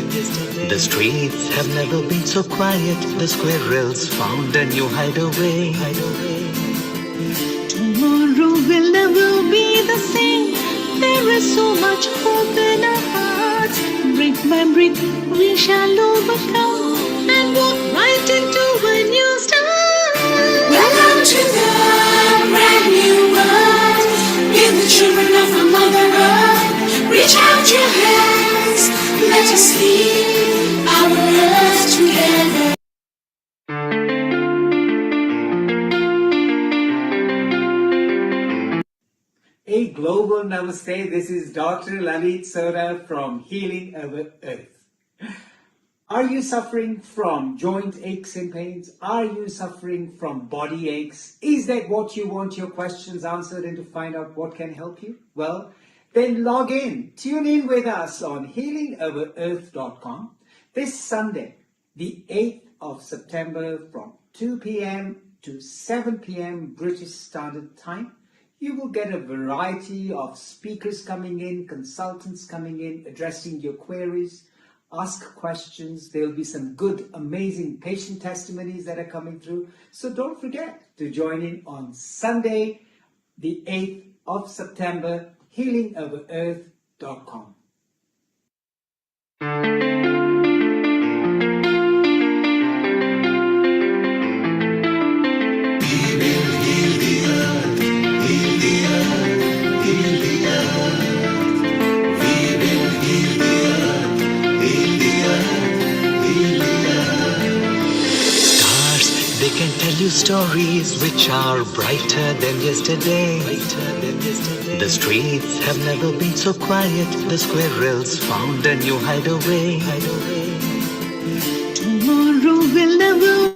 The streets have never been so quiet. The squirrels found a new hideaway. Tomorrow will never be the same. There is so much hope in our hearts. Brick by brick, we shall overcome and walk right into a new start. Welcome to the brand new world. We're the children of our Mother Earth. Reach out your hands, let us heal our earth together. A global namaste. This is Dr. Lalit Sodha from Healing Our Earth. Are you suffering from joint aches and pains? Are you suffering from body aches? Is that what you want your questions answered and to find out what can help you? Well, then log in. Tune in with us on healingourearth.com this Sunday, the 8th of September from 2 p.m. to 7 p.m. British Standard Time. You will get a variety of speakers coming in, consultants coming in, addressing your queries, ask questions. There will be some good, amazing patient testimonies that are coming through. So don't forget to join in on Sunday, the 8th of September, healingourearth.com. They can tell you stories which are brighter than yesterday. The streets have never been so quiet. The squirrels found a new hideaway. Tomorrow will never.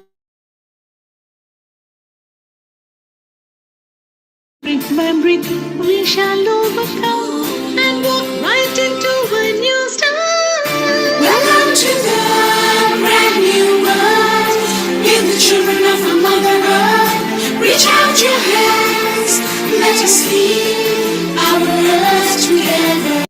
Brick by brick, we shall overcome and walk right into a new start. Welcome to the brand new world. We're the children of our Mother Earth. Reach out your hands, let us heal our earth together.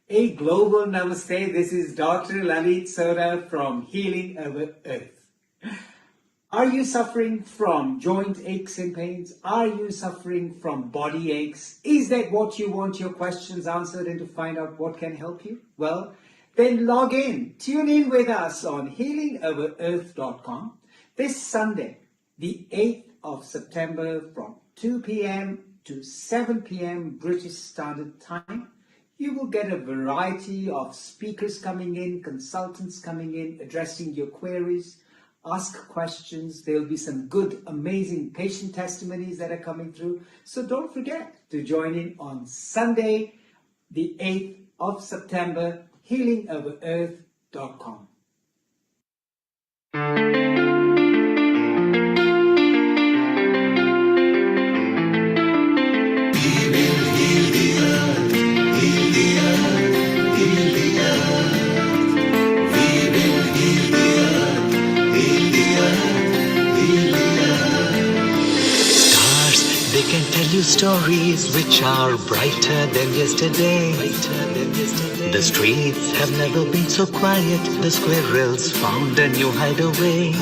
A global namaste. This is Dr. Lalit Sodha from Healing Our Earth. Are you suffering from joint aches and pains? Are you suffering from body aches? Is that what you want your questions answered and to find out what can help you? Well, then log in. Tune in with us on healingourearth.com this Sunday, the 8th of September from 2 p.m. to 7 p.m. British Standard Time. You will get a variety of speakers coming in, consultants coming in, addressing your queries, ask questions. There will be some good, amazing patient testimonies that are coming through. So don't forget to join in on Sunday, the 8th of September, healingourearth.com. They can tell you stories which are brighter than yesterday. The streets have never been so quiet. The squirrels found a new hideaway.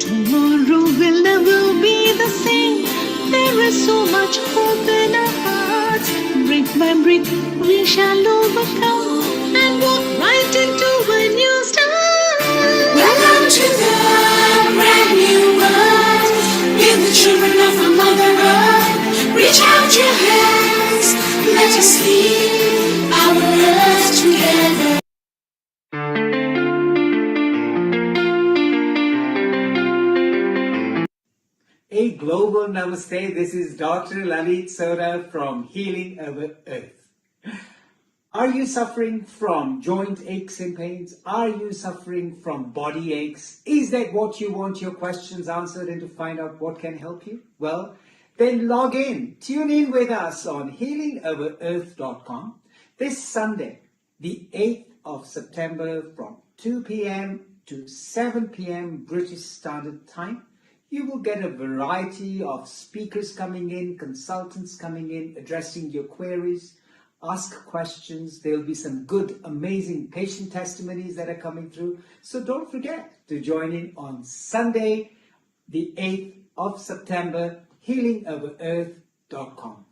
Tomorrow will never be the same. There is so much hope in our hearts. Brick by brick, we shall overcome and walk right into a new start. Welcome to the brand new world. We're the children of our Mother Earth. Reach out your hands, let us heal our earth together. A global namaste. This is Dr. Lalit Sodha from Healing Our Earth. Are you suffering from joint aches and pains? Are you suffering from body aches? Is that what you want your questions answered and to find out what can help you? Well, then log in. Tune in with us on healingourearth.com this Sunday, the 8th of September from 2 p.m. to 7 p.m. British Standard Time. You will get a variety of speakers coming in, consultants coming in, addressing your queries, ask questions. There'll be some good, amazing patient testimonies that are coming through. So don't forget to join in on Sunday, the 8th of September, healingoverearth.com.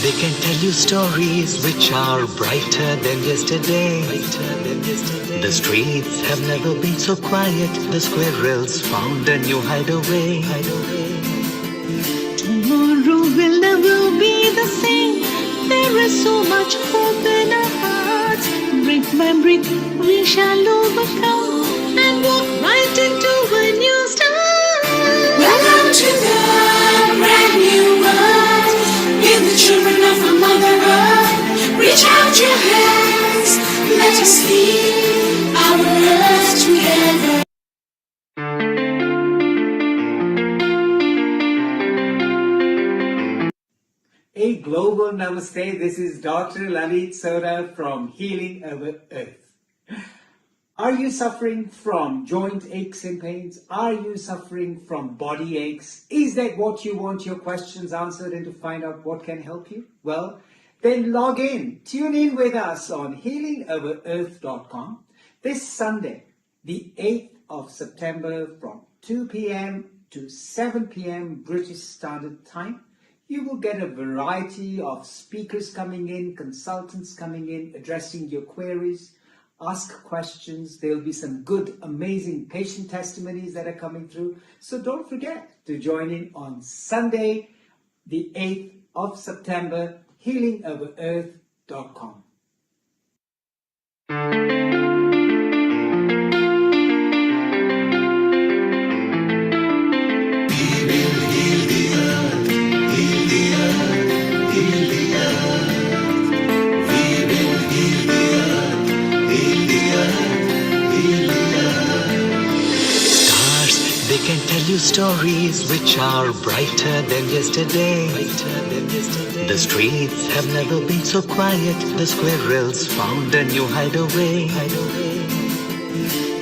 They can tell you stories which are brighter than yesterday. The streets have never been so quiet. The squirrels found a new hideaway. Tomorrow will never be the same. There is so much hope in our hearts. Brick by brick, we shall overcome and walk right into a new start. Welcome to the brand new world. We're the children of a mother earth. Reach out your hands. Let us heal our earth together. A global namaste. This is Dr. Lalit Sodha from Healing Over Earth. Are you suffering from joint aches and pains? Are you suffering from body aches? Is that what you want your questions answered and to find out what can help you? Well, then log in. Tune in with us on healingoverearth.com this Sunday, the 8th of September from 2 p.m. to 7 p.m. British Standard Time. You will get a variety of speakers coming in, consultants coming in, addressing your queries, ask questions. There'll be some good, amazing patient testimonies that are coming through. So don't forget to join in on Sunday, the 8th of September, healingoverearth.com. They can tell you stories which are brighter than yesterday. The streets have never been so quiet. The squirrels found a new hideaway.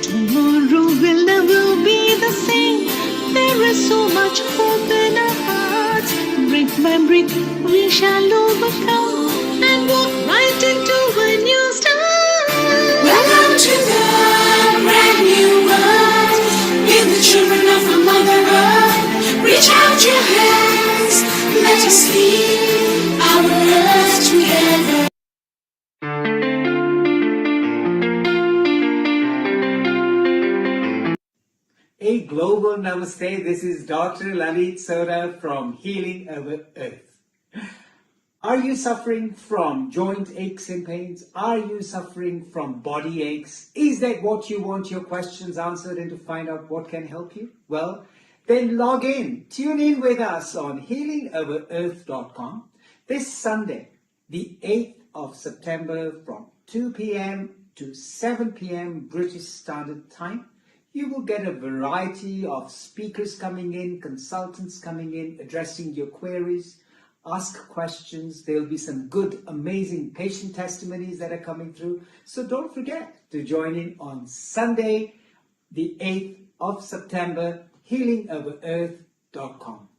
Tomorrow will never be the same. There is so much hope in our hearts. Brick by brick, we shall overcome and walk right into a new start. Welcome to the brand new world. We're the children of a mother earth. Reach out your hands. Let us heal our earth together. A global namaste. This is Dr. Lalit Sodha from Healing Over Earth. Are you suffering from joint aches and pains? Are you suffering from body aches? Is that what you want your questions answered and to find out what can help you? Well, then log in. Tune in with us on healingoverearth.com this Sunday, the 8th of September from 2 p.m. to 7 p.m. British Standard Time. You will get a variety of speakers coming in, consultants coming in, addressing your queries, ask questions. There'll be some good, amazing patient testimonies that are coming through. So don't forget to join in on Sunday, the 8th of September, healingoverearth.com.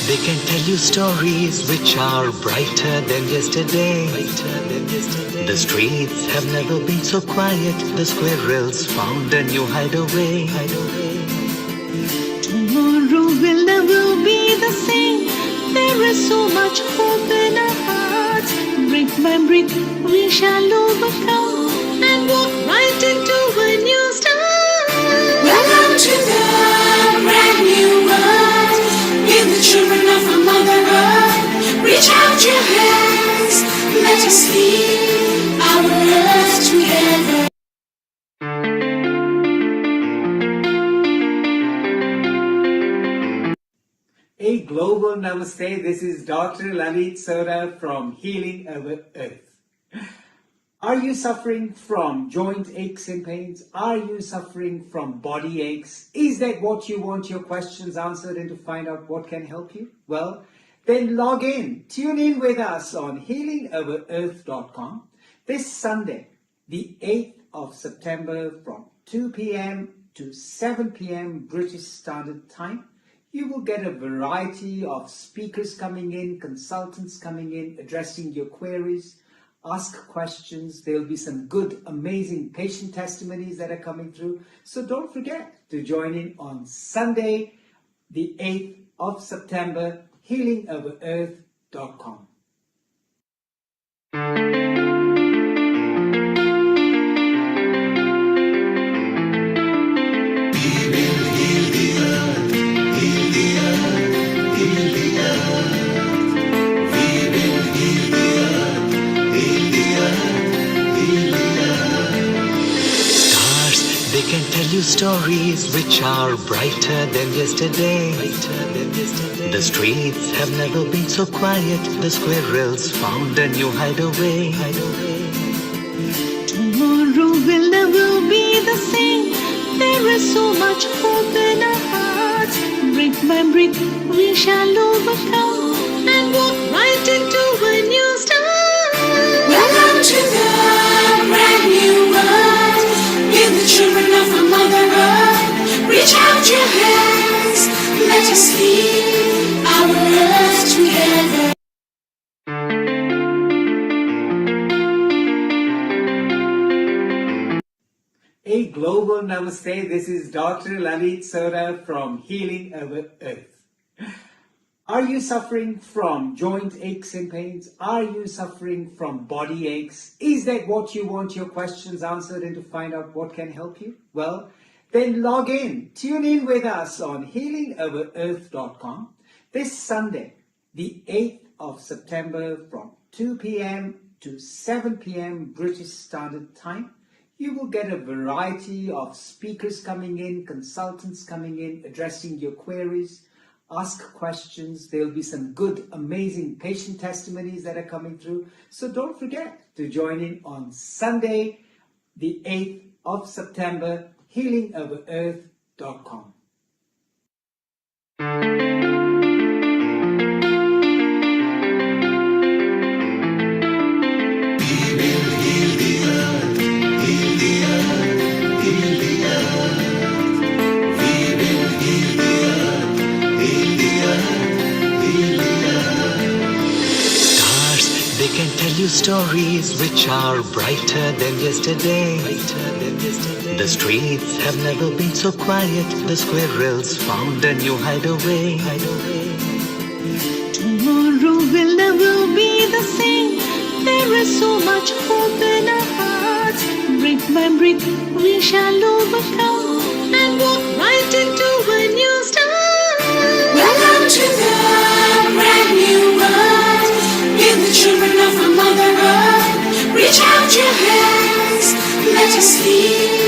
They can tell you stories which are brighter than yesterday. The streets have never been so quiet. The squirrels found a new hideaway. Tomorrow will never be the same. There is so much hope in our hearts. Brick by brick, we shall overcome and walk right into a new start. Welcome to the brand new world. We're the children of a mother earth. Reach out your hands, let us heal our earth together. A global namaste. This is Dr. Lalit Sodha from Healing Our Earth. Are you suffering from joint aches and pains? Are you suffering from body aches? Is that what you want your questions answered and to find out what can help you? Well, then log in, tune in with us on healingourearth.com this Sunday, the 8th of September from 2 p.m. to 7 p.m. British Standard Time. You will get a variety of speakers coming in, consultants coming in, addressing your queries, ask questions. There'll be some good, amazing patient testimonies that are coming through. So don't forget to join in on Sunday, the 8th of September, healingourearth.com. They can tell you stories which are brighter than yesterday. The streets have never been so quiet. The squirrels found a new hideaway. Tomorrow will never be the same. There is so much hope in our hearts. Brick by brick, we shall overcome and walk right into a new start. Welcome to the brand new world. We're the children of a mother earth. Reach out your hands, let us heal our earth together. A global namaste. This is Dr. Lalit Sodha from Healing Our Earth. Are you suffering from joint aches and pains? Are you suffering from body aches? Is that what you want your questions answered and to find out what can help you? Well, then log in, tune in with us on healingourearth.com this Sunday, the 8th of September from 2 p.m. to 7 p.m. British Standard Time. You will get a variety of speakers coming in, consultants coming in, addressing your queries, ask questions. There'll be some good, amazing patient testimonies that are coming through. So don't forget to join in on Sunday, the 8th of September, healingourearth.com. They can tell you stories which are brighter than yesterday. The streets have never been so quiet. The squirrels found a new hideaway. Tomorrow will never be the same. There is so much hope in our hearts. Brick by brick, we shall overcome and walk right into a new start. Welcome to the brand new world. We're the children of a mother earth. Reach out your hands, let us heal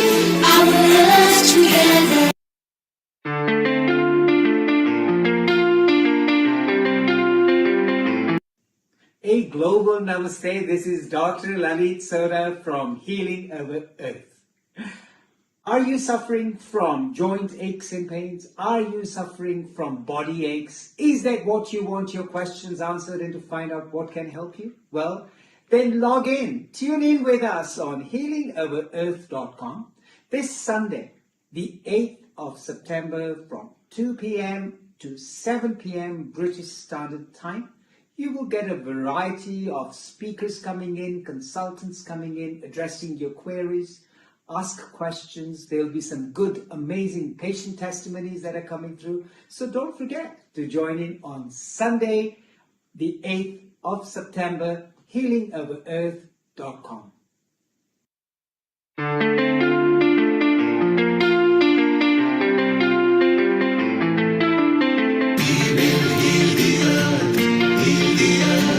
our earth together. A global namaste. This is Dr. Lalit Sodha from Healing Our Earth. Are you suffering from joint aches and pains? Are you suffering from body aches? Is that what you want your questions answered and to find out what can help you? Well, then log in, tune in with us on healingourearth.com this Sunday, the 8th of September from 2 p.m. to 7 p.m. British Standard Time. You will get a variety of speakers coming in, consultants coming in, addressing your queries, ask questions. There'll be some good, amazing patient testimonies that are coming through. So don't forget to join in on Sunday, the 8th of September, healingourearth.com. Heal the earth, heal the earth.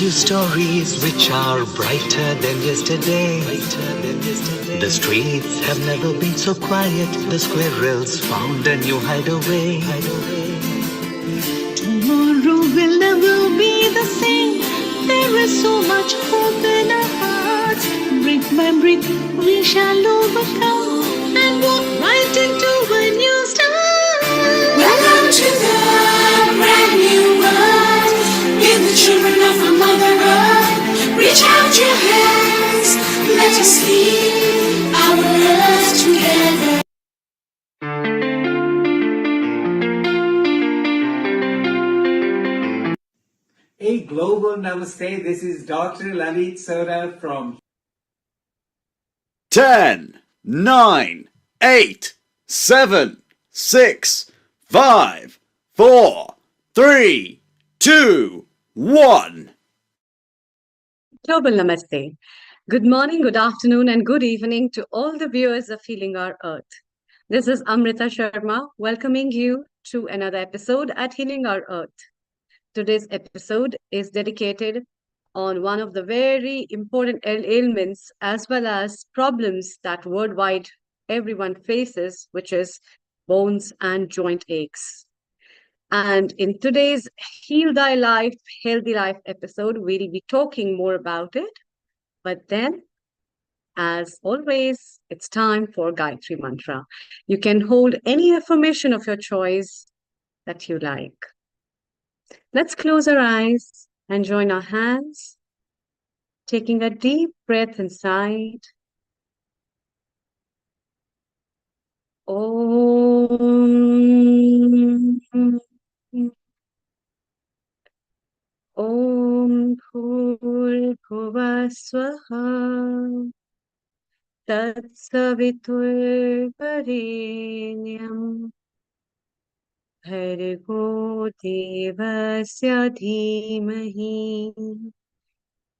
you stories which are brighter than yesterday. The streets have never been so quiet. The squirrels found a new hideaway. Tomorrow will never be the same. There is so much hope in our hearts. Brick by brick, we shall overcome and walk right into a new start. Welcome to the brand new world. We're the children of a mother earth. Reach out your hands. Let us heal our earth together. A global namaste. This is Dr. Lalit Sodha from 10, 9, 8, 7, 6, 5, 4, 3, 2, 1. Global Namaste. Good morning, good afternoon, and good evening to all the viewers of Healing Our Earth. This is Amrita Sharma welcoming you to another episode at Healing Our Earth. Today's episode is dedicated on one of the very important ailments as well as problems that worldwide everyone faces, which is bones and joint aches. And in today's Heal Thy Life, Healthy Life episode, we'll be talking more about it. But then, as always, it's time for Gayatri Mantra. You can hold any affirmation of your choice that you like. Let's close our eyes and join our hands, taking a deep breath inside. Om. Om Bhurbhuvah Swaha Tatsaviturvarenyam Bhargo Devasya Dhimahi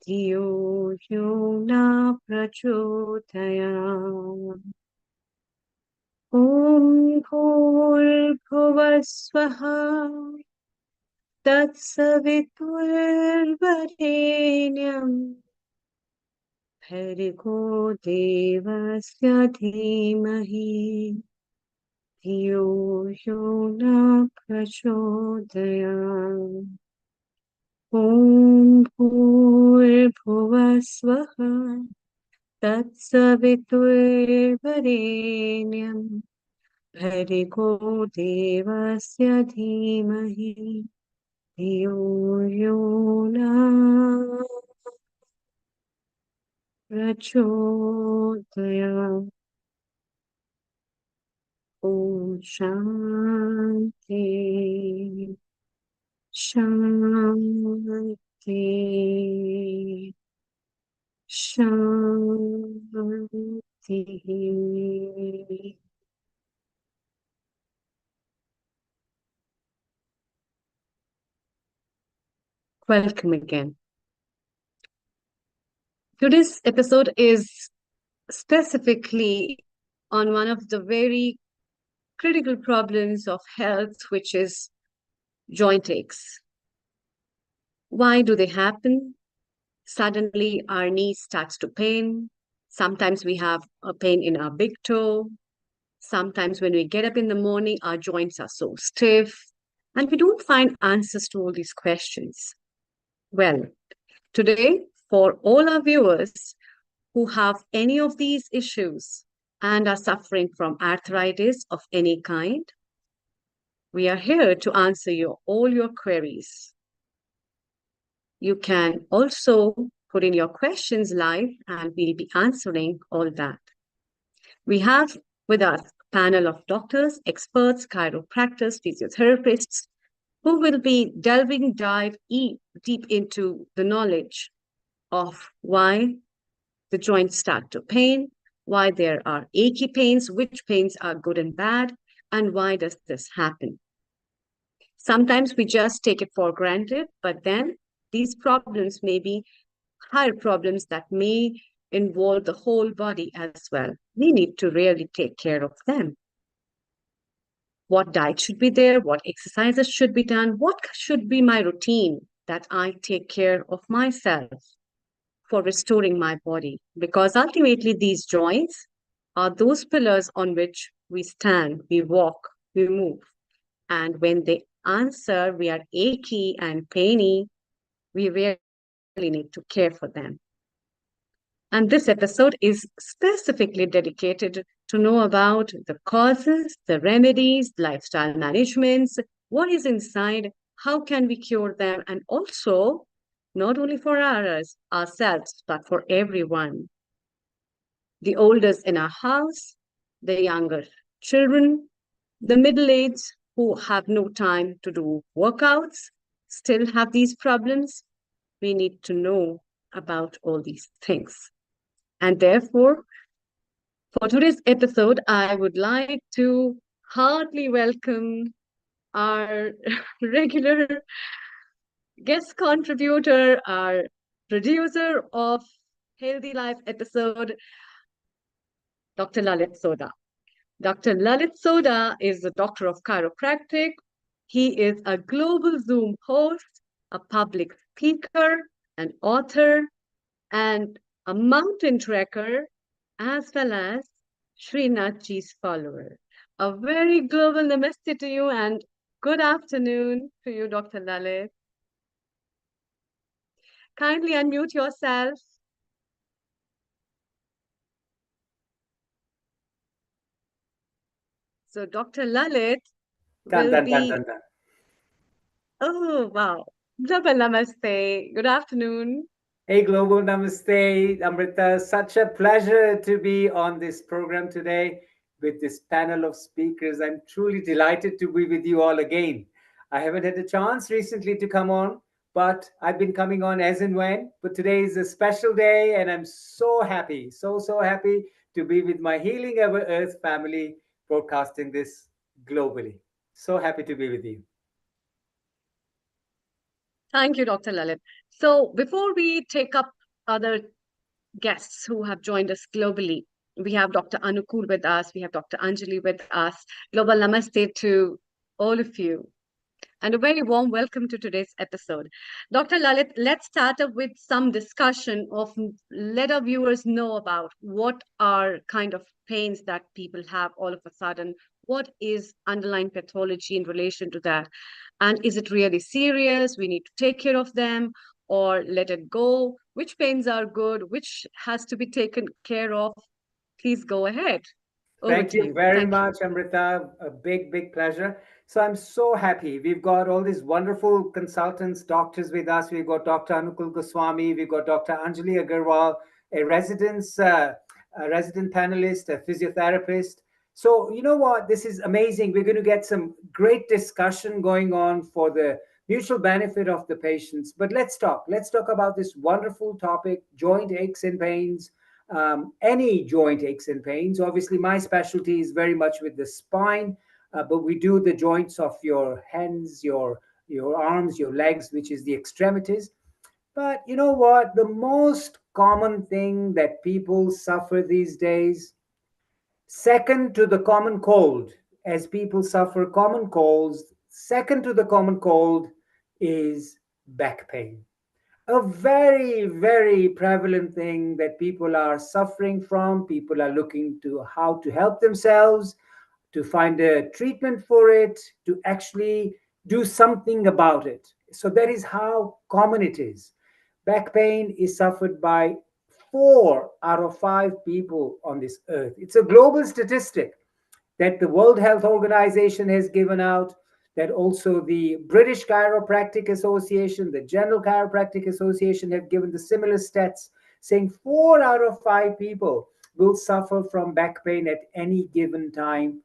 Dhiyo Yo Na Prachodayam. Om Bhurbhuvah Swaha Tatsaviturvarenyam Bhargo Devasya Dhimahi Dhiyo Yo Na Prachodayam. Om Bhurbhuvah Swaha Tatsaviturvarenyam Bhargo Devasya Dhimahi Dhiyo Yo Na Prachodayam. Om Shanti, Shanti, Shanti. Welcome again. Today's episode is specifically on one of the very critical problems of health, which is joint aches. Why do they happen? Suddenly our knee starts to pain. Sometimes we have a pain in our big toe. Sometimes when we get up in the morning, our joints are so stiff, and we don't find answers to all these questions. Well, today, for all our viewers who have any of these issues and are suffering from arthritis of any kind, we are here to answer all your queries. You can also put in your questions live and we'll be answering all that. We have with us a panel of doctors, experts, chiropractors, physiotherapists, who will be dive deep into the knowledge of why the joints start to pain, why there are achy pains, which pains are good and bad, and why does this happen. Sometimes we just take it for granted, but then these problems may be higher problems that may involve the whole body as well. We need to really take care of them. What diet should be there? What exercises should be done? What should be my routine that I take care of myself for restoring my body, because ultimately these joints are those pillars on which we stand, we walk, we move. And when they answer, we are achy and painy, we really need to care for them. And this episode is specifically dedicated to know about the causes, the remedies, lifestyle managements, what is inside, how can we cure them, and also not only for ourselves, but for everyone. The oldest in our house, the younger children, the middle-aged who have no time to do workouts, still have these problems. We need to know about all these things. And therefore, for today's episode, I would like to heartily welcome our regular guest contributor, our producer of Healthy Life episode, Dr. Lalit Sodha. Dr. Lalit Sodha is a doctor of chiropractic. He is a global Zoom host, a public speaker, an author, and a mountain trekker, as well as Srinathji's follower. A very global namaste to you and good afternoon to you, Dr. Lalit. Kindly unmute yourself. So Dr. Lalit Dun, will dun, dun, be, dun, dun. oh, wow. Double namaste. Good afternoon. Hey, Global Namaste, Amrita. Such a pleasure to be on this program today with this panel of speakers. I'm truly delighted to be with you all again. I haven't had a chance recently to come on, but I've been coming on as and when. But today is a special day, and I'm so happy, so happy to be with my Healing Our Earth family broadcasting this globally. So happy to be with you. Thank you, Dr. Lalit. So before we take up other guests who have joined us globally, we have Dr. Anukul with us, we have Dr. Anjali with us. Global namaste to all of you. And a very warm welcome to today's episode. Dr. Lalit, let's start up with some discussion of let our viewers know about what are kind of pains that people have all of a sudden. What is underlying pathology in relation to that? And is it really serious? We need to take care of them or let it go? Which pains are good? Which has to be taken care of? Please go ahead. Over Thank to you you. very Thank you. much, Amrita. A big pleasure. So I'm so happy. We've got all these wonderful consultants, doctors with us. We've got Dr. Anukul Goswami. We've got Dr. Anjali Agarwal, a resident panelist, a physiotherapist. So you know what? This is amazing. We're going to get some great discussion going on for the mutual benefit of the patients. But let's talk. Let's talk about this wonderful topic: joint aches and pains. Any joint aches and pains. Obviously, my specialty is very much with the spine, but we do the joints of your hands, your arms, your legs, which is the extremities. But you know what? The most common thing that people suffer these days, second to the common cold, as people suffer common colds, second to the common cold is back pain, a very prevalent thing that people are suffering from. People are looking to how to help themselves, to find a treatment for it, to actually do something about it. So that is how common it is. Back pain is suffered by 4 out of 5 people on this earth. It's a global statistic that the World Health Organization has given out, that also the British Chiropractic Association, the General Chiropractic Association have given the similar stats, saying 4 out of 5 people will suffer from back pain at any given time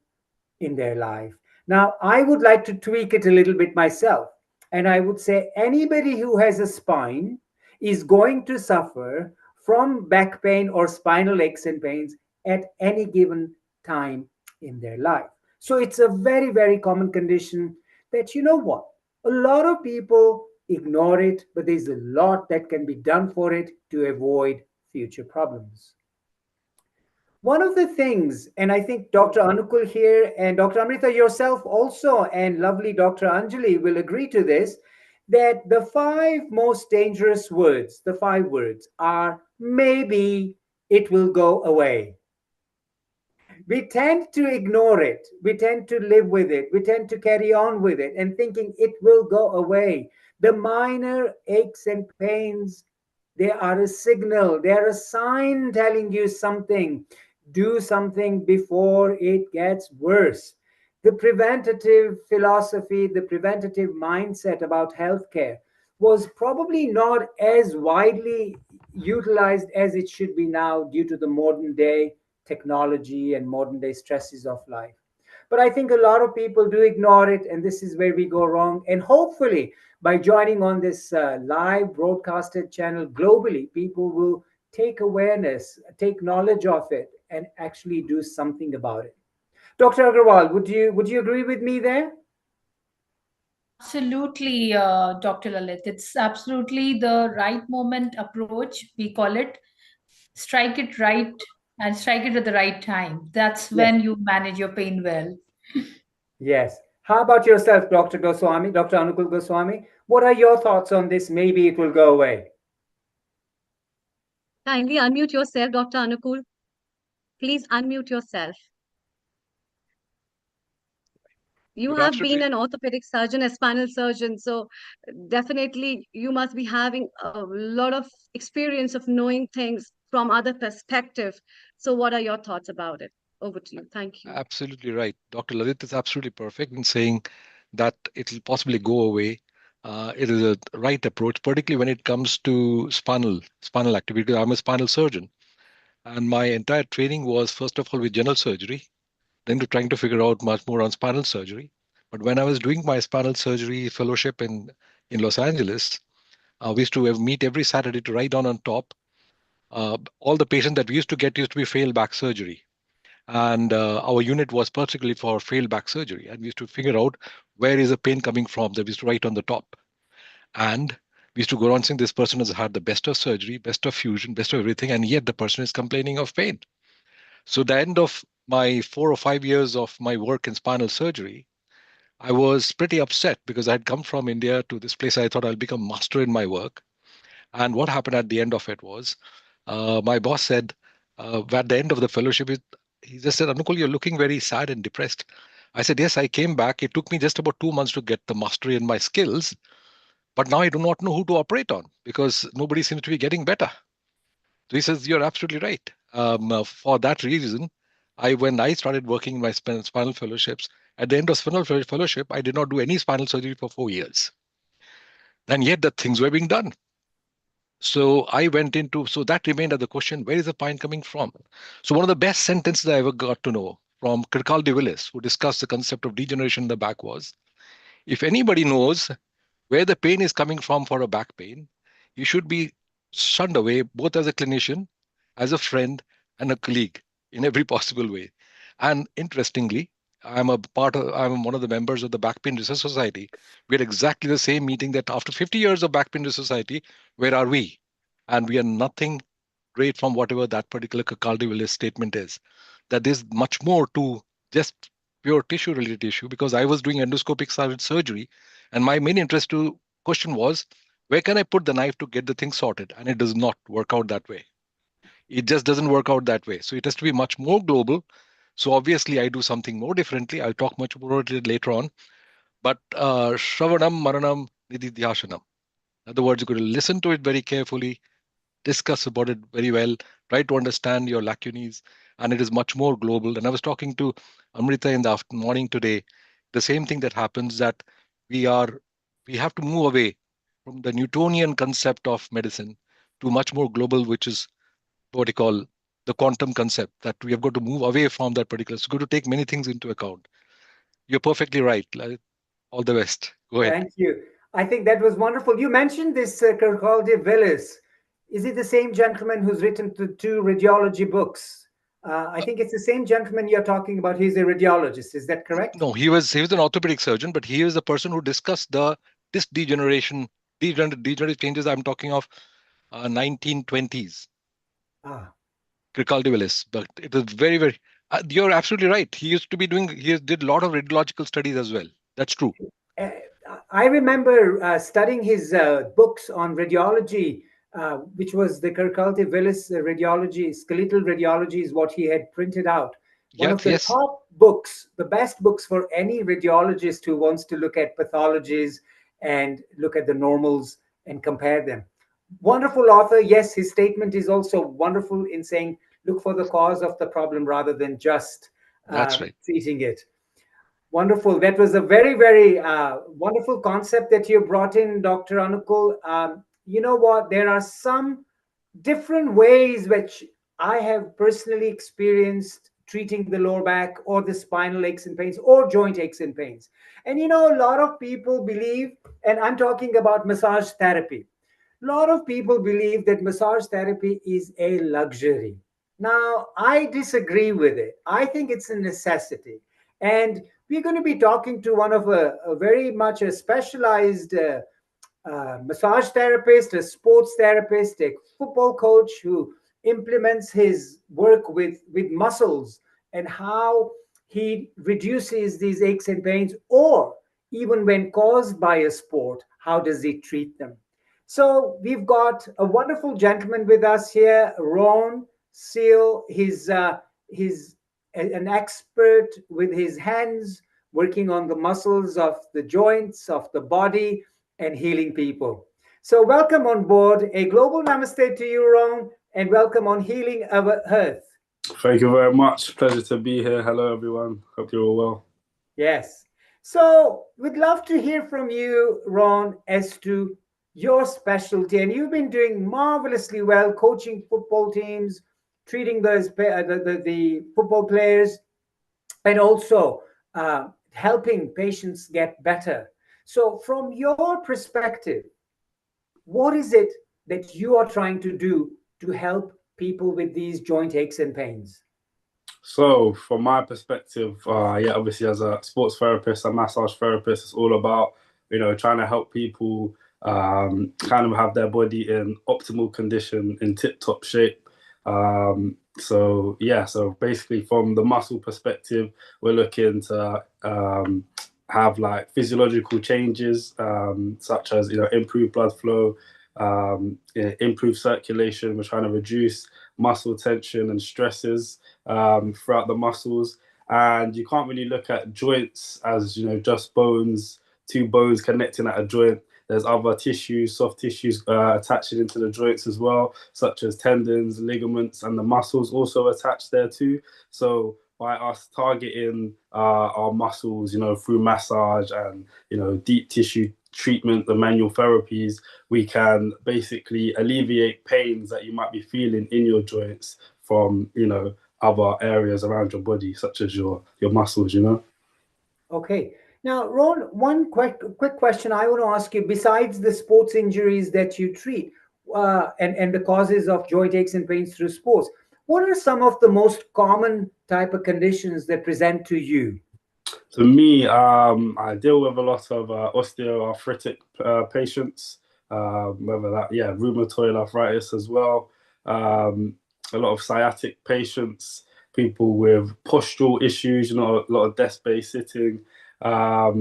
in their life. Now, I would like to tweak it a little bit myself, and I would say anybody who has a spine is going to suffer from back pain or spinal aches and pains at any given time in their life. So it's a very common condition that, you know what, a lot of people ignore it, but there's a lot that can be done for it to avoid future problems. One of the things, and I think Dr. Anukul here and Dr. Amrita yourself also, and lovely Dr. Anjali will agree to this, that the five most dangerous words, the five words, are maybe it will go away. We tend to ignore it. We tend to live with it. We tend to carry on with it and thinking it will go away. The minor aches and pains, they are a signal, they are a sign telling you something. Do something before it gets worse. The preventative philosophy, the preventative mindset about healthcare was probably not as widely utilized as it should be now due to the modern day technology and modern day stresses of life. But I think a lot of people do ignore it, and this is where we go wrong. And hopefully, by joining on this live broadcasted channel globally, people will take awareness, take knowledge of it, and actually do something about it. Dr. Agarwal, would you agree with me there? Absolutely, Dr. Lalit. It's absolutely the right moment approach. We call it strike it right and strike it at the right time. That's Yes. when you manage your pain well. Yes. How about yourself, Dr. Goswami, Dr. Anukul Goswami? What are your thoughts on this? Maybe it will go away. Kindly unmute yourself, Dr. Anukul. Please unmute yourself. You You're have been absolutely an orthopedic surgeon, a spinal surgeon, so definitely you must be having a lot of experience of knowing things from other perspective. So what are your thoughts about it? Over to you. Thank you. absolutely right. Dr. Lalit is absolutely perfect in saying that it'll possibly go away. It is a right approach, particularly when it comes to spinal activity. Because I'm a spinal surgeon, and my entire training was first of all with general surgery, then to trying to figure out much more on spinal surgery. But when I was doing my spinal surgery fellowship in Los Angeles, we used to meet every Saturday to write down on top all the patients that we used to get used to be failed back surgery. And our unit was particularly for failed back surgery. And we used to figure out where is the pain coming from that we used to write on the top. And we used to go around saying this person has had the best of surgery, best of fusion, best of everything, and yet the person is complaining of pain. So the end of my 4 or 5 years of my work in spinal surgery, I was pretty upset because I had come from India to this place. I thought I'll become master in my work. And what happened at the end of it was, my boss said, at the end of the fellowship, he just said, Anukul, you're looking very sad and depressed. I said, yes, I came back. It took me just about 2 months to get the mastery in my skills. But now I do not know who to operate on because nobody seems to be getting better. So he says, you're absolutely right. For that reason, when I started working in my spinal fellowships, at the end of spinal fellowship, I did not do any spinal surgery for 4 years. And yet the things were being done. So I went into, so that remained as the question, where is the pain coming from? So one of the best sentences I ever got to know from Kirkcaldy Willis, who discussed the concept of degeneration in the back was, if anybody knows where the pain is coming from for a back pain, you should be shunned away, both as a clinician, as a friend, and a colleague in every possible way. And interestingly, I'm one of the members of the Back Pain Research Society. We had exactly the same meeting that after 50 years of Back Pain Research Society, where are we? And we are nothing great from whatever that particular Kirkcaldy Willis statement is. That there's much more to just pure tissue related issue because I was doing endoscopic surgery and my main interest to question was where can I put the knife to get the thing sorted? And it does not work out that way. It just doesn't work out that way. So it has to be much more global. So obviously I do something more differently. I'll talk much more about it later on. But Shravanam Maranam Nididhyashanam. In other words, you're going to listen to it very carefully, discuss about it very well, try to understand your lacunes, and it is much more global. And I was talking to Amrita in the morning today, the same thing that happens that we are we have to move away from the Newtonian concept of medicine to much more global, which is what you call the quantum concept, that we have got to move away from that particular. So, going to take many things into account. You're perfectly right. All the best. Go ahead. Thank you. I think that was wonderful. You mentioned this Kirkcaldy Willis. Is it the same gentleman who's written the two radiology books? I think it's the same gentleman you're talking about. He's a radiologist. Is that correct? No, he was an orthopedic surgeon, but he is the person who discussed the disc degenerative changes. I'm talking of 1920s. Ah, Kirkcaldy Willis, but it was very, very. You're absolutely right. He used to be doing. Did a lot of radiological studies as well. That's true. uh, I remember studying his books on radiology, which was the Kirkcaldy Willis radiology, skeletal radiology is what he had printed out. One of Yes, the yes, top books, the best books for any radiologist who wants to look at pathologies and look at the normals and compare them. Wonderful author. Yes, his statement is also wonderful in saying, look for the cause of the problem rather than just that's right. treating it. Wonderful. That was a very, very wonderful concept that you brought in, Dr. Anukul. You know what? There are some different ways which I have personally experienced treating the lower back or the spinal aches and pains or joint aches and pains. And you know, a lot of people believe, and I'm talking about massage therapy. A lot of people believe that massage therapy is a luxury. Now, I disagree with it. I think it's a necessity. And we're going to be talking to one of a very much a specialized massage therapist, a sports therapist, a football coach who implements his work with muscles and how he reduces these aches and pains, or even when caused by a sport, how does he treat them? So we've got a wonderful gentleman with us here, Ron Seal. He's an expert with his hands, working on the muscles of the joints of the body and healing people. So welcome on board. A global namaste to you, Ron, and welcome on Healing Our Earth. Thank you very much. Pleasure to be here. Hello, everyone. Hope you're all well. Yes. So we'd love to hear from you, Ron, as to your specialty. And you've been doing marvelously well coaching football teams, treating the football players, and also helping patients get better. So, from your perspective, what is it that you are trying to do to help people with these joint aches and pains? So, from my perspective, yeah, obviously as a sports therapist, a massage therapist, it's all about, trying to help people kind of have their body in optimal condition, in tip-top shape. So basically from the muscle perspective, we're looking to have like physiological changes, such as, improved blood flow, improved circulation. We're trying to reduce muscle tension and stresses throughout the muscles. And you can't really look at joints as, just bones, two bones connecting at a joint. There's other tissues, soft tissues attaching into the joints as well, such as tendons, ligaments, and the muscles also attached there too. So by us targeting our muscles, through massage and, deep tissue treatment, the manual therapies, we can basically alleviate pains that you might be feeling in your joints from, other areas around your body, such as your muscles, Okay. Now, Ron, one quick question I want to ask you. Besides the sports injuries that you treat and the causes of joint aches and pains through sports, what are some of the most common type of conditions that present to you? To me, I deal with a lot of osteoarthritic patients, whether that, rheumatoid arthritis as well. A lot of sciatic patients, people with postural issues, a lot of desk-based sitting. I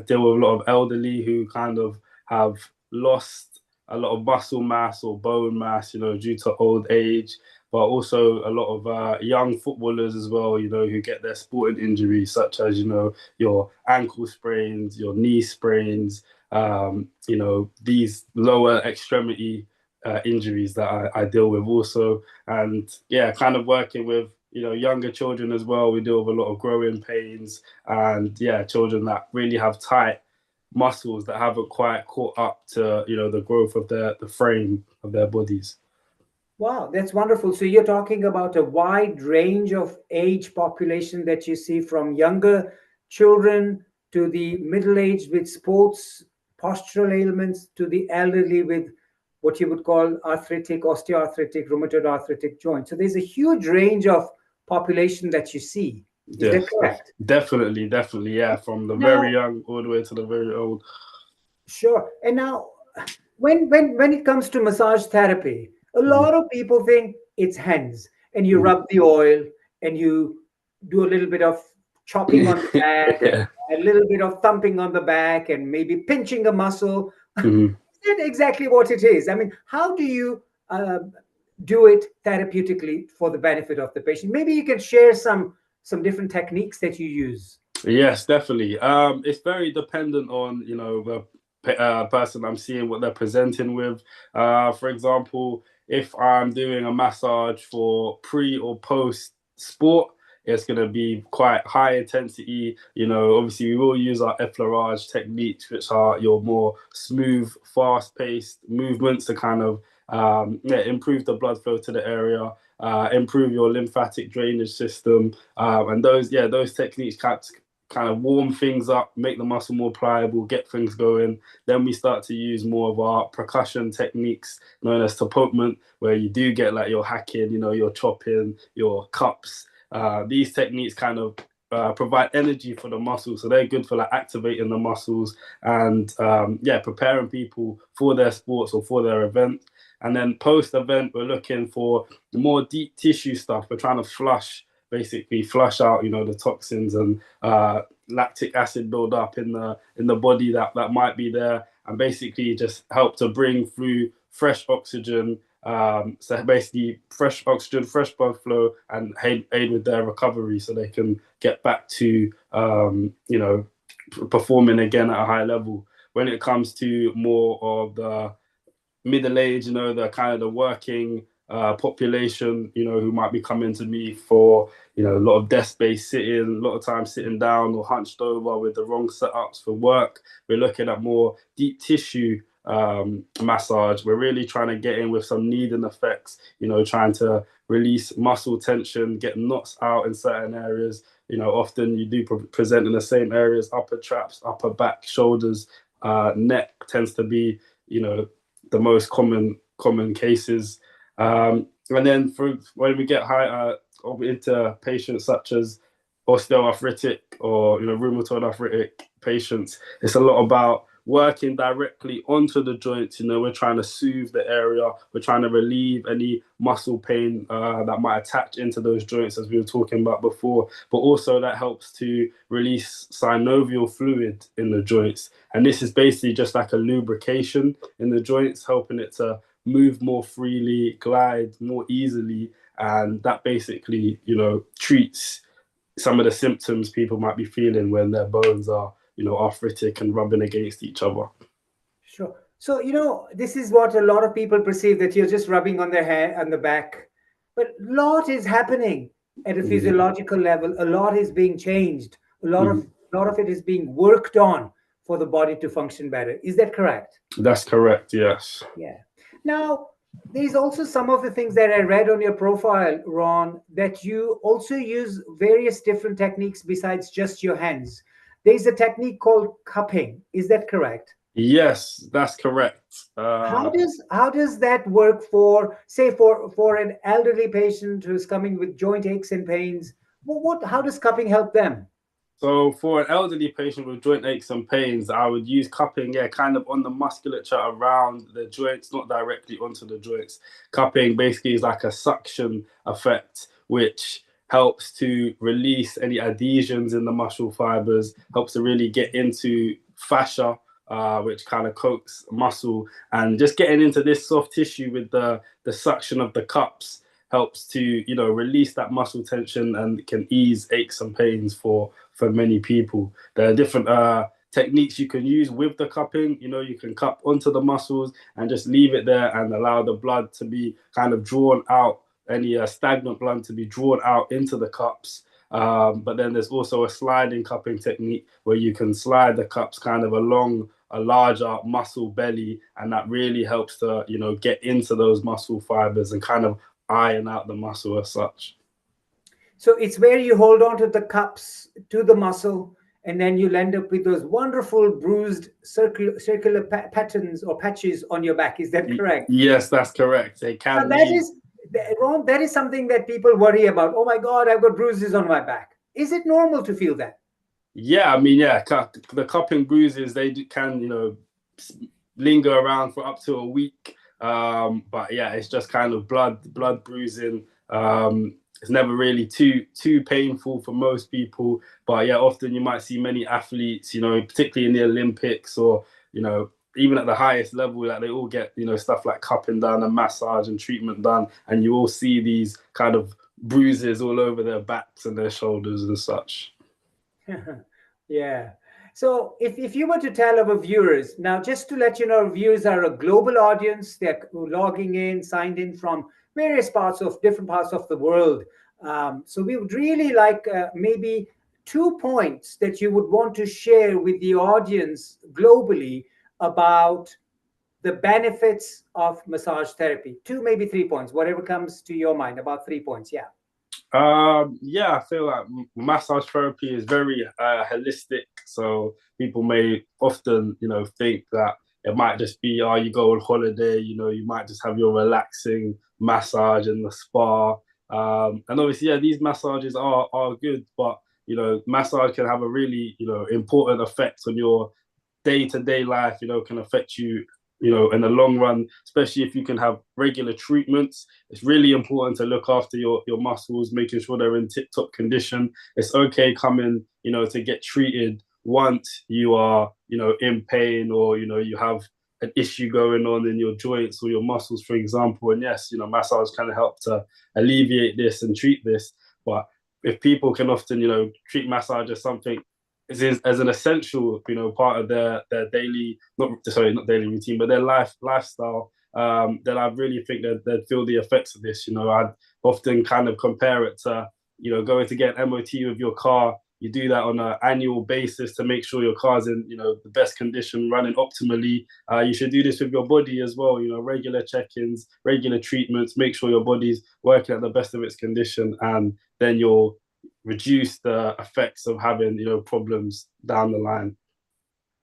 deal with a lot of elderly who kind of have lost a lot of muscle mass or bone mass, due to old age, but also a lot of young footballers as well, who get their sporting injuries, such as, your ankle sprains, your knee sprains, these lower extremity injuries that I deal with also. And yeah, kind of working with, younger children as well. We deal with a lot of growing pains and children that really have tight muscles that haven't quite caught up to, the growth of the frame of their bodies. Wow, that's wonderful. So you're talking about a wide range of age population that you see, from younger children to the middle-aged with sports, postural ailments, to the elderly with what you would call arthritic, osteoarthritic, rheumatoid arthritic joints. So there's a huge range of population that you see. Is that correct? Definitely, yeah. From the very young all the way to the very old. Sure. And now, when it comes to massage therapy, a lot of people think it's hands, and you rub the oil and you do a little bit of chopping on the mat a little bit of thumping on the back and maybe pinching a muscle. Mhm. Is that exactly what it is? I mean, how do you do it therapeutically for the benefit of the patient? Maybe you can share some different techniques that you use. Yes, definitely. It's very dependent on, you know, the person I'm seeing, what they're presenting with. For example, if I'm doing a massage for pre or post sport, it's going to be quite high intensity. You know, obviously we will use our effleurage techniques, which are your more smooth, fast-paced movements to kind of improve the blood flow to the area, improve your lymphatic drainage system, and those techniques kind of warm things up, make the muscle more pliable, get things going. Then we start to use more of our percussion techniques known as tapotement, where you do get like your hacking, you know, your chopping, your cups. These techniques kind of provide energy for the muscles, so they're good for like activating the muscles and preparing people for their sports or for their event. And then post event, we're looking for more deep tissue stuff. We're trying to basically flush out, you know, the toxins and lactic acid build up in the body that might be there, and basically just help to bring through fresh oxygen. So basically fresh oxygen, fresh blood flow, and aid with their recovery so they can get back to performing again at a high level. When it comes to more of the middle age, you know, the kind of the working population, you know, who might be coming to me for, you know, a lot of desk-based sitting, a lot of time sitting down or hunched over with the wrong setups for work. We're looking at more deep tissue massage. We're really trying to get in with some kneading effects, you know, trying to release muscle tension, get knots out in certain areas. You know, often you do present in the same areas: upper traps, upper back, shoulders, neck tends to be, you know, the most common cases. And then when we get high into patients such as osteoarthritic or, you know, rheumatoid arthritic patients, it's a lot about working directly onto the joints. You know, we're trying to soothe the area, we're trying to relieve any muscle pain that might attach into those joints, as we were talking about before, but also that helps to release synovial fluid in the joints, and this is basically just like a lubrication in the joints, helping it to move more freely, glide more easily, and that basically, you know, treats some of the symptoms people might be feeling when their bones are, you know, arthritic and rubbing against each other. Sure. So, you know, this is what a lot of people perceive, that you're just rubbing on their hair and the back. But a lot is happening at a physiological level. A lot is being changed. A lot of it is being worked on for the body to function better. Is that correct? That's correct, yes. Yeah. Now, there's also some of the things that I read on your profile, Ron, that you also use various different techniques besides just your hands. There's a technique called cupping. Is that correct? Yes, that's correct. How does that work for, say, for an elderly patient who's coming with joint aches and pains? How does cupping help them? So for an elderly patient with joint aches and pains, I would use cupping, kind of on the musculature around the joints, not directly onto the joints. Cupping basically is like a suction effect, which helps to release any adhesions in the muscle fibers, helps to really get into fascia, which kind of coats muscle, and just getting into this soft tissue with the suction of the cups helps to, you know, release that muscle tension and can ease aches and pains for many people. There are different techniques you can use with the cupping. You know, you can cup onto the muscles and just leave it there and allow the blood to be kind of drawn out, any stagnant blood to be drawn out into the cups. But then there's also a sliding cupping technique where you can slide the cups kind of along a larger muscle belly, and that really helps to, you know, get into those muscle fibers and kind of iron out the muscle as such. So it's where you hold on to the cups to the muscle, and then you'll end up with those wonderful bruised circular patterns or patches on your back. Is that correct? Yes, that's correct. They can. Ron, that is something that people worry about. Oh my God, I've got bruises on my back. Is it normal to feel that? Yeah, I mean, the cupping bruises, they can, you know, linger around for up to a week. But yeah, it's just kind of blood bruising. it's never really too painful for most people. But yeah, often you might see many athletes, you know, particularly in the Olympics or, you know, even at the highest level, that they all get, you know, stuff like cupping done and massage and treatment done, and you all see these kind of bruises all over their backs and their shoulders and such. Yeah. So if you were to tell our viewers, now just to let you know, viewers are a global audience. They're logging in, signed in from various different parts of the world. So we would really like maybe 2 points that you would want to share with the audience globally about the benefits of massage therapy. 2, maybe 3 points, whatever comes to your mind. About 3 points. Yeah. Yeah, I feel like massage therapy is very holistic. So people may often, you know, think that it might just be, oh, you go on holiday, you know, you might just have your relaxing massage in the spa. And obviously, yeah, these massages are good, but you know, massage can have a really, you know, important effect on your day-to-day life, you know, can affect you, you know, in the long run, especially if you can have regular treatments. It's really important to look after your muscles, making sure they're in tip-top condition. It's okay coming, you know, to get treated once you are, you know, in pain, or, you know, you have an issue going on in your joints or your muscles, for example. And yes, you know, massage can help to alleviate this and treat this. But if people can often, you know, treat massage as something as an essential, you know, part of their daily, not daily routine, but their lifestyle, then I really think that they'd feel the effects of this. You know, I'd often kind of compare it to, you know, going to get an MOT with your car. You do that on an annual basis to make sure your car's in, you know, the best condition, running optimally. You should do this with your body as well. You know, regular check-ins, regular treatments, make sure your body's working at the best of its condition, and then you'll reduce the effects of having, you know, problems down the line.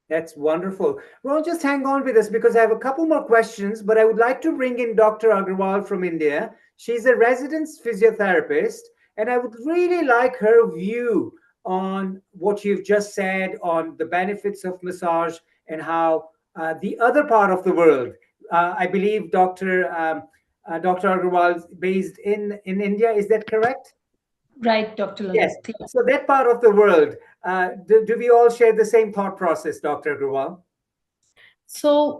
That's wonderful. Ron, just hang on with us because I have a couple more questions, but I would like to bring in Dr. Agarwal from India. She's a resident physiotherapist, and I would really like her view on what you've just said on the benefits of massage and how the other part of the world, I believe Dr. Agarwal is based in India. Is that correct? Right, Dr. Lalit. Yes. So that part of the world, do we all share the same thought process, Dr. Agarwal? So,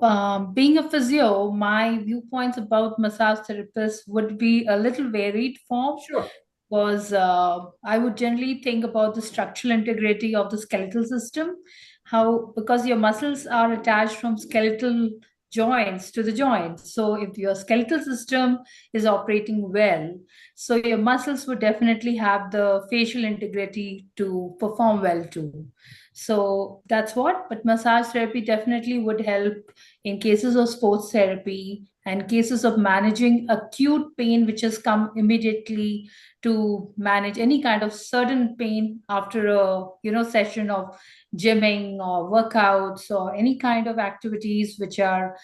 being a physio, my viewpoints about massage therapists would be a little varied form. Sure. Was I would generally think about the structural integrity of the skeletal system, how, because your muscles are attached from skeletal joints to the joints. So if your skeletal system is operating well, so your muscles would definitely have the facial integrity to perform well too. So that's what, but massage therapy definitely would help in cases of sports therapy and cases of managing acute pain, which has come immediately to manage any kind of sudden pain after a session of gymming or workouts or any kind of activities which are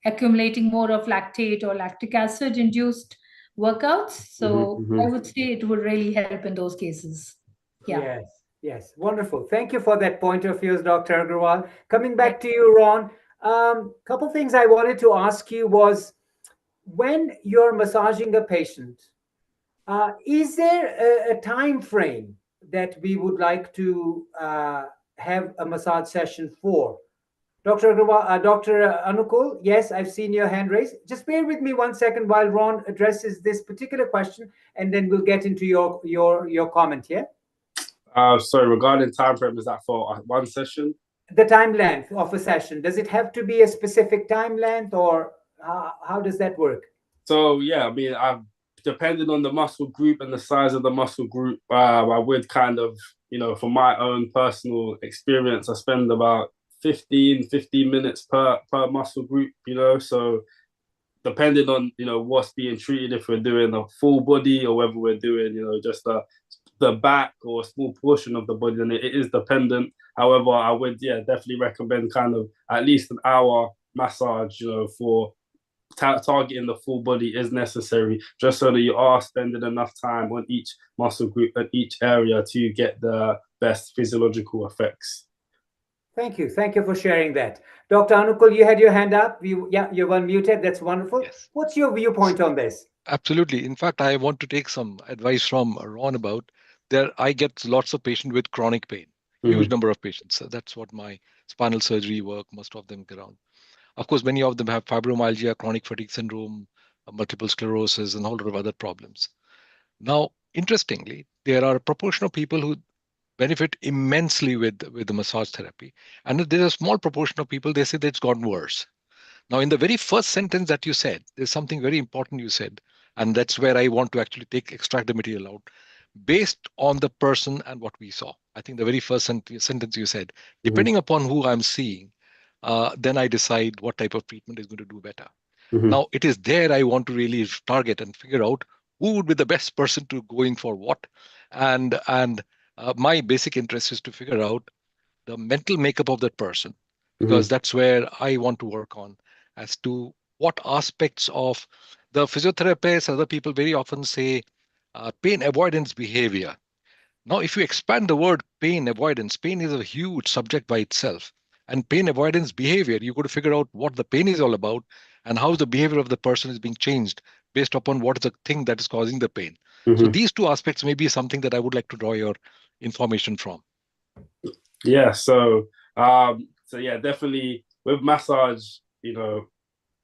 accumulating more of lactate or lactic acid induced workouts. So I would say it would really help in those cases. Yeah. Yes, wonderful. Thank you for that point of yours, Dr. Agarwal. Coming back to you, Ron, couple things I wanted to ask you was, when you're massaging a patient, is there a time frame that we would like to have a massage session for? Dr. Agarwal, Dr. Anukul, yes, I've seen your hand raised. Just bear with me 1 second while Ron addresses this particular question, and then we'll get into your comment here. So regarding time frame, is that for one session? The time length of a session, does it have to be a specific time length, or how does that work? So yeah, I mean, depending on the muscle group and the size of the muscle group, I would kind of, you know, from my own personal experience, I spend about 15 minutes per muscle group, you know. So depending on, you know, what's being treated, if we're doing a full body or whether we're doing, you know, just the back or a small portion of the body, then it is dependent. However, I would definitely recommend kind of at least an hour massage, you know, for targeting the full body is necessary, just so that you are spending enough time on each muscle group and each area to get the best physiological effects. Thank you for sharing that. Dr. Anukul, you had your hand up. You're unmuted. That's wonderful. Yes. What's your viewpoint on this? Absolutely. In fact, I want to take some advice from Ron about there. I get lots of patients with chronic pain, huge Mhm. number of patients. So that's what my spinal surgery work, most of them get around. Of course, many of them have fibromyalgia, chronic fatigue syndrome, multiple sclerosis, and a whole lot of other problems. Now, interestingly, there are a proportion of people who benefit immensely with the massage therapy, and there's a small proportion of people they say that it's gotten worse. Now, in the very first sentence that you said, there's something very important you said, and that's where I want to actually extract the material out based on the person and what we saw. I think the very first sentence you said, Mhm. depending upon who I'm seeing, then I decide what type of treatment is going to do better. Mhm. Now, it is there I want to really target and figure out who would be the best person to going for what, and my basic interest is to figure out the mental makeup of that person, because Mhm. that's where I want to work on as to what aspects of the physiotherapists, other people very often say pain avoidance behavior. Now, if you expand the word pain avoidance, pain is a huge subject by itself. And pain avoidance behavior, you got to figure out what the pain is all about and how the behavior of the person is being changed based upon what is the thing that is causing the pain. So Mhm. these two aspects may be something that I would like to draw your information from. Yeah. So yeah, definitely with massage,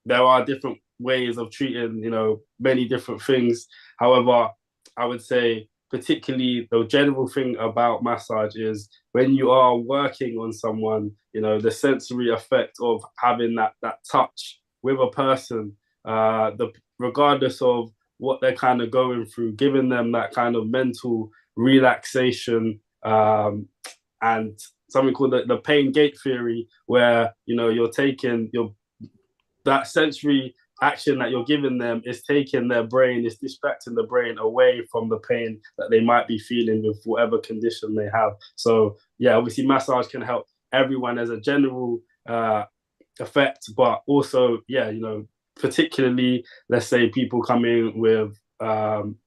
there are different ways of treating, many different things. However, I would say particularly the general thing about massage is when you are working on someone, the sensory effect of having that touch with a person, the regardless of what they're kind of going through, giving them that kind of mental relaxation, and something called the pain gate theory, where you're taking your that sensory action that you're giving them is taking their brain, is distracting the brain away from the pain that they might be feeling with whatever condition they have. So yeah, obviously massage can help everyone as a general effect, but also yeah, particularly let's say people coming with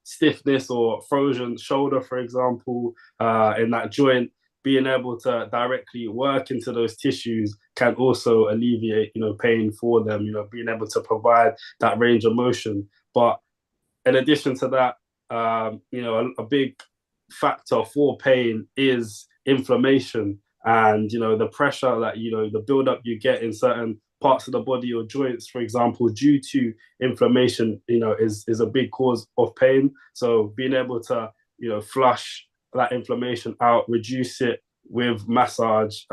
stiffness or frozen shoulder, for example, in that joint, being able to directly work into those tissues can also alleviate, pain for them, being able to provide that range of motion. But in addition to that, a big factor for pain is inflammation, and the pressure that the buildup you get in certain parts of the body or joints, for example, due to inflammation, is a big cause of pain. So being able to flush that inflammation out, reduce it with massage,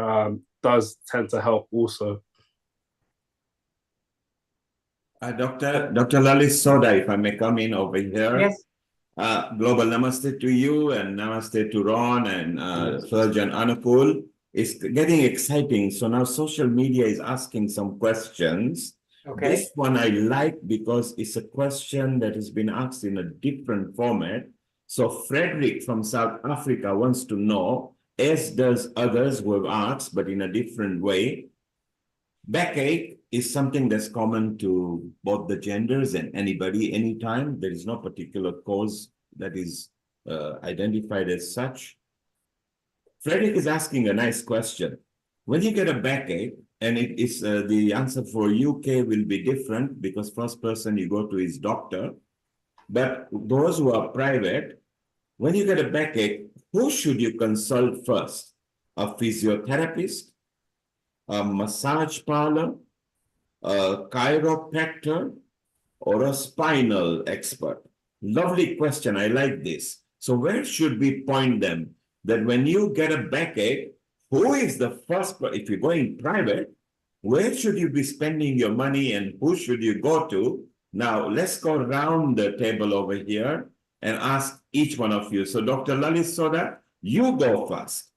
does tend to help also. Dr. Lalit Sodha, if I may come in over here. Yes. Global namaste to you and namaste to Ron and Surgeon Anupul. It's getting exciting. So now social media is asking some questions. Okay. This one I like because it's a question that has been asked in a different format. So Frederick from South Africa wants to know, as does others who have asked, but in a different way, backache is something that's common to both the genders and anybody, anytime. There is no particular cause that is identified as such. Frederick is asking a nice question. When you get a backache, and it is the answer for UK will be different because first person you go to is doctor. But those who are private, when you get a backache, who should you consult first? A physiotherapist, a massage parlor, a chiropractor, or a spinal expert? Lovely question. I like this. So where should we point them? That when you get a backache, who is the first, if you're going private, where should you be spending your money and who should you go to? Now, let's go around the table over here and ask each one of you. So Dr. Lalit Sodha, you go first.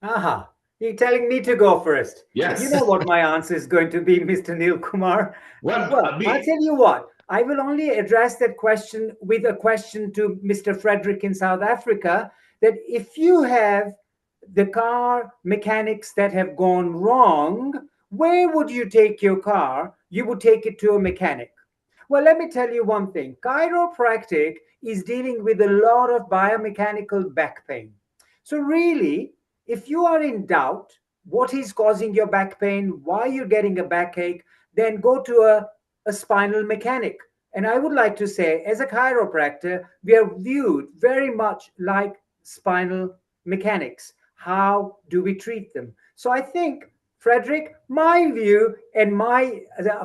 Aha. You're telling me to go first. Yes. You know what my answer is going to be, Mr. Neil Kumar. Well, I'll tell you what. I will only address that question with a question to Mr. Frederick in South Africa, that if you have the car mechanics that have gone wrong, where would you take your car? You would take it to a mechanic. Well, let me tell you one thing. Chiropractic is dealing with a lot of biomechanical back pain. So really, if you are in doubt what is causing your back pain, why you're getting a backache, then go to a spinal mechanic And I would like to say, as a chiropractor, we are viewed very much like spinal mechanics. How do we treat them? So I think, Frederick, my view and my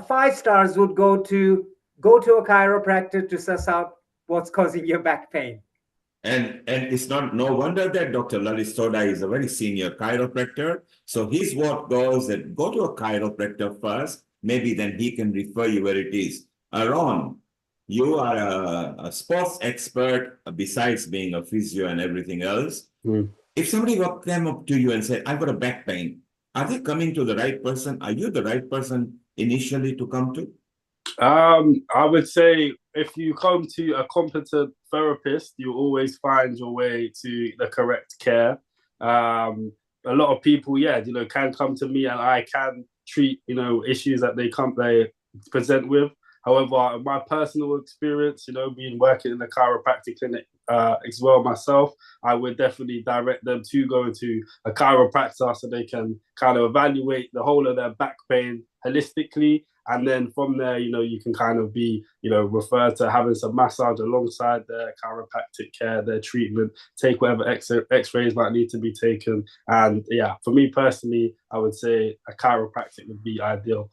5 stars would go to a chiropractor to suss out what's causing your back pain. And it's not no wonder that Dr. Lalit Sodha is a very senior chiropractor. So his word goes that go to a chiropractor first, maybe then he can refer you where it is. Ron, you are a sports expert besides being a physio and everything else. If somebody came up to you and said, I've got a back pain, are they coming to the right person? Are you the right person initially to come to? I would say if you come to a competent therapist, you always find your way to the correct care. A lot of people, can come to me and I can treat, issues that they present with. However, in my personal experience, being working in a chiropractic clinic as well myself, I would definitely direct them to go into a chiropractor so they can kind of evaluate the whole of their back pain holistically. And then from there, you can kind of be, referred to having some massage alongside their chiropractic care, their treatment, take whatever x-rays might need to be taken. And yeah, for me personally, I would say a chiropractic would be ideal.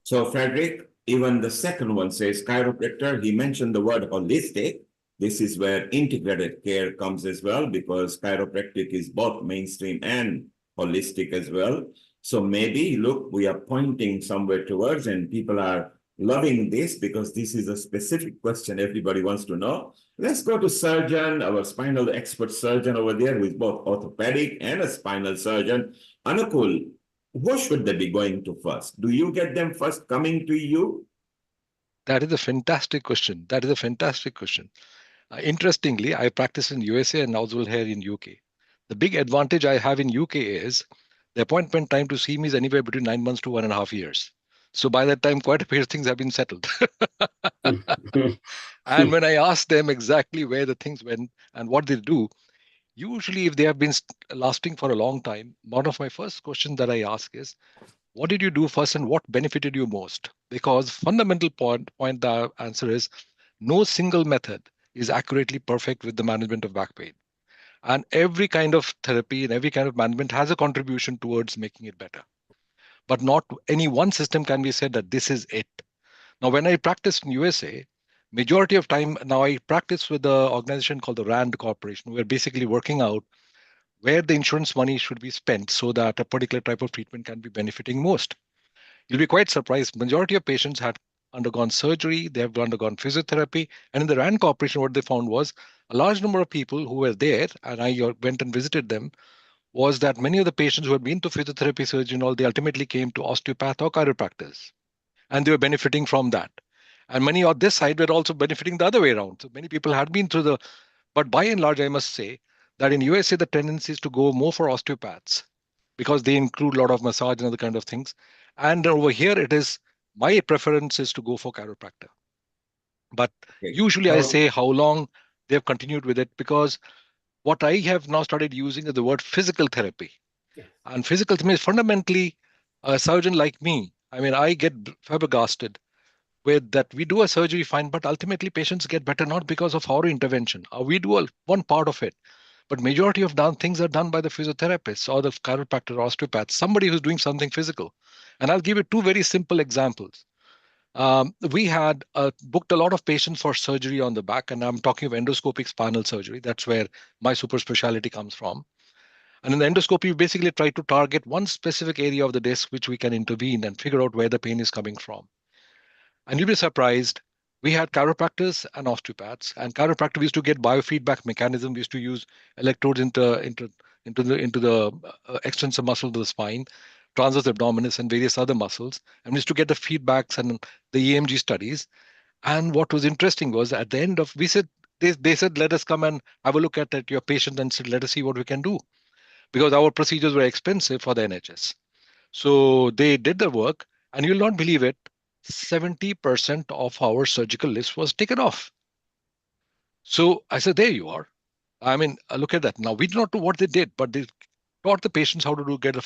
So Frederick, even the second one says chiropractor, he mentioned the word holistic. This is where integrated care comes as well, because chiropractic is both mainstream and holistic as well. So maybe, look, we are pointing somewhere towards, and people are loving this because this is a specific question everybody wants to know. Let's go to surgeon, our spinal expert surgeon over there, who is both orthopedic and a spinal surgeon. Anukul, who should they be going to first? Do you get them first coming to you? That is a fantastic question. Interestingly, I practice in USA and as well here in UK. The big advantage I have in UK is the appointment time to see me is anywhere between 9 months to 1.5 years. So by that time, quite a few things have been settled. And when I ask them exactly where the things went and what they do, usually if they have been lasting for a long time, one of my first questions that I ask is, what did you do first and what benefited you most? Because fundamental point the answer is no single method is accurately perfect with the management of back pain. And every kind of therapy and every kind of management has a contribution towards making it better. But not any one system can be said that this is it. Now, when I practiced in USA, majority of time, now I practice with the organization called the RAND Corporation. We're basically working out where the insurance money should be spent so that a particular type of treatment can be benefiting most. You'll be quite surprised. Majority of patients had undergone surgery, they have undergone physiotherapy. And in the RAND Corporation, what they found was a large number of people who were there, and I went and visited them, was that many of the patients who had been to physiotherapy surgery and all, they ultimately came to osteopath or chiropractors. And they were benefiting from that. And many on this side were also benefiting the other way around. So many people had been through but by and large, I must say that in USA, the tendency is to go more for osteopaths because they include a lot of massage and other kind of things. And over here, it is my preference is to go for chiropractor. But usually I say how long they've continued with it, because what I have now started using is the word physical therapy. Yes. And physical therapy is fundamentally a surgeon like me. I mean, I get flabbergasted with that we do a surgery fine, but ultimately patients get better not because of our intervention. We do one part of it, but majority of things are done by the physiotherapist or the chiropractor or osteopath, somebody who's doing something physical. And I'll give you two very simple examples. We had booked a lot of patients for surgery on the back, and I'm talking of endoscopic spinal surgery. That's where my super specialty comes from. And in the endoscopy, we basically try to target one specific area of the disc which we can intervene and figure out where the pain is coming from. And you'll be surprised, we had chiropractors and osteopaths. And chiropractor, we used to get biofeedback mechanism. We used to use electrodes into the extensor muscle of the spine, transverse abdominis, and various other muscles. And we used to get the feedbacks and the EMG studies. And what was interesting was at the end of, they said, let us come and have a look at your patient and said, let us see what we can do. Because our procedures were expensive for the NHS. So they did the work, and you'll not believe it, 70% of our surgical list was taken off. So I said, there you are. I mean, look at that. Now, we do not know what they did, but they taught the patients how to get the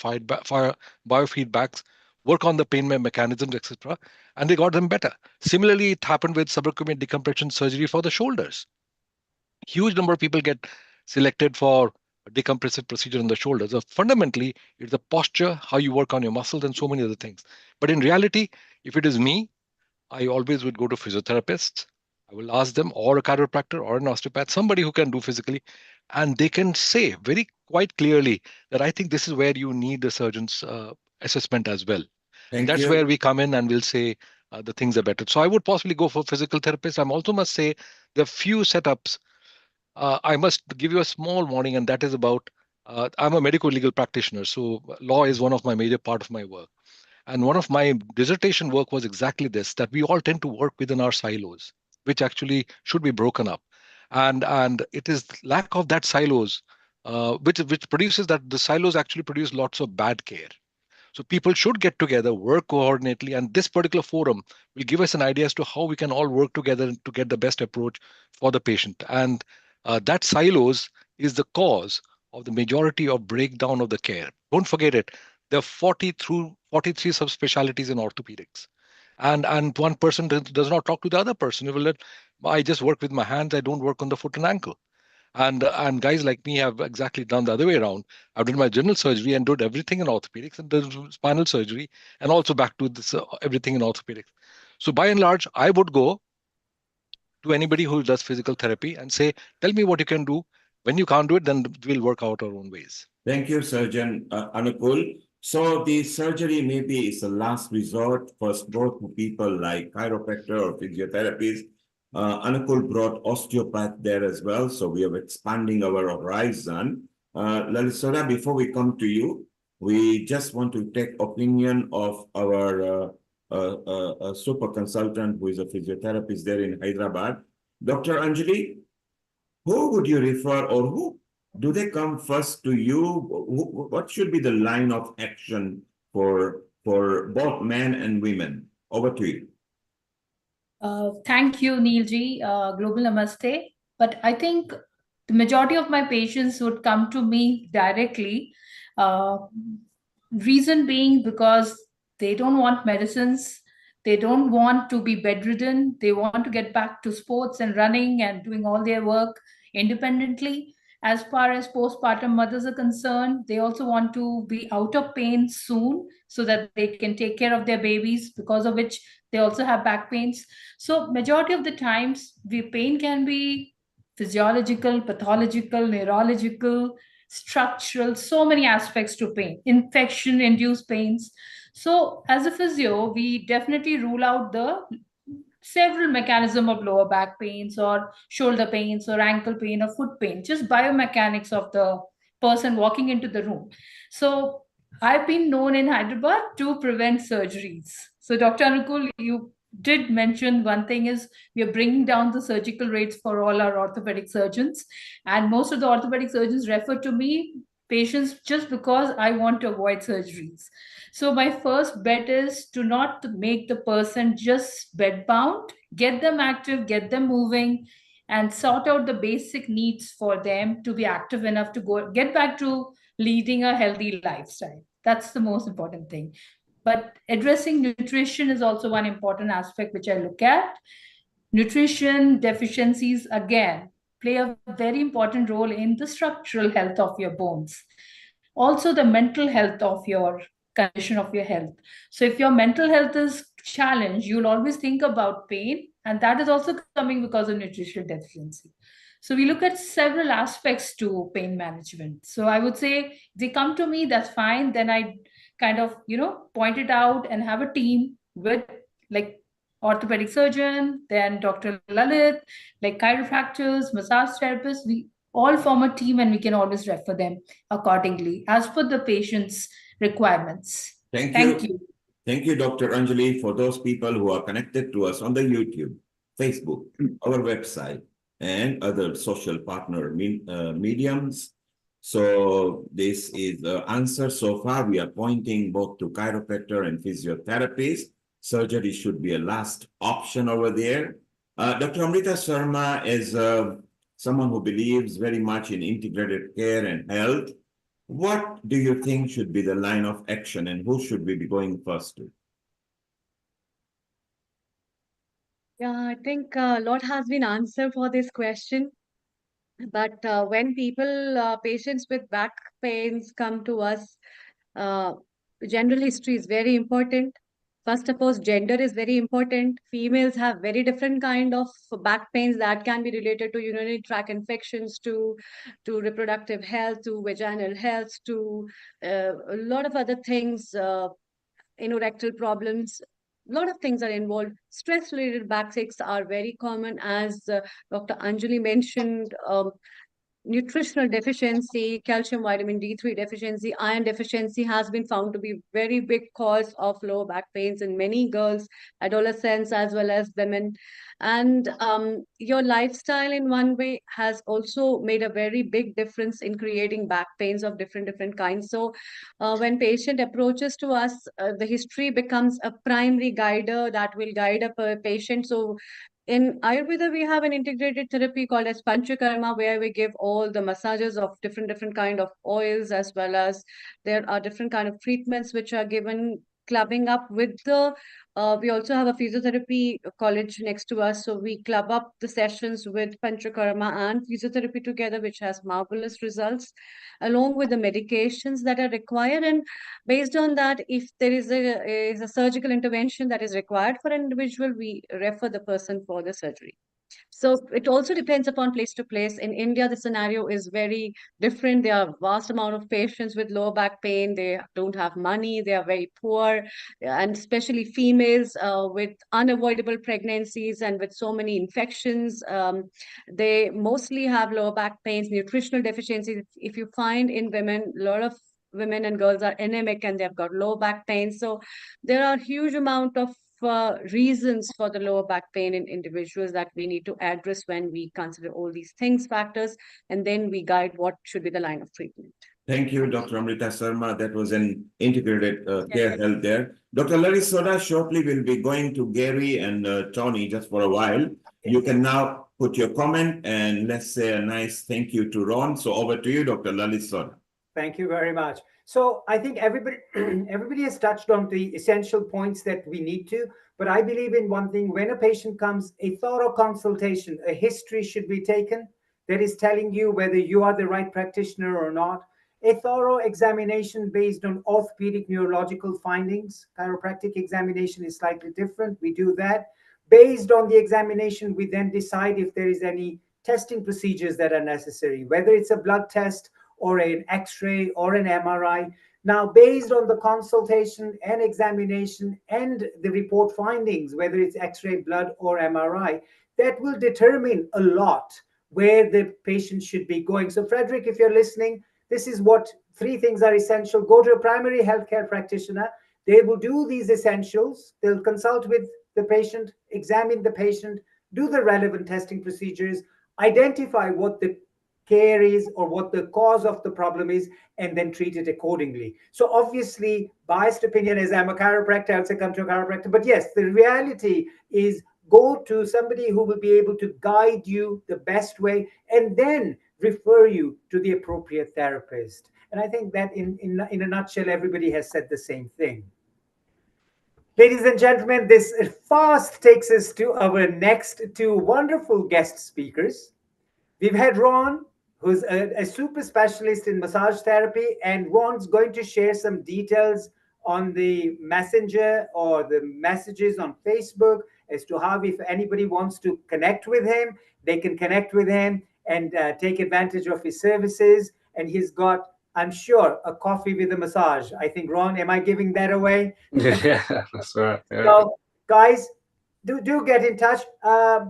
biofeedbacks, work on the pain mechanisms, etc., and they got them better. Similarly, it happened with subacute decompression surgery for the shoulders. Huge number of people get selected for a decompressive procedure in the shoulders. So fundamentally, it's the posture, how you work on your muscles, and so many other things. But in reality, if it is me, I always would go to physiotherapists. I will ask them, or a chiropractor, or an osteopath, somebody who can do physically, and they can say very quite clearly that I think this is where you need the surgeon's assessment as well. And Thank that's you. where we come in and we'll say the things are better. So I would possibly go for physical therapist. I also must say there are few setups. I must give you a small warning, and that is about I'm a medical legal practitioner, so law is one of my major part of my work. And one of my dissertation work was exactly this, that we all tend to work within our silos, which actually should be broken up. And it is lack of that silos, which produces that the silos actually produce lots of bad care. So people should get together, work coordinately, and this particular forum will give us an idea as to how we can all work together to get the best approach for the patient. And that silos is the cause of the majority of breakdown of the care. Don't forget it. There are 40 through 43 subspecialties in orthopedics. And one person does not talk to the other person. He will let, I just work with my hands. I don't work on the foot and ankle. And guys like me have exactly done the other way around. I've done my general surgery and did everything in orthopedics, and did spinal surgery, and also back to this everything in orthopedics. So by and large, I would go to anybody who does physical therapy and say, tell me what you can do. When you can't do it, then we'll work out our own ways. Thank you, Surgeon Anukul. So the surgery maybe is a last resort for both people like chiropractor or physiotherapist. Anukul brought osteopath there as well, so we are expanding our horizon. Lalit Sodha, before we come to you, we just want to take opinion of our super consultant who is a physiotherapist there in Hyderabad. Dr. Anjali, who would you refer, or who do they come first to you? What should be the line of action for both men and women? Over to you. Thank you, Neilji. Global Namaste. But I think the majority of my patients would come to me directly. Reason being because they don't want medicines. They don't want to be bedridden. They want to get back to sports and running and doing all their work independently. As far as postpartum mothers are concerned, they also want to be out of pain soon so that they can take care of their babies, because of which they also have back pains. So majority of the times, the pain can be physiological, pathological, neurological, structural, so many aspects to pain, infection-induced pains. So as a physio, we definitely rule out the several mechanism of lower back pains or shoulder pains or ankle pain or foot pain, just biomechanics of the person walking into the room. So I've been known in Hyderabad to prevent surgeries. So Dr. Anukul, you did mention one thing is we are bringing down the surgical rates for all our orthopedic surgeons. And most of the orthopedic surgeons refer to me patients just because I want to avoid surgeries. So my first bet is to not make the person just bedbound, get them active, get them moving, and sort out the basic needs for them to be active enough to go get back to leading a healthy lifestyle. That's the most important thing. But addressing nutrition is also one important aspect which I look at. Nutrition deficiencies, again, play a very important role in the structural health of your bones. Also, the mental health of your condition of your health. So, if your mental health is challenged, you'll always think about pain, and that is also coming because of nutritional deficiency. So, we look at several aspects to pain management. So, I would say they come to me, that's fine. Then I kind of, point it out and have a team with like orthopedic surgeon, then Dr. Lalit, like chiropractors, massage therapists. We all form a team and we can always refer them accordingly as per the patient's requirements. Thank you. Thank you, Dr. Anjali, for those people who are connected to us on the YouTube, Facebook, our website, and other social partner mediums. So this is the answer so far. We are pointing both to chiropractor and physiotherapist. Surgery should be a last option over there. Dr. Amrita Sharma is someone who believes very much in integrated care and health. What do you think should be the line of action, and who should we be going first to? Yeah, I think a lot has been answered for this question. But when patients with back pains come to us, uh, general history is very important. First of all, gender is very important. Females have very different kind of back pains that can be related to urinary tract infections, to reproductive health, to vaginal health, to a lot of other things, anorectal problems. A lot of things are involved. Stress-related backaches are very common, as Dr. Anjali mentioned. Nutritional deficiency, calcium, vitamin D3 deficiency, iron deficiency has been found to be very big cause of lower back pains in many girls, adolescents, as well as women. And your lifestyle in one way has also made a very big difference in creating back pains of different kinds. So when patient approaches to us, the history becomes a primary guider that will guide a patient. So in Ayurveda, we have an integrated therapy called as Panchakarma, where we give all the massages of different kind of oils, as well as there are different kind of treatments which are given, clubbing up with the. We also have a physiotherapy college next to us, so we club up the sessions with Panchakarma and physiotherapy together, which has marvelous results, along with the medications that are required. And based on that, if there is a surgical intervention that is required for an individual, we refer the person for the surgery. So it also depends upon place to place. In India, the scenario is very different. There are vast amount of patients with lower back pain. They don't have money. They are very poor, and especially females with unavoidable pregnancies and with so many infections. They mostly have lower back pains, nutritional deficiencies. If you find in women, a lot of women and girls are anemic and they've got low back pain. So there are huge amount of reasons for the lower back pain in individuals that we need to address when we consider all these things, factors, and then we guide what should be the line of treatment. Thank you, Dr. Amrita Sharma. That was an integrated care health there. Dr. Lalit Sodha, shortly we'll be going to Gary and Tony just for a while. You can now put your comment and let's say a nice thank you to Ron. So over to you, Dr. Lalit Sodha. Thank you very much. So I think everybody has touched on the essential points that we need to, but I believe in one thing: when a patient comes, a thorough consultation, a history should be taken that is telling you whether you are the right practitioner or not. A thorough examination based on orthopedic neurological findings. Chiropractic examination is slightly different. We do that. Based on the examination, we then decide if there is any testing procedures that are necessary, whether it's a blood test or an X-ray or an MRI. Now, based on the consultation and examination and the report findings, whether it's X-ray, blood, or MRI, that will determine a lot where the patient should be going. So, Frederick, if you're listening, this is what 3 things are essential. Go to a primary healthcare practitioner. They will do these essentials. They'll consult with the patient, examine the patient, do the relevant testing procedures, identify what the care is or what the cause of the problem is, and then treat it accordingly. So obviously, biased opinion, as I'm a chiropractor, I would say come to a chiropractor. But yes, the reality is go to somebody who will be able to guide you the best way and then refer you to the appropriate therapist. And I think that in a nutshell, everybody has said the same thing. Ladies and gentlemen, this fast takes us to our next 2 wonderful guest speakers. We've had Ron, who's a super specialist in massage therapy, and Ron's going to share some details on the messenger or the messages on Facebook as to how, if anybody wants to connect with him, they can connect with him and take advantage of his services. And he's got, I'm sure, a coffee with a massage. I think, Ron, am I giving that away? Yeah, that's right. Yeah. So, guys, do get in touch.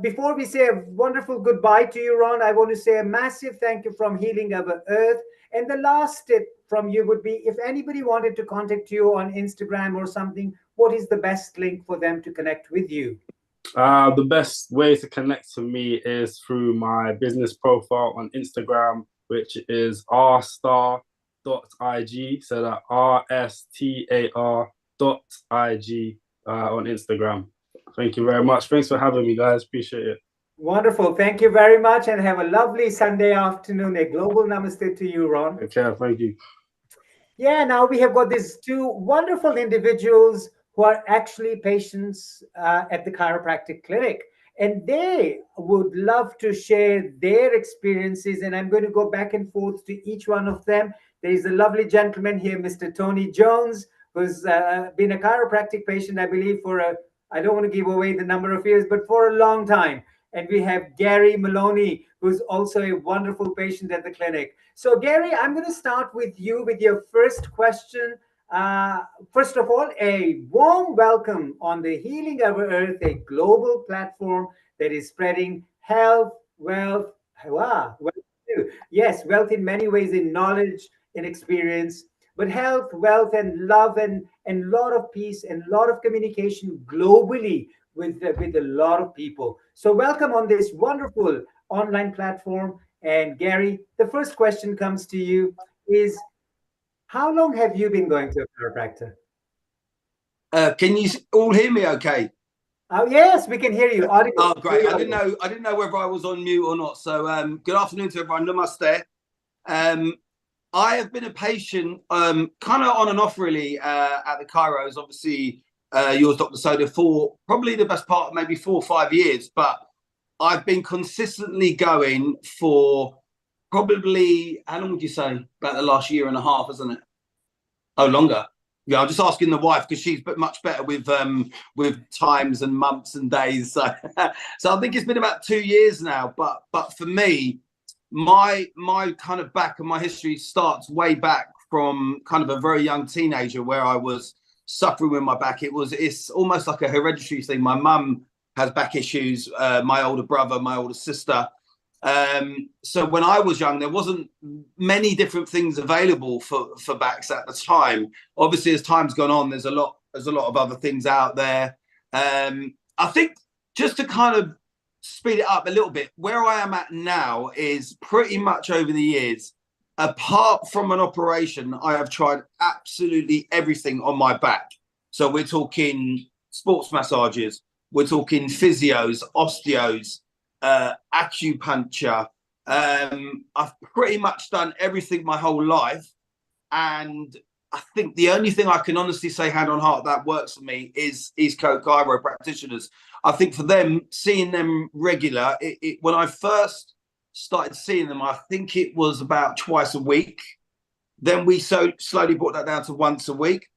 Before we say a wonderful goodbye to you, Ron, I want to say a massive thank you from Healing Our Earth. And the last tip from you would be, if anybody wanted to contact you on Instagram or something, what is the best link for them to connect with you? The best way to connect to me is through my business profile on Instagram, which is rstar.ig. So that rstar.ig on Instagram. Thank you very much. Thanks for having me, guys. Appreciate it. Wonderful. Thank you very much, and have a lovely Sunday afternoon. A global namaste to you, Ron. Okay, thank you. Yeah, now we have got these two wonderful individuals who are actually patients at the chiropractic clinic, and they would love to share their experiences. And I'm going to go back and forth to each one of them. There is a lovely gentleman here, Mr. Tony Jones, who's been a chiropractic patient, I believe, I don't want to give away the number of years, but for a long time. And we have Gary Maloney, who's also a wonderful patient at the clinic. So, Gary, I'm going to start with you with your first question. First of all, a warm welcome on the Healing Our Earth, a global platform that is spreading health, wealth, yes, wealth in many ways, in knowledge, in experience, but health, wealth, and love, and lot of peace and lot of communication globally with a lot of people. So, welcome on this wonderful online platform. And Gary, the first question comes to you is, how long have you been going to a chiropractor? Can you all hear me okay? Oh, yes, we can hear you. Audible. Oh, great. I didn't know whether I was on mute or not. So good afternoon to everyone. Namaste. I have been a patient kind of on and off really at the chiros. Obviously, yours, Dr. Sodha, for probably the best part of maybe 4 or 5 years. But I've been consistently going for probably, how long would you say? About the last year and a half, isn't it? Oh, longer. Yeah, I'm just asking the wife because she's much better with times and months and days. So, so I think it's been about 2 years now. But for me, my kind of back and my history starts way back from kind of a very young teenager where I was suffering with my back. It's almost like a hereditary thing. My mum has back issues. My older brother, my older sister. So when I was young, there wasn't many different things available for backs at the time. Obviously, as time's gone on, there's a lot of other things out there. I think just to kind of speed it up a little bit, where I am at now is pretty much over the years, apart from an operation, I have tried absolutely everything on my back. So we're talking sports massages, we're talking physios, osteos, acupuncture. I've pretty much done everything my whole life, and I think the only thing I can honestly say hand on heart that works for me is East Coast chiro practitioners. I think for them, seeing them regular, when I first started seeing them, I think it was about twice a week. Then we slowly brought that down to once a week,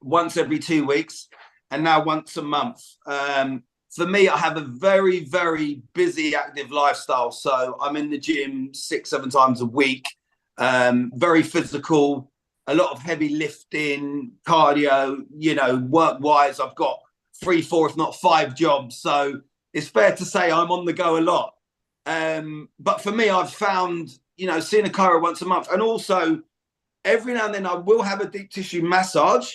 once every 2 weeks, and now once a month. For me, I have a very, very busy, active lifestyle. So I'm in the gym 6-7 times a week, very physical, a lot of heavy lifting, cardio, work-wise, I've got 3, 4, if not 5 jobs. So it's fair to say I'm on the go a lot. But for me, I've found, seeing a chiro once a month, and also every now and then I will have a deep tissue massage.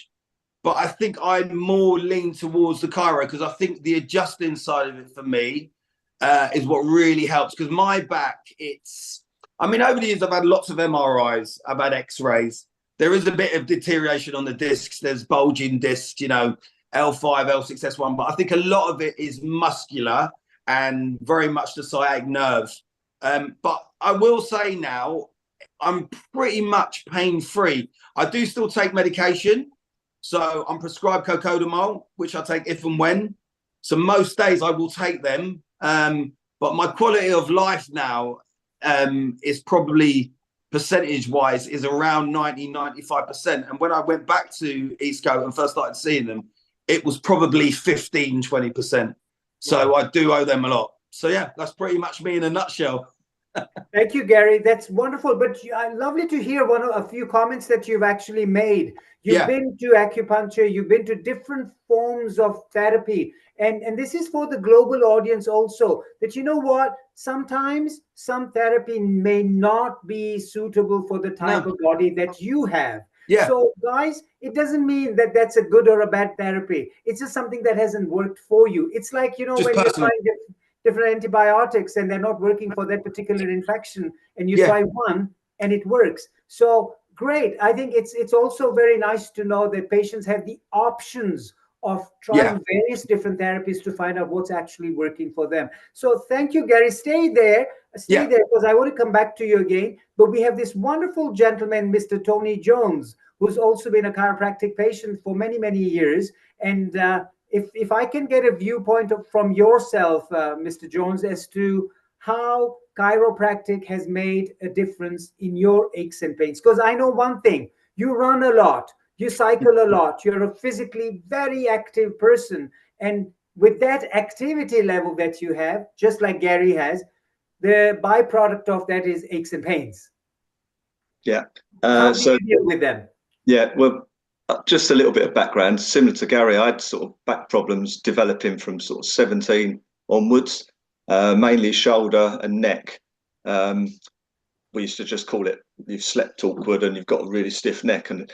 But I think I more lean towards the chiro because I think the adjusting side of it for me is what really helps. Because my back, over the years, I've had lots of MRIs, I've had X-rays. There is a bit of deterioration on the discs. There's bulging discs, L5, L6, S1. But I think a lot of it is muscular and very much the sciatic nerve. But I will say now, I'm pretty much pain-free. I do still take medication. So I'm prescribed cocodamol, which I take if and when. So most days I will take them. But my quality of life now is probably percentage-wise is around 90-95%. And when I went back to East Coast and first started seeing them, it was probably 15-20%. So I do owe them a lot. So yeah, that's pretty much me in a nutshell. Thank you, Gary. That's wonderful. But lovely to hear a few comments that you've actually made. You've been to acupuncture, you've been to different forms of therapy. And this is for the global audience also, that you know what, sometimes some therapy may not be suitable for the type of body that you have. Yeah. So guys, it doesn't mean that that's a good or a bad therapy. It's just something that hasn't worked for you. It's like, just when personal. you're trying different antibiotics and they're not working for that particular infection, and you try one and it works. So great. I think it's also very nice to know that patients have the options of trying various different therapies to find out what's actually working for them. So thank you, Gary. Stay there. Stay there, because I want to come back to you again. But we have this wonderful gentleman, Mr. Tony Jones, who's also been a chiropractic patient for many, many years. And if I can get a viewpoint from yourself, Mr. Jones, as to how chiropractic has made a difference in your aches and pains. Because I know one thing, you run a lot, you cycle a lot, you're a physically very active person. And with that activity level that you have, just like Gary has, the byproduct of that is aches and pains. Yeah. How do you deal with them? Yeah, well, just a little bit of background. Similar to Gary, I had sort of back problems developing from sort of 17 onwards, mainly shoulder and neck. We used to just call it, you've slept awkward and you've got a really stiff neck, and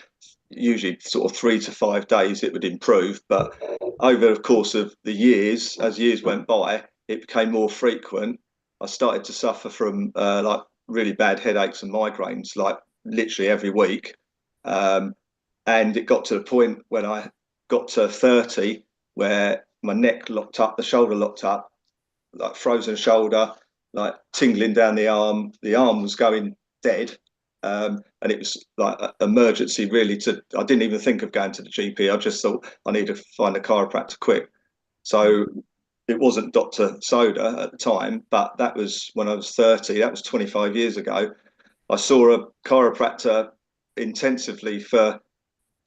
usually sort of 3 to 5 days it would improve. But over the course of the years, as years went by, it became more frequent. I started to suffer from like really bad headaches and migraines, like literally every week. And it got to the point when I got to 30 where my neck locked up, the shoulder locked up, like frozen shoulder, like tingling down the arm. The arm was going dead. And it was like an emergency, really. I didn't even think of going to the GP. I just thought I need to find a chiropractor quick. So it wasn't Dr. Sodha at the time, but that was when I was 30. That was 25 years ago. I saw a chiropractor intensively for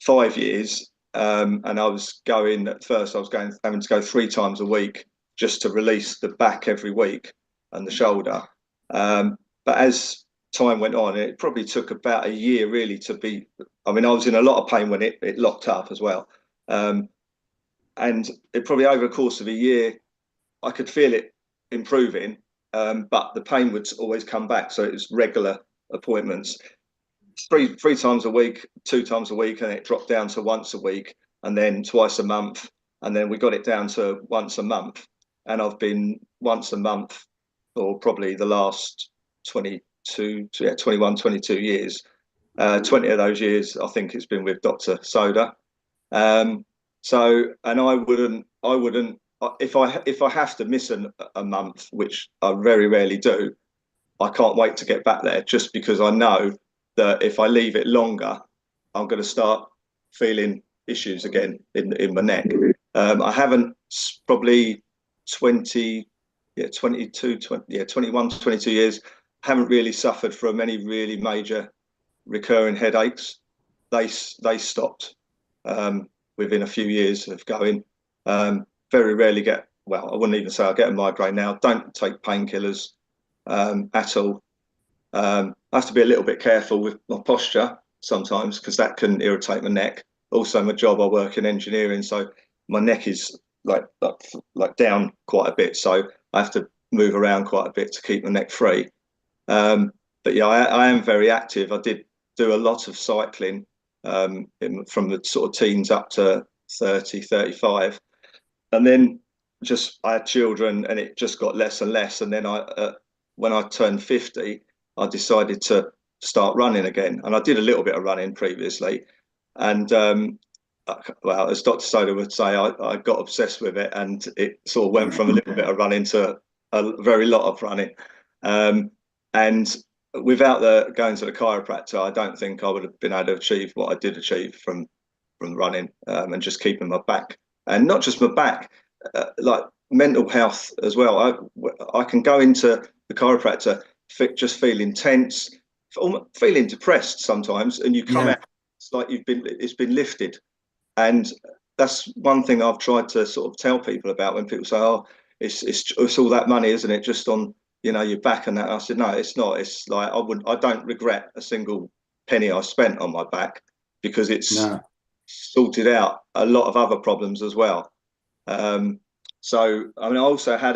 5 years. And I was going, at first, having to go 3 times a week just to release the back every week and the shoulder. But as time went on, it probably took about a year really to be, I mean, I was in a lot of pain when it locked up as well. And it probably over the course of a year, I could feel it improving, but the pain would always come back. So it was regular appointments, three times a week, 2 times a week, and it dropped down to once a week, and then twice a month, and then we got it down to once a month. And I've been once a month for probably the last 21, 22 years. 20 of those years, I think it's been with Dr. Sodha. So, and I wouldn't, if I have to miss a month, which I very rarely do, I can't wait to get back there, just because I know that if I leave it longer, I'm going to start feeling issues again in my neck. I haven't probably 21, 22 years, haven't really suffered from any really major recurring headaches. They stopped within a few years of going. Very rarely get, well, I wouldn't even say I get a migraine now. Don't take painkillers at all. I have to be a little bit careful with my posture sometimes, because that can irritate my neck. Also, my job, I work in engineering, so my neck is like down quite a bit, so I have to move around quite a bit to keep my neck free. But yeah, I am very active. I did do a lot of cycling from the sort of teens up to 30, 35. And then I had children, and it just got less and less. And then when I turned 50, I decided to start running again. And I did a little bit of running previously. And well, as Dr. Sodha would say, I got obsessed with it, and it sort of went from a little bit of running to a very lot of running. And without going to the chiropractor, I don't think I would have been able to achieve what I did achieve from running, and just keeping my back, and not just my back, like mental health as well. I can go into the chiropractor just feeling tense, feeling depressed sometimes, and you come out, it's like it's been lifted. And that's one thing I've tried to sort of tell people about when people say, "Oh, it's all that money, isn't it? Just on, you know, your back and that." I said, no, it's not. It's like I don't regret a single penny I spent on my back, because it's sorted out a lot of other problems as well. So I mean, I also had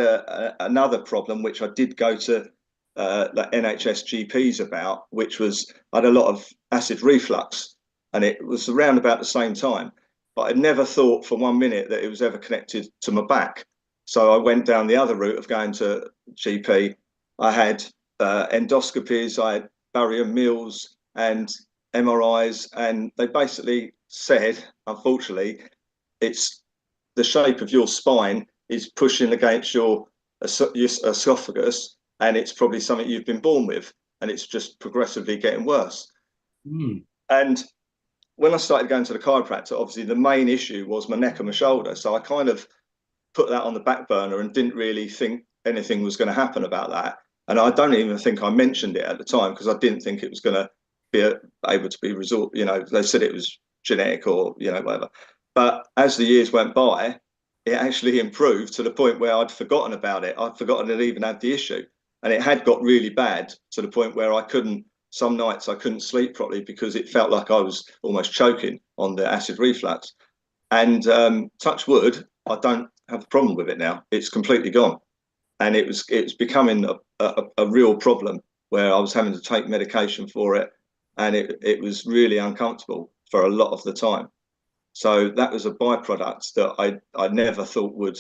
another problem, which I did go to like NHS GPs about, which was I had a lot of acid reflux, and it was around about the same time. But I never thought for 1 minute that it was ever connected to my back. So I went down the other route of going to GP. I had endoscopies, I had barium meals and MRIs, and they basically said, unfortunately, it's the shape of your spine is pushing against your esophagus, and it's probably something you've been born with, and it's just progressively getting worse. And when I started going to the chiropractor, obviously the main issue was my neck and my shoulder. So I kind of put that on the back burner and didn't really think anything was going to happen about that. And I don't even think I mentioned it at the time because I didn't think it was going to be able to be resolved. You know, they said it was genetic or, you know, whatever. But as the years went by, it actually improved to the point where I'd forgotten about it. I'd forgotten it even had the issue. And it had got really bad to the point where some nights I couldn't sleep properly because it felt like I was almost choking on the acid reflux. And touch wood, I don't have a problem with it now. It's completely gone. And it was becoming a real problem where I was having to take medication for it. And it was really uncomfortable for a lot of the time. So that was a byproduct that I never thought would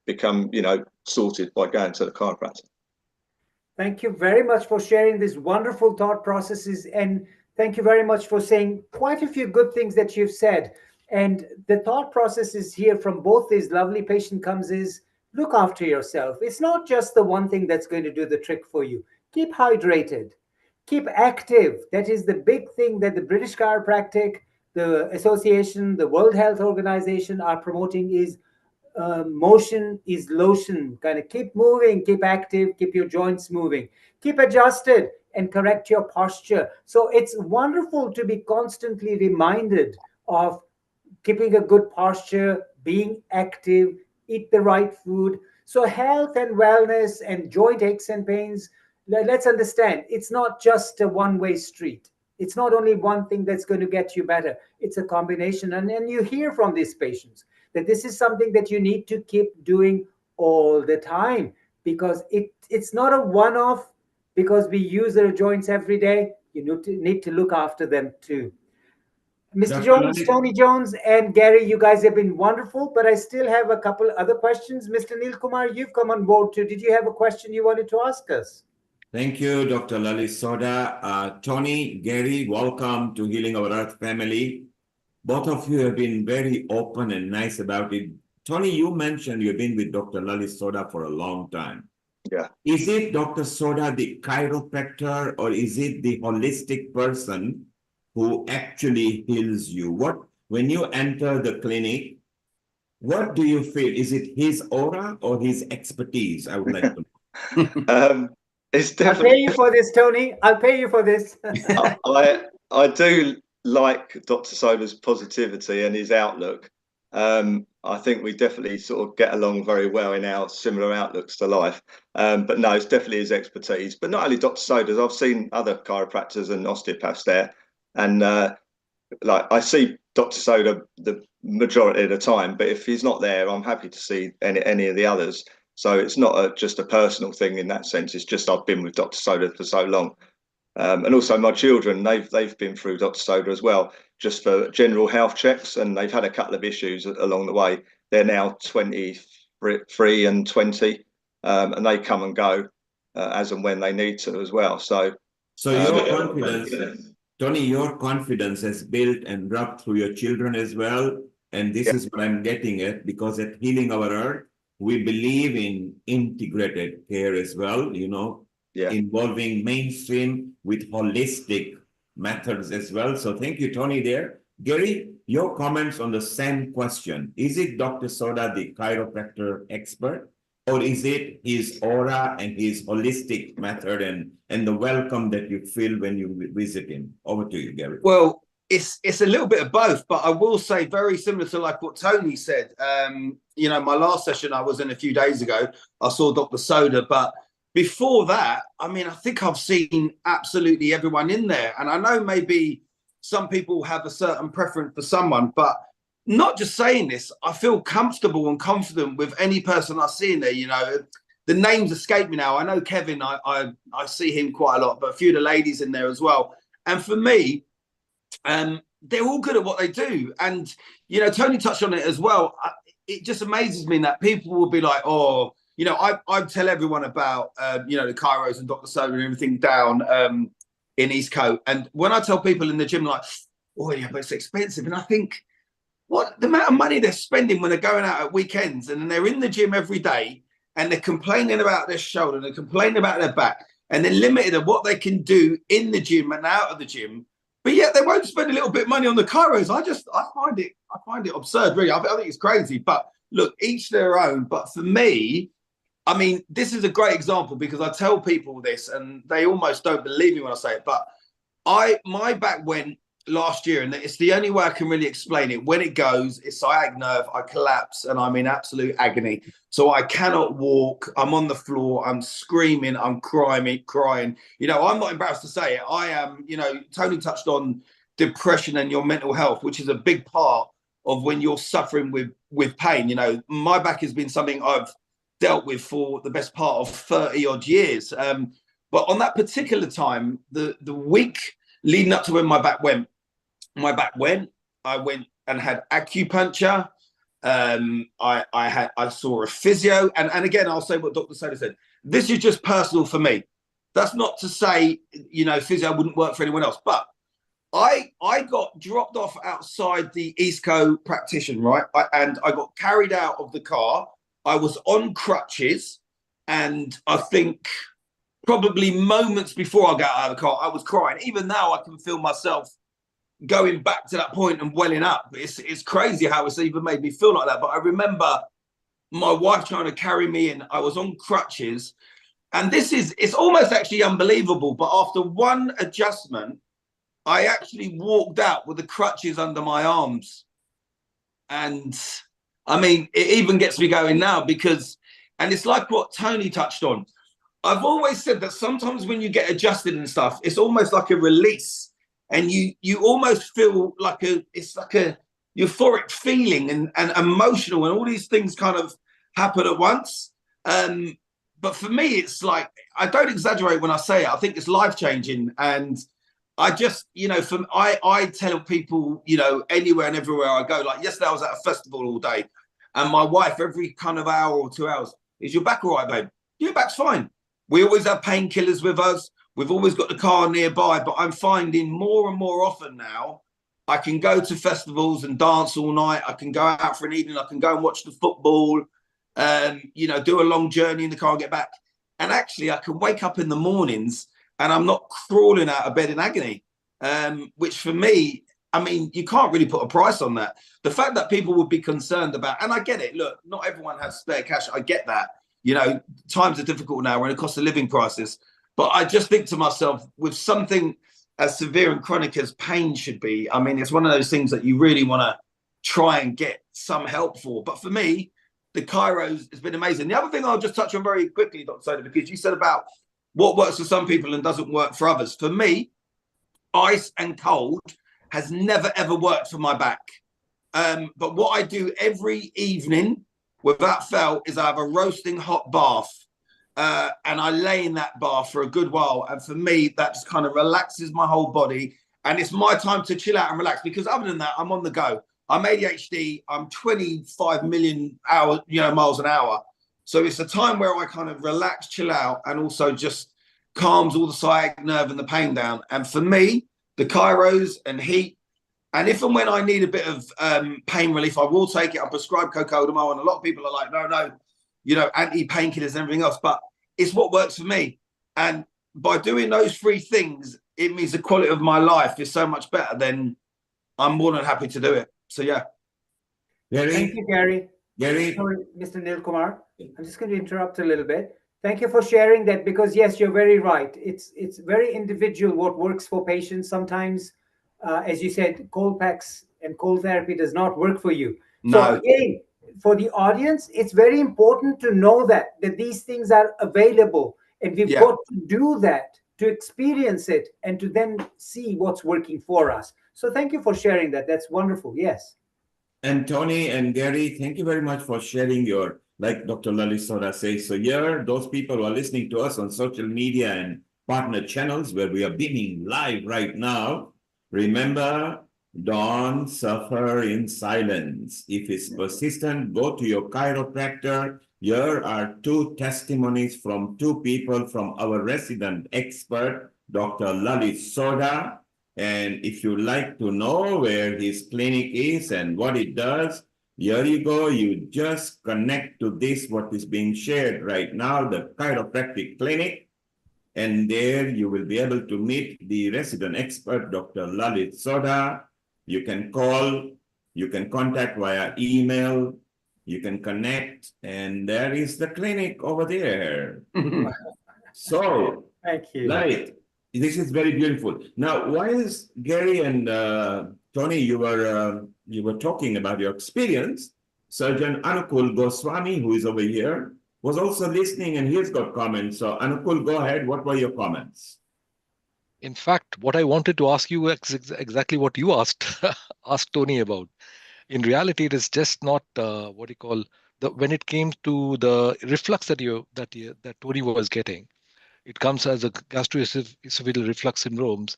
become, you know, sorted by going to the chiropractor. Thank you very much for sharing these wonderful thought processes. And thank you very much for saying quite a few good things that you've said. And the thought processes here from both these lovely patient comes is look after yourself. It's not just the one thing that's going to do the trick for you. Keep hydrated, keep active. That is the big thing that the British Chiropractic, the association, the World Health Organization are promoting is motion is lotion. Kind of keep moving, keep active, keep your joints moving, keep adjusted and correct your posture. So it's wonderful to be constantly reminded of keeping a good posture, being active, eat the right food. So health and wellness and joint aches and pains, let's understand, it's not just a one-way street. It's not only one thing that's going to get you better. It's a combination. And you hear from these patients that this is something that you need to keep doing all the time because it's not a one-off because we use our joints every day. You need to look after them too. Mr. Jones, Tony Jones, and Gary, you guys have been wonderful, but I still have a couple other questions. Mr. Neil Kumar, you've come on board too. Did you have a question you wanted to ask us? Thank you, Dr. Lalit Sodha. Tony, Gary, welcome to Healing Our Earth family. Both of you have been very open and nice about it. Tony, you mentioned you've been with Dr. Lalit Sodha for a long time. Yeah. Is it Dr. Sodha, the chiropractor, or is it the holistic person who actually heals you? When you enter the clinic, what do you feel? Is it his aura or his expertise? I would like to know. It's definitely. I'll pay you for this, Tony. I'll pay you for this. I do like Dr. Sodha's positivity and his outlook. I think we definitely sort of get along very well in our similar outlooks to life. But no, it's definitely his expertise. But not only Dr. Sodha's, I've seen other chiropractors and osteopaths there. And like I see Dr. Sodha the majority of the time, but if he's not there, I'm happy to see any of the others. So it's not just a personal thing in that sense. It's just I've been with Dr. Sodha for so long. And also my children, they've been through Dr. Sodha as well, just for general health checks, and they've had a couple of issues along the way. They're now 23 and 20, and they come and go as and when they need to as well. So your confidence, Tony, your confidence has built and rubbed through your children as well. And this is what I'm getting at, because at Healing Our Earth, we believe in integrated care as well, you know, involving mainstream with holistic methods as well. So thank you, Tony, there. Gary, your comments on the same question. Is it Dr. Sodha, the chiropractor expert, or is it his aura and his holistic method and the welcome that you feel when you visit him? Over to you, Gary. Well, it's a little bit of both, but I will say very similar to like what Tony said. You know, my last session I was in a few days ago, I saw Dr. Sodha, but before that, I mean, I think I've seen absolutely everyone in there. And I know maybe some people have a certain preference for someone, but not just saying this, I feel comfortable and confident with any person I see in there. You know, the names escape me now. I know Kevin, I see him quite a lot, but a few of the ladies in there as well. And for me, they're all good at what they do. And, you know, Tony touched on it as well. It just amazes me that people will be like, oh, you know, I tell everyone about, you know, the chiros and Dr. Sodha and everything down in East Coast. And when I tell people in the gym, like, oh, yeah, but it's expensive. And I think, what the amount of money they're spending when they're going out at weekends and then they're in the gym every day and they're complaining about their shoulder, they're complaining about their back, and they're limited of what they can do in the gym and out of the gym, but yet they won't spend a little bit of money on the chiros. I find it absurd, really. I think it's crazy. But look, each their own. But for me, I mean, this is a great example because I tell people this and they almost don't believe me when I say it. But my back went last year, and it's the only way I can really explain it. When it goes, it's sciatic nerve, I collapse and I'm in absolute agony. So I cannot walk. I'm on the floor. I'm screaming. I'm crying. You know, I'm not embarrassed to say it. I am, you know, Tony touched on depression and your mental health, which is a big part of when you're suffering with pain. You know, my back has been something I've dealt with for the best part of 30 odd years. But on that particular time, the week leading up to when my back went, I went and had acupuncture. I saw a physio, and again, I'll say what Dr. Sodha said. This is just personal for me. That's not to say, you know, physio wouldn't work for anyone else, but I got dropped off outside the East Coast practitioner, right? And I got carried out of the car. I was on crutches, and I think probably moments before I got out of the car, I was crying. Even now, I can feel myself going back to that point and welling up. It's crazy how it's even made me feel like that. But I remember my wife trying to carry me in. I was on crutches, and it's almost actually unbelievable. But after one adjustment, I actually walked out with the crutches under my arms. And I mean, it even gets me going now because, and it's like what Tony touched on. I've always said that sometimes when you get adjusted and stuff, it's almost like a release, and you almost feel like it's like a euphoric feeling and emotional, and all these things kind of happen at once. But for me, it's like, I don't exaggerate when I say it. I think it's life-changing. And I just, you know, I tell people, you know, anywhere and everywhere I go, like yesterday I was at a festival all day, and my wife, every kind of hour or 2 hours, is your back all right, babe? Your back's fine. We always have painkillers with us. We've always got the car nearby, but I'm finding more and more often now, I can go to festivals and dance all night. I can go out for an evening. I can go and watch the football, you know, do a long journey in the car and get back. And actually, I can wake up in the mornings and I'm not crawling out of bed in agony, which for me, I mean, you can't really put a price on that. The fact that people would be concerned about, and I get it, look, not everyone has spare cash. I get that. You know, times are difficult now. We're in a cost of living crisis. But I just think to myself, with something as severe and chronic as pain should be, I mean, it's one of those things that you really want to try and get some help for. But for me, the chiros has been amazing. The other thing I'll just touch on very quickly, Dr. Sodha, because you said about what works for some people and doesn't work for others. For me, ice and cold has never, ever worked for my back. But what I do every evening, without fail, is I have a roasting hot bath, and I lay in that bath for a good while. And for me, that just kind of relaxes my whole body. And it's my time to chill out and relax, because other than that, I'm on the go. I'm ADHD. I'm 25 million miles an hour. So it's a time where I kind of relax, chill out, and also just calms all the sciatic nerve and the pain down. And for me, the chiros and heat, and if and when I need a bit of pain relief, I will take it. I prescribe cocodamol, and a lot of people are like, no, you know, anti-painkillers and everything else. But it's what works for me. And by doing those three things, it means the quality of my life is so much better. Then I'm more than happy to do it. So, yeah. Thank you, Gary. Sorry, Mr. Nilkumar. I'm just going to interrupt a little bit. Thank you for sharing that, because, yes, you're very right. It's very individual what works for patients. Sometimes, as you said, cold packs and cold therapy does not work for you. No. So again, for the audience, it's very important to know that these things are available, and we've got to do that to experience it and to then see what's working for us. So thank you for sharing that. That's wonderful. Yes. And Tony and Gary, thank you very much for sharing your, like Dr. Lalit Sodha says. So here, those people who are listening to us on social media and partner channels where we are beaming live right now, remember, don't suffer in silence. If it's persistent, go to your chiropractor. Here are two testimonies from two people from our resident expert, Dr. Lalit Sodha. And if you like to know where his clinic is and what it does, here you go. You just connect to this, what is being shared right now, the chiropractic clinic. And there you will be able to meet the resident expert, Dr. Lalit Sodha. You can call, you can contact via email, you can connect, and there is the clinic over there. So, Thank you. Lalit, this is very beautiful. Now, whilst Gary and Tony, you were talking about your experience, Surgeon Anukul Goswami, who is over here, was also listening, and he's got comments. So, Anukul, go ahead. What were your comments? In fact, what I wanted to ask you is exactly what you asked asked Tony about. In reality, it is just not what you call when it came to the reflux that Tony was getting. It comes as a gastroesophageal reflux syndromes.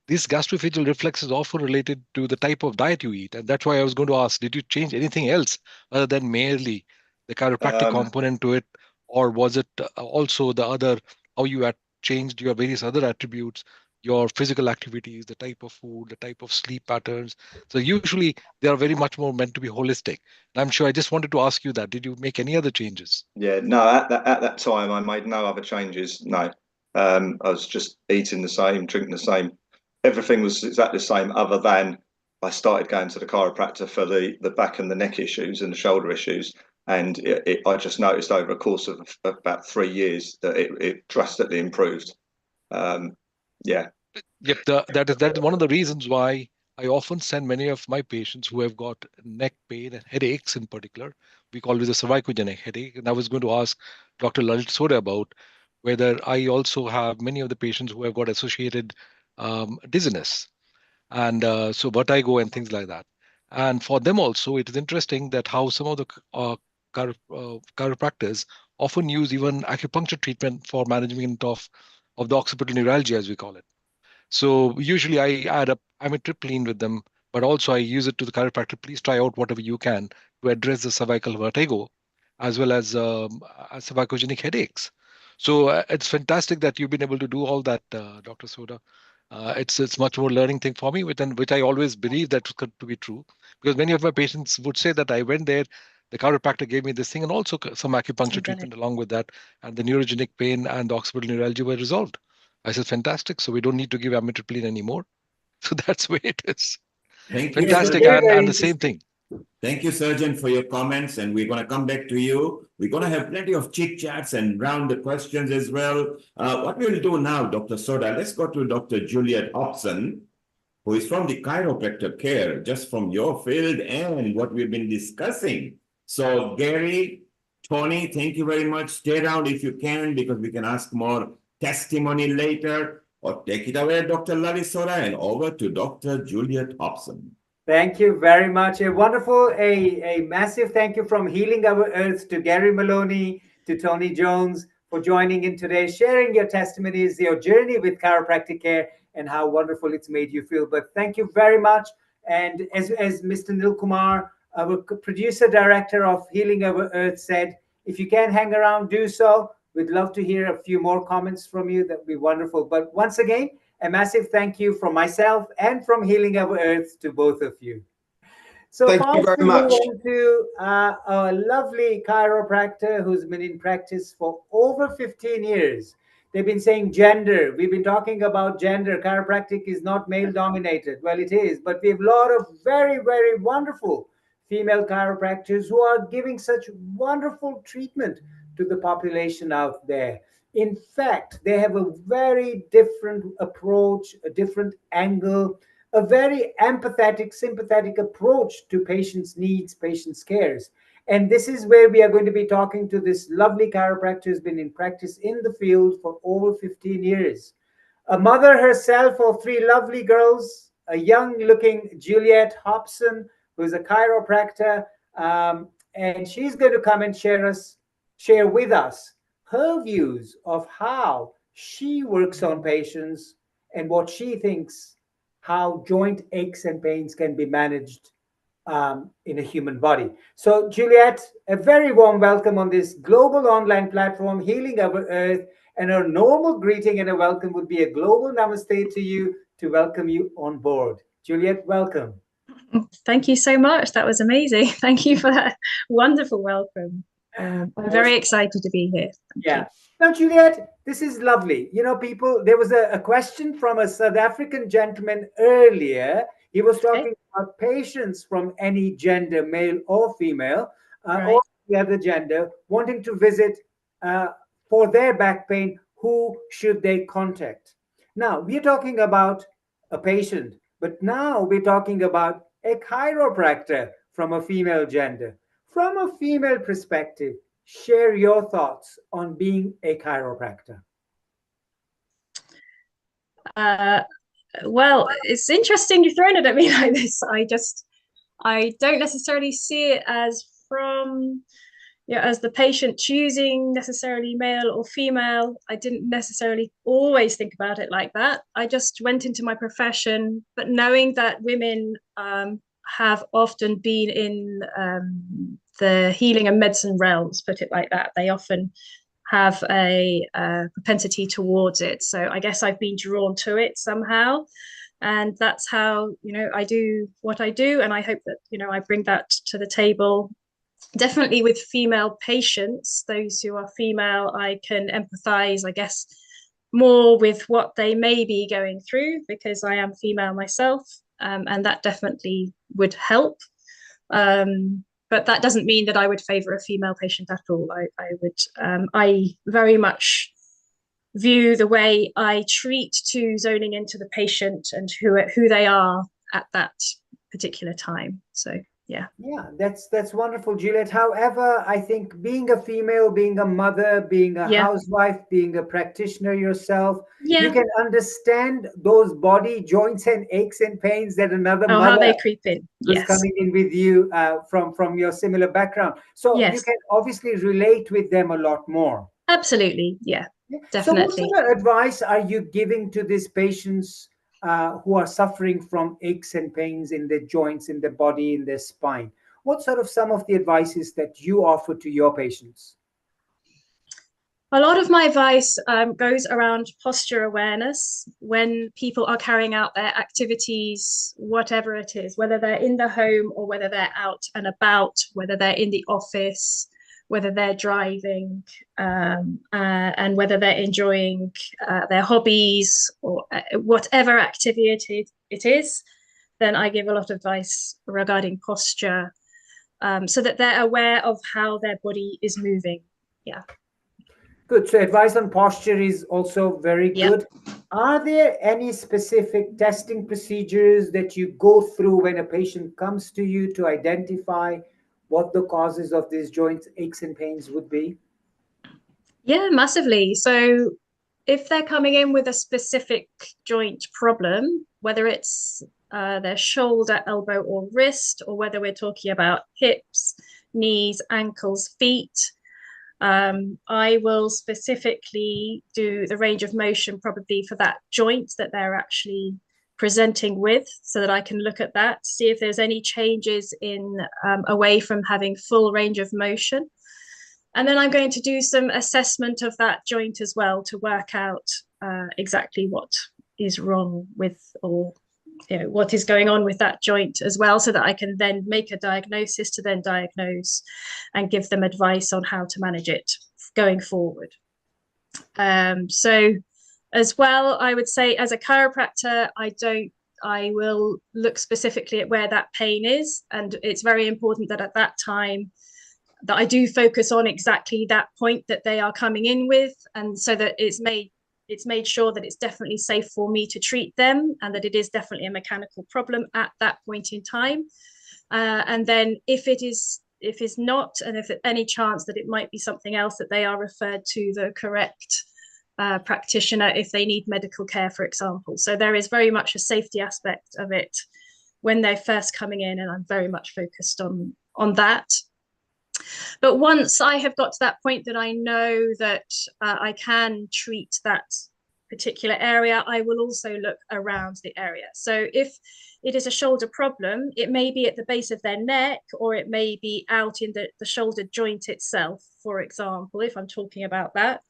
This gastroesophageal reflux is often related to the type of diet you eat, and that's why I was going to ask: did you change anything else other than merely the chiropractic component to it, or was it also the other how you had changed your various other attributes, your physical activities, the type of food, the type of sleep patterns? So usually they are very much more meant to be holistic. And I'm sure I just wanted to ask you that: did you make any other changes? Yeah, no, at that time I made no other changes. No, I was just eating the same, drinking the same. Everything was exactly the same, other than I started going to the chiropractor for the back and the neck issues and the shoulder issues. And I just noticed over a course of about 3 years that it drastically improved. Yeah. Yep, that is one of the reasons why I often send many of my patients who have got neck pain and headaches in particular. We call it a cervicogenic headache. And I was going to ask Dr. Lalit Sodha about whether I also have many of the patients who have got associated dizziness and so vertigo and things like that. And for them also, it is interesting that how some of the chiropractors often use even acupuncture treatment for management of the occipital neuralgia, as we call it. So usually I add up amitriptyline with them, but also I use it to the chiropractor. Please try out whatever you can to address the cervical vertigo, as well as cervicogenic headaches. So it's fantastic that you've been able to do all that, Dr. Soda. It's much more learning thing for me, which I always believe that to be true, because many of my patients would say that I went there, the chiropractor gave me this thing, and also some acupuncture treatment along with that, and the neurogenic pain and the occipital neuralgia were resolved. I said, fantastic. So we don't need to give amitriptyline anymore. So that's the way it is. Thank you, Fantastic. Surgeon. And the same thing. Thank you, Surgeon, for your comments. And we're going to come back to you. We're going to have plenty of chit chats and round the questions as well. What we'll do now, Dr. Soda, let's go to Dr. Juliet Hobson, who is from the chiropractor care, just from your field and what we've been discussing. So, Gary, Tony, thank you very much. Stay around if you can, because we can ask more testimony later. Or take it away, Dr. Lalit Sodha, and over to Dr. Juliet Hobson. Thank you very much. A wonderful, a massive thank you from Healing Our Earth to Gary Maloney, to Tony Jones for joining in today, sharing your testimonies, your journey with chiropractic care, and how wonderful it's made you feel. But thank you very much. And as Mr. Nil Kumar, our producer director of Healing Our Earth, said, if you can hang around, do so. We'd love to hear a few more comments from you. That'd be wonderful. But once again, a massive thank you from myself and from Healing Our Earth to both of you. So Thank you very much. On to a lovely chiropractor who's been in practice for over 15 years. They've been saying gender. We've been talking about gender. Chiropractic is not male dominated. Well, it is, but we have a lot of very, very wonderful female chiropractors who are giving such wonderful treatment to the population out there. In fact, they have a very different approach, a different angle, a very empathetic, sympathetic approach to patients' needs, patients' cares. And this is where we are going to be talking to this lovely chiropractor who's been in practice in the field for over 15 years. A mother herself of three lovely girls, a young-looking Juliet Hobson, who's a chiropractor, and she's going to come and share with us her views of how she works on patients and what she thinks how joint aches and pains can be managed in a human body. So, Juliet, a very warm welcome on this global online platform, Healing Our Earth, and our normal greeting and a welcome would be a global namaste to you. to welcome you on board. Juliet, welcome. Thank you so much. That was amazing. Thank you for that wonderful welcome. I'm very excited to be here. Yeah. Now, Juliet, this is lovely. You know, people, there was a question from a South African gentleman earlier. He was talking about patients from any gender, male or female, or the other gender, wanting to visit for their back pain. Who should they contact? Now, we're talking about a patient, but now we're talking about a chiropractor from a female gender. From a female perspective, share your thoughts on being a chiropractor. Well, it's interesting you're throwing it at me like this. I don't necessarily see it as as the patient choosing necessarily male or female. I didn't necessarily always think about it like that. I just went into my profession, but knowing that women have often been in the healing and medicine realms, put it like that. They often have a propensity towards it. So I guess I've been drawn to it somehow. And that's how, I do what I do. And I hope that, I bring that to the table. Definitely with female patients, those who are female, I can empathize, I guess, more with what they may be going through because I am female myself. And that definitely would help. But that doesn't mean that I would favor a female patient at all. I very much view the way I treat to zoning into the patient and who they are at that particular time. So yeah. Yeah, that's wonderful, Juliet. However, I think being a female, being a mother, being a housewife, being a practitioner yourself, you can understand those body joints and aches and pains that another mother how they creep in. who's coming in with you from your similar background. So you can obviously relate with them a lot more. Absolutely, yeah, definitely. So what sort of advice are you giving to these patients who are suffering from aches and pains in their joints, in their body, in their spine? What sort of some of the advices that you offer to your patients? A lot of my advice goes around posture awareness when people are carrying out their activities, whatever it is, whether they're in the home or whether they're out and about, whether they're in the office, whether they're driving, and whether they're enjoying their hobbies or whatever activity it is, then I give a lot of advice regarding posture so that they're aware of how their body is moving. Yeah. Good. So advice on posture is also very good. Are there any specific testing procedures that you go through when a patient comes to you to identify what the causes of these joint aches and pains would be? Yeah, massively. So if they're coming in with a specific joint problem, whether it's their shoulder, elbow, or wrist, or whether we're talking about hips, knees, ankles, feet, I will specifically do the range of motion probably for that joint that they're actually presenting with, so that I can look at that, see if there's any changes in away from having full range of motion. And then I'm going to do some assessment of that joint as well to work out exactly what is wrong with, or what is going on with that joint as well, so that I can then make a diagnosis to then diagnose and give them advice on how to manage it going forward. So as well, I would say as a chiropractor, I will look specifically at where that pain is. And it's very important that at that time that I do focus on exactly that point that they are coming in with, and so that it's made sure that it's definitely safe for me to treat them, and that it is definitely a mechanical problem at that point in time. And then if it's not, and if there's any chance that it might be something else, that they are referred to the correct practitioner if they need medical care, for example. So there is very much a safety aspect of it when they're first coming in, and I'm very much focused on that. But once I have got to that point that I know that I can treat that particular area, I will also look around the area. So if it is a shoulder problem, it may be at the base of their neck, or it may be out in the shoulder joint itself, for example, if I'm talking about that.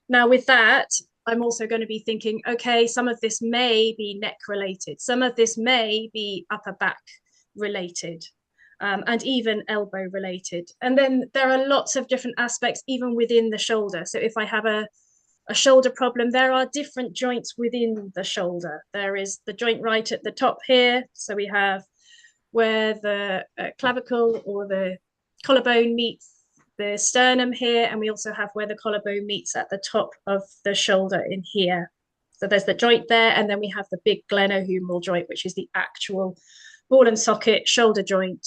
Now with that, I'm also going to be thinking, okay, some of this may be neck related, some of this may be upper back related, and even elbow related. And then there are lots of different aspects even within the shoulder. So if I have a shoulder problem, there are different joints within the shoulder. There is the joint right at the top here. So we have where the clavicle or the collarbone meets the sternum here, and we also have where the collarbone meets at the top of the shoulder in here. So there's the joint there, and then we have the big glenohumeral joint, which is the actual ball and socket shoulder joint,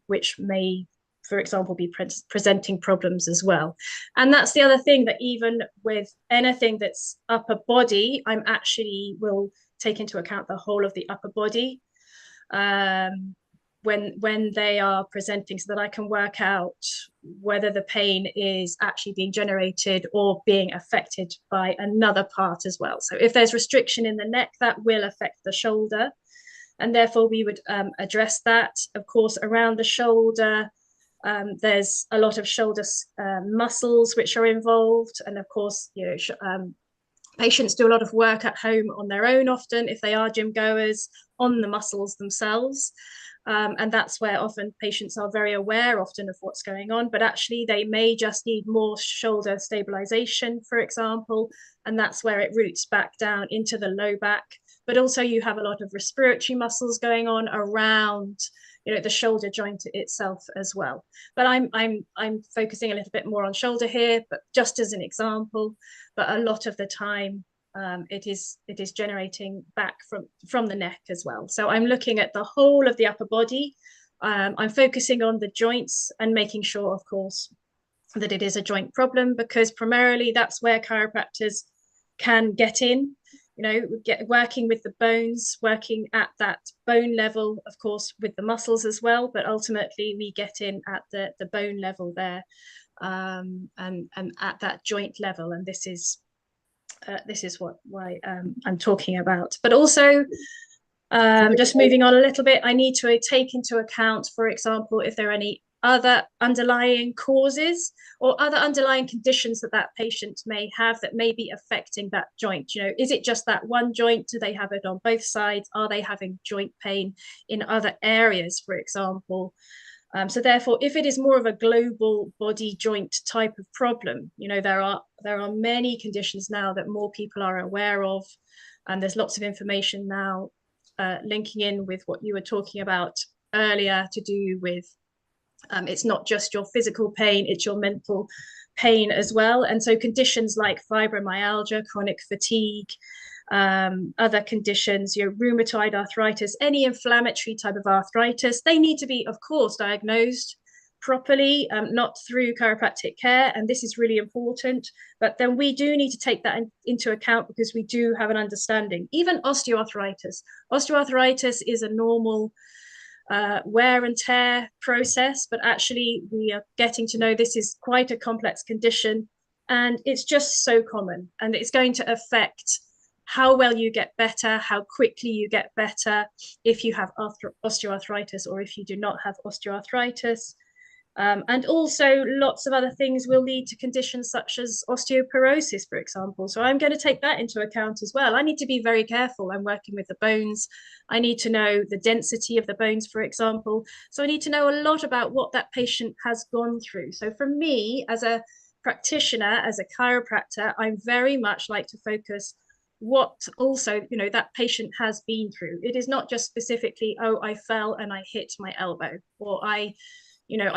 which may, for example, be presenting problems as well. And that's the other thing, that even with anything that's upper body, I'm actually will take into account the whole of the upper body when they are presenting, so that I can work out whether the pain is actually being generated or being affected by another part as well. So if there's restriction in the neck, that will affect the shoulder, and therefore we would address that. Of course, around the shoulder, there's a lot of shoulder muscles which are involved, and of course, patients do a lot of work at home on their own often, if they are gym goers, on the muscles themselves. And that's where often patients are very aware often of what's going on, but actually they may just need more shoulder stabilization, for example, and that's where it roots back down into the low back. But also you have a lot of respiratory muscles going on around, the shoulder joint itself as well. But I'm focusing a little bit more on shoulder here, but just as an example. But a lot of the time, it is generating back from the neck as well. So I'm looking at the whole of the upper body. I'm focusing on the joints and making sure, of course, that it is a joint problem, because primarily that's where chiropractors can get in. Working with the bones, working at that bone level, of course, with the muscles as well, but ultimately we get in at the bone level there, and at that joint level. And this is why I'm talking about. But also, just moving on a little bit, I need to take into account, for example, if there are any other underlying causes or other underlying conditions that patient may have that may be affecting that joint. Is it just that one joint? Do they have it on both sides? Are they having joint pain in other areas, for example? So therefore, if it is more of a global body joint type of problem, there are many conditions now that more people are aware of, and there's lots of information now linking in with what you were talking about earlier, to do with it's not just your physical pain, it's your mental pain as well. And so conditions like fibromyalgia, chronic fatigue, other conditions, rheumatoid arthritis, any inflammatory type of arthritis, they need to be, of course, diagnosed properly, not through chiropractic care. And this is really important. But then we do need to take that into account, because we do have an understanding. Even osteoarthritis. Osteoarthritis is a normal wear and tear process, but actually we are getting to know this is quite a complex condition, and it's just so common, and it's going to affect how well you get better, how quickly you get better, if you have osteoarthritis or if you do not have osteoarthritis. And also lots of other things will lead to conditions such as osteoporosis, for example. So I'm going to take that into account as well. I need to be very careful. I'm working with the bones. I need to know the density of the bones, for example. So I need to know a lot about what that patient has gone through. So for me, as a practitioner, as a chiropractor, I very much like to focus what also, that patient has been through. It is not just specifically, oh, I fell and I hit my elbow, or I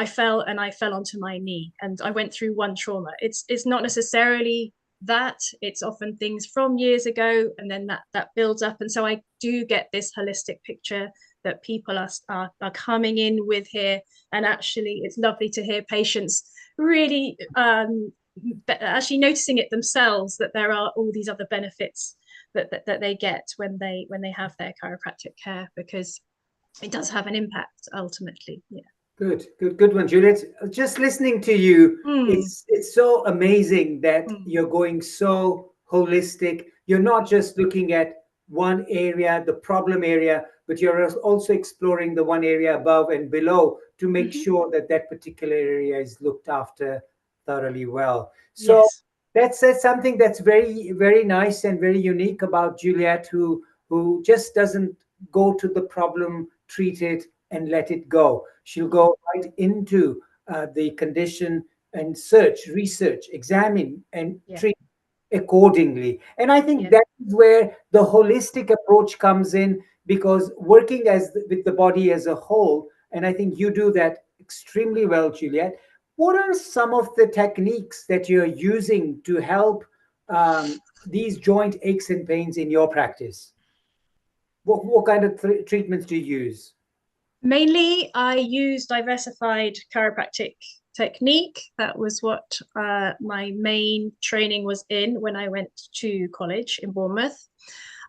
fell and I fell onto my knee and I went through one trauma. It's not necessarily that. It's often things from years ago, and then that builds up. And so I do get this holistic picture that people are coming in with here. And actually, it's lovely to hear patients really actually noticing it themselves, that there are all these other benefits that they get when they have their chiropractic care, because it does have an impact ultimately. Yeah. Good one, Juliet. Just listening to you, it's so amazing that you're going so holistic. You're not just looking at one area, the problem area, but you're also exploring the one area above and below to make sure that particular area is looked after thoroughly well. So That's something that's very, very nice and very unique about Juliet, who just doesn't go to the problem, treat it, and let it go. She'll go right into the condition and research, examine, and Yeah. treat accordingly. And I think Yeah. that is where the holistic approach comes in, because working with the body as a whole, and I think you do that extremely well, Juliet. What are some of the techniques that you're using to help these joint aches and pains in your practice? What kind of treatments do you use? Mainly, I use diversified chiropractic technique. That was what my main training was in when I went to college in Bournemouth.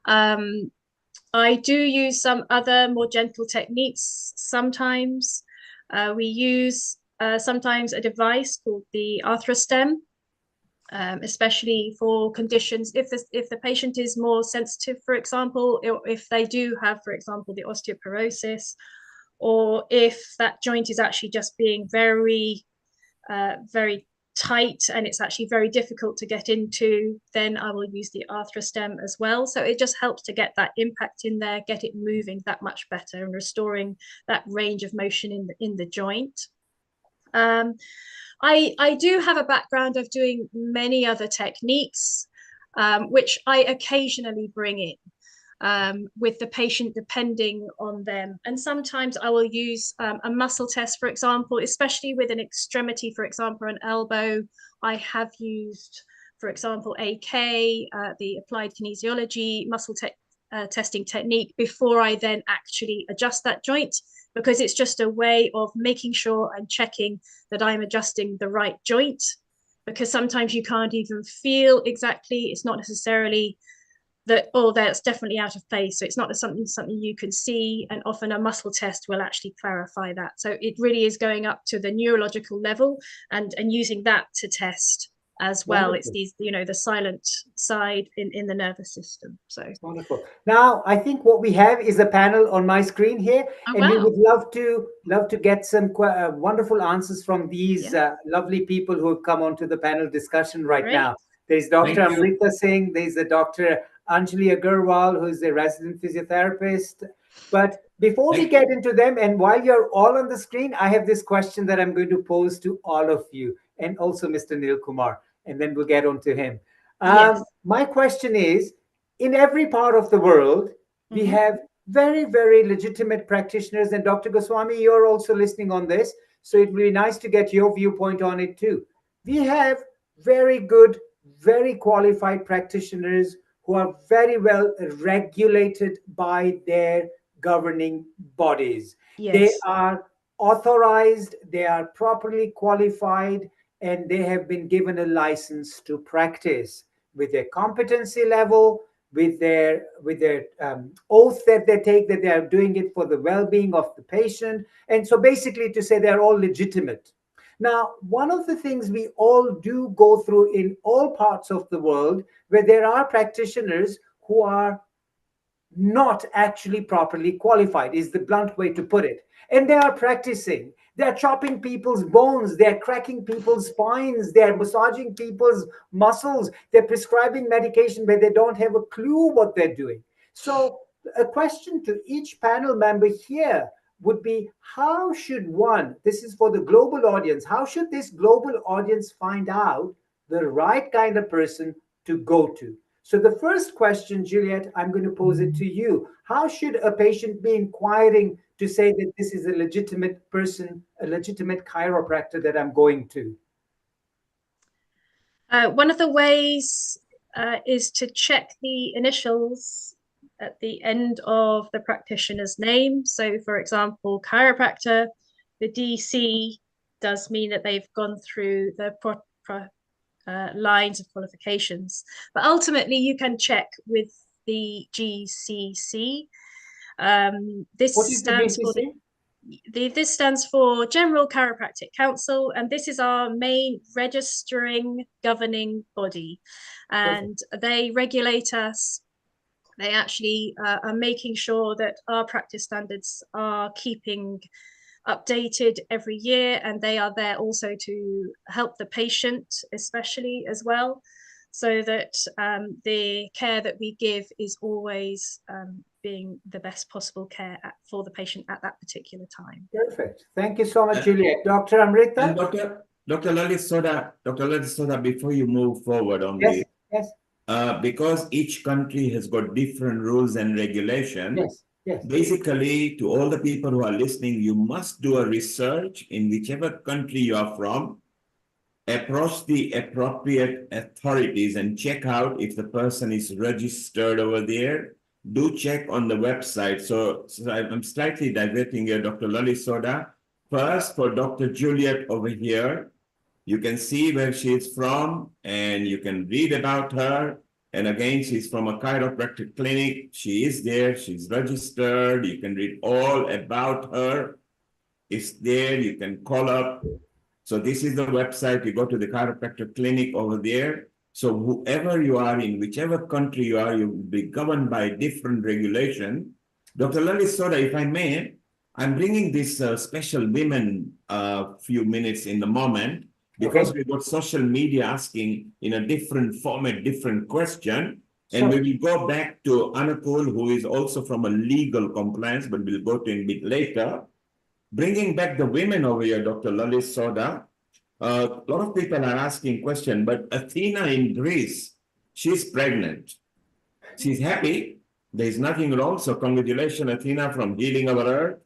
I do use some other more gentle techniques sometimes. We use sometimes a device called the arthrostem, especially for conditions if the patient is more sensitive, for example, if they do have, for example, the osteoporosis, or if that joint is actually just being very very tight and it's actually very difficult to get into, then I will use the arthrostem as well. So it just helps to get that impact in there, get it moving that much better, and restoring that range of motion in the joint. I do have a background of doing many other techniques, which I occasionally bring in with the patient depending on them. And sometimes I will use a muscle test, for example, especially with an extremity, for example, an elbow. I have used, for example, AK, the applied kinesiology muscle testing technique, before I then actually adjust that joint, because it's just a way of making sure I'm checking that I'm adjusting the right joint, because sometimes you can't even feel exactly, it's not necessarily that, oh, that's definitely out of place. So it's not something you can see, and often a muscle test will actually clarify that. So it really is going up to the neurological level and using that to test as well. Wonderful. It's these, the silent side in the nervous system. So Wonderful. Now, I think what we have is a panel on my screen here, oh, and we wow. would love to get some wonderful answers from these lovely people who have come onto the panel discussion right Great. now. There's Dr. Thank you. Amrita Singh, there's a Dr. Anjali Agarwal, who's a resident physiotherapist. But before we get into them, and while you're all on the screen, I have this question that I'm going to pose to all of you, and also Mr. Neil Kumar, and then we'll get on to him. Yes. My question is, in every part of the world, we have very, very legitimate practitioners. And Dr. Goswami, you're also listening on this, so it would be nice to get your viewpoint on it too. We have very good, very qualified practitioners who are very well regulated by their governing bodies. Yes. They are authorized, they are properly qualified, and they have been given a license to practice with their competency level, with their oath that they take, that they are doing it for the well-being of the patient. And so basically to say they're all legitimate. Now, one of the things we all do go through in all parts of the world, where there are practitioners who are not actually properly qualified, is the blunt way to put it. And they are practicing. They're chopping people's bones. They're cracking people's spines. They're massaging people's muscles. They're prescribing medication where they don't have a clue what they're doing. So a question to each panel member here would be, how should one, this is for the global audience, how should this global audience find out the right kind of person to go to? So the first question, Juliet, I'm going to pose it to you. How should a patient be inquiring to say that this is a legitimate person, a legitimate chiropractor that I'm going to? One of the ways is to check the initials at the end of the practitioner's name. So, for example, chiropractor, the DC does mean that they've gone through the lines of qualifications. But ultimately, you can check with the GCC. This what is stands the GCC? for this stands for General Chiropractic Council, and this is our main registering governing body, and they regulate us. They actually are making sure that our practice standards are keeping updated every year, and they are there also to help the patient, especially as well. so that the care that we give is always being the best possible care for the patient at that particular time. Perfect. Thank you so much, Juliet. Dr. Amrita? And Dr. Lalit Sodha, before you move forward on this, Yes. Because each country has got different rules and regulations, Yes. basically, to all the people who are listening, you must do a research in whichever country you are from, approach the appropriate authorities and check out if the person is registered over there. Do check on the website. So I'm slightly diverting here, Dr. Lalit Sodha. First, for Dr. Juliet over here, you can see where she is from and you can read about her. And again, she's from a chiropractic clinic. She is there, she's registered. You can read all about her. It's there, you can call up. So this is the website. You go to the chiropractic clinic over there. So whoever you are in, whichever country you are, you will be governed by different regulation. Dr. Lalit Sodha, if I may, I'm bringing this special women few minutes in the moment because we've got social media asking in a different format, different question. And we will go back to Anukul, who is also from a legal compliance, but we'll go to him a bit later. Bringing back the women over here, Dr. Lalit Sodha, a lot of people are asking question, but Athena in Greece, she's pregnant. She's happy. There's nothing wrong. So congratulations, Athena, from Healing Our Earth.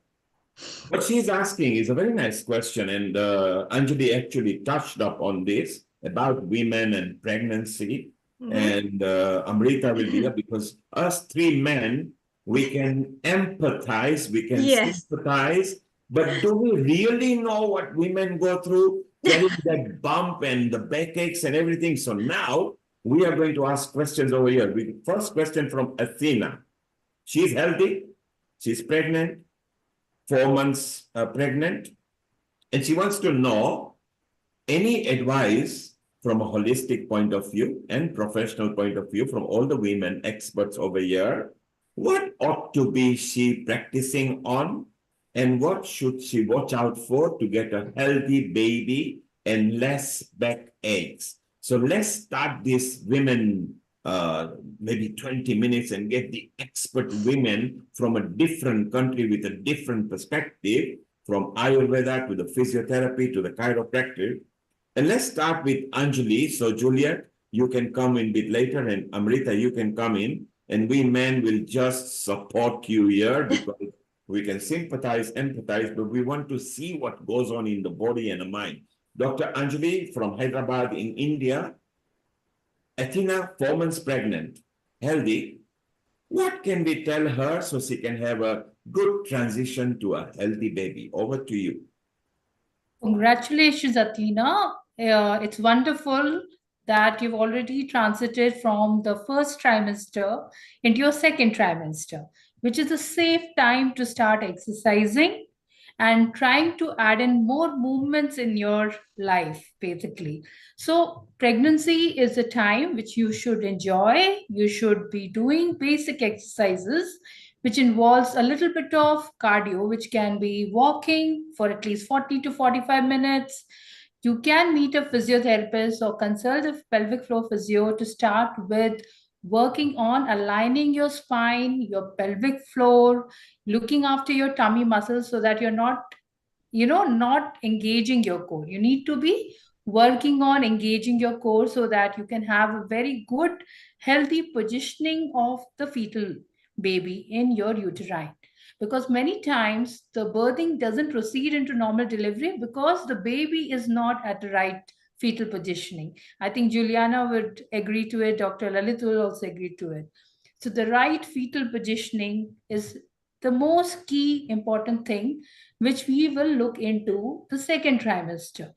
What she's asking is a very nice question. And Anjali actually touched up on this about women and pregnancy. And Amrita will be here because us three men, we can empathize, we can sympathize. But do we really know what women go through? Getting that bump and the backaches and everything. So now we are going to ask questions over here. First question from Athena. She's healthy. She's pregnant, 4 months pregnant. And she wants to know any advice from a holistic point of view and professional point of view from all the women experts over here. What ought to be she practicing on? And what should she watch out for to get a healthy baby and less backaches? So let's start this women, maybe 20 minutes and get the expert women from a different country with a different perspective, from Ayurveda to the physiotherapy to the chiropractic. And let's start with Anjali. So Juliet, you can come in a bit later, and Amrita, you can come in, and we men will just support you here because we can sympathize, empathize, but we want to see what goes on in the body and the mind. Dr. Anjali from Hyderabad in India. Athena, 4 months pregnant, healthy. What can we tell her so she can have a good transition to a healthy baby? Over to you. Congratulations, Athena. It's wonderful that you've already transited from the first trimester into your second trimester, which is a safe time to start exercising and trying to add in more movements in your life, basically. So pregnancy is a time which you should enjoy. You should be doing basic exercises, which involves a little bit of cardio, which can be walking for at least 40 to 45 minutes. You can meet a physiotherapist or consult a pelvic floor physio to start with working on aligning your spine, your pelvic floor, looking after your tummy muscles so that you're not, not engaging your core. You need to be working on engaging your core so that you can have a very good, healthy positioning of the fetal baby in your uterine. Because many times the birthing doesn't proceed into normal delivery because the baby is not at the right fetal positioning. I think Juliana would agree to it. Dr. Lalit will also agree to it. So the right fetal positioning is the most key important thing, which we will look into the second trimester.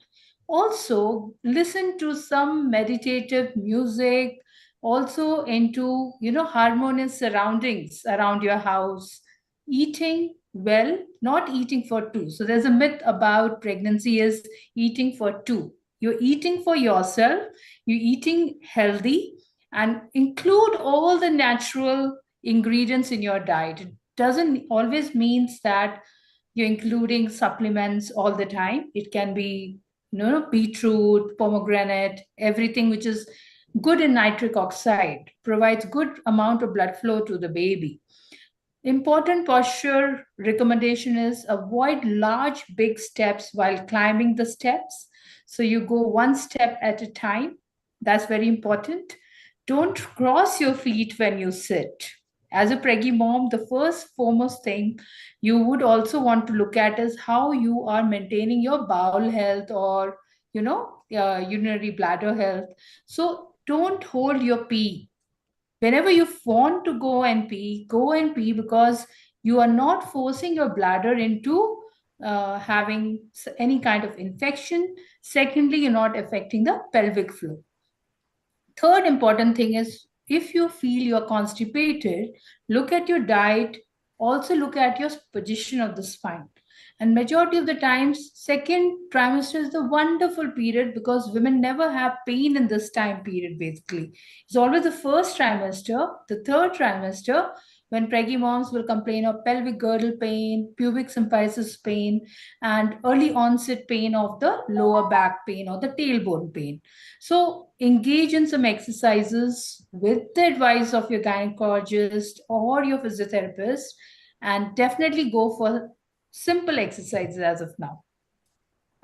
Also, listen to some meditative music, also into, harmonious surroundings around your house, eating well, not eating for two. So there's a myth about pregnancy is eating for two. You're eating for yourself, you're eating healthy, and include all the natural ingredients in your diet. It doesn't always means that you're including supplements all the time. It can be, beetroot, pomegranate, everything which is good in nitric oxide, provides good amount of blood flow to the baby. Important posture recommendation is avoid large, big steps while climbing the steps. So you go one step at a time. That's very important. Don't cross your feet when you sit. As a preggy mom, the first foremost thing you would also want to look at is how you are maintaining your bowel health or, urinary bladder health. So don't hold your pee. Whenever you want to go and pee because you are not forcing your bladder into having any kind of infection. Secondly, you're not affecting the pelvic floor. Third important thing is if you feel you're constipated, look at your diet, also look at your position of the spine. And majority of the times, second trimester is the wonderful period because women never have pain in this time period basically. It's always the first trimester, the third trimester, when preggy moms will complain of pelvic girdle pain, pubic symphysis pain, and early onset pain of the lower back pain or the tailbone pain. So engage in some exercises with the advice of your gynecologist or your physiotherapist, and definitely go for simple exercises as of now.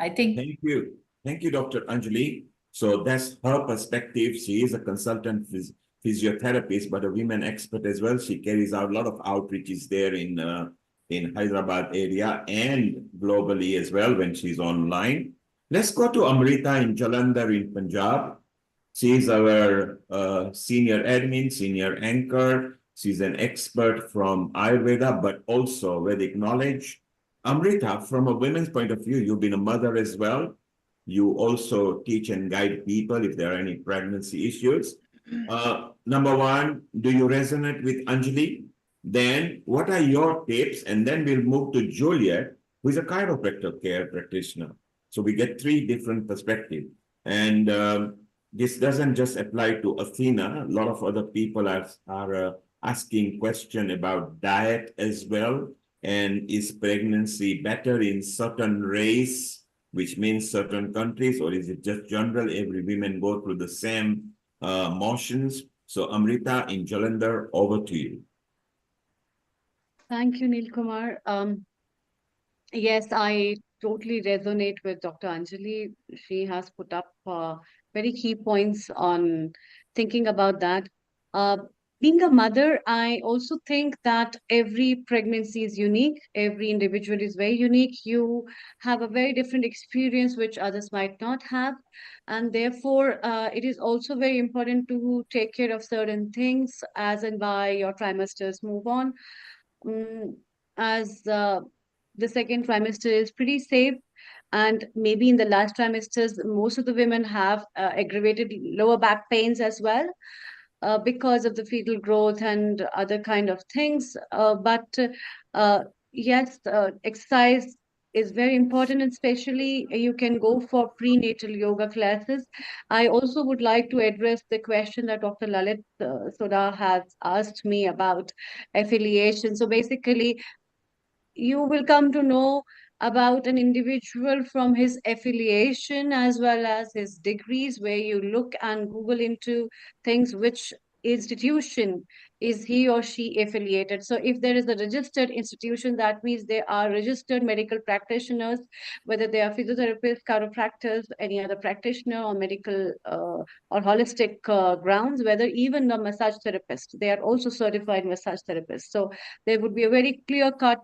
I think. Thank you. Thank you, Dr. Anjali. So that's her perspective. She is a consultant physiotherapist, but a women expert as well. She carries out a lot of outreaches there in Hyderabad area and globally as well when she's online. Let's go to Amrita in Jalandhar in Punjab. She is our senior admin, senior anchor. She's an expert from Ayurveda, but also Vedic knowledge. Amrita, from a women's point of view, you've been a mother as well. You also teach and guide people if there are any pregnancy issues. Number one, do you resonate with Anjali? Then what are your tips? And then we'll move to Juliet, who is a chiropractor care practitioner. So we get three different perspectives. And this doesn't just apply to Athena. A lot of other people are asking questions about diet as well. And is pregnancy better in certain race, which means certain countries, or is it just general? Every women go through the same motions. So Amrita in Jalandhar, over to you. Thank you, Neil Kumar. Yes, I totally resonate with Dr. Anjali. She has put up very key points on thinking about that. Being a mother, I also think that every pregnancy is unique. Every individual is very unique. You have a very different experience, which others might not have. And therefore, it is also very important to take care of certain things as and by your trimesters move on. As the second trimester is pretty safe, and maybe in the last trimesters, most of the women have aggravated lower back pains as well because of the fetal growth and other kind of things. But yes, exercise is very important, and especially you can go for prenatal yoga classes. I also would like to address the question that Dr. Lalit Sodha has asked me about affiliation. So basically, you will come to know about an individual from his affiliation as well as his degrees, where you look and Google into things, which institution is he or she affiliated. So if there is a registered institution, that means they are registered medical practitioners, whether they are physiotherapists, chiropractors, any other practitioner, or medical or holistic grounds, whether even the massage therapist, they are also certified massage therapists. So there would be a very clear-cut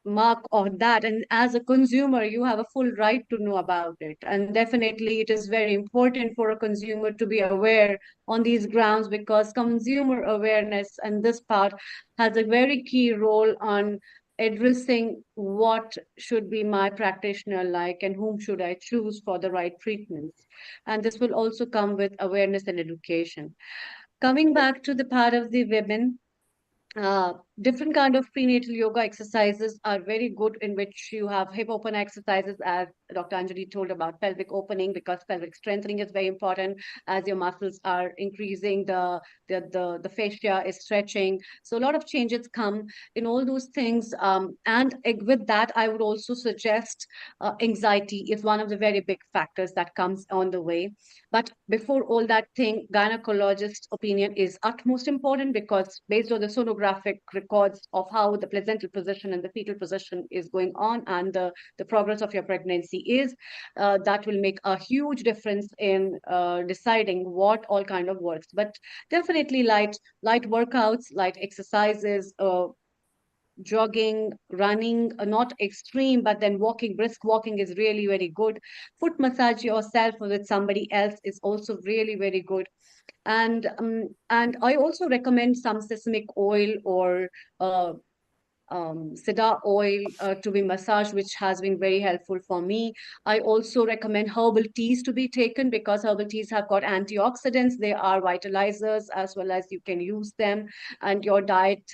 mark on that, and as a consumer you have a full right to know about it. And definitely it is very important for a consumer to be aware on these grounds, because consumer awareness and this part has a very key role on addressing what should be my practitioner like and whom should I choose for the right treatments. And this will also come with awareness and education. Coming back to the part of the women, different kind of prenatal yoga exercises are very good, in which you have hip opener exercises, as Dr. Anjali told about pelvic opening, because pelvic strengthening is very important. As your muscles are increasing, the fascia is stretching. So a lot of changes come in all those things. With that, I would also suggest anxiety is one of the very big factors that comes on the way. But before all that thing, gynecologist opinion is utmost important, because based on the sonographic records of how the placental position and the fetal position is going on, and the progress of your pregnancy is, that will make a huge difference in deciding what all kind of works. But definitely light workouts, light exercises, jogging, running, not extreme, but then walking, brisk walking is really very good. Foot massage yourself with somebody else is also really very good. And I also recommend some sesamic oil or cedar oil to be massaged, which has been very helpful for me. I also recommend herbal teas to be taken, because herbal teas have got antioxidants. They are vitalizers, as well as you can use them. And your diet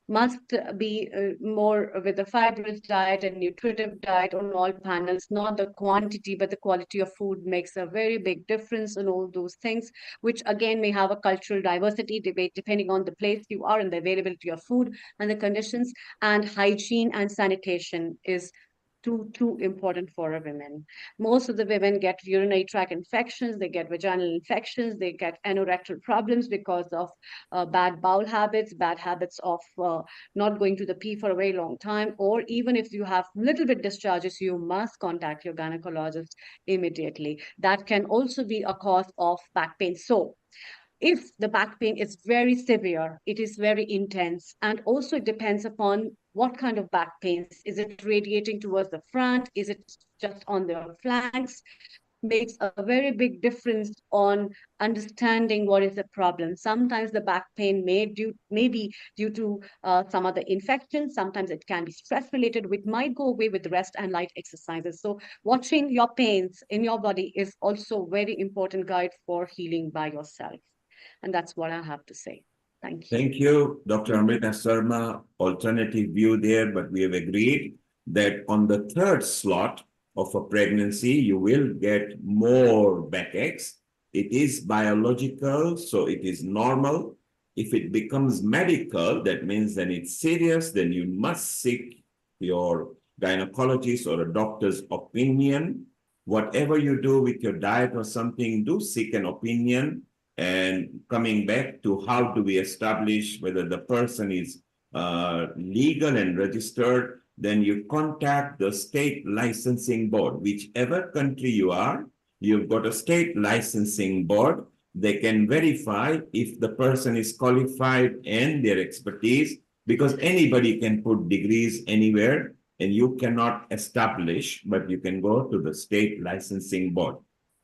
must be more with a fibrous diet and nutritive diet on all panels. Not the quantity, but the quality of food makes a very big difference in all those things, which again may have a cultural diversity debate depending on the place you are and the availability of food and the conditions. And hygiene and sanitation is too important for a women. Most of the women get urinary tract infections, they get vaginal infections, they get anorectal problems because of bad bowel habits, bad habits of not going to the pee for a very long time, or even if you have little bit discharges, you must contact your gynecologist immediately. That can also be a cause of back pain. So if the back pain is very severe, it is very intense, and also it depends upon what kind of back pains. Is it radiating towards the front? Is it just on the flanks? Makes a very big difference on understanding what is the problem. Sometimes the back pain may be due to some other infection. Sometimes it can be stress related, which might go away with rest and light exercises. So watching your pains in your body is also very important guide for healing by yourself. And that's what I have to say. Thank you. Thank you, Dr. Amrita Sharma. Alternative view there, but we have agreed that on the third slot of a pregnancy, you will get more backaches. It is biological, so it is normal. If it becomes medical, that means then it's serious, then you must seek your gynecologist or a doctor's opinion. Whatever you do with your diet or something, do seek an opinion. And coming back to how do we establish whether the person is legal and registered, then you contact the state licensing board. Whichever country you are, you've got a state licensing board. They can verify if the person is qualified and their expertise, because anybody can put degrees anywhere and you cannot establish, but you can go to the state licensing board.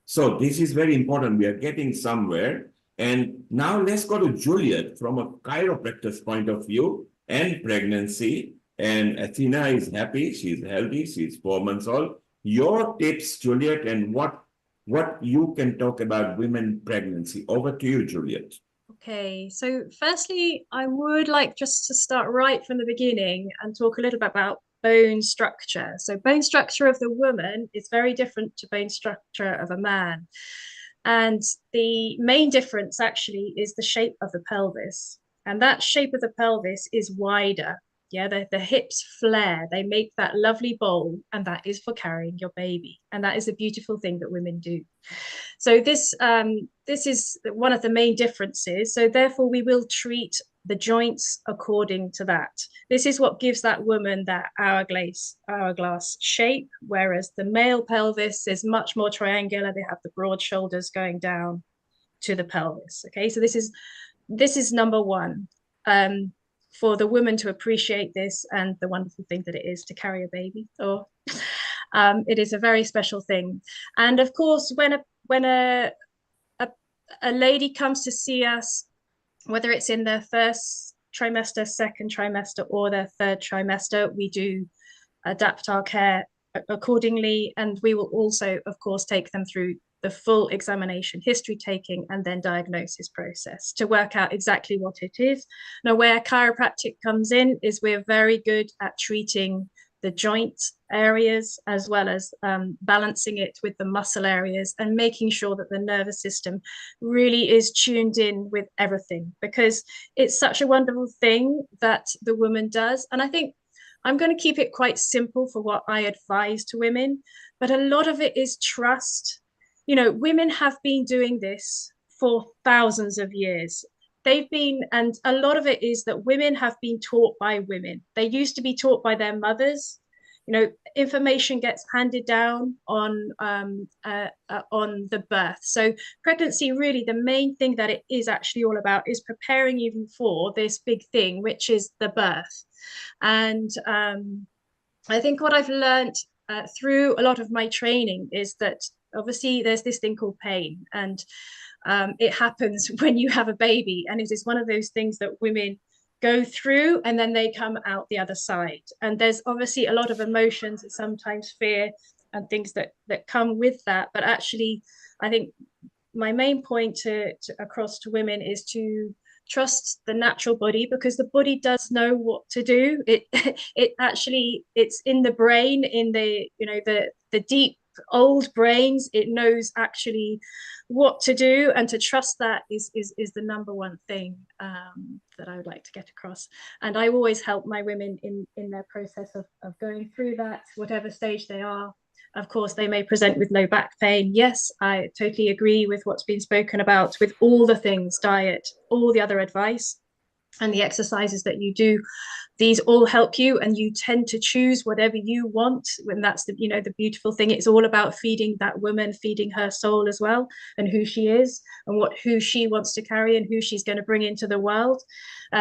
So this is very important. We are getting somewhere. And now let's go to Juliet from a chiropractor's point of view and pregnancy. And Athena is happy. She's healthy. She's 4 months old. Your tips, Juliet, and what you can talk about women pregnancy. Over to you, Juliet. Okay, so firstly, I would like just to start right from the beginning and talk a little bit about bone structure. So bone structure of the woman is very different to bone structure of a man. And the main difference actually is the shape of the pelvis. And that shape of the pelvis is wider. Yeah, the hips flare, they make that lovely bowl, and that is for carrying your baby. And that is a beautiful thing that women do. So this is one of the main differences. So therefore we will treat the joints according to that. This is what gives that woman that hourglass shape, whereas the male pelvis is much more triangular. They have the broad shoulders going down to the pelvis. Okay, so this is number one. For the woman to appreciate this and the wonderful thing that it is to carry a baby, or it is a very special thing. And of course, when a lady comes to see us, whether it's in their first trimester, second trimester, or their third trimester, we do adapt our care accordingly. And we will also, of course, take them through the full examination, history taking, and then diagnosis process to work out exactly what it is. Now, where chiropractic comes in is we're very good at treating the joint areas as well as balancing it with the muscle areas and making sure that the nervous system really is tuned in with everything, because it's such a wonderful thing that the woman does. And I think I'm going to keep it quite simple for what I advise to women, but a lot of it is trust. You know, women have been doing this for thousands of years. They've been, and a lot of it is that women have been taught by women. They used to be taught by their mothers. You know, information gets handed down on the birth. So pregnancy, really, the main thing that it is actually all about is preparing you for this big thing, which is the birth. And I think what I've learned through a lot of my training is that obviously there's this thing called pain, and it happens when you have a baby, and it is one of those things that women go through and then they come out the other side. And there's obviously a lot of emotions and sometimes fear and things that come with that. But actually, I think my main point to across to women is to trust the natural body, because the body does know what to do. It actually, it's in the brain, in the, you know, the deep old brains. It knows actually what to do, and to trust that is the number one thing that I would like to get across. And I always help my women in their process of going through that, whatever stage they are. Of course, they may present with low back pain. Yes, I totally agree with what's been spoken about with all the things, diet, all the other advice, and the exercises that you do. These all help you, and you tend to choose whatever you want. And that's the, you know, the beautiful thing. It's all about feeding that woman, feeding her soul as well, and who she is, and who she wants to carry, and who she's going to bring into the world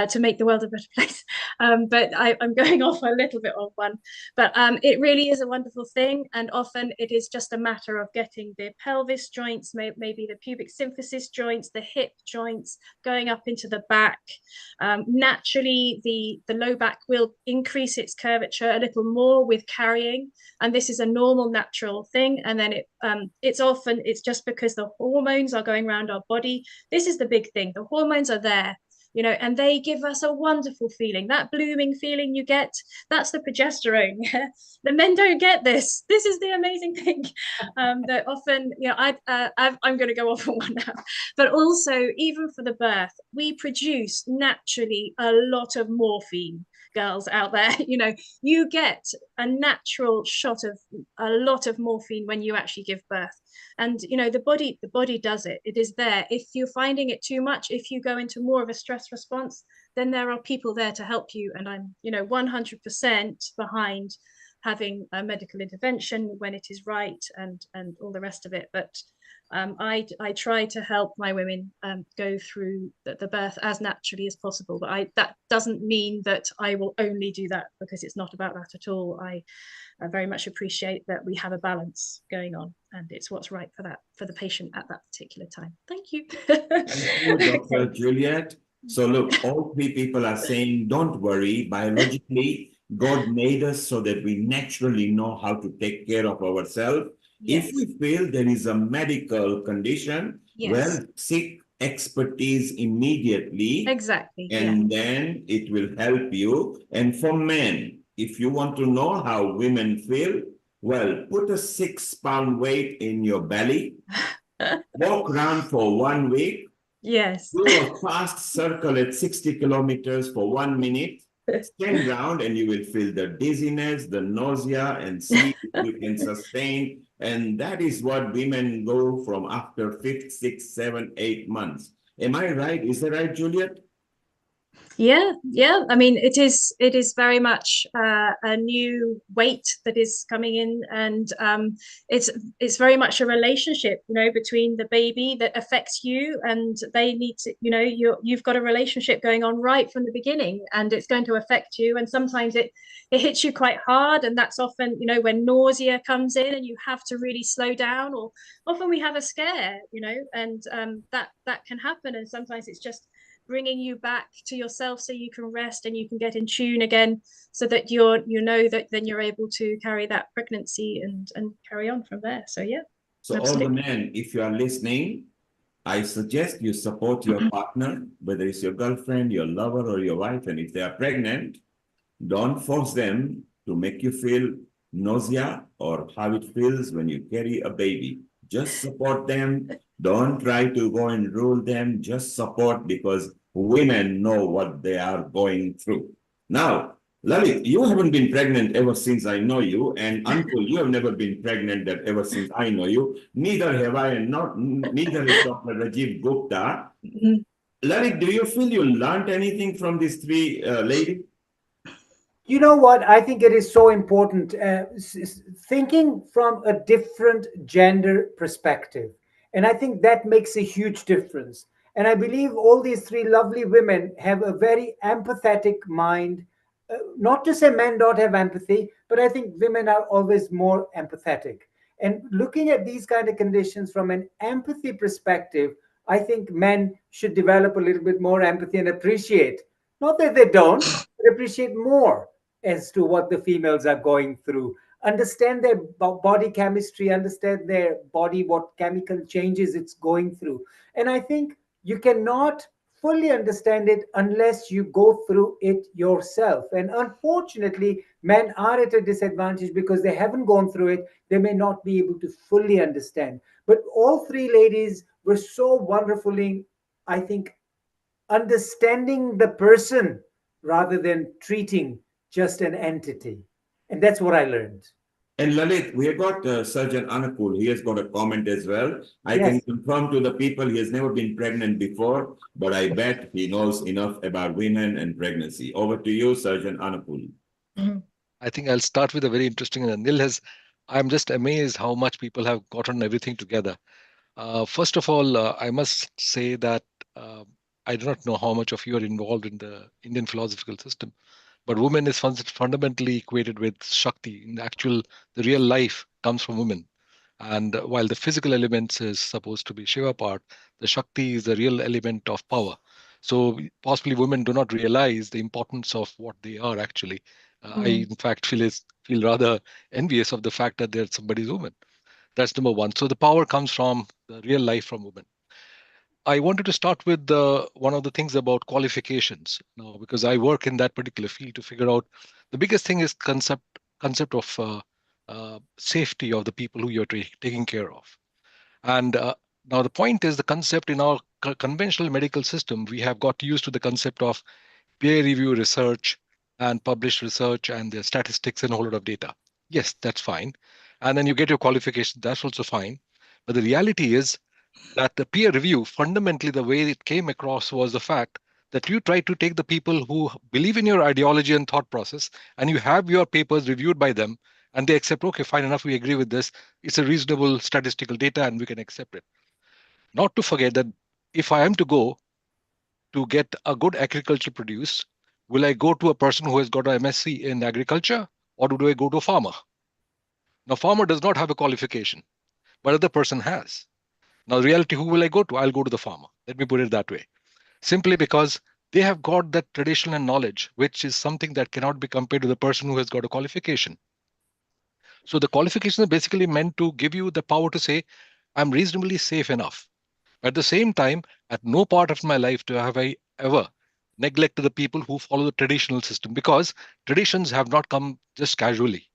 to make the world a better place. But I'm going off a little bit on one. But it really is a wonderful thing, and often it is just a matter of getting the pelvis joints, maybe the pubic symphysis joints, the hip joints, going up into the back. Naturally, the low back will increase its curvature a little more with carrying, and this is a normal, natural thing. And then it's just because the hormones are going around our body. This is the big thing. The hormones are there, you know, and they give us a wonderful feeling. That blooming feeling you get, that's the progesterone. The men don't get this. This is the amazing thing that often, you know, I'm going to go off on one now, but also even for the birth, we produce naturally a lot of morphine. Girls out there, you know, you get a natural shot of a lot of morphine when you actually give birth. And you know, the body does it. It is there. If you're finding it too much, if you go into more of a stress response, then there are people there to help you. And I'm, you know, 100% behind having a medical intervention when it is right, and all the rest of it. But I try to help my women go through the birth as naturally as possible. But that doesn't mean that I will only do that, because it's not about that at all. I very much appreciate that we have a balance going on, and it's what's right for the patient at that particular time. Thank you. Thank you, Dr. Juliet. So look, all three people are saying, don't worry, biologically, God made us so that we naturally know how to take care of ourselves. Yes. If we feel there is a medical condition, Yes. well, seek expertise immediately. Exactly. And then it will help you. And for men, if you want to know how women feel, well, put a 6-pound weight in your belly, walk around for 1 week. Yes. Do a fast circle at 60 kilometers for 1 minute. Stand round and you will feel the dizziness, the nausea, and see if you can sustain. And that is what women go from after 5, 6, 7, 8 months. Am I right? Is that right, Juliet? Yeah. I mean, it is very much a new weight that is coming in, and it's very much a relationship, you know, between the baby that affects you, and they need to, you know, you've got a relationship going on right from the beginning, and it's going to affect you. And sometimes it hits you quite hard, and that's often, you know, when nausea comes in and you have to really slow down, or often we have a scare, you know, and that can happen. And sometimes it's just bringing you back to yourself so you can rest and you can get in tune again, so that you know that then you're able to carry that pregnancy and carry on from there. So yeah. So all the men, if you are listening, I suggest you support your partner, whether it's your girlfriend, your lover, or your wife. And if they are pregnant, don't force them to make you feel nausea or how it feels when you carry a baby. Just support them. Don't try to go and rule them. Just support, because women know what they are going through. Now, Lalit, you haven't been pregnant ever since I know you, and Uncle, you have never been pregnant that ever since I know you. Neither have I, and neither is Dr. Rajiv Gupta. Lalit, do you feel you learned anything from these three ladies? You know what? I think it is so important thinking from a different gender perspective. And I think that makes a huge difference. And I believe all these three lovely women have a very empathetic mind. Not to say men don't have empathy, but I think women are always more empathetic. And looking at these kind of conditions from an empathy perspective, I think men should develop a little bit more empathy and appreciate. Not that they don't, but appreciate more as to what the females are going through, understand their body chemistry, understand their body, what chemical changes it's going through. And I think you cannot fully understand it unless you go through it yourself. And unfortunately, men are at a disadvantage because they haven't gone through it. They may not be able to fully understand. But all three ladies were so wonderfully, I think, understanding the person rather than treating just an entity. And that's what I learned. And Lalit, we have got Surgeon Anukul. He has got a comment as well. I Yes. can confirm to the people he has never been pregnant before, but I bet he knows enough about women and pregnancy. Over to you, Surgeon Anukul. I think I'll start with a very interesting. I'm just amazed how much people have gotten everything together. First of all, I must say that I do not know how much of you are involved in the Indian philosophical system, but women is fundamentally equated with Shakti. In the real life comes from women. And while the physical elements is supposed to be Shiva part, the Shakti is the real element of power. So possibly women do not realize the importance of what they are actually. I, in fact, feel rather envious of the fact that they're somebody's woman. That's number one. So the power comes from the real life from women. I wanted to start with one of the things about qualifications now, because I work in that particular field to figure out the biggest thing is concept of safety of the people who you're taking care of. And now the point is the concept in our conventional medical system, we have got used to the concept of peer review research and published research and the statistics and a whole lot of data. Yes, that's fine. And then you get your qualification, that's also fine. But the reality is that the peer review, fundamentally, the way it came across was the fact that you try to take the people who believe in your ideology and thought process, and you have your papers reviewed by them, and they accept, okay, fine enough, we agree with this. It's a reasonable statistical data, and we can accept it. Not to forget that if I am to go to get a good agriculture produce, will I go to a person who has got an MSc in agriculture, or do I go to a farmer? Now, farmer does not have a qualification, but other person has. Now, the reality, who will I go to? I'll go to the farmer. Let me put it that way. Simply because they have got that tradition and knowledge, which is something that cannot be compared to the person who has got a qualification. So the qualification is basically meant to give you the power to say, I'm reasonably safe enough. At the same time, at no part of my life have I ever neglected the people who follow the traditional system, because traditions have not come just casually,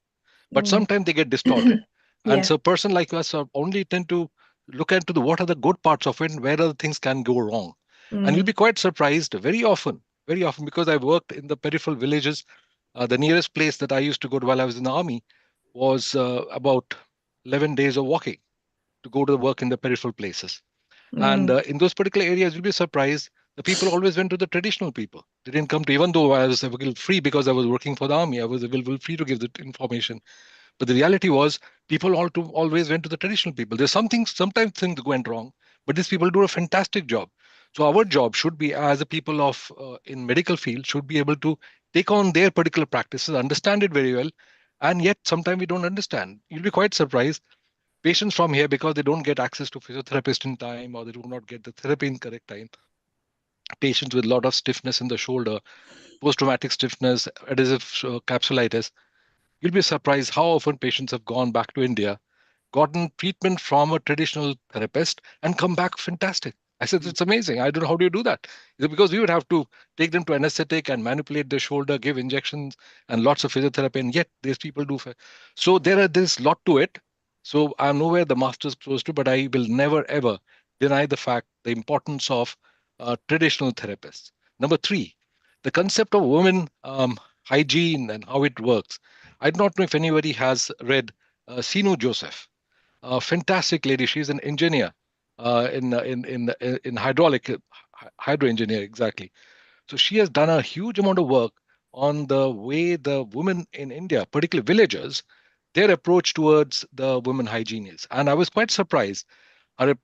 but sometimes they get distorted. And so a person like us only tend to look into what are the good parts of it and where other things can go wrong. And you'll be quite surprised very often, because I worked in the peripheral villages. The nearest place that I used to go to while I was in the army was about 11 days of walking to go to work in the peripheral places. And in those particular areas, you'll be surprised. The people always went to the traditional people. They didn't come to, even though I was available free because I was working for the army, I was available free to give the information. But the reality was people always went to the traditional people. There's sometimes things went wrong, but these people do a fantastic job. So our job should be, as a people of in medical field, should be able to take on their particular practices, understand it very well, and yet sometimes we don't understand. You'll be quite surprised. Patients from here, because they don't get access to physiotherapist in time, or they do not get the therapy in correct time. Patients with a lot of stiffness in the shoulder, post-traumatic stiffness, adhesive capsulitis. You'll be surprised how often patients have gone back to India gotten treatment from a traditional therapist and come back fantastic. I said, it's amazing. I don't know, how do you do that? He said, because we would have to take them to anesthetic and manipulate their shoulder, give injections and lots of physiotherapy, and yet these people do. So there's lot to it. So I'm nowhere the master's close to, but I will never ever deny the importance of traditional therapists. Number three, the concept of women hygiene and how it works. I do not know if anybody has read Sinu Joseph, a fantastic lady. She's an engineer in hydraulic hydro engineer exactly. So she has done a huge amount of work on the way the women in India, particularly villagers, their approach towards the women hygiene is. And I was quite surprised. Her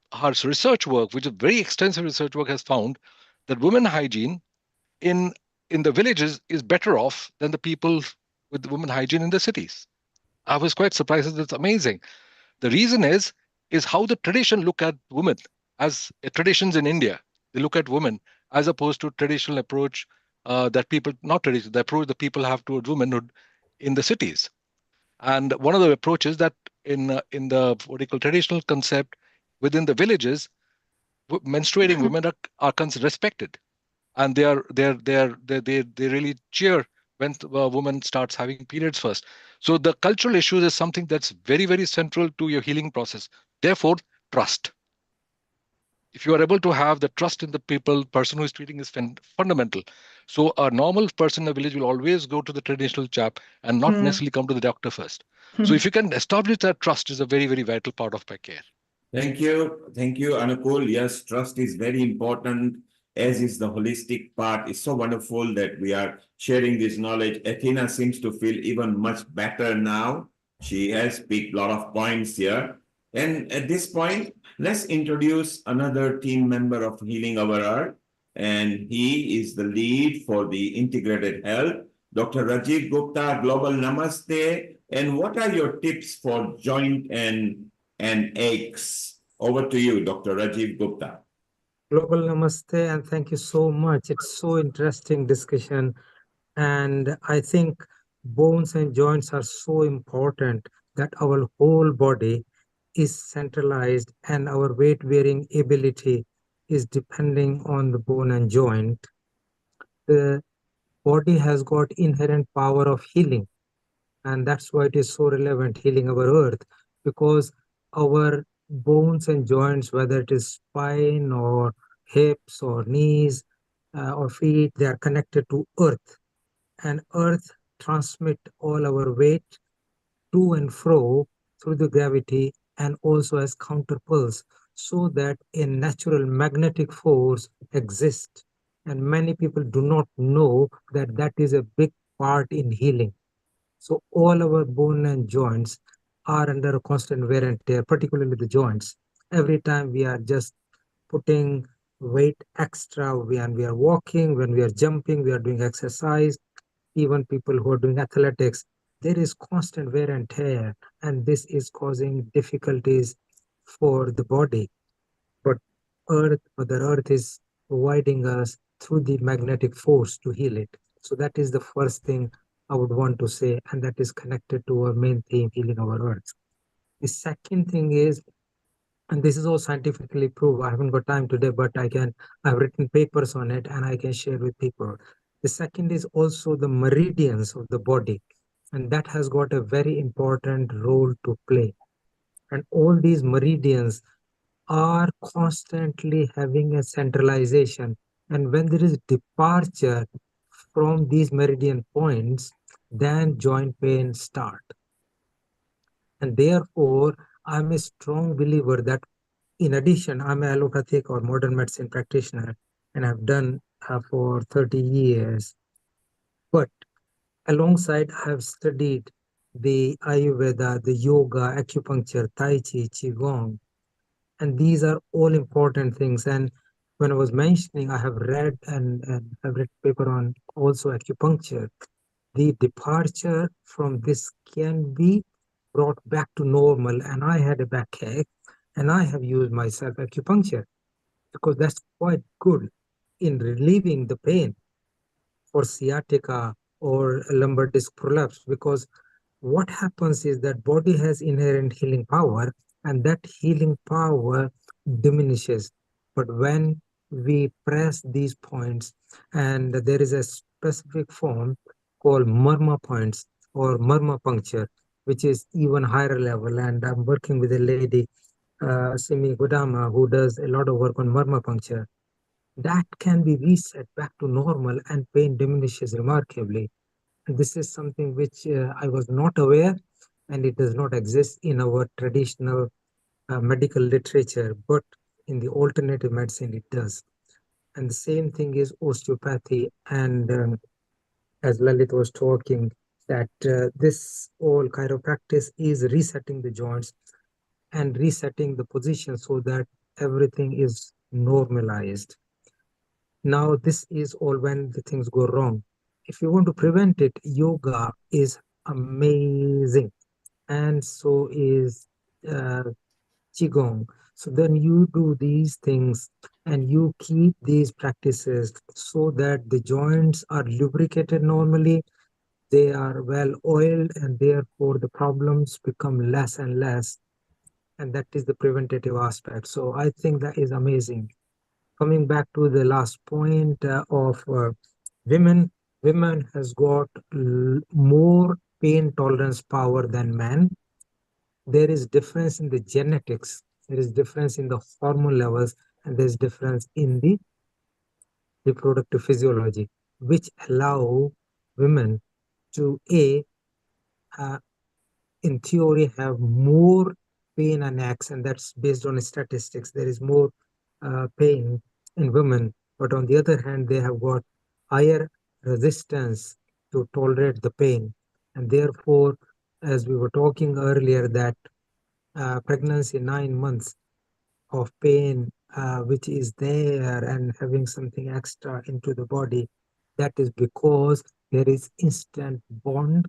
research work, which is very extensive research work, has found that women hygiene in in the villages is better off than the people with women hygiene in the cities. I was quite surprised. It's amazing. The reason is how the tradition look at women as traditions in India. They look at women as opposed to traditional approach that people not traditional the approach that people have towards womanhood in the cities. And one of the approaches that in the what do you call traditional concept within the villages, menstruating women are considered respected, and they really cheer when a woman starts having periods first. So the cultural issues is something that's very central to your healing process. Therefore, trust. If you are able to have the trust in the person who is treating is fundamental. So a normal person in a village will always go to the traditional chap and not necessarily come to the doctor first. So if you can establish that trust is a very vital part of my care. Thank you, Anukul. Yes, trust is very important, as is the holistic part. It's so wonderful that we are sharing this knowledge. Athena seems to feel even much better now. She has picked a lot of points here. And at this point, let's introduce another team member of Healing Our Earth. And he is the lead for the integrated health. Dr. Rajiv Gupta, Global Namaste. And what are your tips for joint and aches? Over to you, Dr. Rajiv Gupta. Global Namaste, and thank you so much. It's so interesting discussion. And I think bones and joints are so important that our whole body is centralized and our weight bearing ability is depending on the bone and joint. The body has got inherent power of healing, and that's why it is so relevant, healing our earth, because our bones and joints, whether it is spine or hips or knees or feet, they are connected to earth, and earth transmit all our weight to and fro through the gravity and also as counterpulse, so that a natural magnetic force exists. And many people do not know that that is a big part in healing. So all our bone and joints are under a constant wear and tear, particularly the joints. Every time we are just putting weight extra when we are walking, when we are jumping, we are doing exercise, even people who are doing athletics, there is constant wear and tear, and this is causing difficulties for the body. But Mother Earth is providing us through the magnetic force to heal it. So that is the first thing I would want to say, and that is connected to our main theme, healing our earth. The second thing is, and this is all scientifically proved, I haven't got time today, but I've written papers on it and I can share with people. The second is also the meridians of the body, and that has got a very important role to play. And all these meridians are constantly having a centralization. And when there is departure from these meridian points, then joint pain start. And therefore, I'm a strong believer that in addition, I'm an allopathic or modern medicine practitioner, and I've done for 30 years. But alongside, I've studied the Ayurveda, the yoga, acupuncture, Tai Chi, Qigong, and these are all important things. And when I was mentioning, I have read and have read paper on also acupuncture. The departure from this can be brought back to normal. And I had a backache, and I have used myself acupuncture because that's quite good in relieving the pain for sciatica or lumbar disc prolapse. Because what happens is that body has inherent healing power, and that healing power diminishes. But when we press these points, and there is a specific form called murmur points or murmur puncture, which is even higher level. And I'm working with a lady, Simi Godama, who does a lot of work on murmur puncture. That can be reset back to normal, and pain diminishes remarkably. This is something which I was not aware, and it does not exist in our traditional medical literature, but in the alternative medicine it does. And the same thing is osteopathy. And as Lalit was talking, that this all chiropractic is resetting the joints and resetting the position so that everything is normalized. Now, this is all when the things go wrong. If you want to prevent it, yoga is amazing, and so is uh, qigong. So then you do these things and you keep these practices so that the joints are lubricated normally, they are well oiled, and therefore the problems become less and less. And that is the preventative aspect. So I think that is amazing. Coming back to the last point of women, women has got more pain tolerance power than men. There is difference in the genetics, there is difference in the hormone levels, and there's difference in the reproductive physiology, which allow women to uh, in theory have more pain and acts, and that's based on statistics. There is more pain in women, but on the other hand, they have got higher resistance to tolerate the pain, and therefore, as we were talking earlier, that pregnancy 9 months of pain, which is there, and having something extra into the body, that is because there is instant bond,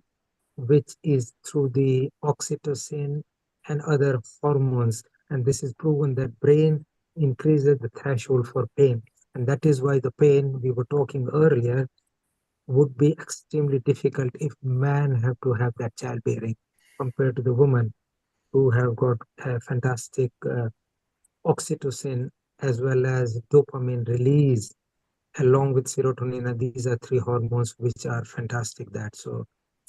which is through the oxytocin and other hormones. And this is proven that brain increases the threshold for pain. And that is why the pain we were talking earlier would be extremely difficult if men have to have that childbearing compared to the women who have got a fantastic oxytocin as well as dopamine release along with serotonin. And these are three hormones which are fantastic. That so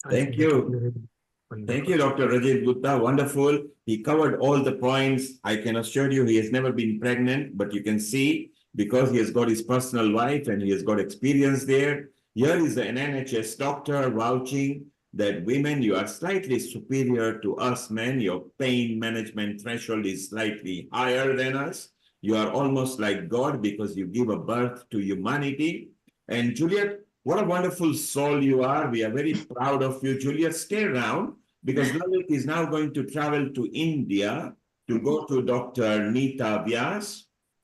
I Thank think that would be you. really on the Thank you, question. Dr. Rajiv Gupta. Wonderful. He covered all the points. I can assure you he has never been pregnant, but you can see because he has got his personal life and he has got experience there. Here is an NHS doctor vouching that women, you are slightly superior to us men. Your pain management threshold is slightly higher than us. You are almost like God because you give a birth to humanity. And Juliet, what a wonderful soul you are. We are very proud of you. Juliet, stay around because Lalit is now going to travel to India to go to Dr. Neeta Vyas,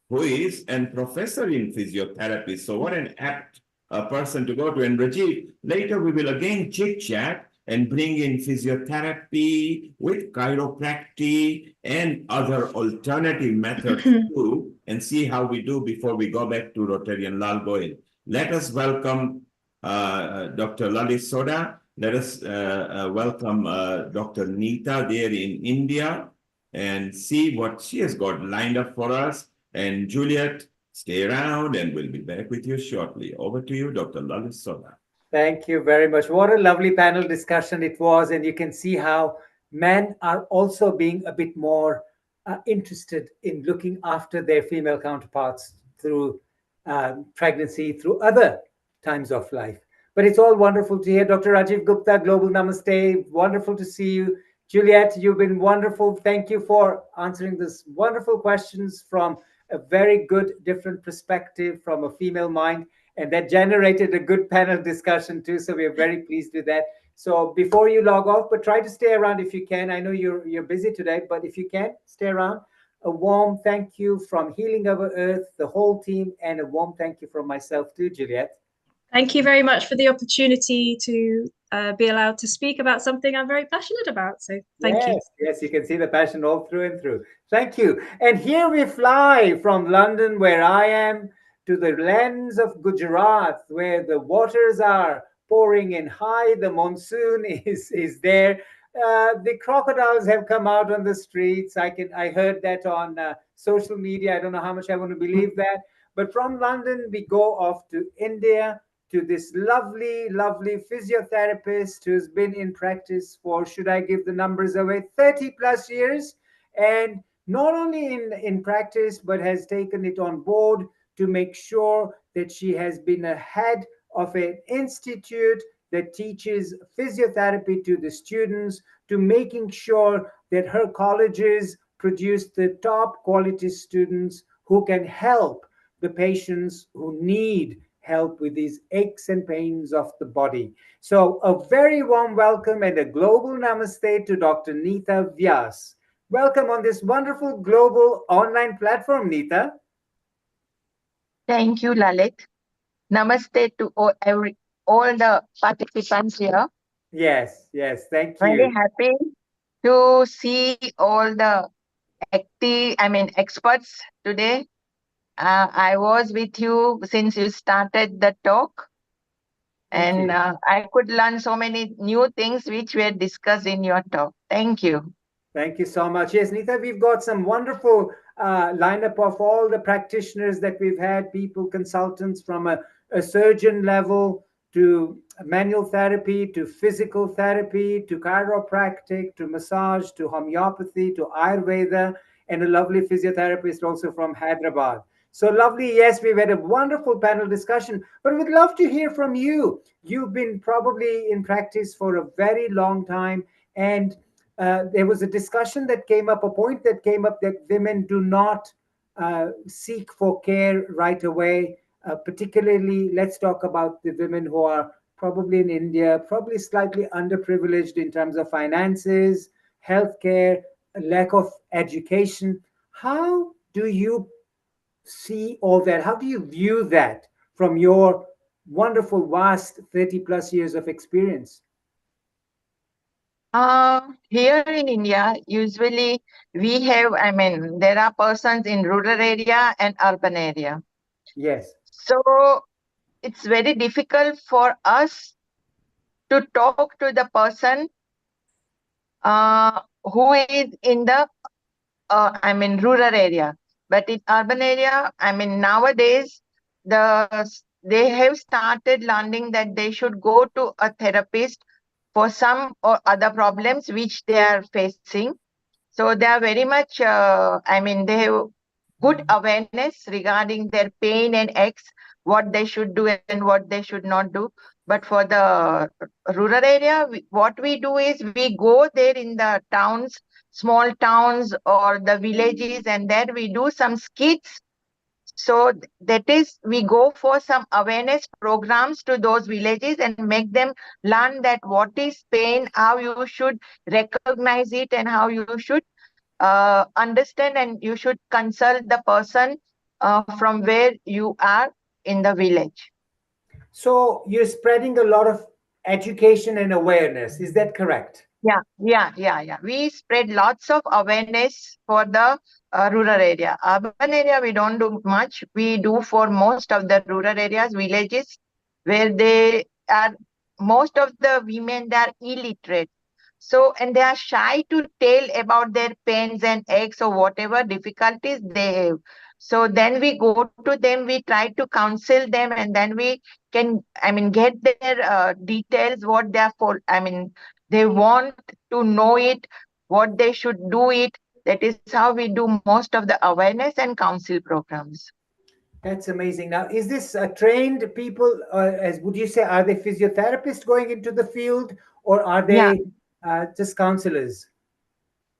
who is a professor in physiotherapy. So what an apt person to go to. And Rajiv, later we will again chit chat and bring in physiotherapy with chiropractic and other alternative methods too, and see how we do before we go back to Rotarian Lal Goyal. Let us welcome Dr. Lalit Sodha. Let us welcome Dr. Neeta there in India and see what she has got lined up for us. And Juliet, stay around and we'll be back with you shortly. Over to you, Dr. Lalit Sodha. Thank you very much. What a lovely panel discussion it was. And you can see how men are also being a bit more interested in looking after their female counterparts through pregnancy, through other times of life. But it's all wonderful to hear. Dr. Rajiv Gupta, Global Namaste. Wonderful to see you. Juliet, you've been wonderful. Thank you for answering these wonderful questions from a very good, different perspective from a female mind. And that generated a good panel discussion too. So we are very pleased with that. So before you log off, but try to stay around if you can. I know you're busy today, but if you can, stay around. A warm thank you from Healing Our Earth, the whole team, and a warm thank you from myself too, Juliet. Thank you very much for the opportunity to be allowed to speak about something I'm very passionate about. So thank you. Yes, you can see the passion all through and through. Thank you. And here we fly from London, where I am, to the lands of Gujarat, where the waters are pouring in high. The monsoon is there. the crocodiles have come out on the streets. I heard that on social media. I don't know how much I want to believe that. But from London, we go off to India to this lovely, lovely physiotherapist who's been in practice for, should I give the numbers away, 30 plus years. And not only in practice, but has taken it on board to make sure that she has been a head of an institute that teaches physiotherapy to the students, to making sure that her colleges produce the top quality students who can help the patients who need help with these aches and pains of the body. So, a very warm welcome and a global namaste to Dr. Neeta Vyas. Welcome on this wonderful global online platform, Neeta. Thank you, Lalit. Namaste to all the participants here. Yes, yes, thank Very you. happy to see all the experts today. I was with you since you started the talk, Thank and you. I could learn so many new things which were discussed in your talk. Thank you. Thank you so much. Yes, Neeta, we've got some wonderful lineup of all the practitioners that we've had, people, consultants from a surgeon level to manual therapy, to physical therapy, to chiropractic, to massage, to homeopathy, to Ayurveda, and a lovely physiotherapist also from Hyderabad. So lovely. Yes, we've had a wonderful panel discussion, but we'd love to hear from you. You've been probably in practice for a very long time, and there was a discussion that came up, a point that came up that women do not seek for care right away. Particularly, let's talk about the women who are probably in India, probably slightly underprivileged in terms of finances, healthcare, lack of education. How do you see all that? How do you view that from your wonderful, vast 30 plus years of experience? Here in India, usually there are persons in rural area and urban area. Yes. So it's very difficult for us to talk to the person who is in the rural area. But in urban area, nowadays they have started learning that they should go to a therapist for some or other problems which they are facing. So they are very much they have good awareness regarding their pain and aches, what they should do and what they should not do. But for the rural area, what we do is we go there in the towns, small towns or the villages, and there we do some skits. So that is, we go for some awareness programs to those villages and make them learn that what is pain, how you should recognize it, and how you should understand, and you should consult the person from where you are in the village. So you're spreading a lot of education and awareness. Is that correct? Yeah. We spread lots of awareness for the rural area. Urban area, we don't do much. We do for most of the rural areas, villages, where most of the women, they are illiterate. So, and they are shy to tell about their pains and aches or whatever difficulties they have. So then we go to them, we try to counsel them, and then we can, get their details, what they are for, they want to know it, what they should do it. That is how we do most of the awareness and counsel programs. That's amazing. Now, is this trained people? As would you say, are they physiotherapists going into the field, or are they just counselors?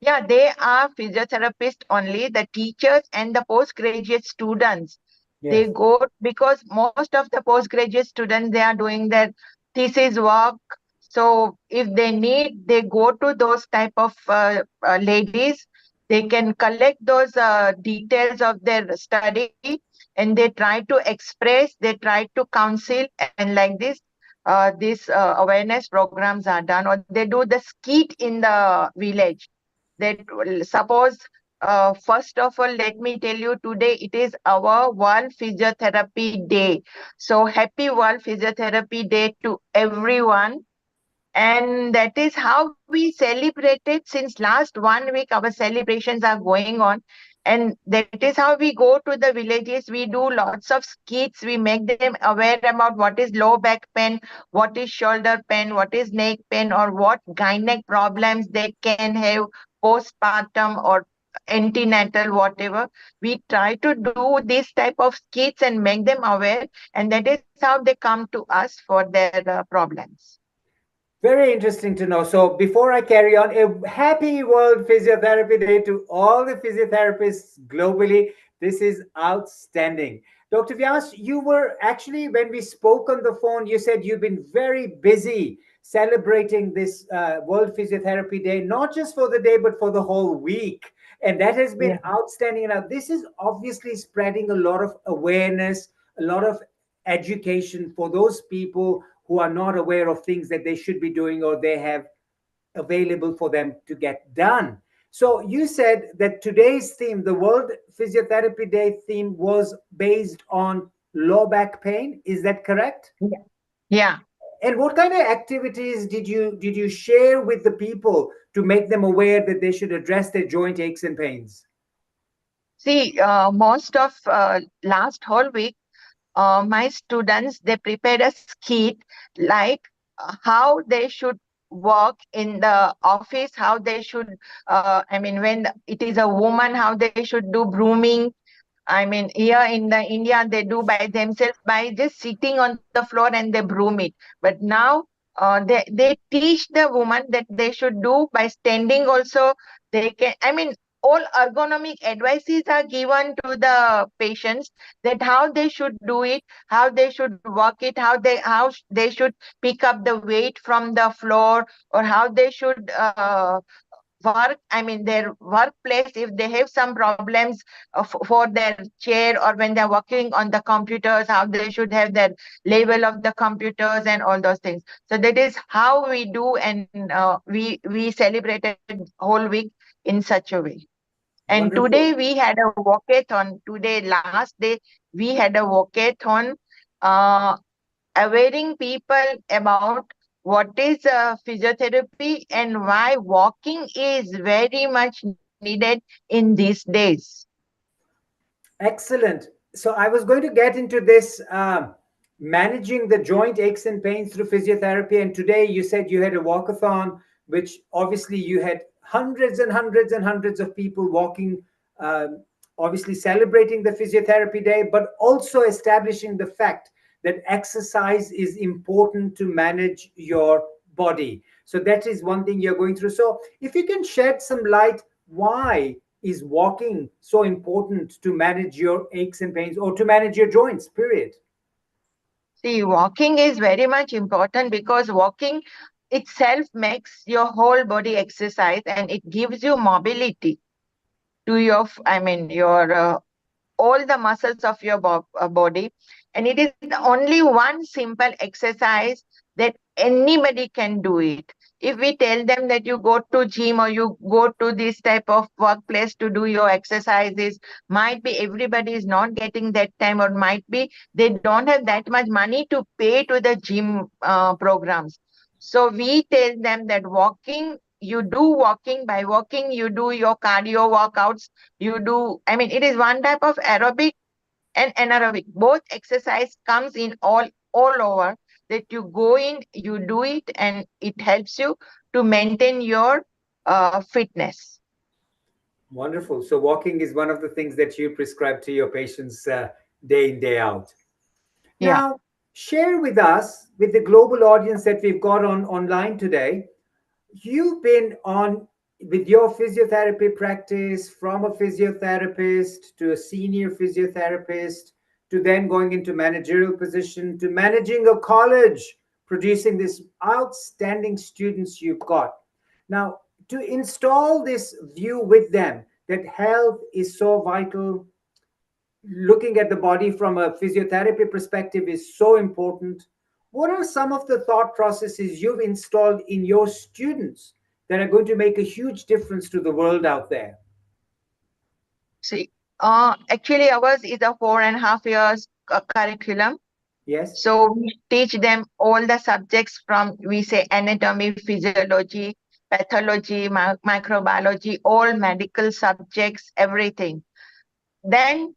Yeah, they are physiotherapists only. The teachers and the postgraduate students, they go, because most of the postgraduate students, they are doing their thesis work. So if they need, they go to those type of ladies. They can collect those details of their study, and they try to express, they try to counsel, and like this, these awareness programs are done, or they do the skit in the village. That suppose, first of all, let me tell you, today it is our World Physiotherapy Day. So happy World Physiotherapy Day to everyone. And that is how we celebrated since last 1 week. Our celebrations are going on, and that is how we go to the villages. We do lots of skits. We make them aware about what is low back pain, what is shoulder pain, what is neck pain, or what gynec problems they can have postpartum or antenatal, whatever. We try to do this type of skits and make them aware, and that is how they come to us for their problems. Very interesting to know. So before I carry on, a happy World Physiotherapy Day to all the physiotherapists globally. This is outstanding. Dr. Vyas, you were actually, when we spoke on the phone, you said you've been very busy celebrating this World Physiotherapy Day, not just for the day, but for the whole week. And that has been outstanding. Now, this is obviously spreading a lot of awareness, a lot of education for those people who are not aware of things that they should be doing or they have available for them to get done. So you said that today's theme, the World Physiotherapy Day theme, was based on low back pain. Is that correct? Yeah. And what kind of activities did you share with the people to make them aware that they should address their joint aches and pains? See, most of last whole week, my students, they prepared a skit like how they should work in the office, how they should, when it is a woman, how they should do grooming. I mean, here in the India, they do by themselves by just sitting on the floor and they broom it. But now they teach the woman that they should do by standing also. They can, all ergonomic advices are given to the patients that how they should do it, how they should work it, how they should pick up the weight from the floor, or how they should work, their workplace, if they have some problems for their chair, or when they're working on the computers, how they should have their level of the computers and all those things. So that is how we do, and we celebrated whole week in such a way. And Wonderful. today we had a walkathon. Today, last day, we had a walkathon, awareing people about what is physiotherapy and why walking is very much needed in these days. Excellent. So I was going to get into this managing the joint aches and pains through physiotherapy. And today you said you had a walkathon, which obviously you had hundreds and hundreds and hundreds of people walking, obviously celebrating the Physiotherapy Day, but also establishing the fact that exercise is important to manage your body. So that is one thing you're going through. So if you can shed some light, why is walking so important to manage your aches and pains or to manage your joints, period? See, walking is very much important because walking itself makes your whole body exercise, and it gives you mobility to your, your all the muscles of your body. And it is only one simple exercise that anybody can do it. If we tell them that you go to gym or you go to this type of workplace to do your exercises, might be everybody is not getting that time, or might be they don't have that much money to pay to the gym programs. So we tell them that walking, you do walking. By walking, you do your cardio workouts. You do, it is one type of aerobic and anaerobic. Both exercise comes in all over, that you go in, you do it, and it helps you to maintain your fitness. Wonderful. So walking is one of the things that you prescribe to your patients day in, day out. Yeah. Now, share with us, with the global audience that we've got on online today, you've been on with your physiotherapy practice from a physiotherapist to a senior physiotherapist to then going into managerial position to managing a college, producing this outstanding students you've got. Now, to install this view with them that health is so vital, looking at the body from a physiotherapy perspective is so important. What are some of the thought processes you've installed in your students that are going to make a huge difference to the world out there? See, actually ours is a 4.5 years curriculum. Yes. So we teach them all the subjects from, we say, anatomy, physiology, pathology, microbiology, all medical subjects, everything. Then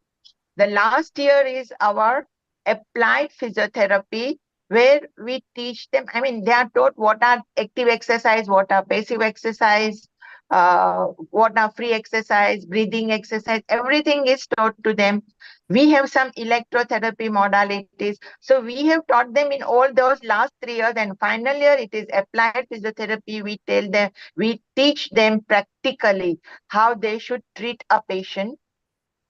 the last year is our applied physiotherapy, where we teach them. I mean, they are taught what are active exercise, what are passive exercise, what are free exercise, breathing exercise. Everything is taught to them. We have some electrotherapy modalities. So we have taught them in all those last 3 years, and final year it is applied physiotherapy. We tell them, we teach them practically how they should treat a patient.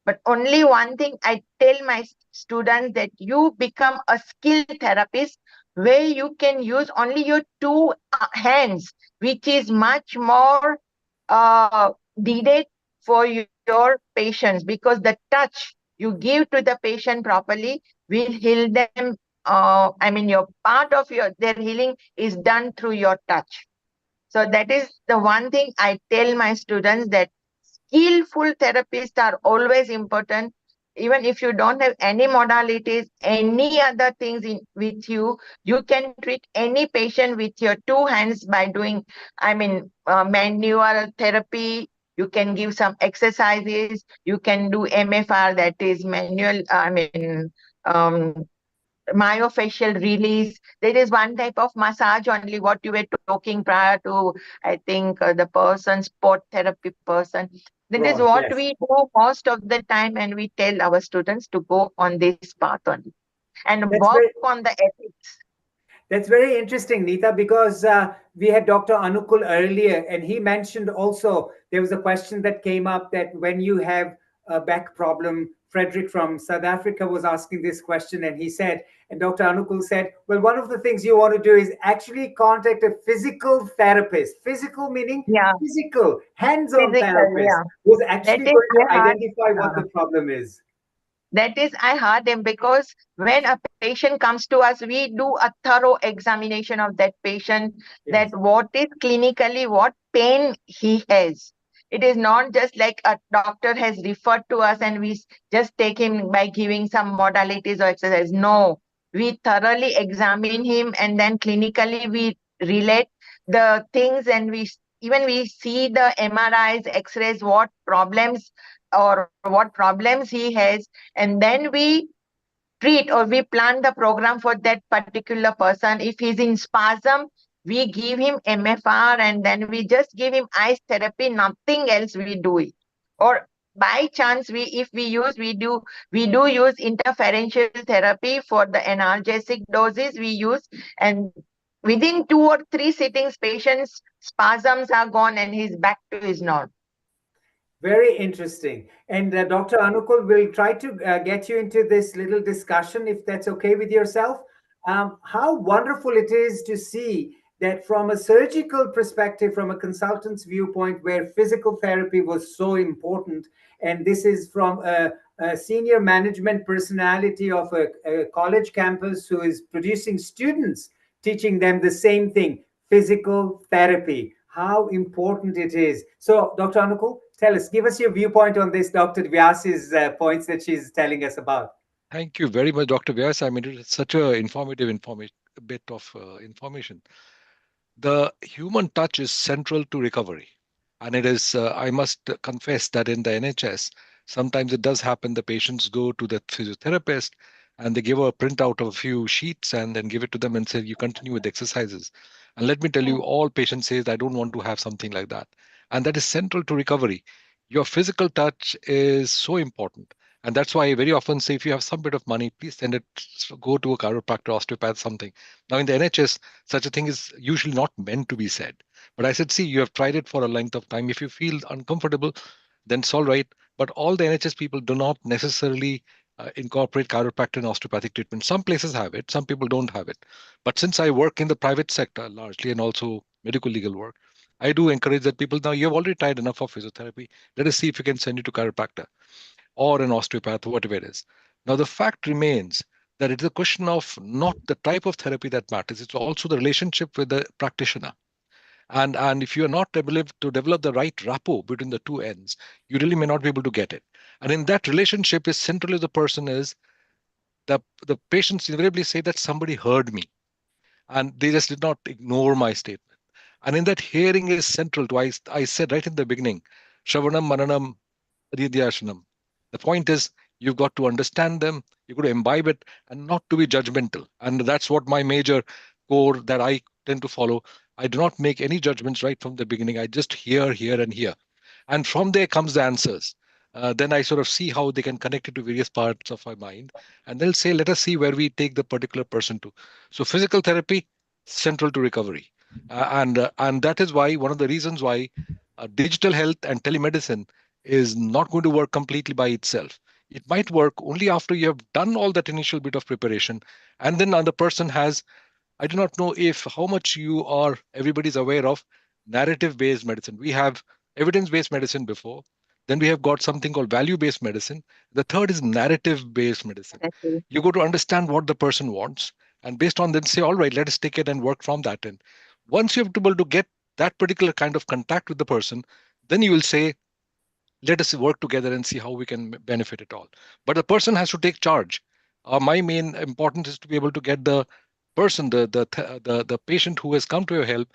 But only one thing I tell my students, that you become a skilled therapist where you can use only your two hands, which is much more needed for your patients, because the touch you give to the patient properly will heal them. I mean, your part of their healing is done through your touch. So that is the one thing I tell my students, that skillful therapists are always important. Even if you don't have any modalities, any other things with you, you can treat any patient with your two hands by doing, I mean, manual therapy. You can give some exercises. You can do MFR, that is manual, I mean, myofascial release. There is one type of massage only, what you were talking prior to, I think, the person, sport therapy person. That is Right. what Yes. we do most of the time, and we tell our students to go on this path only and That's work very on the ethics. That's very interesting, Neeta, because we had Dr. Anukul earlier, and he mentioned also there was a question that came up that when you have a back problem, Frederick from South Africa was asking this question, and he said, and Dr. Anukul said, well, one of the things you want to do is actually contact a physical therapist. Physical meaning Yeah, physical, hands-on physical. therapist Yeah, who's that actually is going to I heard. identify what the problem is. That is, I heard him, because when a patient comes to us, we do a thorough examination of that patient, Yes. that what is clinically, what pain he has. It is not just like a doctor has referred to us and we just take him by giving some modalities or exercise. No, we thoroughly examine him, and then clinically we relate the things, and even we see the MRIs, X-rays, what problems or what problems he has, and then we treat or we plan the program for that particular person. If he's in spasm, we give him MFR, and then we just give him ice therapy, nothing else we do it. Or by chance, if we do use interferential therapy for the analgesic doses we use, and within 2 or 3 sittings, patient's spasms are gone and he's back to his norm. Very interesting. And Dr. Anukul will try to get you into this little discussion, if that's okay with yourself. How wonderful it is to see that from a surgical perspective, from a consultant's viewpoint, where physical therapy was so important. And this is from a senior management personality of a college campus who is producing students, teaching them the same thing, physical therapy, how important it is. So, Dr. Anukul, tell us, give us your viewpoint on this, Dr. Vyas's points that she's telling us about. Thank you very much, Dr. Vyas. I mean, it's such a informative information, bit of information. The human touch is central to recovery. And it is, I must confess that in the NHS, sometimes it does happen the patients go to the physiotherapist and they give a printout of a few sheets and then give it to them and say, you continue with the exercises. And let me tell you, all patients say, I don't want to have something like that. And that is central to recovery. Your physical touch is so important. And that's why I very often say, if you have some bit of money, please send it, go to a chiropractor, osteopath, something. Now, in the NHS, such a thing is usually not meant to be said. But I said, see, you have tried it for a length of time. If you feel uncomfortable, then it's all right. But all the NHS people do not necessarily incorporate chiropractic and osteopathic treatment. Some places have it, some people don't have it. But since I work in the private sector largely and also medical legal work, I do encourage that people, now you have already tried enough of physiotherapy. Let us see if we can send you to chiropractor or an osteopath, whatever it is. Now, the fact remains that it's a question of not the type of therapy that matters, it's also the relationship with the practitioner. And if you are not able to develop the right rapport between the two ends, you really may not be able to get it. And in that relationship, as central as the person is, the patients invariably say that somebody heard me, and they just did not ignore my statement. And in that, hearing is central to, I said right in the beginning, Shravanam, Mananam, Nidhyashanam. The point is, you've got to understand them, you've got to imbibe it, and not to be judgmental. And that's what my major core that I tend to follow. I do not make any judgments right from the beginning. I just hear, and hear. And from there comes the answers. Then I sort of see how they can connect it to various parts of my mind. And they'll say, let us see where we take the particular person to. So physical therapy, central to recovery. And that is why one of the reasons why digital health and telemedicine is not going to work completely by itself. It might work only after you have done all that initial bit of preparation, and then the person has. I do not know if how much everybody's aware of narrative based medicine. We have evidence based medicine before. Then we have got something called value based medicine. The third is narrative based medicine. You go to understand what the person wants, and based on then say, all right, let us take it and work from that end. Once you're able to get that particular kind of contact with the person, then you will say, let us work together and see how we can benefit it all. But the person has to take charge. My main importance is to be able to get the person, the patient who has come to your help,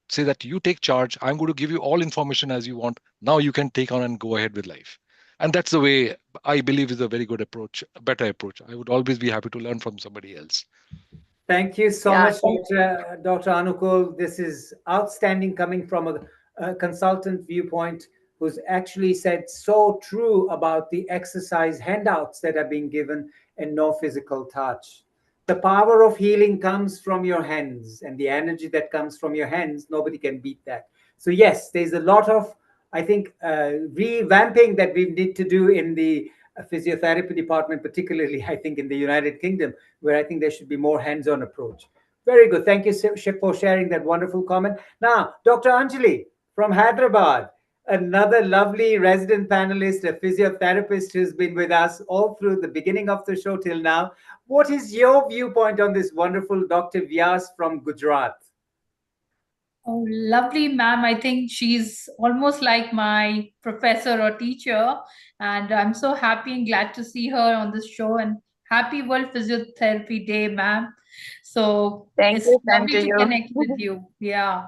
say that you take charge. I'm going to give you all information as you want. Now you can take on and go ahead with life. And that's the way I believe is a very good approach, a better approach. I would always be happy to learn from somebody else. Thank you so Yeah, much, Dr. Anukul. This is outstanding coming from a consultant viewpoint who's actually said so true about the exercise handouts that are being given and no physical touch. The power of healing comes from your hands, and the energy that comes from your hands, nobody can beat that. So, yes, there's a lot of, I think, revamping that we need to do in the physiotherapy department, particularly, I think, in the United Kingdom, where I think there should be more hands-on approach. Very good. Thank you for sharing that wonderful comment. Now, Dr. Anjali from Hyderabad, another lovely resident panelist, a physiotherapist who's been with us all through the beginning of the show till now. What is your viewpoint on this wonderful Dr. Vyas from Gujarat? Oh, lovely, ma'am. I think she's almost like my professor or teacher. And I'm so happy and glad to see her on this show. And happy World Physiotherapy Day, ma'am. So Thank it's you, same lovely to to you. connect with you. Yeah.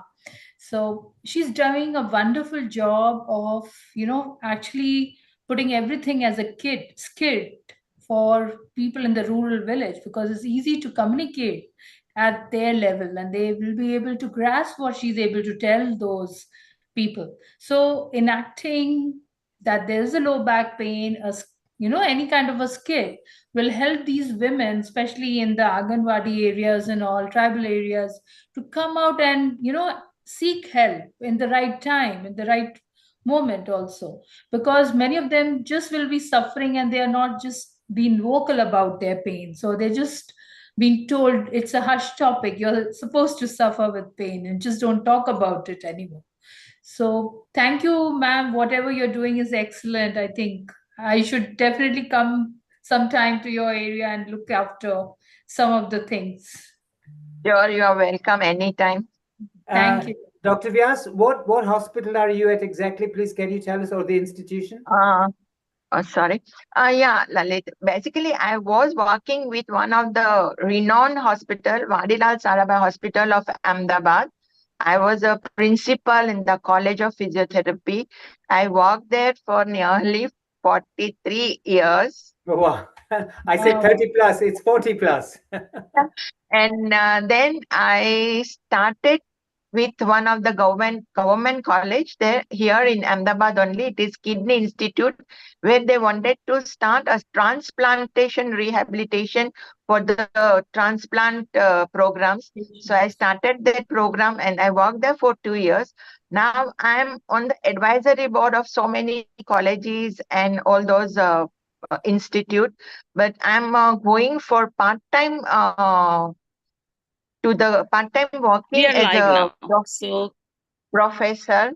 So she's doing a wonderful job of, actually putting everything as a kit for people in the rural village, because it's easy to communicate at their level and they will be able to grasp what she's able to tell those people. So enacting that there's a low back pain, any kind of a skit will help these women, especially in the Anganwadi areas and all tribal areas, to come out and, seek help in the right time, in the right moment also, because many of them just will be suffering and they are not just being vocal about their pain. So they're just being told it's a hush topic. You're supposed to suffer with pain and just don't talk about it anymore. So thank you, ma'am. Whatever you're doing is excellent. I think I should definitely come sometime to your area and look after some of the things. Sure, you are welcome anytime. Thank you. Dr. Vyas, what hospital are you at exactly? Please, can you tell us, or the institution? Sorry. Yeah, Lalit. Basically, I was working with one of the renowned hospital, Vadilal Sarabhai Hospital of Ahmedabad. I was a principal in the College of Physiotherapy. I worked there for nearly 43 years. Oh, wow. I said 30 plus, it's 40 plus. And then I started with one of the government college there here in Ahmedabad only. It is Kidney Institute, where they wanted to start a transplantation rehabilitation for the transplant programs. So I started that program and I worked there for 2 years. Now I'm on the advisory board of so many colleges and all those institute, but I'm going for part-time working as a professor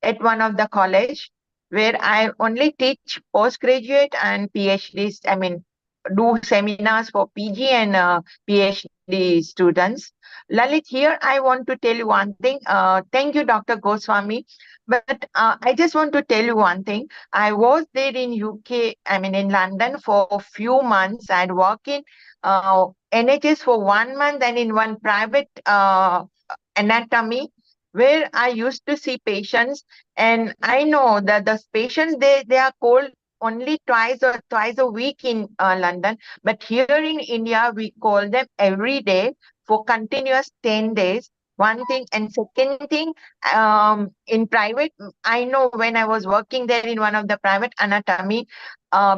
at one of the college, where I only teach postgraduate and PhDs, do seminars for PG and PhD students. Lalit, here I want to tell you one thing. Thank you, Dr. Goswami. But I just want to tell you one thing. I was there in UK, I mean in London for a few months. I'd worked in NHS for 1 month and in one private anatomy where I used to see patients, and I know that the patients they are called only twice a week in London, but here in India we call them every day for continuous 10 days. One thing, and second thing, in private, I know when I was working there in one of the private anatomy,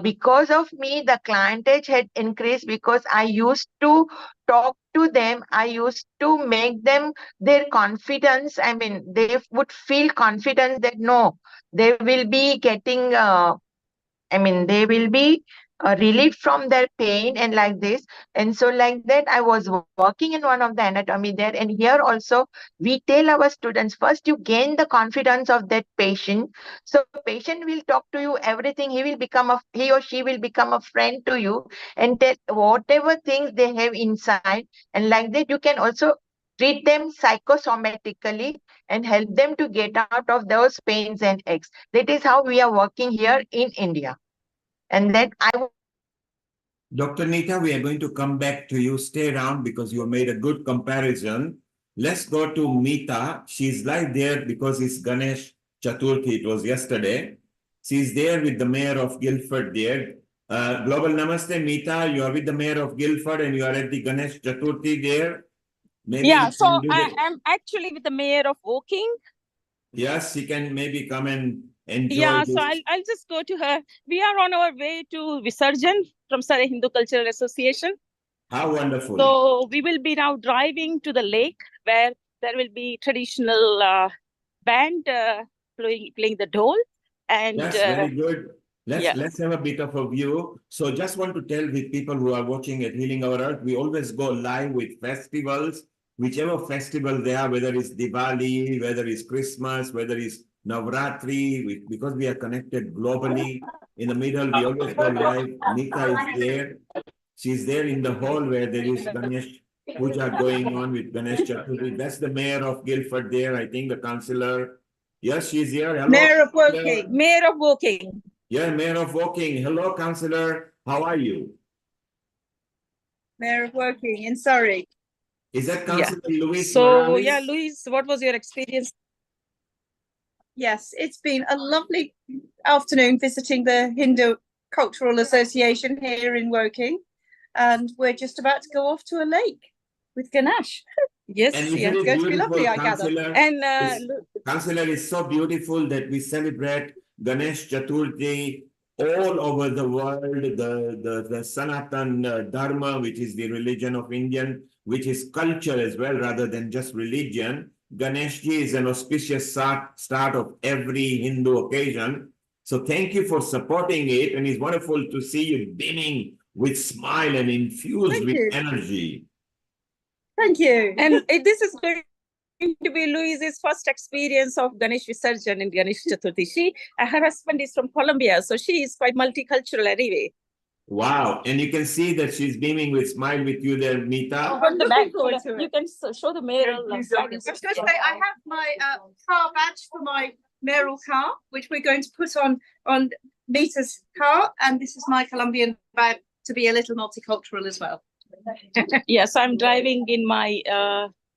because of me, the clientage had increased because I used to talk to them. I used to make them their confidence. I mean, they would feel confidence that no, they will be getting they will be relieved from their pain and like this. And so like that, I was working in one of the anatomy there. And here also, we tell our students, first you gain the confidence of that patient. So patient will talk to you everything. He or she will become a friend to you and tell whatever things they have inside. And like that, you can also treat them psychosomatically and help them to get out of those pains and aches. That is how we are working here in India. And then Dr. Nita, we are going to come back to you. Stay around because you made a good comparison. Let's go to Meeta. She's live there because it's Ganesh Chaturthi. It was yesterday. She's there with the mayor of Guildford there. Global Namaste, Meeta. You are with the mayor of Guildford and you are at the Ganesh Chaturthi there. Maybe yeah, so I'm actually with the mayor of Woking. Yes, she can maybe come and enjoy. Yeah, so I'll just go to her. We are on our way to Visarjan from Surrey Hindu Cultural Association. How wonderful. So we will be now driving to the lake where there will be traditional band playing the dhol. And yes, very good. Let's have a bit of a view. So just want to tell the people who are watching at Healing Our Earth, we always go live with festivals, whichever festival they are, whether it's Diwali, whether it's Christmas, whether it's Navratri, because we are connected globally. In the middle, we always go live. Nita is there. She's there in the hall where there is Ganesh Puja going on with Ganesh Chaturthi. That's the mayor of Guildford there, I think the councillor. Yes, she's here. Hello. Mayor of Woking. Mayor of Woking. Yeah, mayor of Woking. Hello, councillor. How are you? Mayor of Woking in Surrey. Is that Councillor Luis So, Morales? yeah, Luis, what was your experience? Yes, it's been a lovely afternoon visiting the Hindu Cultural Association here in Woking. And we're just about to go off to a lake with Ganesh. Yes, and yeah, it's going to be lovely, I gather. And Councillor, is so beautiful that we celebrate Ganesh Chaturthi all over the world. The Sanatan Dharma, which is the religion of Indian, which is culture as well, rather than just religion. Ganeshji is an auspicious start of every Hindu occasion. So thank you for supporting it, and it's wonderful to see you beaming with smile and infused with energy. Thank you. And this is going to be Louise's first experience of Ganesh Visarjan in Ganesh Chaturthi. Her husband is from Colombia, so she is quite multicultural anyway. Wow, and you can see that she's beaming with smile with you there, Meeta. You can show the mayoral. I was going to say, I have my car badge for my mayoral car, which we're going to put on Meeta's car, and this is my Colombian badge to be a little multicultural as well. Yes, I'm driving in my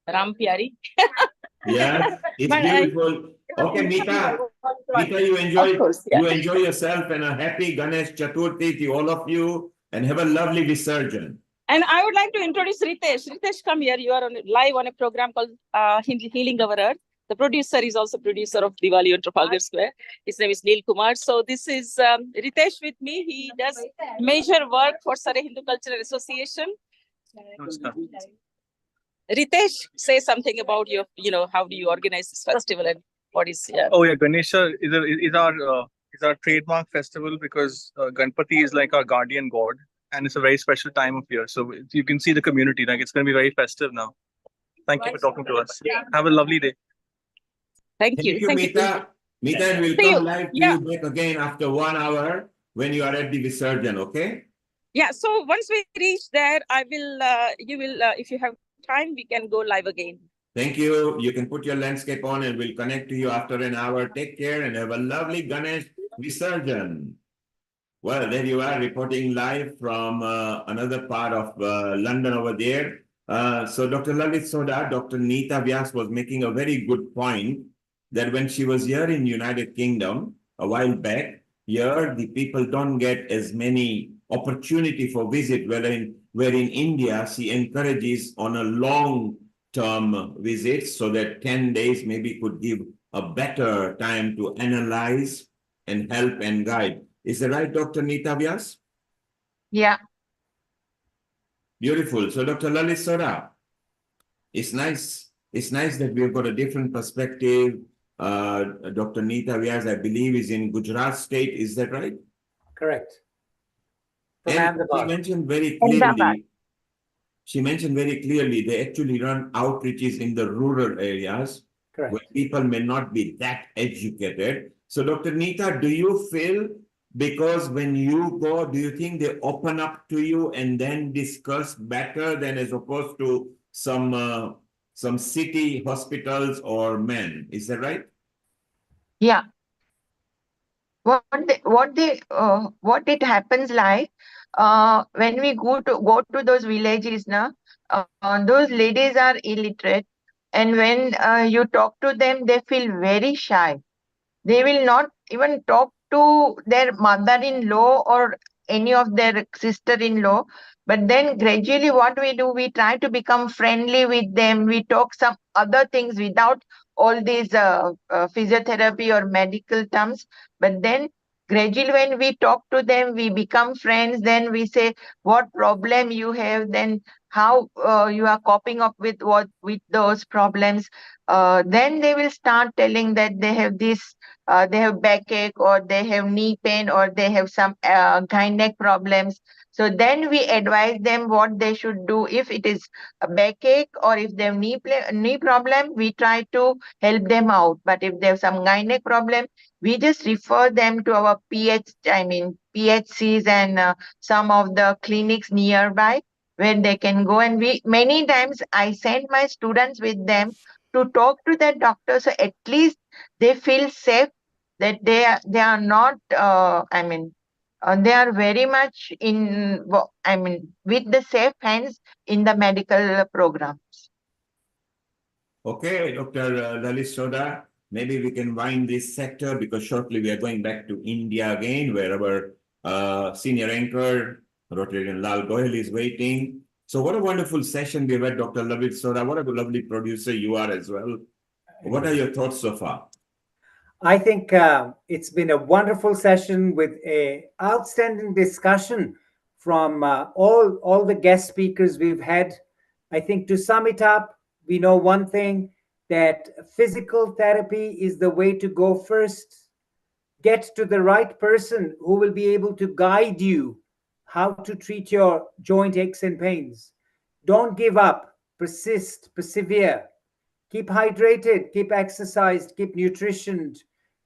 Ram Pyari. Yeah, it's beautiful. Okay, Meeta, you enjoy yourself, and a happy Ganesh Chaturthi to all of you, and have a lovely Visarjan. And I would like to introduce Ritesh. Ritesh, come here. You are live on a program called Healing Our Earth. The producer is also producer of Diwali on Trafalgar Square. His name is Neil Kumar. So this is Ritesh with me. He does major work for Surrey Hindu Cultural Association. Ritesh, say something about your, how do you organize this festival and what is? Oh yeah, Ganesha is our trademark festival because Ganpati is like our guardian god, and it's a very special time of year. So you can see the community, like it's going to be very festive now. Thank you for talking to us. Have a lovely day. Thank you. Thank you, Meeta. Meeta, and we'll come live to you back again after 1 hour when you are at the Visarjan, okay? Yeah, so once we reach there, I will, you will, if you have time, we can go live again. Thank you. You can put your landscape on and we'll connect to you after an hour. Take care and have a lovely Ganesh Visarjan. Well, there you are reporting live from another part of London over there. So Dr. Lalit Sodha, Dr. Neeta Vyas was making a very good point that when she was here in United Kingdom a while back, here the people don't get as many opportunity for visit, where in India she encourages on a long-term visit so that 10 days maybe could give a better time to analyze and help and guide. Is that right, Dr. Neeta Vyas? Yeah. Beautiful. So, Dr. Lalit Sodha, it's nice. It's nice that we've got a different perspective. Dr. Neeta Vyas, I believe, is in Gujarat state. Is that right? Correct. From And Ahmedabad. she mentioned very clearly they actually run outreaches in the rural areas. Correct. Where people may not be that educated. So, Dr. Neeta, do you feel because when you go, do you think they open up to you and then discuss better than as opposed to some city hospitals or men? Is that right? Yeah. What it happens like when we go to those villages now, those ladies are illiterate, and when you talk to them, they feel very shy. They will not even talk to their mother-in-law or any of their sister-in-law. But then gradually what we do, we try to become friendly with them. We talk some other things without all these physiotherapy or medical terms. But then gradually when we talk to them, we become friends. Then we say what problem you have, then how you are coping up with those problems. Then they will start telling that they have this they have backache or they have knee pain or they have some gynec problems. So then we advise them what they should do. If it is a backache or if they have knee problem, we try to help them out. But if they have some gynec problem, we just refer them to our PHCs and some of the clinics nearby where they can go. And many times I send my students with them to talk to their doctor, so at least they feel safe that they are not they are very much with the safe hands in the medical programs. Okay, Dr. Lalit Sodha, maybe we can wind this sector because shortly we are going back to India again, where our senior anchor, Rotarian Lal Goyal, is waiting. So what a wonderful session we've had, Dr. Lalit Sodha. What a lovely producer you are as well. What are your thoughts so far? I think it's been a wonderful session with a outstanding discussion from all the guest speakers we've had. I think to sum it up, we know one thing, that physical therapy is the way to go first. Get to the right person who will be able to guide you how to treat your joint aches and pains. Don't give up, persist, persevere. Keep hydrated, keep exercised, keep nutritioned,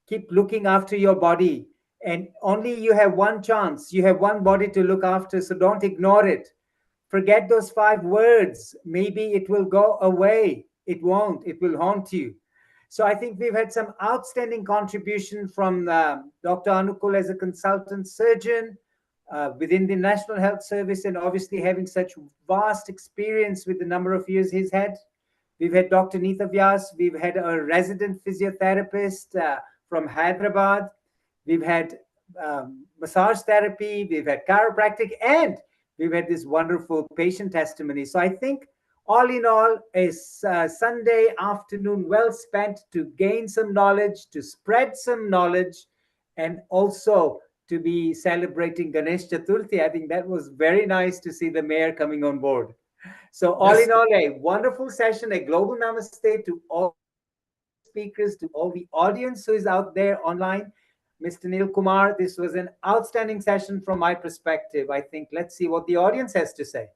keep looking after your body. And only you have one chance, you have one body to look after, so don't ignore it. Forget those 5 words. Maybe it will go away. It won't, it will haunt you. So I think we've had some outstanding contribution from Dr. Anukul as a consultant surgeon within the National Health Service, and obviously having such vast experience with the number of years he's had. We've had Dr. Neeta Vyas. We've had a resident physiotherapist from Hyderabad. We've had massage therapy. We've had chiropractic, and we've had this wonderful patient testimony. So I think all in all, a Sunday afternoon well spent to gain some knowledge, to spread some knowledge, and also to be celebrating Ganesh Chaturthi. I think that was very nice to see the mayor coming on board. So all in all, a wonderful session, a global namaste to all speakers, to all the audience who is out there online. Mr. Neil Kumar, this was an outstanding session from my perspective. I think let's see what the audience has to say.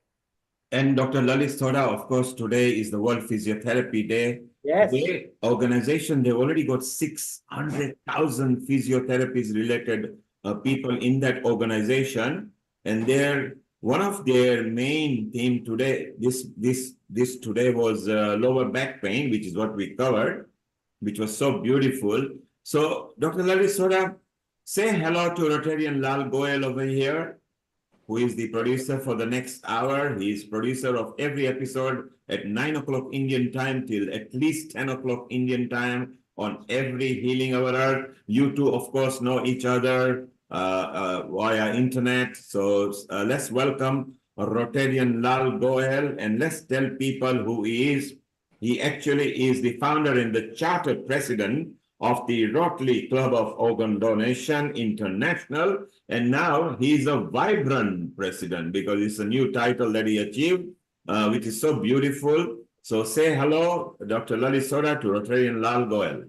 And Dr. Lalit Sodha, of course, today is the World Physiotherapy Day. Yes. The organization, they've already got 600,000 physiotherapies related people in that organization. and one of their main theme today, this today was lower back pain, which is what we covered, which was so beautiful. So, Dr. Lalit Sodha, say hello to Rotarian Lal Goyal over here, who is the producer for the next hour. He is producer of every episode at 9 o'clock Indian time till at least 10 o'clock Indian time on every Healing Our Earth. You two, of course, know each other via internet. So let's welcome Rotarian Lal Goyal, and let's tell people who he is. He actually is the founder and the chartered president of the Rotary Club of Organ Donation International, and now he's a vibrant president because it's a new title that he achieved, which is so beautiful. So say hello, Dr. Lalit Sodha, to Rotarian Lal Goyal.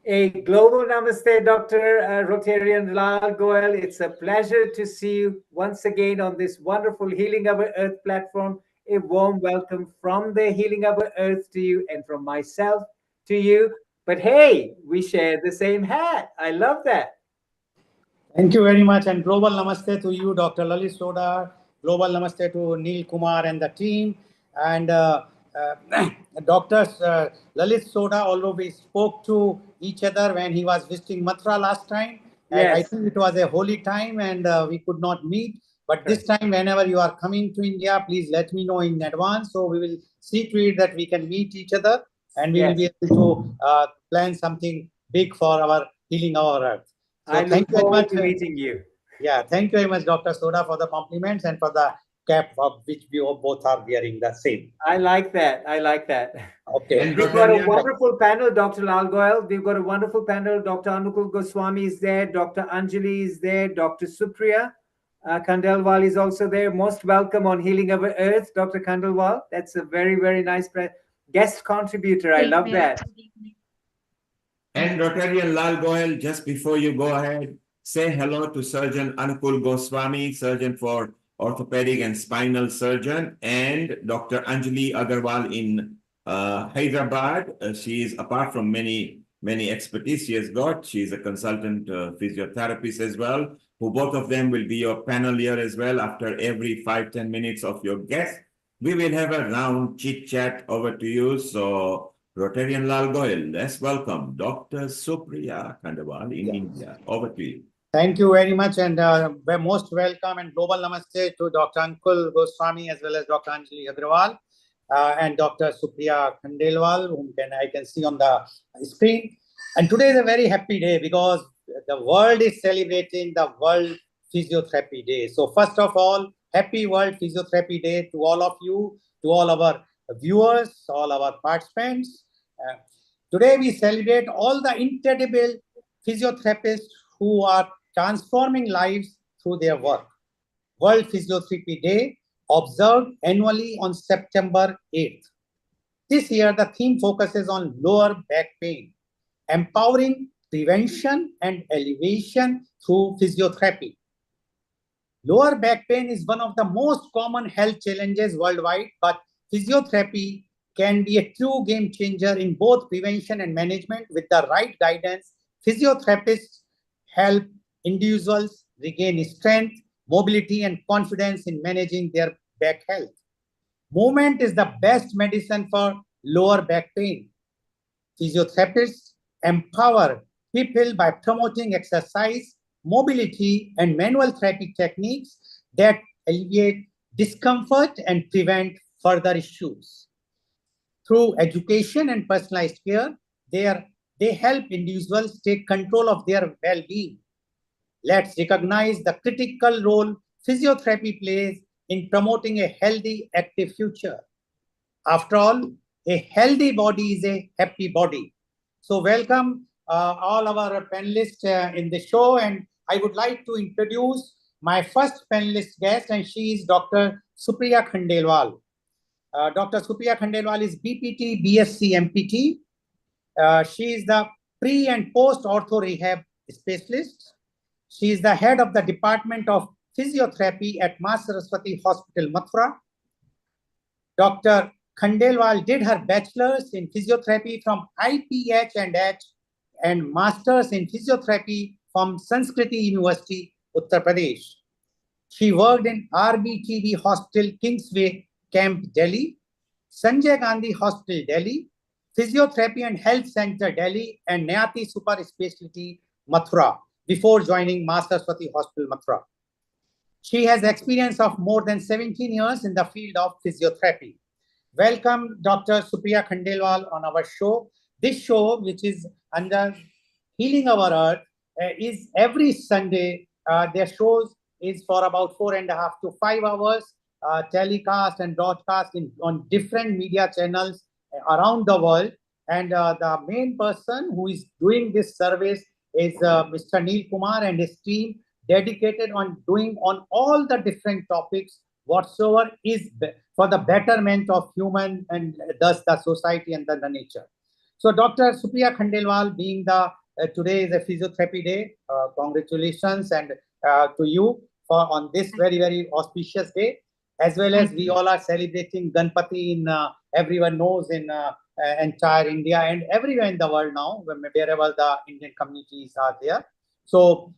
A global namaste, Dr. Rotarian Lal Goyal. It's a pleasure to see you once again on this wonderful Healing Our Earth platform. A warm welcome from the Healing Our Earth to you, and from myself to you. But hey, we share the same hat. I love that. Thank you very much, and global namaste to you, Dr. Lalit Sodha. Global namaste to Neil Kumar and the team. And Dr. Lalit Sodha, although we spoke to each other when he was visiting Mathura last time, and I think it was a holy time and we could not meet. But this time, whenever you are coming to India, please let me know in advance. So we will see to it that we can meet each other, and we will be able to plan something big for our Healing Our Earth. So I look forward to meeting you. Yeah, thank you very much, Dr. Sodha, for the compliments and for the cap of which we both are wearing the same. I like that. I like that. Okay. And we've got a wonderful panel, Dr. Lal Goyal. We've got a wonderful panel. Dr. Anukul Goswami is there. Dr. Anjali is there. Dr. Supriya Khandelwal is also there. Most welcome on Healing Our Earth, Dr. Khandelwal. That's a very, very nice guest contributor. I love that. And Rotarian Lal Goyal, just before you go ahead, say hello to Surgeon Anukul Goswami, surgeon for orthopedic and spinal surgeon, and Dr. Anjali Agarwal in Hyderabad. She is, apart from many expertise she has got, she is a consultant physiotherapist as well, who both of them will be your panel here as well. After every 5-10 minutes of your guest, we will have a round chit chat over to you. So Rotarian Lal Goyal, let's welcome Dr. Supriya Khandelwal in India. Over to you. Thank you very much, and we're most welcome, and global namaste to Dr. Anukul Goswami as well as Dr. Anjali Agrawal and Dr. Supriya Khandelwal, whom I can see on the screen. And today is a very happy day because the world is celebrating the World Physiotherapy Day. So first of all, happy World Physiotherapy Day to all of you, to all our viewers, all our participants. Today we celebrate all the incredible physiotherapists who are transforming lives through their work. World Physiotherapy Day, observed annually on September 8th. This year, the theme focuses on lower back pain, empowering prevention and elevation through physiotherapy. Lower back pain is one of the most common health challenges worldwide, but physiotherapy can be a true game changer in both prevention and management. With the right guidance, physiotherapists help individuals regain strength, mobility, and confidence in managing their back health. Movement is the best medicine for lower back pain. Physiotherapists empower people by promoting exercise, mobility, and manual therapy techniques that alleviate discomfort and prevent further issues. Through education and personalized care, they help individuals take control of their well-being. Let's recognize the critical role physiotherapy plays in promoting a healthy, active future. After all, a healthy body is a happy body. So welcome all of our panelists in the show, and I would like to introduce my first panelist guest, and she is Dr. Supriya Khandelwal. Dr. Supriya Khandelwal is BPT, BSc, MPT. She is the pre and post ortho rehab specialist. She is the head of the Department of Physiotherapy at Ma Saraswati Hospital, Mathura. Dr. Khandelwal did her bachelor's in physiotherapy from IPH&H and master's in physiotherapy from Sanskriti University, Uttar Pradesh. She worked in RBTB Hospital, Kingsway Camp, Delhi, Sanjay Gandhi Hospital, Delhi, Physiotherapy and Health Center, Delhi, and Nayati Super Specialty, Mathura, before joining Master Swati Hospital, Mathura. She has experience of more than 17 years in the field of physiotherapy. Welcome, Dr. Supriya Khandelwal on our show. This show, which is under Healing Our Earth, is every Sunday. Their shows is for about 4.5 to 5 hours, telecast and broadcast on different media channels around the world. And the main person who is doing this service is Mr. Neil Kumar and his team, dedicated on doing on all the different topics whatsoever is for the betterment of human and thus the society and the nature. So Dr. Supriya Khandelwal, being the today is a physiotherapy day, congratulations and to you for on this very, very auspicious day, as well as we all are celebrating Ganpati in everyone knows in entire India and everywhere in the world now, wherever the Indian communities are there. So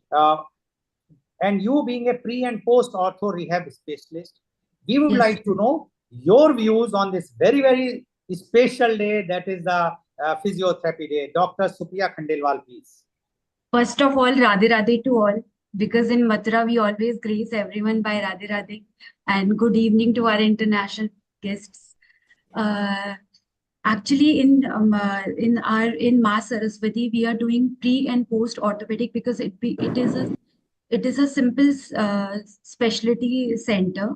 and you being a pre and post ortho rehab specialist, we would like to know your views on this very, very special day, that is the physiotherapy day. Dr. Supriya Khandelwal, please. First of all, Radhe Radhe to all, because in Mathura we always grace everyone by Radhe Radhe, and good evening to our international guests. Actually, in Ma Saraswati, we are doing pre and post orthopedic because it is a simple specialty center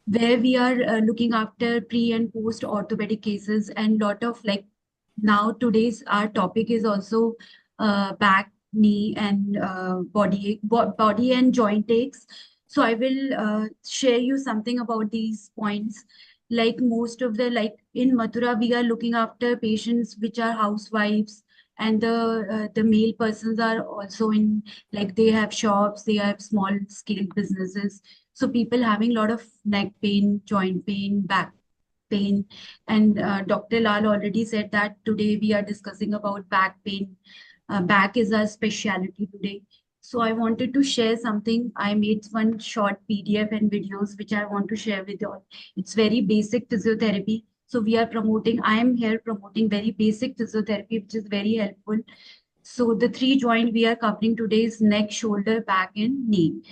where we are looking after pre and post orthopedic cases, and lot of like now today's our topic is also back, knee and body and joint aches. So I will share you something about these points. Like most of the, like in Mathura, we are looking after patients which are housewives, and the male persons are also in, like they have shops, they have small scale businesses. So people having a lot of neck pain, joint pain, back pain, and Dr. Lal already said that today we are discussing about back pain. Back is our specialty today. So I wanted to share something. I made one short PDF and videos which I want to share with you all. It's very basic physiotherapy. So we are promoting, I am here promoting very basic physiotherapy, which is very helpful. So the 3 joint we are covering today is neck, shoulder, back, and knee.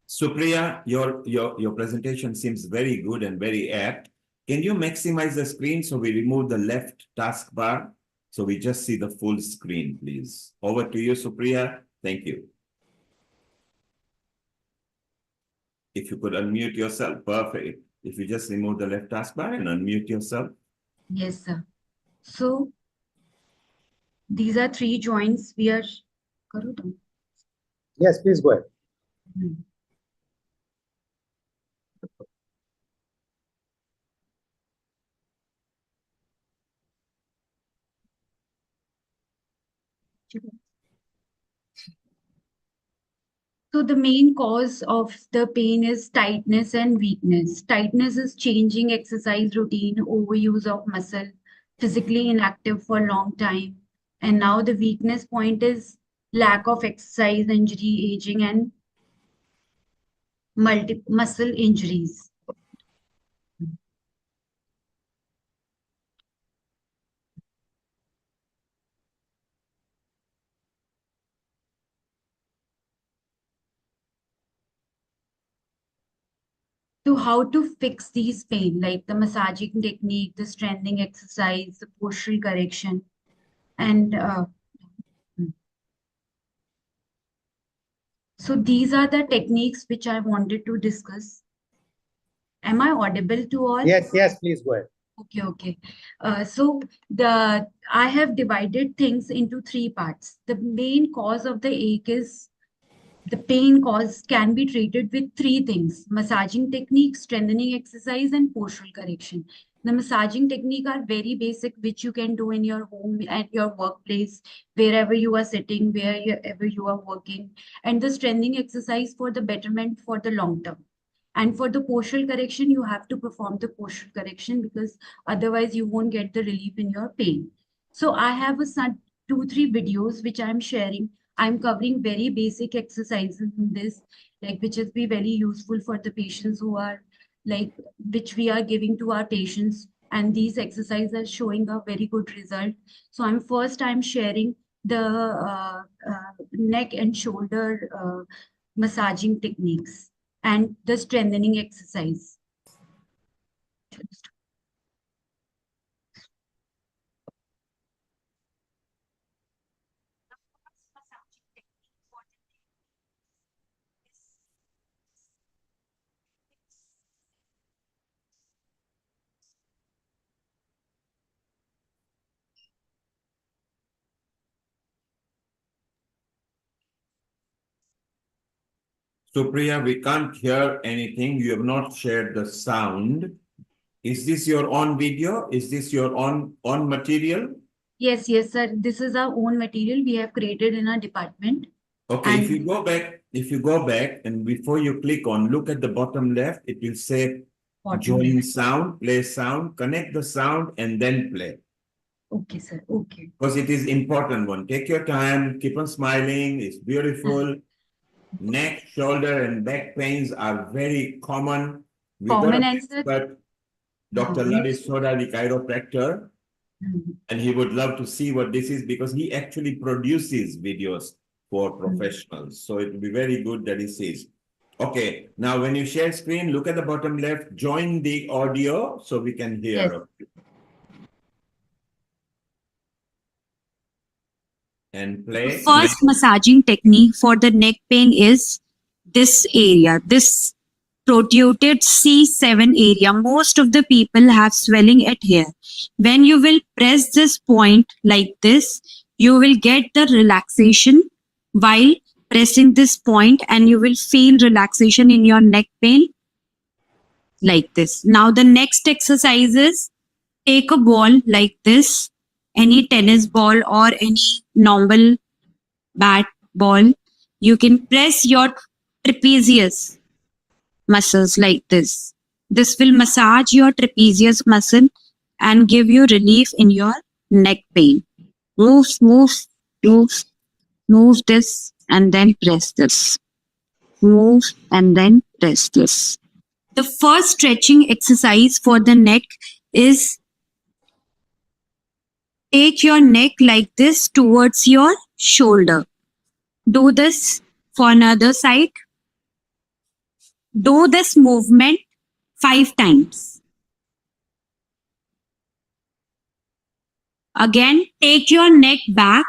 Supriya, your presentation seems very good and very apt. Can you maximize the screen so we remove the left taskbar? So we just see the full screen, please. Over to you, Supriya. Thank you. If you could unmute yourself, perfect. If you just remove the left taskbar and unmute yourself. Yes, sir. So these are 3 joints we are. Yes, please go ahead. So the main cause of the pain is tightness and weakness. Tightness is changing exercise routine, overuse of muscle, physically inactive for a long time. And now the weakness point is lack of exercise, injury, aging, and muscle injuries. So how to fix these pain, like the massaging technique, the strengthening exercise, the postural correction, and so these are the techniques which I wanted to discuss. Am I audible to all? Yes, yes, please go ahead. Okay. So I have divided things into 3 parts. The main cause of the ache is the pain cause can be treated with 3 things: massaging technique, strengthening exercise, and postural correction. The massaging technique are very basic, which you can do in your home, at your workplace, wherever you are sitting, wherever you are working. And the strengthening exercise for the betterment for the long term. And for the postural correction, you have to perform the postural correction because otherwise you won't get the relief in your pain. So I have a 2-3 videos which I'm sharing. I'm covering very basic exercises in this, like which is be very useful for the patients who are like, which we are giving to our patients. And these exercises are showing a very good result. So I'm sharing the neck and shoulder massaging techniques and the strengthening exercise. Supriya, we can't hear anything. You have not shared the sound. Is this your own video? Is this your own material? Yes, yes, sir. This is our own material we have created in our department. Okay, if you go back and before you click on, look at the bottom left, it will say join sound, play sound, connect the sound and then play. Okay, sir. Okay. Because it is important one. Take your time, keep on smiling, it's beautiful. Neck, shoulder and back pains are very common. We got Common an answer. expert, Dr. Lalit Sodha, the chiropractor, and he would love to see what this is because he actually produces videos for professionals. So it will be very good that he sees. Okay, now when you share screen, look at the bottom left, join the audio so we can hear. Yes. And play. First massaging technique for the neck pain is this area, this protruded C7 area. Most of the people have swelling at here. When you will press this point like this, you will get the relaxation while pressing this point and you will feel relaxation in your neck pain like this. Now the next exercise is take a ball like this, any tennis ball or any normal bat ball. You can press your trapezius muscles like this. This will massage your trapezius muscle and give you relief in your neck pain. Move this and then press this. Move and then press this. The first stretching exercise for the neck is take your neck like this towards your shoulder. Do this for another side. Do this movement 5 times. Again, take your neck back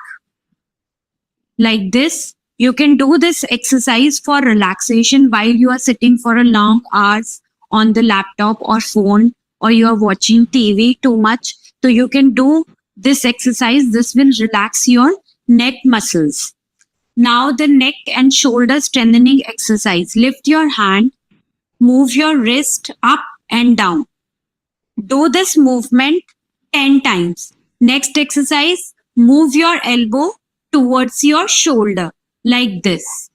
like this. You can do this exercise for relaxation while you are sitting for a long hours on the laptop or phone, or you are watching TV too much. So you can do this exercise. This will relax your neck muscles. Now the neck and shoulder strengthening exercise. Lift your hand, move your wrist up and down. Do this movement 10 times. Next exercise, move your elbow towards your shoulder like this.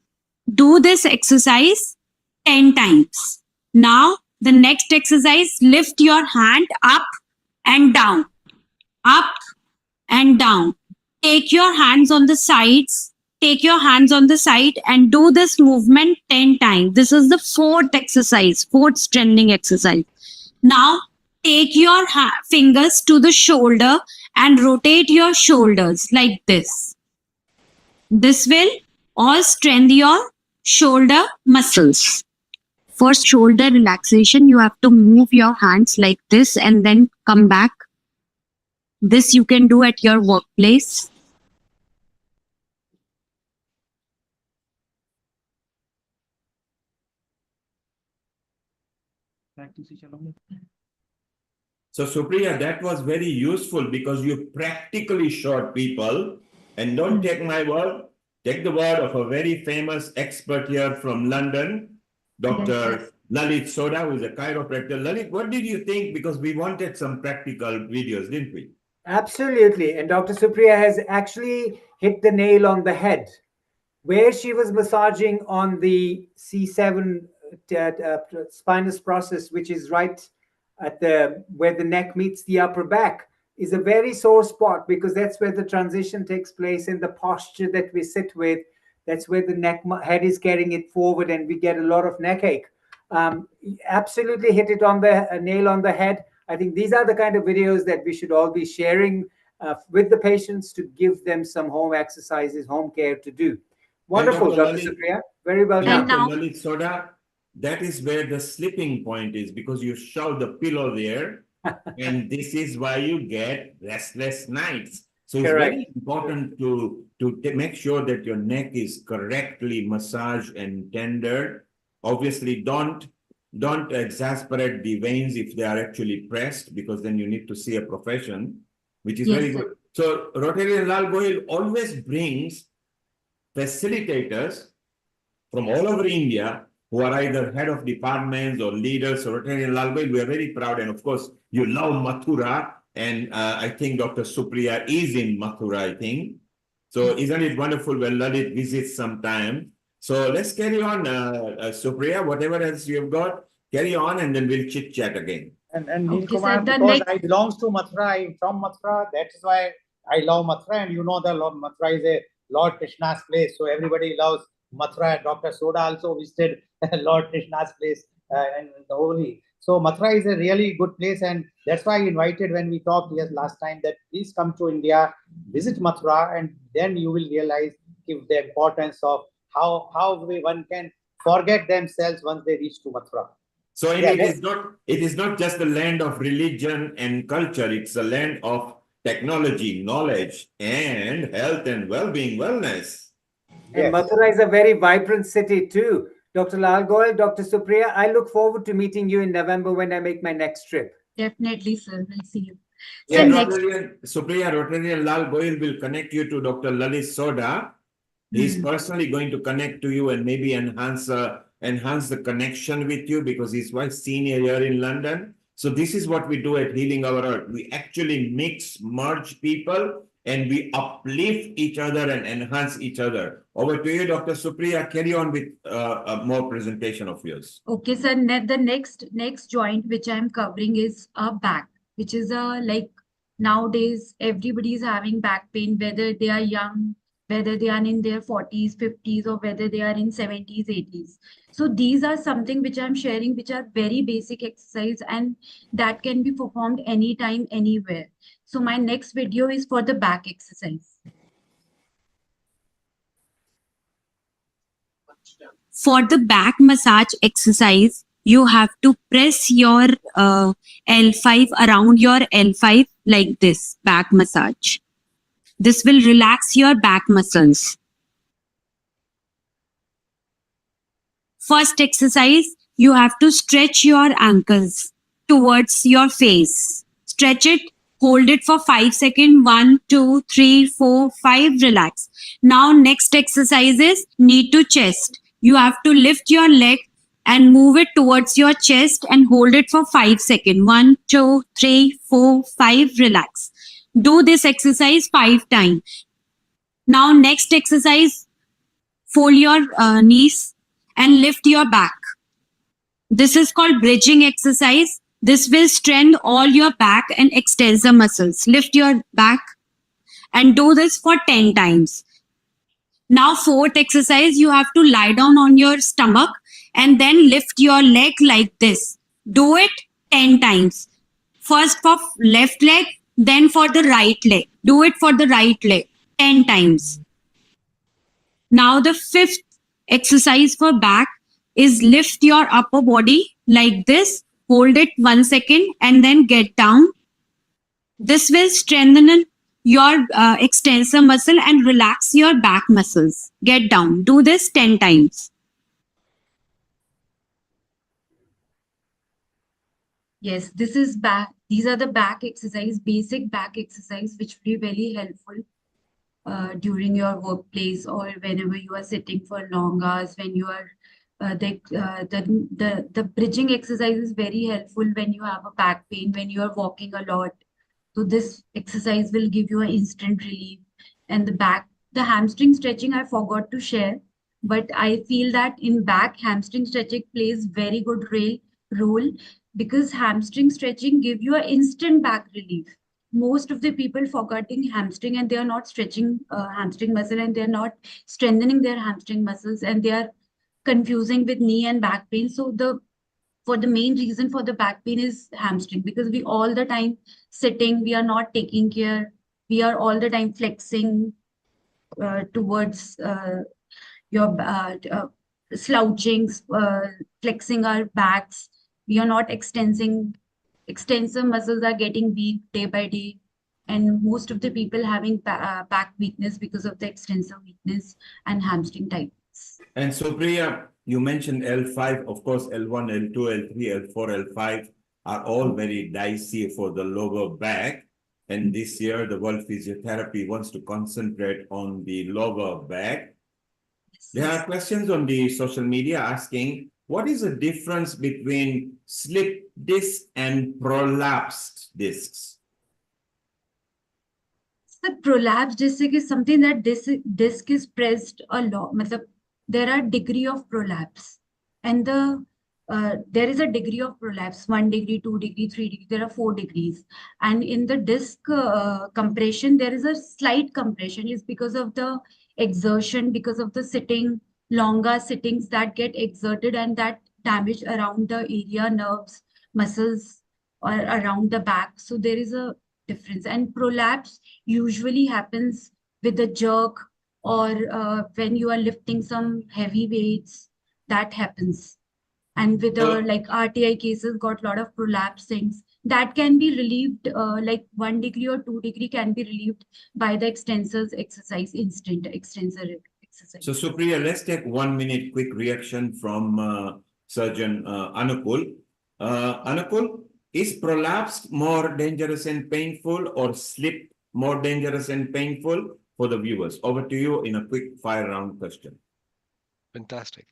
Do this exercise 10 times. Now the next exercise, lift your hand up and down, up and down. Take your hands on the sides. Take your hands on the side and do this movement 10 times. This is the fourth exercise, fourth strengthening exercise. Now, take your fingers to the shoulder and rotate your shoulders like this. This will all strengthen your shoulder muscles. For shoulder relaxation, you have to move your hands like this and then come back. This you can do at your workplace. So Supriya, that was very useful because you practically showed people, and don't take my word, take the word of a very famous expert here from London, Dr. Lalit Sodha, who is a chiropractor. Lalit, what did you think? Because we wanted some practical videos, didn't we? Absolutely. And Dr. Supriya has actually hit the nail on the head. Where she was massaging on the C7 spinous process, which is right at where the neck meets the upper back, is a very sore spot, because that's where the transition takes place in the posture that we sit with. That's where the head is carrying it forward, and we get a lot of neck ache. Absolutely hit it on the nail on the head. I think these are the kind of videos that we should all be sharing with the patients to give them some home exercises, home care to do. Wonderful, Dr. Supriya. Very well done. Dr. Lalit Sodha, that is where the slipping point is, because you shove the pillow there, and this is why you get restless nights. So it's very important to make sure that your neck is correctly massaged and tendered. Obviously, don't exasperate the veins if they are actually pressed, because then you need to see a profession, which is very good. So Rotary Lal Goyal always brings facilitators from all over India who are either head of departments or leaders. So Rotary Lal Goyal, we are very proud. And of course, you love Mathura. And I think Dr. Supriya is in Mathura, I think. So isn't it wonderful when Lalit visits sometime? So let's carry on, Supriya, whatever else you've got, carry on, and then we'll chit chat again. And Nilkumar, because I belong to Mathura, I'm from Mathura, that is why I love Mathura. And you know, the Lord Mathura is a Lord Krishna's place, so everybody loves Mathura. Dr. Sodha also visited Lord Krishna's place and the holy. So Mathura is a really good place, and that's why I invited when we talked last time that please come to India, visit Mathura, and then you will realize the importance of how one can forget themselves once they reach to Mathura. So it is not just the land of religion and culture, it's a land of technology, knowledge, and health and well-being, wellness. And Mathura is a very vibrant city too. Dr. Lal Goyal, Dr. Supriya, I look forward to meeting you in November when I make my next trip. Definitely, sir. We'll see you. Yeah, Supriya, Rotary Lal Goyal will connect you to Dr. Lalit Sodha. He's personally going to connect to you and maybe enhance the connection with you, because he's quite senior here in London. So this is what we do at Healing Our Earth. We actually merge people, and we uplift each other and enhance each other. Over to you, Dr. Supriya. Carry on with more presentation of yours. Okay, sir. The next joint which I'm covering is a back, which is like nowadays everybody is having back pain, whether they are young, whether they are in their 40s, 50s, or whether they are in 70s, 80s. So these are something which I'm sharing, which are very basic exercise, and that can be performed anytime, anywhere. So my next video is for the back exercise. For the back massage exercise, you have to press your L5 around your L5 like this, back massage. This will relax your back muscles. First exercise, you have to stretch your ankles towards your face. Stretch it, hold it for 5 seconds. 1, 2, 3, 4, 5, relax. Now next exercise is knee to chest. You have to lift your leg and move it towards your chest and hold it for 5 seconds. 1, 2, 3, 4, 5, relax. Do this exercise 5 times. Now next exercise, fold your knees and lift your back. This is called bridging exercise. This will strengthen all your back and extensor muscles. Lift your back and do this for 10 times. Now fourth exercise, you have to lie down on your stomach and then lift your leg like this. Do it 10 times. First for left leg, then for the right leg. Do it for the right leg 10 times. Now the fifth exercise for back is lift your upper body like this. Hold it 1 second and then get down. This will strengthen your extensor muscle and relax your back muscles. Get down. Do this 10 times. Yes, this is back. These are the back exercise, basic back exercise, which will be very helpful during your workplace or whenever you are sitting for long hours. When you are the bridging exercise is very helpful when you have a back pain, when you are walking a lot. So this exercise will give you an instant relief. And the hamstring stretching I forgot to share, but I feel that in back, hamstring stretching plays very good role because hamstring stretching give you an instant back relief. most of the people forgetting hamstring, and they are not stretching hamstring muscle, and they are not strengthening their hamstring muscles, and they are confusing with knee and back pain. So the main reason for the back pain is hamstring, because we all the time sitting, we are not taking care, we are all the time flexing towards your slouching, flexing our backs. We are not extensing. Extensor muscles are getting weak day by day, and most of the people having back weakness because of the extensor weakness and hamstring tightness. And so, Priya, you mentioned L5. Of course, L1, L2, L3, L4, L5 are all very dicey for the lower back. And this year, the World Physiotherapy wants to concentrate on the lower back. There are questions on the social media asking, what is the difference between slip disc and prolapsed discs? The prolapsed disc is something that this disc is pressed a lot. There are degree of prolapse, and there is a degree of prolapse, 1 degree, 2 degree, 3 degree. There are 4 degrees, and in the disc compression, there is a slight compression. Is because of the exertion, because of the longer sittings that get exerted, and that damage around the area, nerves, muscles, or around the back. So there is a difference, and prolapse usually happens with a jerk, or when you are lifting some heavy weights, that happens. And with like RTI cases, got a lot of prolapse things that can be relieved, like 1 degree or 2 degree can be relieved by the extensors exercise, instant extensor exercise. So, Supriya, let's take 1 minute quick reaction from Surgeon Anukul. Anukul, is prolapsed more dangerous and painful, or slip more dangerous and painful for the viewers? Over to you in a quick fire round question. Fantastic.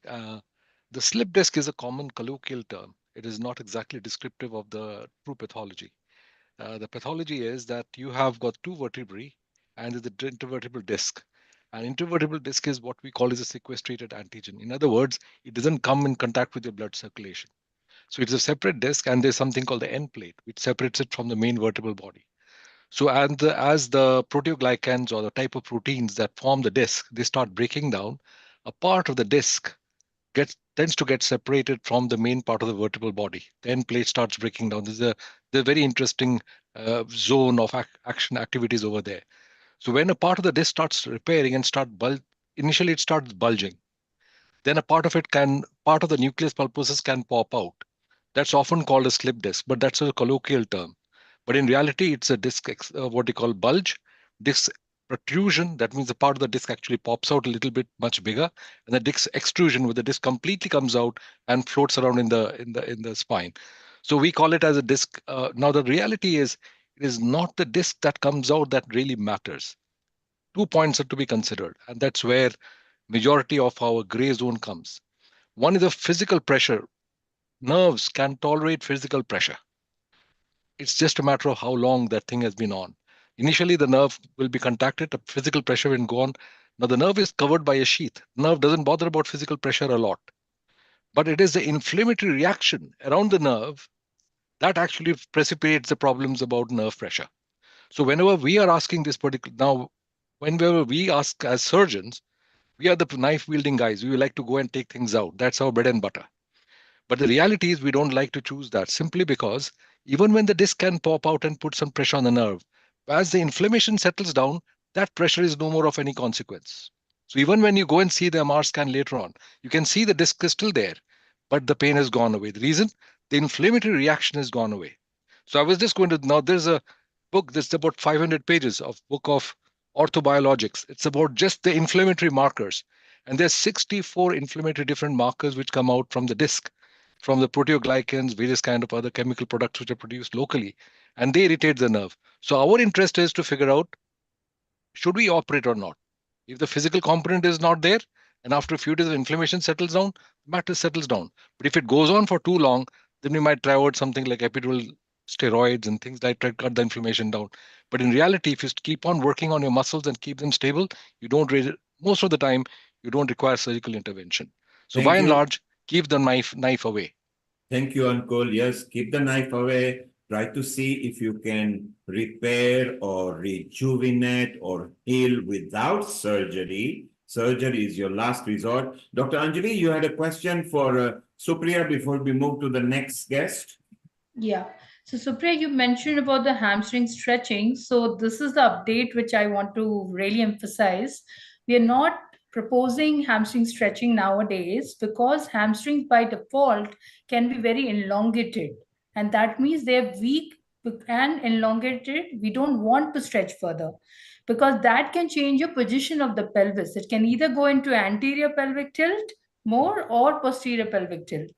The slip disc is a common colloquial term. It is not exactly descriptive of the true pathology. The pathology is that you have got 2 vertebrae and the intervertebral disc. An intervertebral disc is what we call as a sequestrated antigen. In other words, it doesn't come in contact with your blood circulation. So it's a separate disc, and there's something called the end plate, which separates it from the main vertebral body. So as the proteoglycans, or the type of proteins that form the disc, they start breaking down, a part of the disc tends to get separated from the main part of the vertebral body. The end plate starts breaking down. There's a very interesting zone of action activities over there. So when a part of the disc starts repairing and initially it starts bulging. Then a part of the nucleus pulposus can pop out. That's often called a slip disc, but that's a colloquial term. But in reality, it's a disc, what they call bulge, disc protrusion. That means the part of the disc actually pops out a little bit much bigger, and the disc extrusion, where the disc completely comes out and floats around in the spine. So we call it as a disc. Now the reality is, it is not the disc that comes out that really matters. 2 points are to be considered, and that's where majority of our gray zone comes. One is the physical pressure. Nerves can tolerate physical pressure. It's just a matter of how long that thing has been on. Initially, the nerve will be contracted, the physical pressure will go on. Now, the nerve is covered by a sheath. Nerve doesn't bother about physical pressure a lot. But it is the inflammatory reaction around the nerve that actually precipitates the problems about nerve pressure. So whenever we are asking this whenever we ask as surgeons, we are the knife-wielding guys. We like to go and take things out. That's our bread and butter. But the reality is we don't like to choose that, simply because even when the disc can pop out and put some pressure on the nerve, as the inflammation settles down, that pressure is no more of any consequence. So even when you go and see the MR scan later on, you can see the disc is still there, but the pain has gone away. The reason? The inflammatory reaction has gone away. So I was just going to, now there's a book that's about 500 pages of book of orthobiologics. It's about just the inflammatory markers. And there's 64 inflammatory different markers which come out from the disc, from the proteoglycans, various kind of other chemical products which are produced locally, and they irritate the nerve. So our interest is to figure out, should we operate or not? If the physical component is not there, and after a few days of inflammation settles down, matter settles down. But if it goes on for too long, then we might try out something like epidural steroids and things like that, cut the inflammation down. But in reality, if you keep on working on your muscles and keep them stable, you don't most of the time, you don't require surgical intervention. So by and large, keep the knife away. Thank you, Uncle. Yes, keep the knife away. Try to see if you can repair or rejuvenate or heal without surgery. Surgery is your last resort. Dr. Anjali, you had a question for Supriya before we move to the next guest. Yeah. So Supriya, you mentioned about the hamstring stretching. So this is the update which I want to really emphasize. We are not proposing hamstring stretching nowadays because hamstrings by default can be very elongated. And that means they're weak and elongated. We don't want to stretch further because that can change your position of the pelvis. It can either go into anterior pelvic tilt more or posterior pelvic tilt.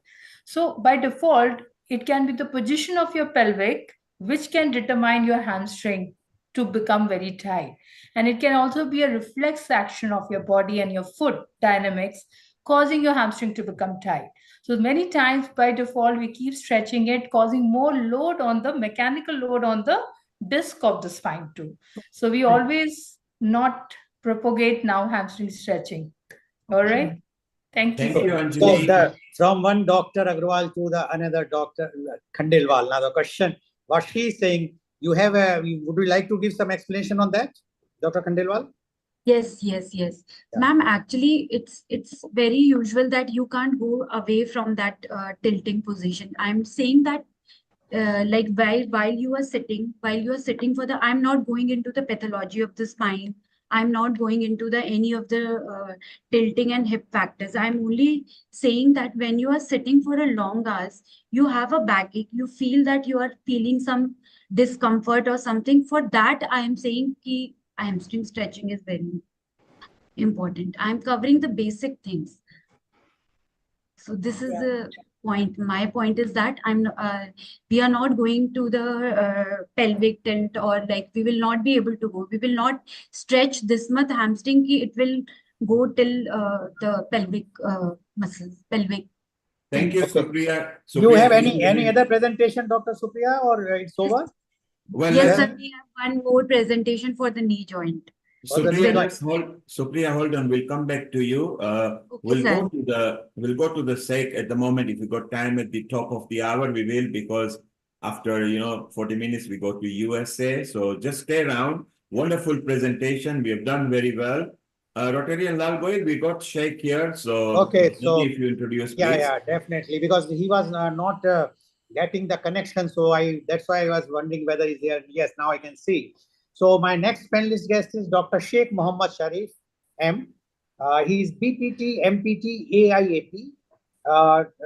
So by default, it can be the position of your pelvic, which can determine your hamstring to become very tight. And it can also be a reflex action of your body and your foot dynamics, causing your hamstring to become tight. So many times by default, we keep stretching it, causing more load on the mechanical load on the disc of the spine too. So we always not propagate now hamstring stretching. All right. Thank you. Thank you, So Anjali. from one Dr. Agrawal to the another Dr. Khandelwal. Now the question, what she is saying, you have a, would you like to give some explanation on that, Dr. Khandelwal? Yes. Ma'am, actually, it's very usual that you can't go away from that tilting position. I'm saying that like while you are sitting for the, I'm not going into the pathology of the spine. I'm not going into the any of the tilting and hip factors. I'm only saying that when you are sitting for a long hours, you have a backache, you feel that you are feeling some discomfort or something. For that, I am saying ki hamstring stretching is very important. I'm covering the basic things. So this is the point. My point is that we are not going to the pelvic tilt, or like we will not be able to go. We will not stretch this much hamstring ki it will go till the pelvic muscles, pelvic. Thank you, Okay. Supriya. Do you have any other presentation, Dr. Supriya, or it's over? Well, Yes, sir. We have one more presentation for the knee joint. Supriya, Supriya, hold on. We'll come back to you. We'll go to the sec at the moment. If we got time at the top of the hour, we will, because after 40 minutes we go to USA. So just stay around. Wonderful presentation. We have done very well. Rotarian Lal Goyal, we got Sheikh here. So okay, so if you introduce, please. Yeah, definitely, because he was not getting the connection. So that's why I was wondering whether he's there. Yes, now I can see. So my next panelist guest is Dr. Sheikh Mohammed Sharif M. He is BPT, MPT, AIAP.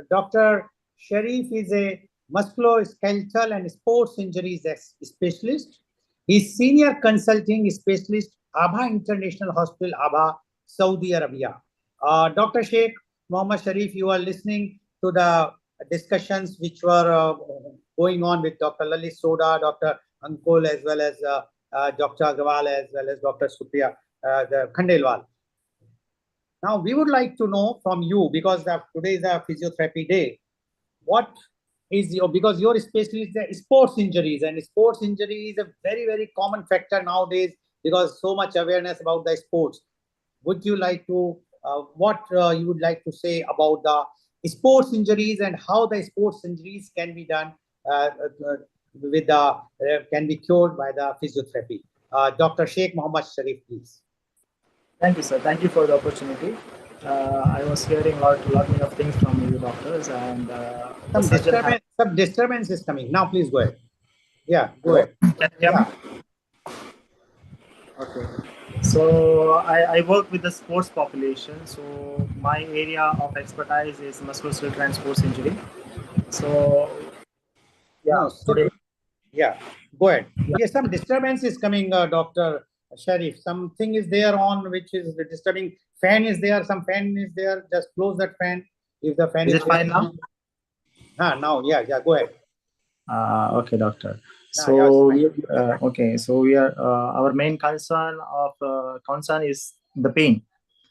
Dr. Sharif is a musculoskeletal and sports injuries specialist. He's senior consulting specialist, Abha International Hospital, Abha, Saudi Arabia. Dr. Sheikh Mohammed Sharif, you are listening to the discussions which were going on with Dr. Lalit Sodha, Dr. Ankul, as well as Dr. Agrawal, as well as Dr. Supriya Khandelwal. Now, we would like to know from you, because today is a physiotherapy day, what is because your specialty is sports injuries, and sports injury is a very, very common factor nowadays because so much awareness about the sports. Would you like to, what you would like to say about the sports injuries and how the sports injuries can be done can be cured by the physiotherapy? Dr. Sheikh Mohammed Sharif, please. Thank you, sir. Thank you for the opportunity. I was hearing a lot of things from you doctors, and some disturbance is coming. Now, please go ahead. Yeah, go ahead. Can you hear me? Okay. So I work with the sports population. So my area of expertise is musculoskeletal and sports injury. So yeah, go ahead. Yes, some disturbance is coming, Dr. Sharif. Something is there on which is disturbing. Fan is there. Some fan is there. Just close that fan. If the fan is it fine now? Now, yeah. Go ahead. Okay, doctor. So okay, so we are our main concern is the pain.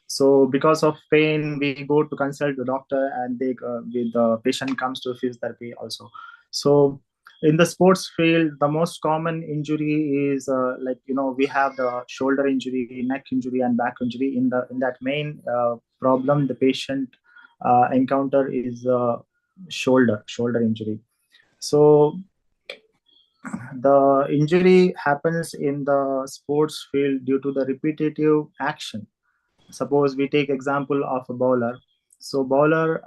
So because of pain, we go to consult the doctor, and they with the patient comes to physiotherapy also. So in the sports field, the most common injury is we have the shoulder injury, neck injury, and back injury. In that main problem, the patient encounter is shoulder injury. So The injury happens in the sports field due to the repetitive action. Suppose we take example of a bowler. So bowler,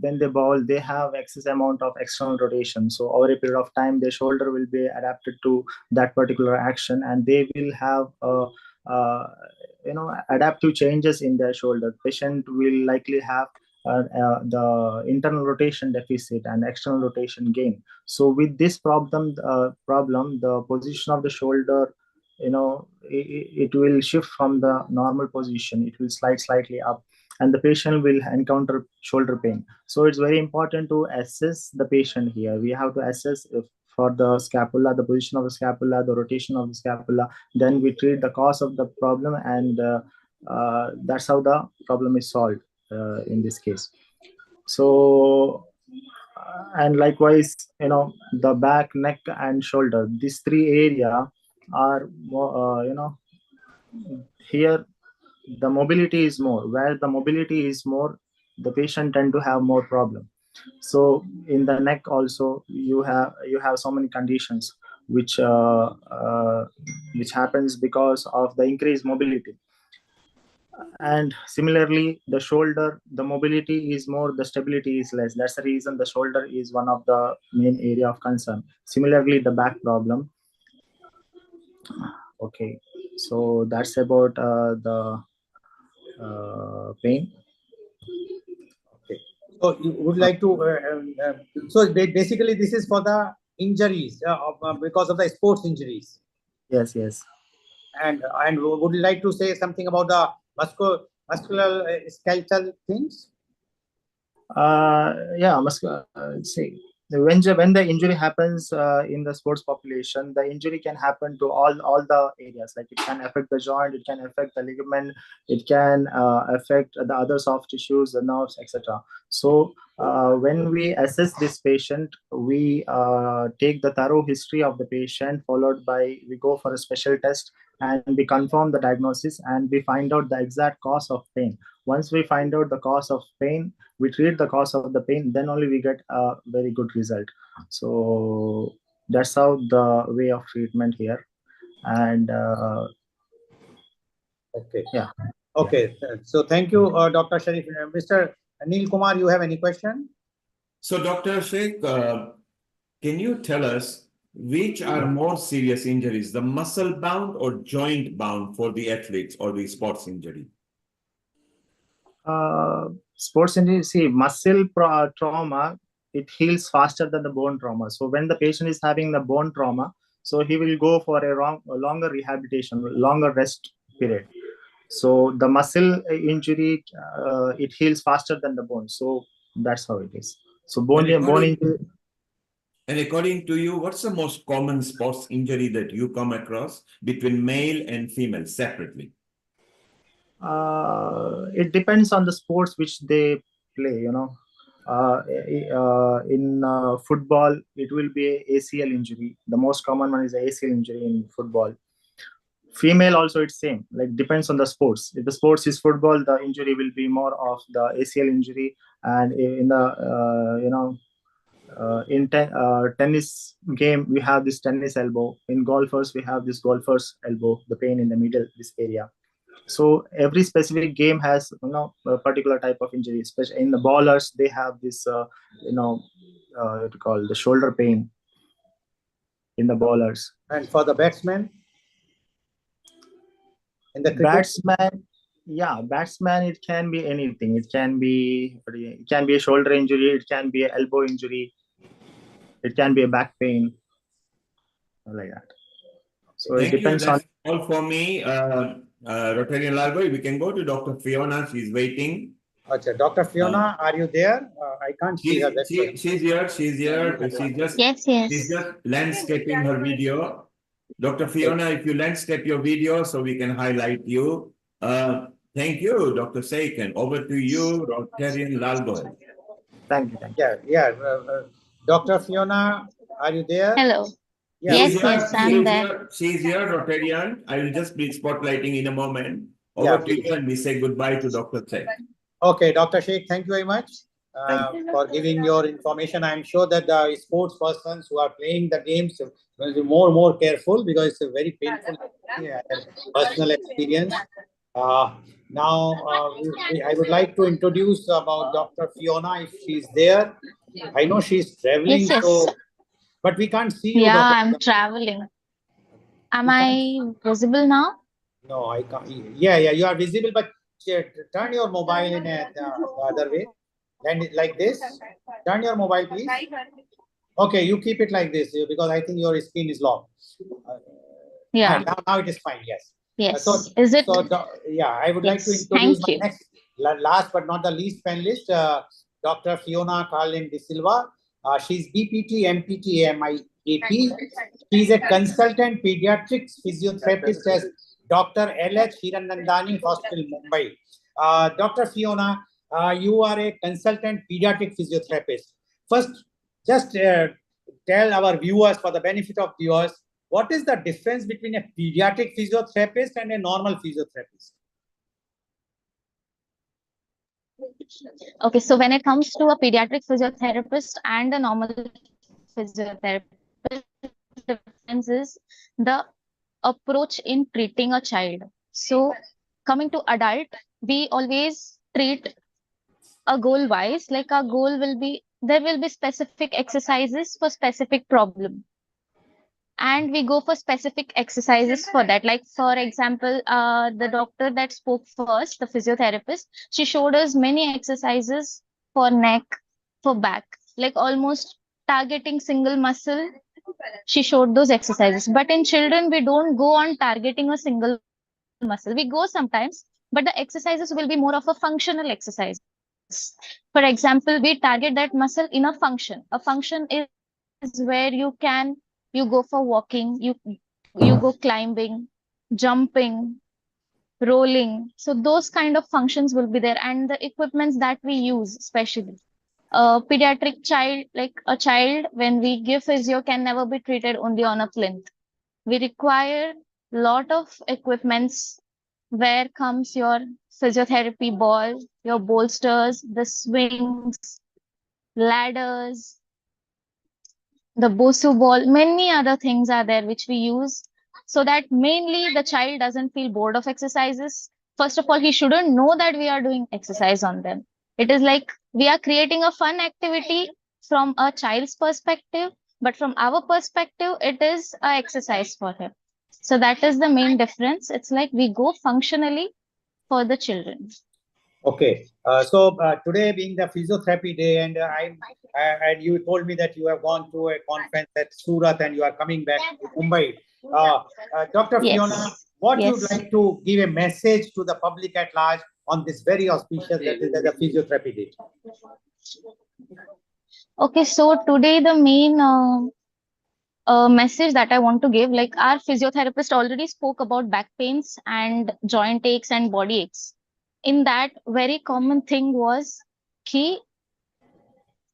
when they bowl, they have excess amount of external rotation. So over a period of time, their shoulder will be adapted to that particular action, and they will have adaptive changes in their shoulder. Patient will likely have the internal rotation deficit and external rotation gain. So with this problem, the position of the shoulder, it will shift from the normal position. It will slide slightly up, and the patient will encounter shoulder pain. So it's very important to assess the patient here. We have to assess if for the scapula, the position of the scapula, the rotation of the scapula. Then we treat the cause of the problem, and that's how the problem is solved in this case. So and likewise, the back, neck, and shoulder, these three area are more, here the mobility is more. Where the mobility is more, the patient tend to have more problem. So in the neck also, you have so many conditions which happens because of the increased mobility. And similarly, the shoulder, the mobility is more, the stability is less. That's the reason the shoulder is one of the main area of concern. Similarly, the back problem. Okay, so that's about the pain. Okay, so you would like to so basically this is for the injuries because of the sports injuries. Yes. And would you like to say something about the muscular skeletal things? See, when the injury happens in the sports population, the injury can happen to all the areas. Like it can affect the joint, it can affect the ligament, it can affect the other soft tissues, the nerves, etc. So when we assess this patient, we take the thorough history of the patient, followed by we go for a special test, and we confirm the diagnosis, and we find out the exact cause of pain. Once we find out the cause of pain, we treat the cause of the pain, then only we get a very good result. So that's how the way of treatment here. And okay, so thank you, Dr. Sharif. Mr. Anil Kumar, you have any question? So Dr. Sheikh, can you tell us which are more serious injuries, the muscle bound or joint bound for the athletes or the sports injury? Sports injury, see, muscle trauma, it heals faster than the bone trauma. So when the patient is having the bone trauma, so he will go for a longer rehabilitation, longer rest period. So the muscle injury, it heals faster than the bone. So that's how it is. So bone injury. And according to you, what's the most common sports injury that you come across between male and female separately? It depends on the sports which they play. In football, it will be ACL injury. The most common one is ACL injury in football. Female also, it's same. Like depends on the sports. If the sports is football, the injury will be more of the ACL injury. And in the tennis game, we have this tennis elbow. In golfers, we have this golfer's elbow, the pain in the middle, this area. So every specific game has a particular type of injury. Especially in the bowlers, they have this what you call the shoulder pain in the bowlers. And for the batsman, in the batsman, it can be anything. It can be a shoulder injury, it can be an elbow injury, it can be a back pain, like that. So Thank it depends you. That's all for me. Rotarian Larboy, we can go to Dr. Fiona. She's waiting. Okay, Dr. Fiona, are you there? I can't see her. She's here. She's just landscaping her video. Dr. Fiona, if you landscape your video so we can highlight you. Thank you, Dr. Sheikh, and over to you, Rotarian Lalboy. Thank you. Yeah. Dr. Fiona, are you there? Hello. Yeah, yes, I'm there. She's here, Rotarian. I will just be spotlighting in a moment. Over to you, and we say goodbye to Dr. Sheikh. Okay, Dr. Sheikh, thank you very much. for giving your information. I'm sure that the sports persons who are playing the games will be more careful, because it's a very painful personal experience. Now, I would like to introduce about Dr. Fiona, if she's there. I know she's traveling, Yes, yes. so but we can't see you, Yeah, Dr. I'm traveling. Am I visible now? No, I can't. Yeah, you are visible, but turn your mobile in the other way. And like this. Turn your mobile, please. Okay, you keep it like this, because I think your screen is locked. Yeah. Now it is fine. Yes. Yes. Is it? Yeah, I would like to Yes. introduce Thank my you. next, last but not the least panelist, Dr. Fiona Carlin De Silva. She's BPT, MPT, MIAP. She's a consultant pediatrics physiotherapist at Dr. L.H. Hiranandani Hospital, Mumbai. Dr. Fiona, you are a consultant pediatric physiotherapist. First, just tell our viewers, for the benefit of viewers, what is the difference between a pediatric physiotherapist and a normal physiotherapist? Okay, so when it comes to a pediatric physiotherapist and a normal physiotherapist, the difference is the approach in treating a child. So coming to adult, we always treat a goal wise, like our goal will be, there will be specific exercises for specific problem. And we go for specific exercises for that. Like, for example, the doctor that spoke first, the physiotherapist, she showed us many exercises for neck, for back, like almost targeting single muscle. She showed those exercises. But in children, we don't go on targeting a single muscle. We go sometimes, but the exercises will be more of a functional exercise. For example, we target that muscle in a function. A function is where you go for walking, you go climbing, jumping, rolling. So those kind of functions will be there, and the equipments that we use, especially a pediatric child, like a child, when we give physio, can never be treated only on a plinth. We require lot of equipments, where comes your physiotherapy ball, your bolsters, the swings, ladders, the Bosu ball, many other things are there which we use, so that mainly the child doesn't feel bored of exercises. First of all, he shouldn't know that we are doing exercise on them. It is like we are creating a fun activity from a child's perspective, but from our perspective, it is a exercise for him. So that is the main difference. It's like we go functionally for the children. Okay, so today being the physiotherapy day, and and you told me that you have gone to a conference at Surat and you are coming back to Mumbai. Dr. Yes. Fiona, what Yes. you'd like to give a message to the public at large on this very auspicious, that is the physiotherapy day? Okay, so today the main message that I want to give, like our physiotherapist already spoke about back pains and joint aches and body aches. In that, very common thing was key.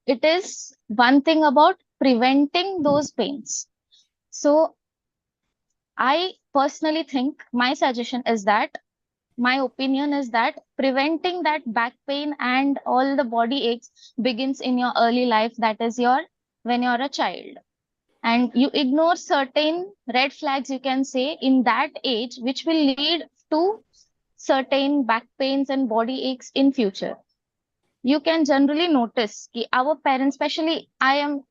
It is one thing about preventing those pains. So I personally think my suggestion is that, my opinion is that preventing that back pain and all the body aches begins in your early life. That is when you're a child. And you ignore certain red flags, you can say, in that age, which will lead to certain back pains and body aches in future. You can generally notice our parents, especially I am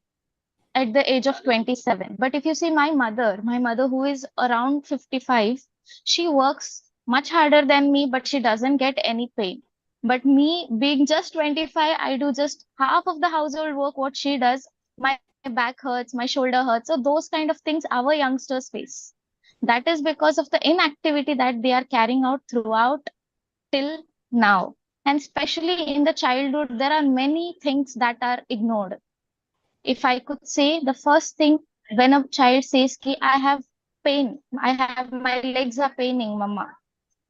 at the age of 27, but if you see my mother who is around 55, she works much harder than me, but she doesn't get any pain. But me being just 25, I do just half of the household work what she does. My back hurts, my shoulder hurts. So those kind of things our youngsters face. That is because of the inactivity that they are carrying out throughout till now. And especially in the childhood, there are many things that are ignored. If I could say, the first thing when a child says, Ki, I have pain, my legs are paining, mama.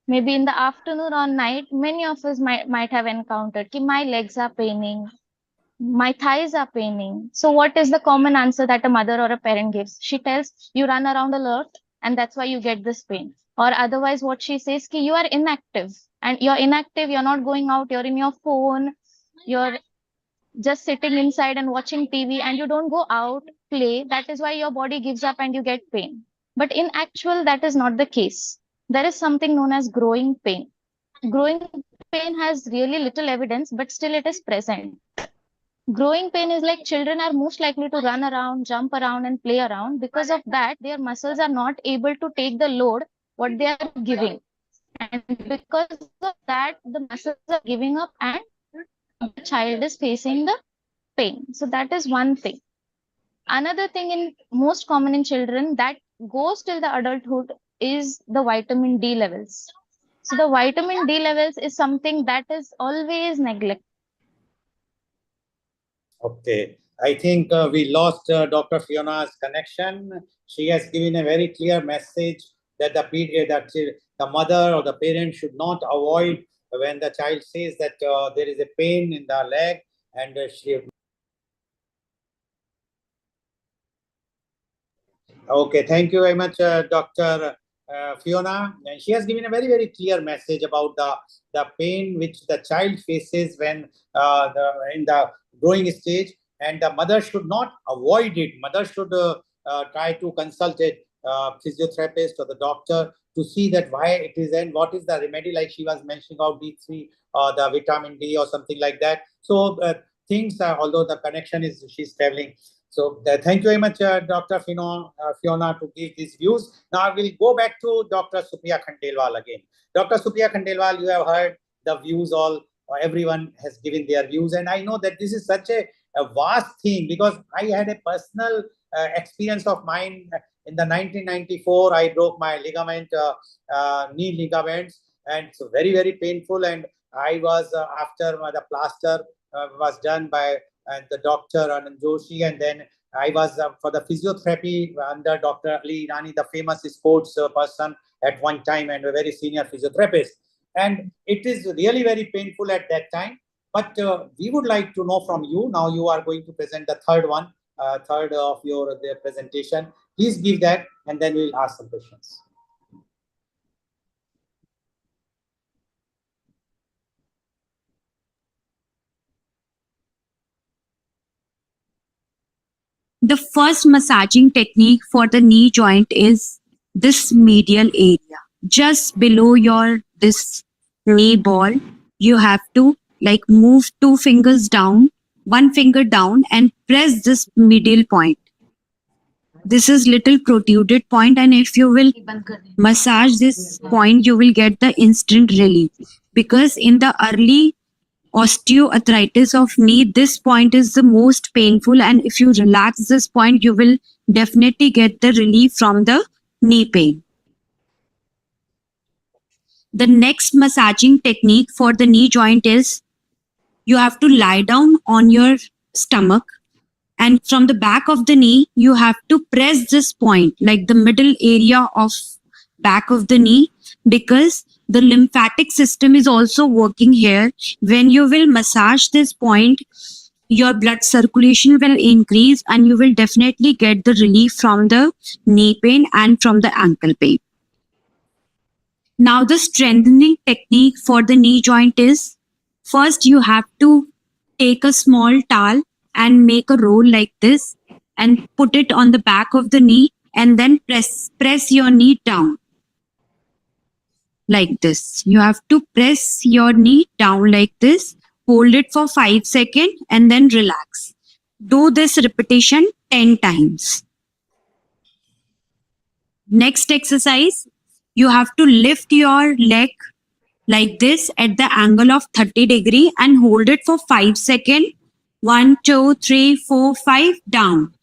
Maybe in the afternoon or night, many of us might have encountered, Ki, my legs are paining, my thighs are paining. So what is the common answer that a mother or a parent gives? She tells, you run around a lot and that's why you get this pain. Or otherwise what she says, Ki, you are inactive, and you're inactive, you're not going out, you're in your phone, you're just sitting inside and watching TV and you don't go out, play, that is why your body gives up and you get pain. But in actual, that is not the case. There is something known as growing pain. Growing pain has really little evidence, but still it is present. Growing pain is like children are most likely to run around, jump around, and play around. Because of that, their muscles are not able to take the load what they are giving. And because of that, the muscles are giving up and the child is facing the pain. So that is one thing. Another thing in most common in children that goes till the adulthood is the vitamin D levels. So the vitamin D levels is something that is always neglected. Okay, I think we lost Dr. Fiona's connection. She has given a very clear message that the mother or the parent should not avoid when the child says that there is a pain in the leg, and she. Okay, thank you very much, Dr. Fiona. And she has given a very, very clear message about the pain which the child faces when in the growing stage, and the mother should not avoid it. Mother should try to consult a physiotherapist or the doctor to see that why it is and what is the remedy, like she was mentioning about D3 or the vitamin D or something like that. So things, although the connection is, she's traveling. So thank you very much, Dr. Fiona, to give these views. Now I will go back to Dr. Supriya Khandelwal again. Dr. Supriya Khandelwal, you have heard the views all. Everyone has given their views, and I know that this is such a vast thing because I had a personal experience of mine. In the 1994, I broke my ligament, knee ligaments, and it's very, very painful. And I was after the plaster was done by the Dr. Anand Joshi, and then I was for the physiotherapy under Dr. Ali Irani, the famous sports person at one time and a very senior physiotherapist. And it is really very painful at that time. But we would like to know from you. Now you are going to present the third one, third of your presentation. Please give that, and then we'll ask some questions. The first massaging technique for the knee joint is this medial area. Just below your this knee ball, you have to like move 2 fingers down, 1 finger down, and press this medial point. This is little protruded point, and if you will massage this point, you will get the instant relief. Because in the early osteoarthritis of knee, this point is the most painful, and if you relax this point, you will definitely get the relief from the knee pain. The next massaging technique for the knee joint is you have to lie down on your stomach, and from the back of the knee, you have to press this point, like the middle area of back of the knee, because the lymphatic system is also working here. When you will massage this point, your blood circulation will increase and you will definitely get the relief from the knee pain and from the ankle pain. Now the strengthening technique for the knee joint is, first you have to take a small towel and make a roll like this and put it on the back of the knee, and then press your knee down like this. You have to press your knee down like this, hold it for 5 seconds and then relax. Do this repetition 10 times. Next exercise, you have to lift your leg like this at the angle of 30 degrees and hold it for 5 seconds. 1, 2, 3, 4, 5, down.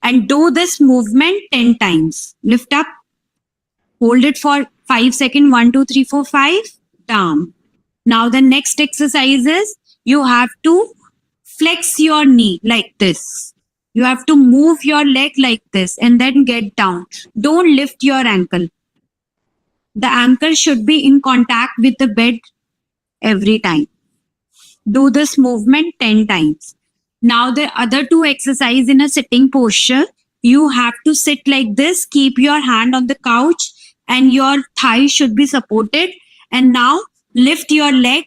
And do this movement 10 times. Lift up, hold it for 5 seconds. 1, 2, 3, 4, 5, down. Now the next exercise is you have to flex your knee like this. You have to move your leg like this and then get down. Don't lift your ankle. The ankle should be in contact with the bed every time. Do this movement 10 times. Now the other two exercise in a sitting posture, you have to sit like this, keep your hand on the couch and your thigh should be supported. And now lift your leg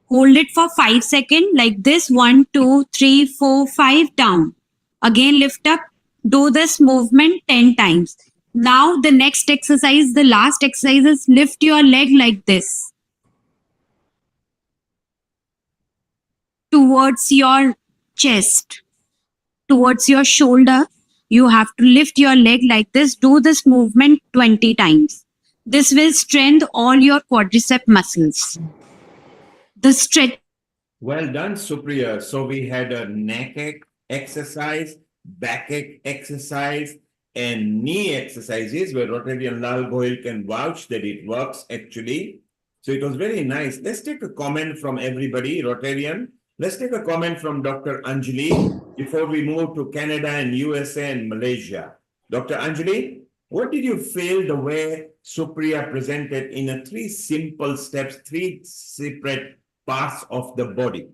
Hold it for 5 seconds like this. 1, 2, 3, 4, 5 down. Again lift up. Do this movement 10 times. Now the next exercise, the last exercise is lift your leg like this towards your chest, towards your shoulder. You have to lift your leg like this. Do this movement 20 times. This will strengthen all your quadricep muscles. The stretch. Well done, Supriya. So we had a neck exercise, backache exercise, and knee exercises where Rotarian Lal Goyal can vouch that it works actually. So it was very nice. Let's take a comment from everybody, Rotarian. Let's take a comment from Dr. Anjali before we move to Canada and USA and Malaysia. Dr. Anjali, what did you feel the way Supriya presented in a 3 simple steps, 3 separate parts of the body?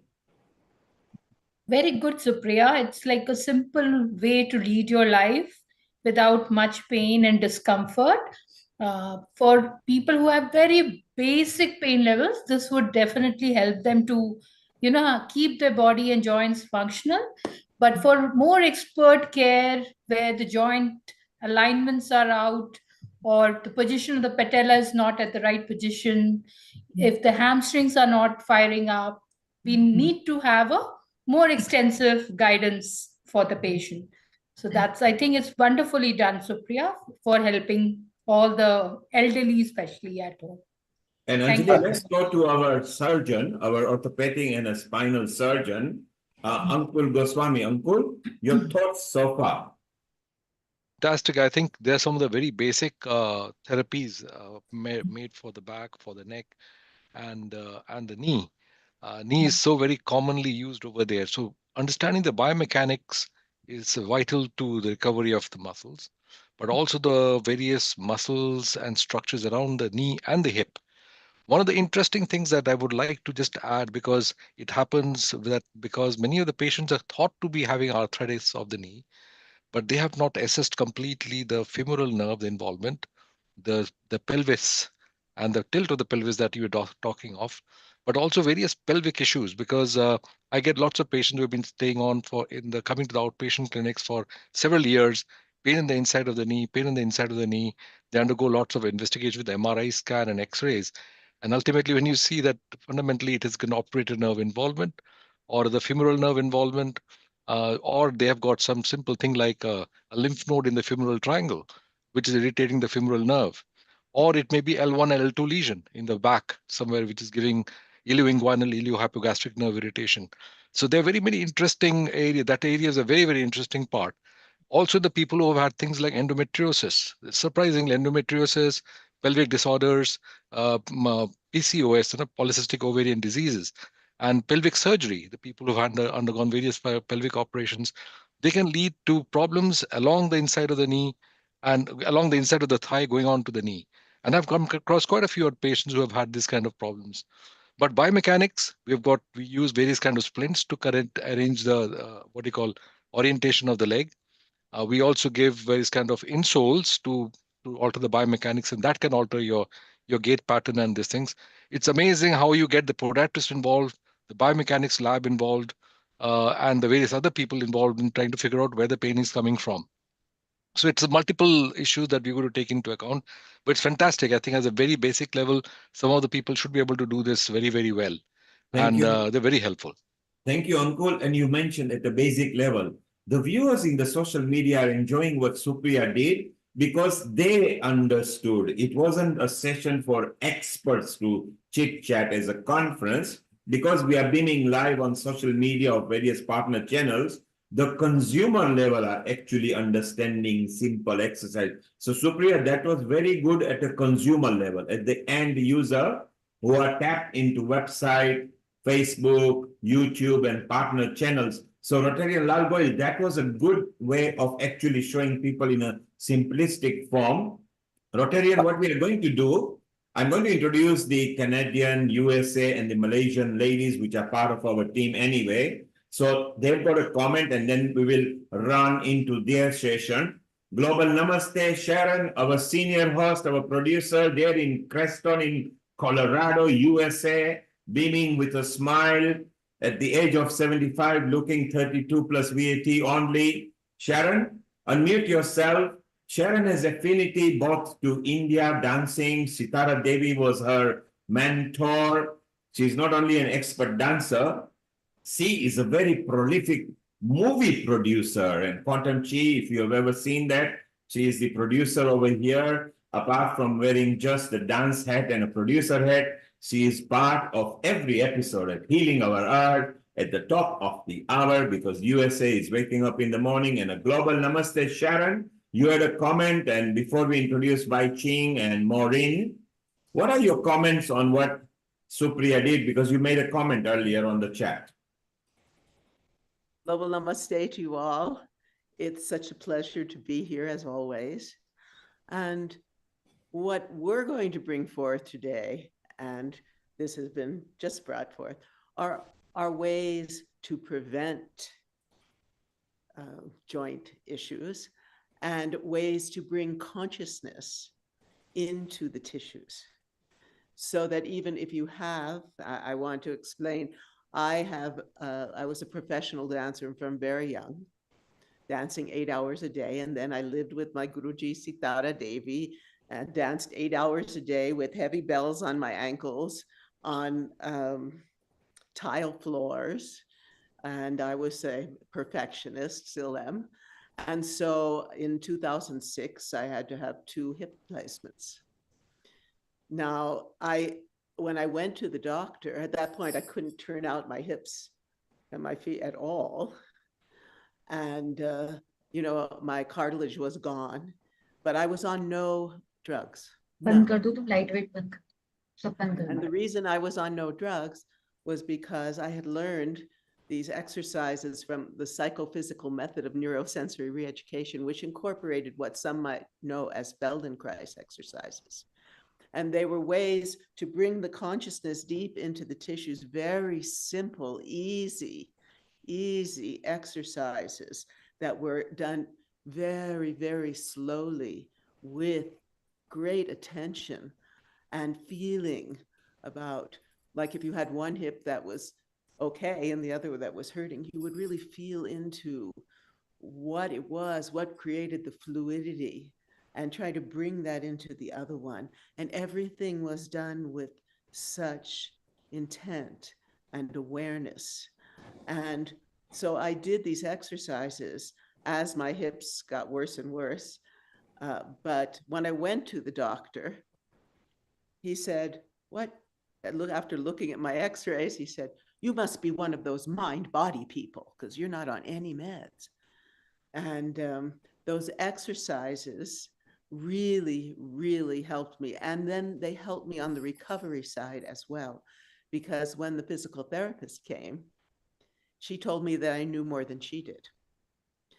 Very good, Supriya. It's like a simple way to lead your life without much pain and discomfort. For people who have very basic pain levels, this would definitely help them to, keep their body and joints functional. But for more expert care, where the joint alignments are out, or the position of the patella is not at the right position, if the hamstrings are not firing up, we need to have a more extensive guidance for the patient. So I think it's wonderfully done, Supriya, for helping all the elderly, especially at home. And Anjali, let's go to our surgeon, our orthopedic and a spinal surgeon, Ankul Goswami. Ankul, your thoughts so far? Fantastic. I think there are some of the very basic therapies made for the back, for the neck, and the knee. Knee is so very commonly used over there. So understanding the biomechanics is vital to the recovery of the muscles, but also the various muscles and structures around the knee and the hip. One of the interesting things that I would like to just add, because it happens that because many of the patients are thought to be having arthritis of the knee, but they have not assessed completely the femoral nerve involvement, the pelvis and the tilt of the pelvis that you were talking of, but also various pelvic issues, because I get lots of patients who have been staying on coming to the outpatient clinics for several years, pain in the inside of the knee, pain in the inside of the knee. They undergo lots of investigation with MRI scan and X-rays. And ultimately, when you see that fundamentally it is an operator nerve involvement or the femoral nerve involvement, or they have got some simple thing like a lymph node in the femoral triangle, which is irritating the femoral nerve. Or it may be L1 and L2 lesion in the back somewhere, which is giving ilioinguinal, iliohypogastric nerve irritation. So there are very many interesting areas. That area is a very, very interesting part. Also, the people who have had things like endometriosis, surprisingly, endometriosis, pelvic disorders, PCOS, polycystic ovarian diseases, and pelvic surgery, the people who've undergone various pelvic operations, they can lead to problems along the inside of the knee and along the inside of the thigh going on to the knee. And I've come across quite a few patients who have had this kind of problems. But biomechanics, we use various kind of splints to arrange the what you call orientation of the leg. We also give various kind of insoles to alter the biomechanics, and that can alter your gait pattern and these things. It's amazing how you get the podiatrist involved, the biomechanics lab involved, and the various other people involved in trying to figure out where the pain is coming from. So it's multiple issues that we're going to take into account, but it's fantastic. I think at a very basic level, some of the people should be able to do this very, very well. Thank you. They're very helpful. Thank you, Ankul. And you mentioned at the basic level, the viewers in the social media are enjoying what Supriya did because they understood. It wasn't a session for experts to chit chat as a conference. Because we are beaming live on social media of various partner channels, the consumer level are actually understanding simple exercise. So Supriya, that was very good at a consumer level, at the end user who are tapped into website, Facebook, YouTube, and partner channels. So Rotarian Lal Goyal, that was a good way of actually showing people in a simplistic form. Rotarian, what we are going to do, I'm going to introduce the Canadian, USA, and the Malaysian ladies, which are part of our team anyway. So they've got a comment, and then we will run into their session. Global Namaste, Sharon, our senior host, our producer, there in Creston in Colorado, USA. beaming with a smile at the age of 75, looking 32 plus VAT only. Sharon, unmute yourself. Sharon has affinity both to India dancing. Sitara Devi was her mentor. She's not only an expert dancer, she is a very prolific movie producer. And Quantum Chi, if you have ever seen that, she is the producer over here. Apart from wearing just the dance hat and a producer hat, she is part of every episode at Healing Our Art at the top of the hour because USA is waking up in the morning. And a global namaste, Sharon. You had a comment, and before we introduce Bai Ching and Maureen, what are your comments on what Supriya did? Because you made a comment earlier on the chat. Global namaste to you all. It's such a pleasure to be here as always. And what we're going to bring forth today, and this has been just brought forth, are ways to prevent joint issues and ways to bring consciousness into the tissues. So that even if you have, I want to explain, I was a professional dancer from very young, dancing 8 hours a day. And then I lived with my Guruji Sitara Devi and danced 8 hours a day with heavy bells on my ankles on tile floors. And I was a perfectionist, still am. And so in 2006, I had to have 2 hip replacements. Now, when I went to the doctor, at that point, I couldn't turn out my hips and my feet at all. And, you know, my cartilage was gone, but I was on no drugs. बंद None. कर दो तुम lightweight बंद कर सब बंद कर And the reason I was on no drugs was because I had learned these exercises from the psychophysical method of neurosensory reeducation, which incorporated what some might know as Feldenkrais exercises. And they were ways to bring the consciousness deep into the tissues, very simple, easy exercises that were done very, very slowly with great attention and feeling about, like if you had one hip that was okay and the other that was hurting, you would really feel into what it was, what created the fluidity, and try to bring that into the other one. And everything was done with such intent and awareness. And so I did these exercises as my hips got worse and worse. But when I went to the doctor, he said, what? After looking at my x-rays, he said, you must be one of those mind-body people because you're not on any meds. And those exercises really, really helped me. And then they helped me on the recovery side as well, because when the physical therapist came, she told me that I knew more than she did.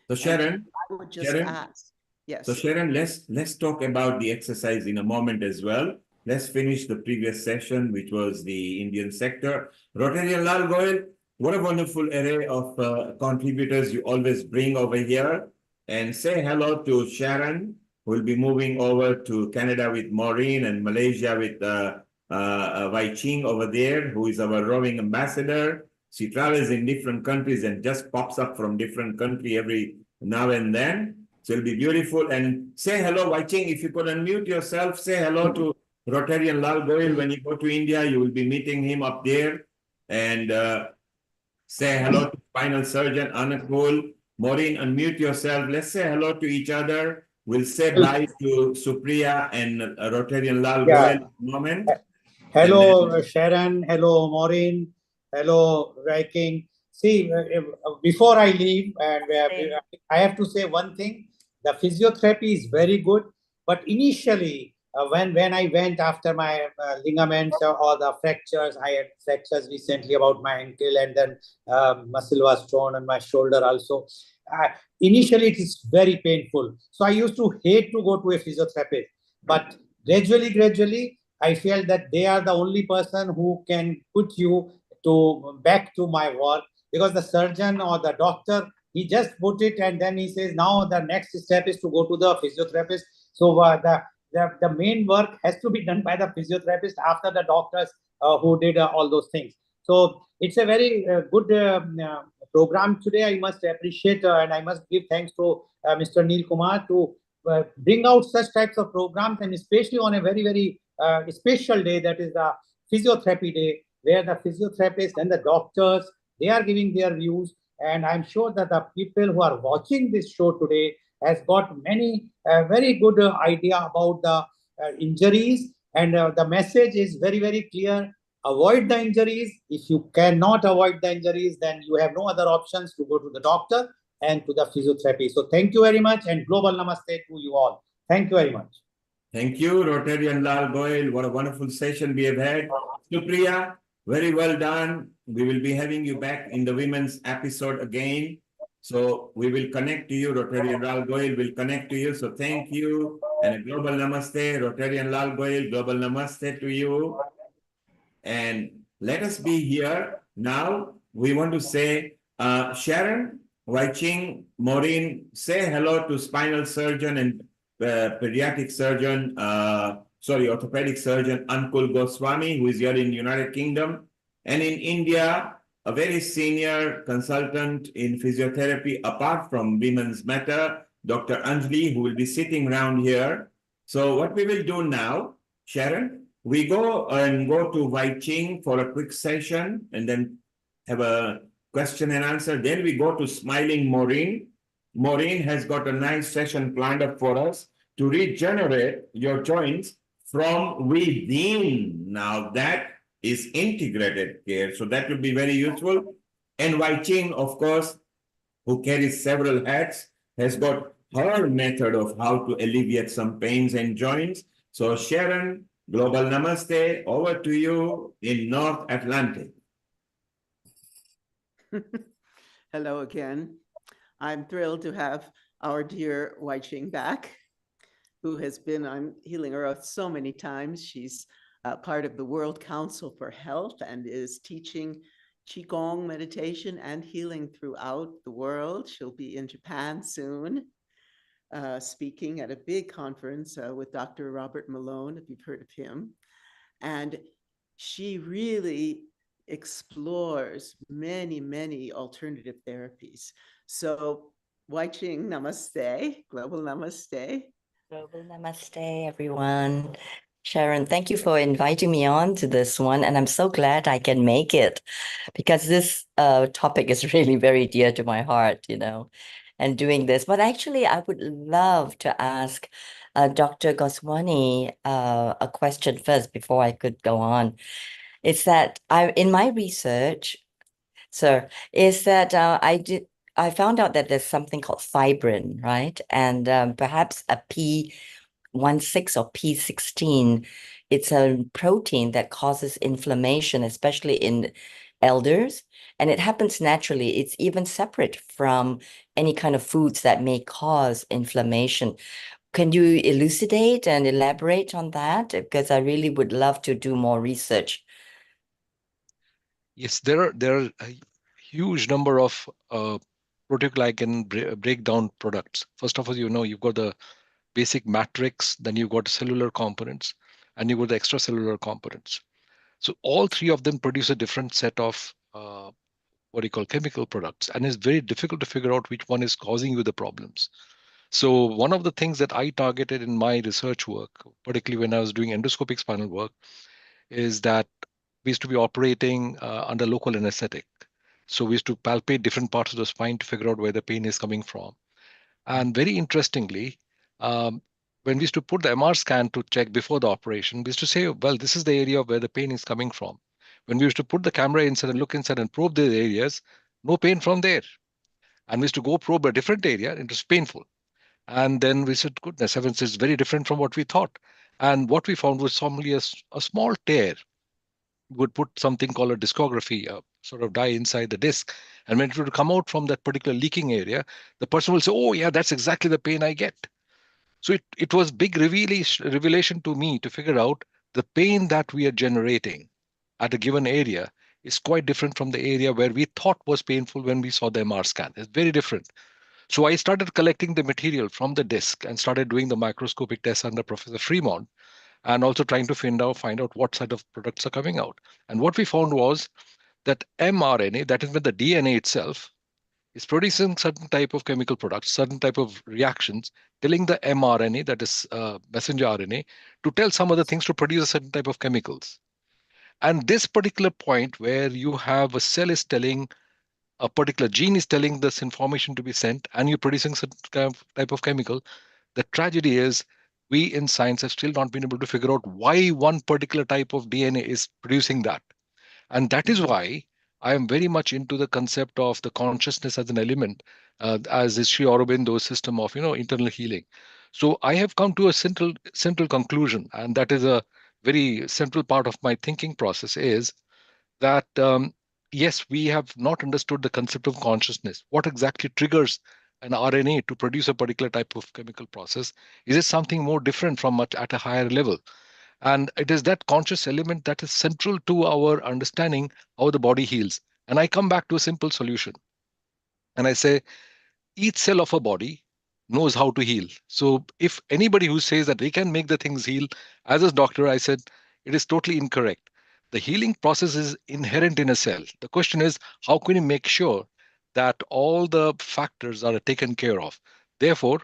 So Sharon, I would just ask. Yes. So Sharon, let's talk about the exercise in a moment as well. Let's finish the previous session, which was the Indian sector. Rotarian Lal Goyal, what a wonderful array of contributors you always bring over here. And say hello to Sharon, who will be moving over to Canada with Maureen and Malaysia with Wai Ching over there, who is our roving ambassador. She travels in different countries and just pops up from different country every now and then. So it'll be beautiful. And say hello, Wai Ching, if you could unmute yourself, say hello to Rotarian Lal Goyal. When you go to India, you will be meeting him up there. And say hello to spinal surgeon Anakul. Maureen, unmute yourself. Let's say hello to each other. We'll say bye to Supriya and Rotarian Lal Goyal in a moment. Hello, Sharon. Hello, Maureen. Hello, Viking. See, before I leave, and I have to say one thing. The physiotherapy is very good, but initially, when I went after my ligaments or the fractures, I had fractures recently about my ankle, and then muscle was torn on my shoulder also. Initially, it is very painful. So I used to hate to go to a physiotherapist, but gradually, I felt that they are the only person who can put you back to my work, because the surgeon or the doctor, he just put it and then he says, now the next step is to go to the physiotherapist. So the main work has to be done by the physiotherapist after the doctors who did all those things. So it's a very good program today. I must appreciate and I must give thanks to Mr. Neil Kumar to bring out such types of programs, and especially on a very, very special day, that is the physiotherapy day, where the physiotherapists and the doctors, they are giving their views. And I'm sure that the people who are watching this show today has got many very good idea about the injuries, and the message is very, very clear. Avoid the injuries. If you cannot avoid the injuries, then you have no other options to go to the doctor and to the physiotherapy. So thank you very much, and global namaste to you all. Thank you very much. Thank you, Rotarian Lal Goyal. What a wonderful session we have had. Supriya, very well done. We will be having you back in the women's episode again. So we will connect to you. Rotarian Lal Goyal will connect to you. So thank you. And a global namaste. Rotarian Lal Goyal, global namaste to you. And let us be here. Now we want to say, Sharon, Wai-Ching, Maureen, say hello to spinal surgeon and pediatric surgeon, orthopedic surgeon Ankul Goswami, who is here in United Kingdom, and in India, a very senior consultant in physiotherapy, apart from Women's Matter, Dr. Anjali, who will be sitting around here. So what we will do now, Sharon, we go to Wai-Ching for a quick session and then have a question and answer. Then we go to Smiling Maureen. Maureen has got a nice session planned up for us to regenerate your joints from within. Now that is integrated care. So that will be very useful. And Wai-Ching, of course, who carries several hats, has got her method of how to alleviate some pains and joints. So Sharon, global namaste, over to you in North Atlantic. Hello again. I'm thrilled to have our dear Wai-Ching back, who has been on Healing Earth so many times. She's part of the World Council for Health and is teaching Qigong meditation and healing throughout the world. She'll be in Japan soon, speaking at a big conference with Dr. Robert Malone, if you've heard of him. And she really explores many, many alternative therapies. So Wai-Ching, namaste, global namaste. Global namaste, everyone. Sharon, thank you for inviting me on to this one. And I'm so glad I can make it because this topic is really very dear to my heart, and doing this. But actually, I would love to ask Dr. Goswami a question first before I could go on. It's that in my research, sir, is that I found out that there's something called fibrin, right? And perhaps a P16 or P16, it's a protein that causes inflammation, especially in elders, and it happens naturally. It's even separate from any kind of foods that may cause inflammation. Can you elucidate and elaborate on that? Because I really would love to do more research. Yes, there are a huge number of proteoglycan breakdown products. First of all, you've got the basic matrix, then you've got cellular components, and you've got the extracellular components. So all three of them produce a different set of what you call chemical products, and it's very difficult to figure out which one is causing you the problems. So one of the things that I targeted in my research work, particularly when I was doing endoscopic spinal work, is that we used to be operating under local anesthetic. So we used to palpate different parts of the spine to figure out where the pain is coming from. And very interestingly, when we used to put the MR scan to check before the operation, we used to say, well, this is the area where the pain is coming from. When we used to put the camera inside and look inside and probe the areas, no pain from there. And we used to go probe a different area, it was painful. And then we said, goodness heavens, it's very different from what we thought. And what we found was only a small tear. We would put something called a discography, a sort of dye inside the disc. And when it would come out from that particular leaking area, the person will say, oh yeah, that's exactly the pain I get. So it was big revelation to me to figure out the pain that we are generating at a given area is quite different from the area where we thought was painful when we saw the MR scan. It's very different. So I started collecting the material from the disc and started doing the microscopic tests under Professor Fremont. and also trying to find out what side of products are coming out. And what we found was that mRNA, that is when the DNA itself, is producing certain type of chemical products, certain type of reactions, telling the mRNA, that is messenger RNA, to tell some other things to produce a certain type of chemicals. And this particular point where you have a cell is telling, a particular gene is telling this information to be sent, and you're producing certain kind of type of chemical, the tragedy is we in science have still not been able to figure out why one particular type of DNA is producing that. And that is why I am very much into the concept of the consciousness as an element, as is Sri Aurobindo's system of internal healing. So I have come to a central conclusion, and that is a very central part of my thinking process, is that yes, we have not understood the concept of consciousness. What exactly triggers an RNA to produce a particular type of chemical process? Is it something more different from much at a higher level? And it is that conscious element that is central to our understanding how the body heals. And I come back to a simple solution. And I say, each cell of a body knows how to heal. So if anybody who says that they can make the things heal, as a doctor, I said, it is totally incorrect. The healing process is inherent in a cell. The question is, how can you make sure that all the factors are taken care of? Therefore,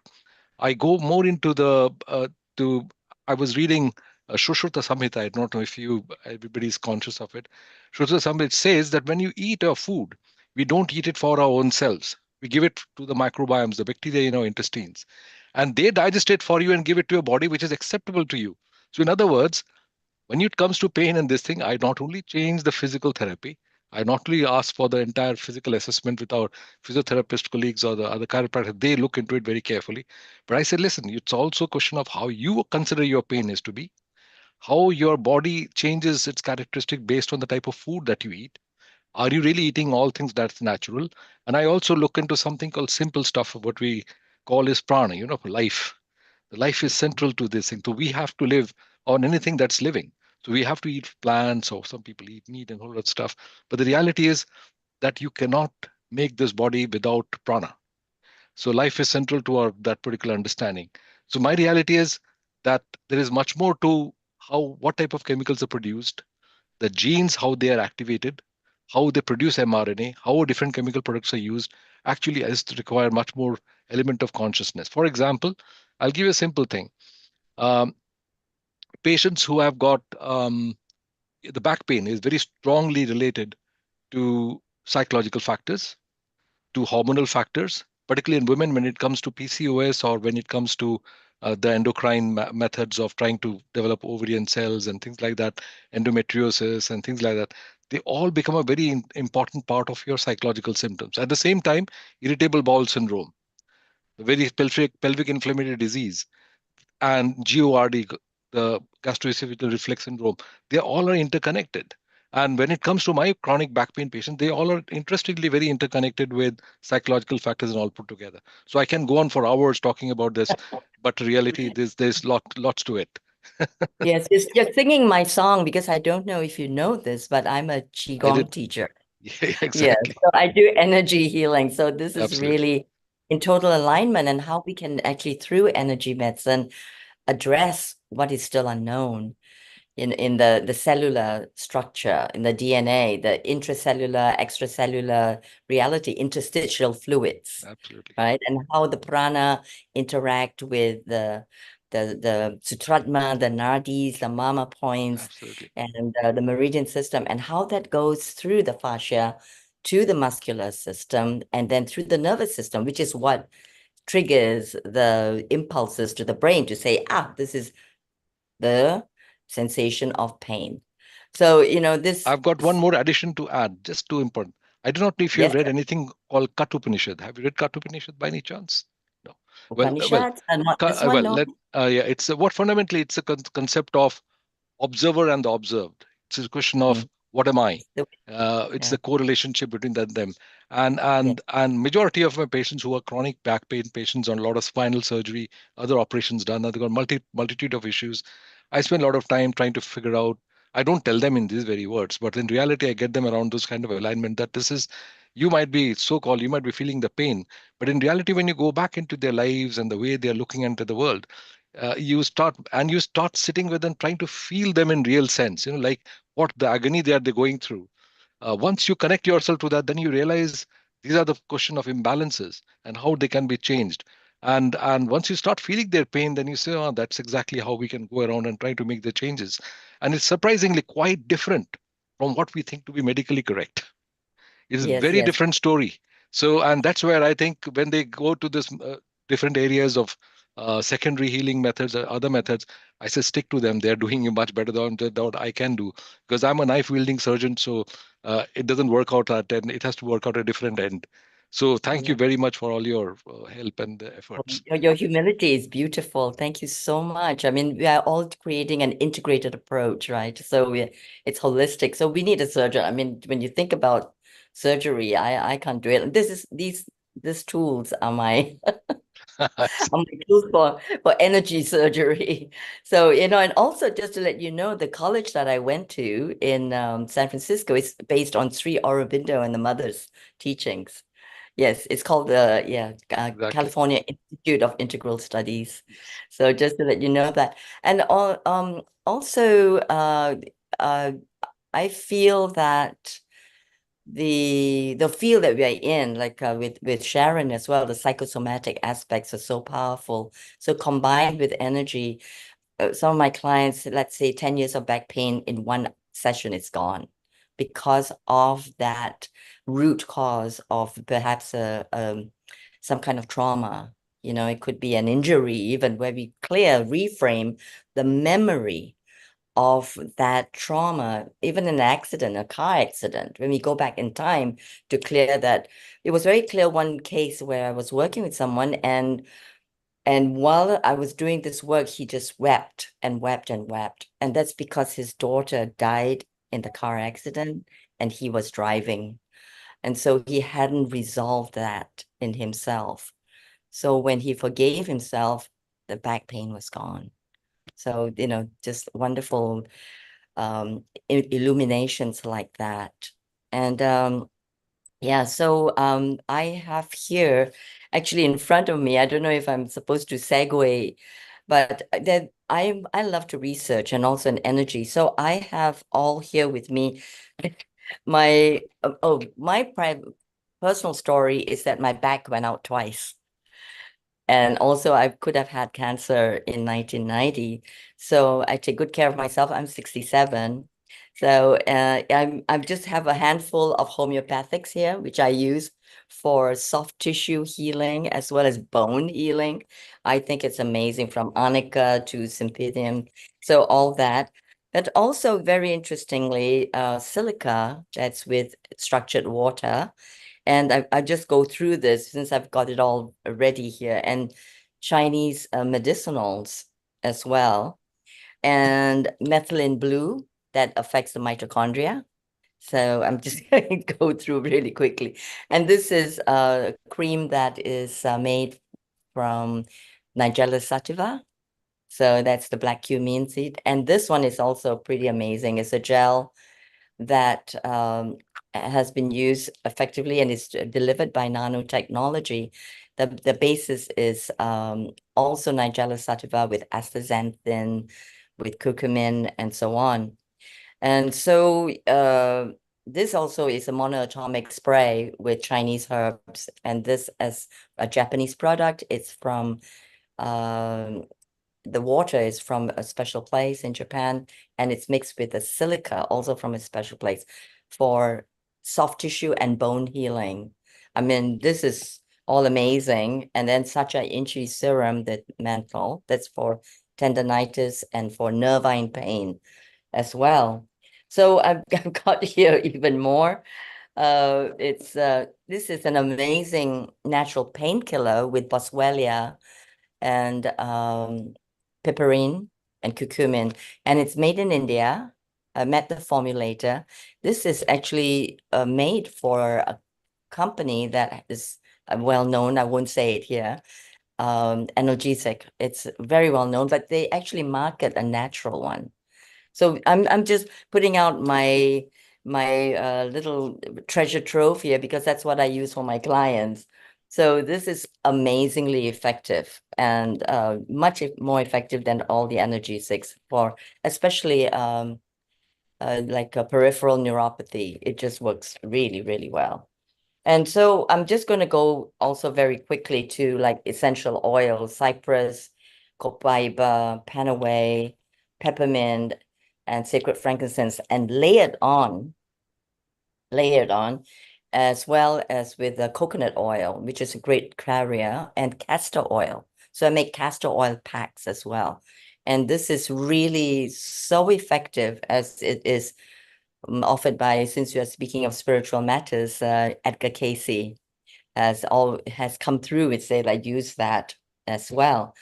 I go more into to. I was reading Sushruta Samhita. I don't know if everybody is conscious of it. Sushruta Samhita says that when you eat a food, we don't eat it for our own selves. We give it to the microbiomes, the bacteria in our intestines, and they digest it for you and give it to your body, which is acceptable to you. So, in other words, when it comes to pain and this thing, I not only change the physical therapy, I not only ask for the entire physical assessment with our physiotherapist colleagues or the other chiropractors, they look into it very carefully. But I said, listen, it's also a question of how you consider your pain is to be, how your body changes its characteristic based on the type of food that you eat. Are you really eating all things that's natural? And I also look into something called simple stuff, what we call is prana, life. The life is central to this thing. So we have to live on anything that's living. So we have to eat plants, or some people eat meat and all that stuff. But the reality is that you cannot make this body without prana. So life is central to that particular understanding. So my reality is that there is much more to what type of chemicals are produced, the genes, how they are activated, how they produce mRNA, how different chemical products are used, actually is to require much more element of consciousness. For example, I'll give you a simple thing. Um, Patients who have got the back pain is very strongly related to psychological factors, to hormonal factors, particularly in women when it comes to PCOS or when it comes to the endocrine methods of trying to develop ovarian cells and things like that, endometriosis and things like that. They all become a very important part of your psychological symptoms. At the same time, irritable bowel syndrome, very pelvic inflammatory disease, and GORD, the gastroesophageal reflux syndrome, they all are interconnected. And when it comes to my chronic back pain patients, they all are interestingly very interconnected with psychological factors and all put together. So I can go on for hours talking about this, but reality, there's lots to it. Yes, you're singing my song because I don't know if you know this, but I'm a Qigong teacher. Yeah, Yes, exactly. so I do energy healing. So this is Absolutely. really in total alignment, and how we can actually, through energy medicine, address what is still unknown in the cellular structure, in the DNA, the intracellular, extracellular reality, interstitial fluids, Absolutely. right? And how the prana interact with the sutratma, the nadis, the mama points, Absolutely. and the meridian system, and how that goes through the fascia to the muscular system, and then through the nervous system, which is what triggers the impulses to the brain to say, this is the sensation of pain. So, this. I've got one more addition to add, just too important. I do not know if you have Yes, read sir. anything called Kathopanishad. Have you read Kathopanishad by any chance? No. Well, Upanishads, and not this one, no. yeah, it's what fundamentally it's a concept of observer and the observed. It's a question of what am I? It's the correlationship between them. And majority of my patients who are chronic back pain patients on a lot of spinal surgery, other operations done, they've got multitude of issues. I spend a lot of time trying to figure out. I don't tell them in these very words, but in reality, I get them around those kind of alignment that this is, you might be so-called, you might be feeling the pain, but in reality, when you go back into their lives and the way they are looking into the world, you start sitting with them, trying to feel them in real sense, like what the agony they're going through. Once you connect yourself to that, then you realize these are the question of imbalances and how they can be changed. And once you start feeling their pain, then you say, oh, that's exactly how we can go around and try to make the changes. And it's surprisingly quite different from what we think to be medically correct. It is a Yes, very yes. different story. So, and that's where I think when they go to this different areas of secondary healing methods or other methods, I say stick to them. They're doing you much better than what I can do, because I'm a knife wielding surgeon. So it doesn't work out at end. It has to work out a different end. So thank you Yeah. very much for all your help and efforts. Your humility is beautiful. Thank you so much. I mean, we are all creating an integrated approach, right? So it's holistic. So we need a surgeon. I mean, when you think about surgery, I can't do it. These tools are my are my tools for energy surgery. So, and also just to let you know, the college that I went to in San Francisco is based on Sri Aurobindo and the mother's teachings. Yes, it's called Exactly. California Institute of Integral Studies. So just to let you know that. And also, I feel that the field that we are in, like with Sharon as well, the psychosomatic aspects are so powerful. So combined with energy, some of my clients, let's say 10 years of back pain in one session, it's gone because of that root cause of perhaps some kind of trauma. It could be an injury, even where we reframe the memory of that trauma, even an accident, a car accident. When we go back in time to clear that, it was very clear one case where I was working with someone, and while I was doing this work, he just wept and wept and wept. And that's because his daughter died in the car accident and he was driving. And so he hadn't resolved that in himself. So when he forgave himself, the back pain was gone. So, just wonderful illuminations like that. And yeah, so I have here actually in front of me, I don't know if I'm supposed to segue, but that I love to research and also in energy. So I have all here with me. My personal story is that my back went out twice. And also I could have had cancer in 1990. So I take good care of myself. I'm 67. So I just have a handful of homeopathics here, which I use for soft tissue healing as well as bone healing. I think it's amazing, from Arnica to Symphydium. So all that. But also very interestingly, silica that's with structured water. And I just go through this since I've got it all ready here, and Chinese medicinals as well, and methylene blue that affects the mitochondria. So I'm just going to go through really quickly. And this is a cream that is made from Nigella sativa. So that's the black cumin seed. And this one is also pretty amazing. It's a gel that has been used effectively and is delivered by nanotechnology. The basis is also Nigella sativa with astaxanthin, with curcumin, and so on. And so this also is a monoatomic spray with Chinese herbs. And this as a Japanese product, it's from the water is from a special place in Japan, and it's mixed with the silica, also from a special place, for soft tissue and bone healing. I mean, this is all amazing. And then Sacha Inchi serum, that menthol, that's for tendonitis and for nervine pain as well. So I've got here even more. This is an amazing natural painkiller with boswellia and piperine and curcumin, and it's made in India. I met the formulator. This is actually made for a company that is well known. I won't say it here. Analgesic. It's very well known, but they actually market a natural one. So I'm just putting out my little treasure trove here because that's what I use for my clients. So this is amazingly effective and much more effective than all the analgesics for especially like a peripheral neuropathy. It just works really, really well. And so I'm just going to go also very quickly to like essential oils, cypress, copaiba, panaway, peppermint, and sacred frankincense, and lay it on, as well as with the coconut oil, which is a great carrier, and castor oil. So I make castor oil packs as well. And this is really so effective as it is offered by, since you are speaking of spiritual matters, Edgar Casey has come through and said, I use that as well.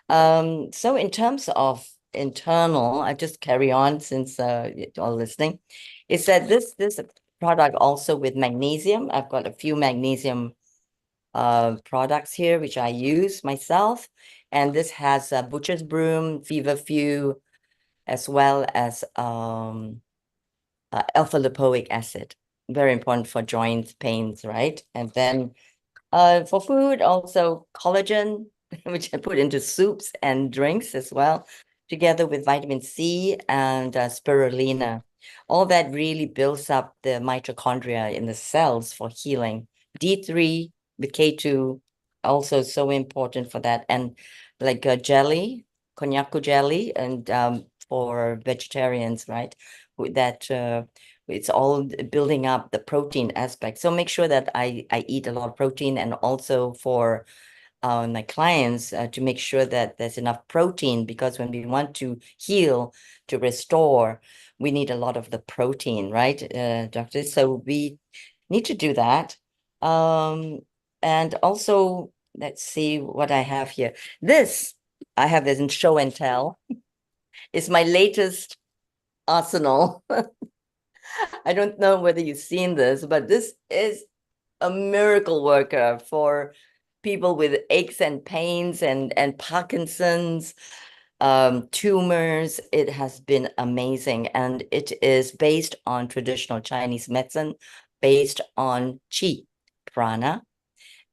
So in terms of internal, I just carry on since you're all listening, is that this product also with magnesium. I've got a few magnesium products here, which I use myself. And this has butcher's broom, feverfew, as well as alpha-lipoic acid. Very important for joint pains, right? And then for food, also collagen, which I put into soups and drinks as well, together with vitamin C and spirulina. All that really builds up the mitochondria in the cells for healing. D3 with K2, also so important for that. And like jelly, konjaku jelly, and for vegetarians, right? With that it's all building up the protein aspect. So make sure that I eat a lot of protein, and also for my clients to make sure that there's enough protein, because when we want to heal, to restore, we need a lot of the protein, right, doctor? So we need to do that. And also, let's see what I have here. This, I have this in show and tell. It's my latest arsenal. I don't know whether you've seen this, but this is a miracle worker for people with aches and pains and Parkinson's, tumors. It has been amazing. And it is based on traditional Chinese medicine, based on qi, prana.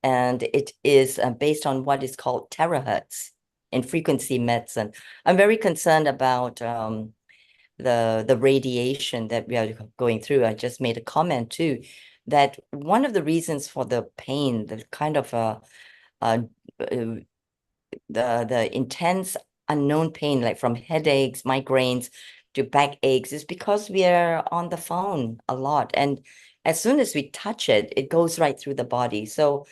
And it is based on what is called terahertz in frequency medicine. I'm very concerned about the radiation that we are going through. I just made a comment too, that one of the reasons for the pain, the kind of the intense unknown pain, like from headaches, migraines to backaches, is because we are on the phone a lot. And as soon as we touch it, it goes right through the body. So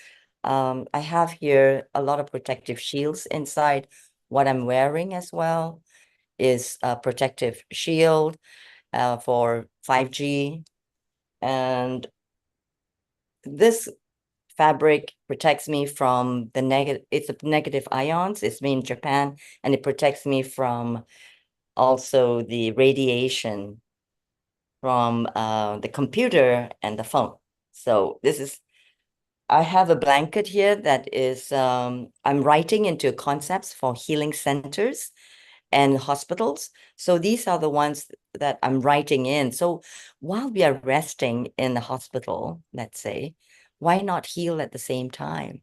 I have here a lot of protective shields inside. What I'm wearing as well is a protective shield for 5G. And this fabric protects me from the negative ions. It's made in Japan, and it protects me from also the radiation from the computer and the phone. So this is, I have a blanket here that is, I'm writing into concepts for healing centers and hospitals. So these are the ones that I'm writing in. So while we are resting in the hospital, let's say, why not heal at the same time,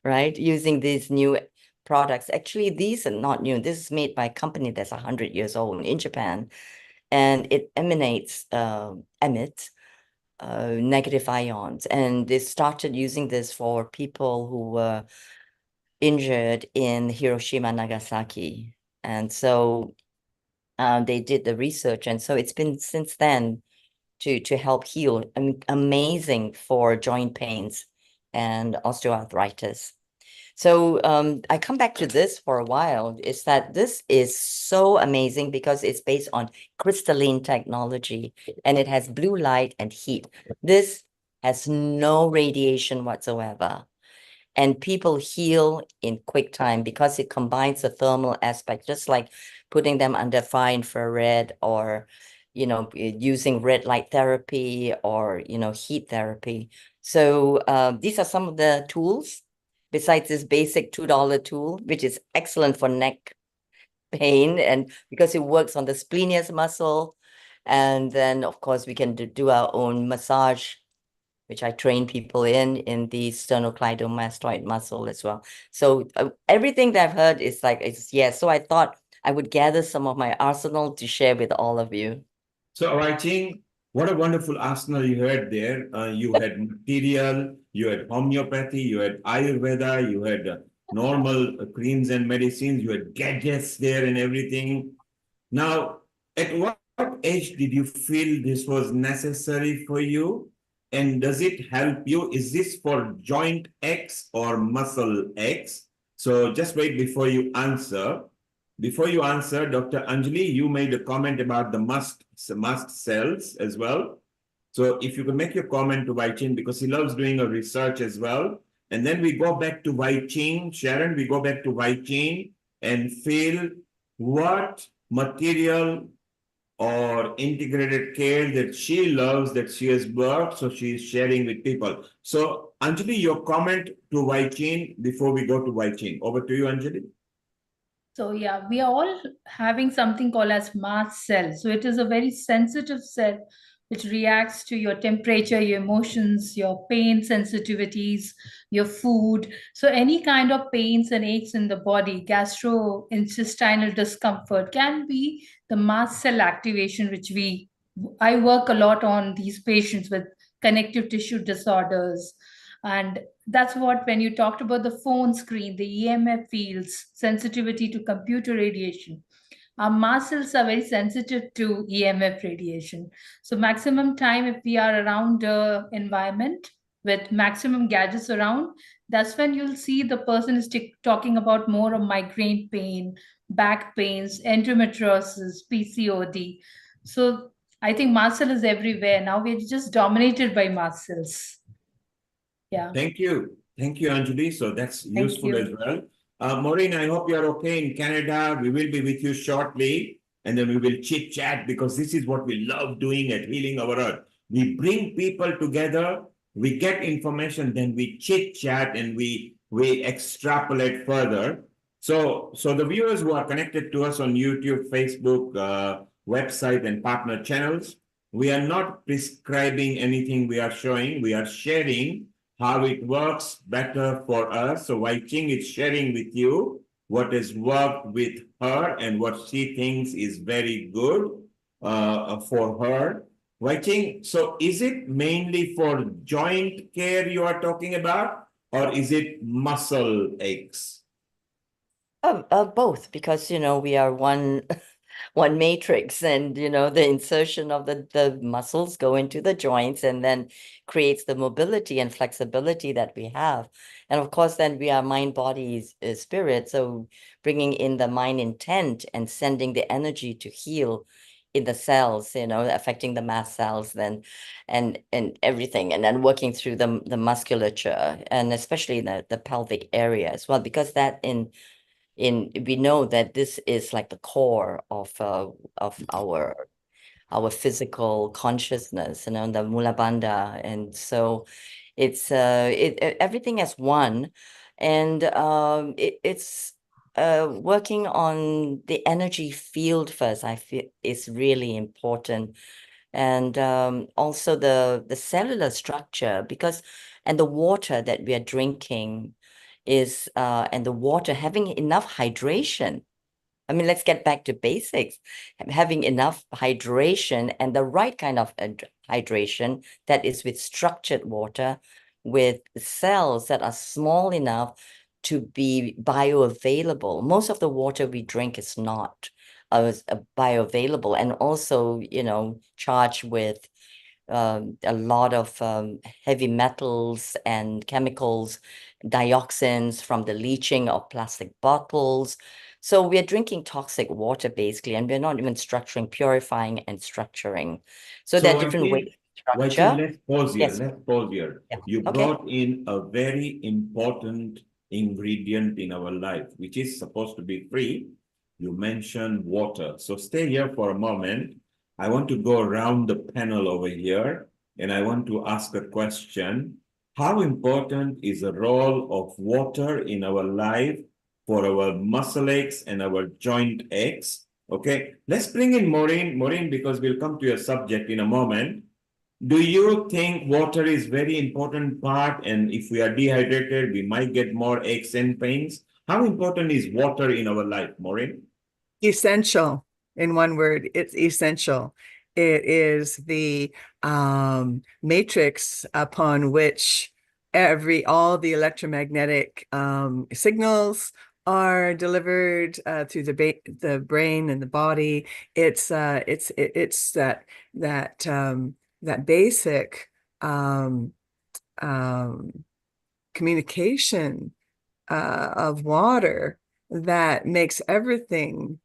right? Using these new products. Actually, these are not new. This is made by a company that's 100 years old in Japan, and it emits negative ions. And they started using this for people who were injured in Hiroshima, Nagasaki. And so they did the research. And so it's been since then to help heal. Amazing for joint pains and osteoarthritis. So I come back to this for a while, is that this is so amazing because it's based on crystalline technology, and it has blue light and heat. This has no radiation whatsoever. And people heal in quick time because it combines the thermal aspect, just like putting them under far infrared, or, using red light therapy, or, heat therapy. So these are some of the tools besides this basic $2 tool, which is excellent for neck pain, and because it works on the splenius muscle. And then, of course, we can do our own massage, which I train people in the sternocleidomastoid muscle as well. So everything that I've heard is like, it's yes. So I thought I would gather some of my arsenal to share with all of you. So, Wai-Ching, what a wonderful arsenal you had there. You had material, you had homeopathy, you had Ayurveda, you had normal creams and medicines, you had gadgets there and everything. Now, at what age did you feel this was necessary for you? And does it help you? Is this for joint X or muscle X? So just wait before you answer. Before you answer, Dr. Anjali, you made a comment about the mast cells as well. So if you can make your comment to Wai-Ching, because he loves doing a research as well. And then we go back to Wai-Ching. Sharon, we go back to Wai-Ching and feel what material or integrated care that she loves, that she has worked, so she is sharing with people. So Anjali, your comment to Wai-Ching before we go to Wai-Ching. Over to you, Anjali. So yeah, we are all having something called as mast cell. So it is a very sensitive cell which reacts to your temperature, your emotions, your pain sensitivities, your food. So any kind of pains and aches in the body, gastrointestinal discomfort can be the mast cell activation, which I work a lot on these patients with connective tissue disorders. And that's what, when you talked about the phone screen, the EMF fields, sensitivity to computer radiation, our muscles are very sensitive to EMF radiation. So maximum time, if we are around the environment with maximum gadgets around, that's when you'll see the person is talking about more of migraine pain, back pains, endometriosis, PCOD. So I think muscle is everywhere. Now we're just dominated by muscles. Yeah. Thank you. Thank you, Anjali. So that's useful as well. Maureen, I hope you're okay in Canada. We will be with you shortly, and then we will chit chat, because this is what we love doing at Healing Our Earth. We bring people together, we get information, then we chit chat and we extrapolate further. So the viewers who are connected to us on YouTube, Facebook, website, and partner channels, we are not prescribing anything we are showing. We are sharing how it works better for us. So Wai-Ching is sharing with you what has worked with her and what she thinks is very good for her. Wai-Ching, so is it mainly for joint care you are talking about, or is it muscle aches? Both, because we are one matrix, and the insertion of the muscles go into the joints and then creates the mobility and flexibility that we have. And of course, then we are mind, body, spirit. So bringing in the mind intent and sending the energy to heal in the cells, affecting the mast cells then, and everything, and then working through the musculature, and especially the pelvic area as well, because that we know that this is like the core of our physical consciousness, the Mula Bandha. And so it's everything as one, and it's working on the energy field first, I feel, is really important. And also the cellular structure, and the water that we are drinking is and the water, having enough hydration. I mean, let's get back to basics. Having enough hydration, and the right kind of hydration, that is with structured water, with cells that are small enough to be bioavailable. Most of the water we drink is not bioavailable, and also, charged with a lot of heavy metals and chemicals, dioxins from the leaching of plastic bottles. So we're drinking toxic water, basically, and we're not even purifying and structuring. So there are different ways to structure. Let's pause here. Yes. Let's pause here. Yeah. You Okay. brought in a very important ingredient in our life, which is supposed to be free. You mentioned water. So stay here for a moment. I want to go around the panel over here, and I want to ask a question. How important is the role of water in our life for our muscle aches and our joint aches? Okay, let's bring in Maureen. Maureen, because we'll come to your subject in a moment. Do you think water is very important part, and if we are dehydrated, we might get more aches and pains? How important is water in our life, Maureen? Essential. In one word, it's essential. It is the matrix upon which all the electromagnetic signals are delivered through the brain and the body. It's that basic communication of water that makes everything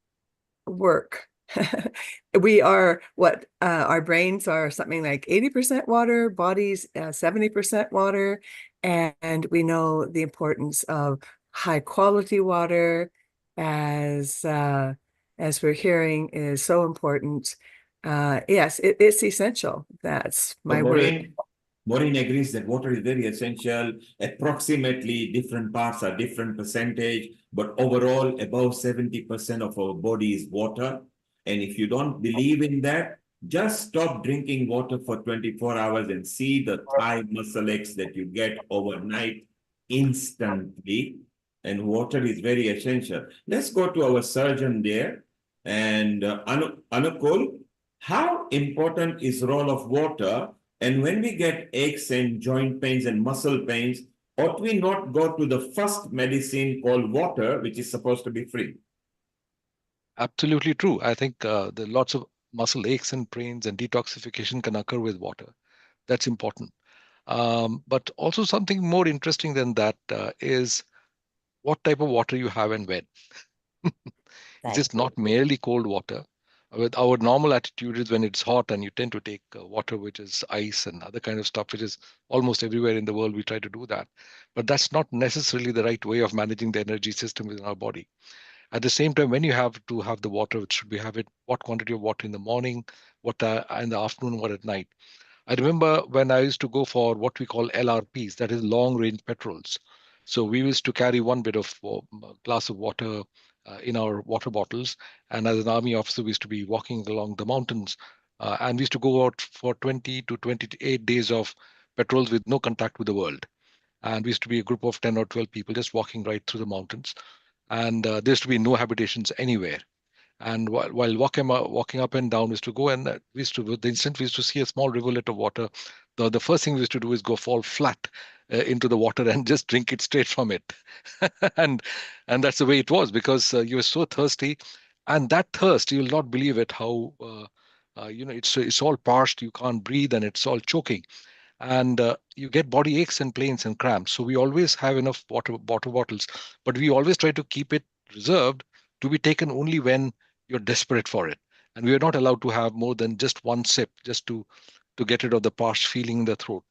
work. We are our brains are something like 80% water, bodies 70% water, and we know the importance of high quality water as we're hearing is so important. Yes, it's essential. That's my word. Maureen agrees that water is very essential. Approximately different parts are different percentage, but overall above 70% of our body is water. And if you don't believe in that, just stop drinking water for 24 hours and see the thigh muscle aches that you get overnight instantly. And water is very essential. Let's go to our surgeon there. And Anukul, how important is role of water? And when we get aches and joint pains and muscle pains, ought we not go to the first medicine called water, which is supposed to be free? Absolutely true. I think there are lots of muscle aches and pains and detoxification can occur with water. That's important. But also something more interesting than that is what type of water you have and when. It's just not merely cold water. With our normal attitude is when it's hot and you tend to take water which is ice and other kind of stuff, which is almost everywhere in the world we try to do that. But that's not necessarily the right way of managing the energy system within our body. At the same time, when you have to have the water, it should be have it what quantity of water in the morning, what in the afternoon, what at night. I remember when I used to go for what we call LRPs, that is long range patrols. So we used to carry one bit of glass of water in our water bottles. And as an army officer, we used to be walking along the mountains. And we used to go out for 20 to 28 days of patrols with no contact with the world. And we used to be a group of 10 or 12 people just walking right through the mountains. And there used to be no habitations anywhere. And while walking up and down, we used to go and we used to, the instant we used to see a small rivulet of water, the first thing we used to do is go fall flat into the water and just drink it straight from it. and that's the way it was because you were so thirsty. And that thirst, you'll not believe it, how, it's all parched, you can't breathe and it's all choking. And you get body aches and pains and cramps. So we always have enough water bottles, but we always try to keep it reserved to be taken only when you're desperate for it. And we are not allowed to have more than just one sip just to get rid of the parched feeling in the throat.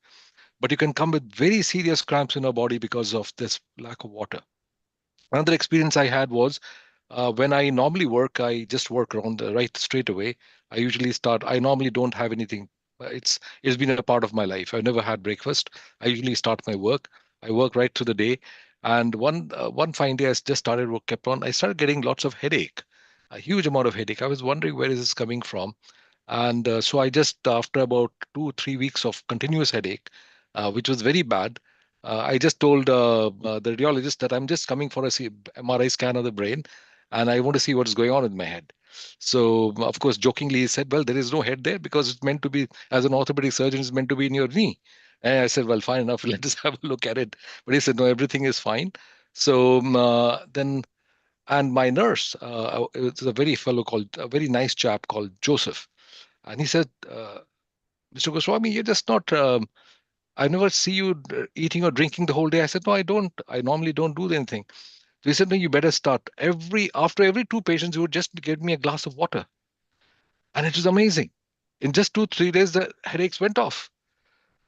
But you can come with very serious cramps in our body because of this lack of water. Another experience I had was when I normally work, I just work around right straight away. I normally don't have anything. It's been a part of my life. I've never had breakfast. I usually start my work. I work right through the day. And one fine day, I just started work, kept on. I started getting lots of headache, a huge amount of headache. I was wondering where is this coming from. And so I just, after about 2 3 weeks of continuous headache, which was very bad, I just told the radiologist that I'm just coming for a MRI scan of the brain, and I want to see what is going on with my head. So, of course, jokingly, he said, well, there is no head there because it's meant to be, as an orthopedic surgeon, it's meant to be in your knee. And I said, well, fine enough, let us have a look at it. But he said, no, everything is fine. So then, and my nurse, it's a very nice chap called Joseph. And he said, Mr. Goswami, you're just not, I never see you eating or drinking the whole day. I said, no, I don't. I normally don't do anything. So he said, no, you better start. After every 2 patients, you would just give me a glass of water. And it was amazing. In just 2 3 days, the headaches went off.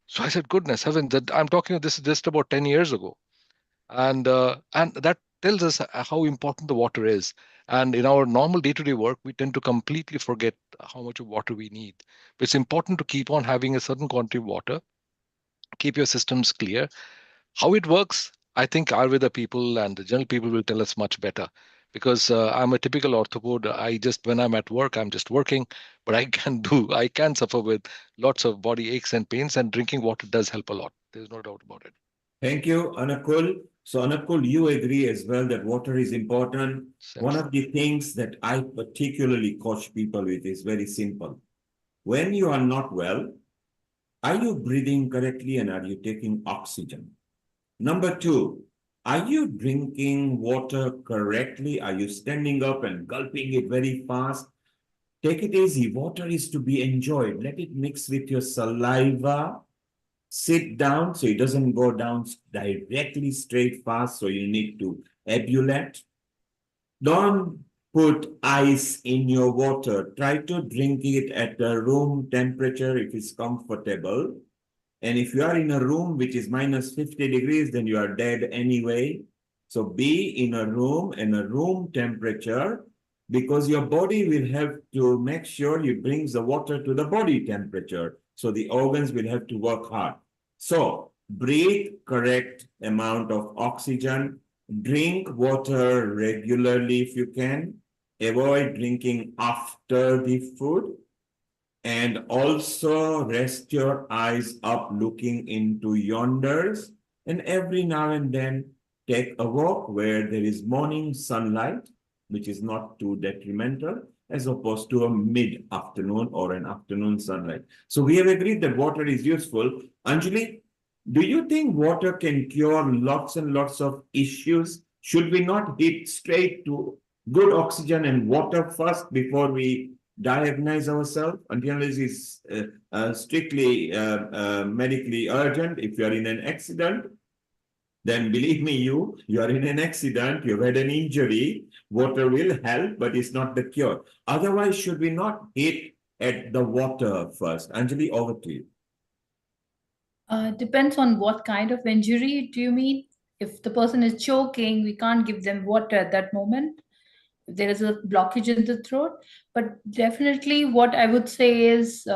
So I said, goodness heavens, that I'm talking this is just about 10 years ago. And that tells us how important the water is. And in our normal day-to-day work, we tend to completely forget how much of water we need. But it's important to keep on having a certain quantity of water, keep your systems clear. How it works, I think Ayurveda people and the general people will tell us much better. because I'm a typical orthopod. When I'm at work, I'm just working, but I can suffer with lots of body aches and pains, and drinking water does help a lot. There's no doubt about it. Thank you, Anakul. So Anakul, you agree as well that water is important. One of the things that I particularly coach people with is very simple. When you are not well, are you breathing correctly and are you taking oxygen? Number two, are you drinking water correctly? Are you standing up and gulping it very fast? Take it easy. Water is to be enjoyed. Let it mix with your saliva. Sit down so it doesn't go down directly straight fast. So you need to ebullience. Don't put ice in your water. Try to drink it at the room temperature if it's comfortable. And if you are in a room which is minus 50 degrees, then you are dead anyway. So be in a room and a room temperature, because your body will have to make sure you brings the water to the body temperature. So the organs will have to work hard. So breathe correct amount of oxygen, drink water regularly if you can, avoid drinking after the food, and also rest your eyes up looking into yonders, and every now and then take a walk where there is morning sunlight, which is not too detrimental, as opposed to a mid-afternoon or an afternoon sunlight. So we have agreed that water is useful. Anjali, do you think water can cure lots and lots of issues? Should we not hit straight to good oxygen and water first before we diagnose ourselves until this is strictly medically urgent? If you are in an accident, then believe me, you are in an accident, you've had an injury, water will help, but it's not the cure. Otherwise, should we not hit at the water first? Anjali, over to you. Depends on what kind of injury do you mean. If the person is choking, we can't give them water at that moment. If there is a blockage in the throat. But definitely what I would say is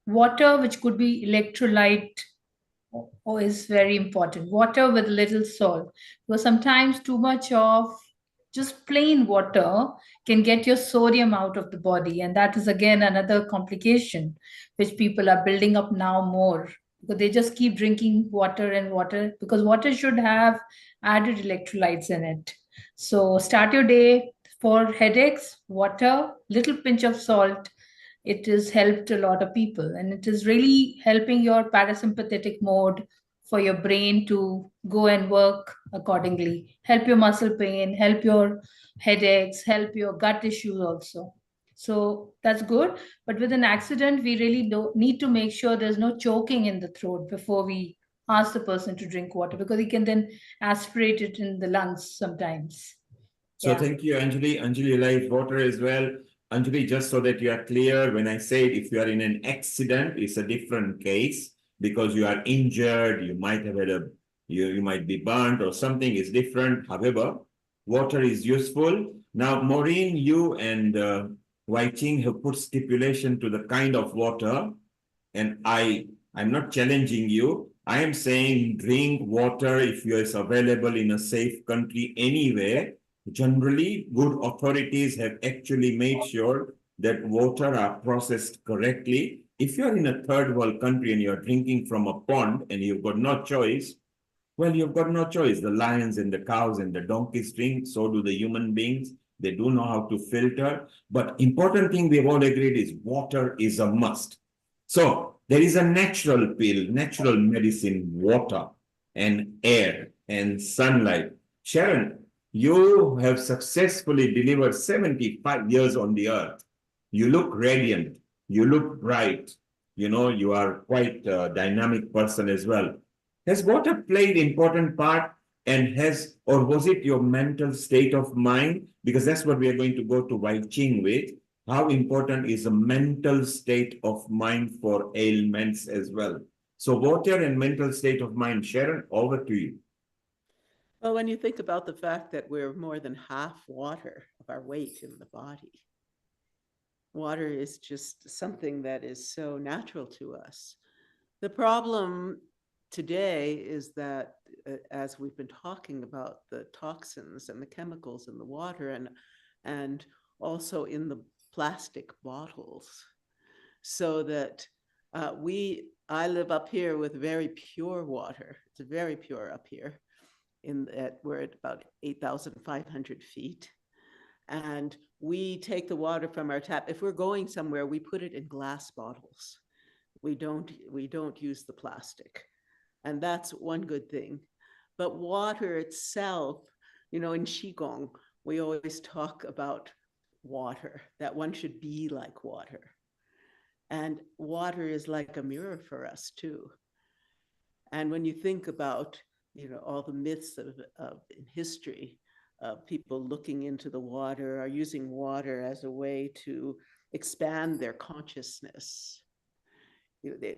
water, which could be electrolyte, is very important. Water with little salt. Because sometimes too much of just plain water can get your sodium out of the body. And that is again another complication which people are building up now more. Because they just keep drinking water and water, because water should have added electrolytes in it. So start your day for headaches, water, little pinch of salt. It has helped a lot of people, and it is really helping your parasympathetic mode for your brain to go and work accordingly, help your muscle pain, help your headaches, help your gut issues also. So that's good. But with an accident, we really need to make sure there's no choking in the throat before we ask the person to drink water, because he can then aspirate it in the lungs sometimes. So thank you, Anjali. Anjali likes water as well. Anjali, just so that you are clear, when I say if you are in an accident, it's a different case, because you are injured, you might have had you might be burnt or something is different. However, water is useful. Now, Maureen, you and Wai Ching have put stipulation to the kind of water, and I'm not challenging you. I am saying drink water if you is available in a safe country anywhere. Generally, good authorities have actually made sure that water are processed correctly. If you're in a third world country and you're drinking from a pond and you've got no choice, well, you've got no choice. The lions and the cows and the donkeys drink, so do the human beings. They do know how to filter. But important thing we've all agreed is water is a must. So there is a natural pill, natural medicine, water and air and sunlight. Sharon, you have successfully delivered 75 years on the earth. You look radiant. You look bright. You know, you are quite a dynamic person as well. Has water played important part, and or was it your mental state of mind? Because that's what we are going to go to Wai Ching with. How important is a mental state of mind for ailments as well? So water and mental state of mind. Sharon, over to you. Well, when you think about the fact that we're more than half water of our weight in the body, water is just something that is so natural to us. The problem today is that as we've been talking about the toxins and the chemicals in the water and also in the plastic bottles, so that I live up here with very pure water. It's very pure up here. We're at about 8,500 feet. And we take the water from our tap. If we're going somewhere, we put it in glass bottles. We don't use the plastic. And that's one good thing. But water itself, in Qigong, we always talk about water, that one should be like water. And water is like a mirror for us too. And when you think about, all the myths in history, people looking into the water or using water as a way to expand their consciousness.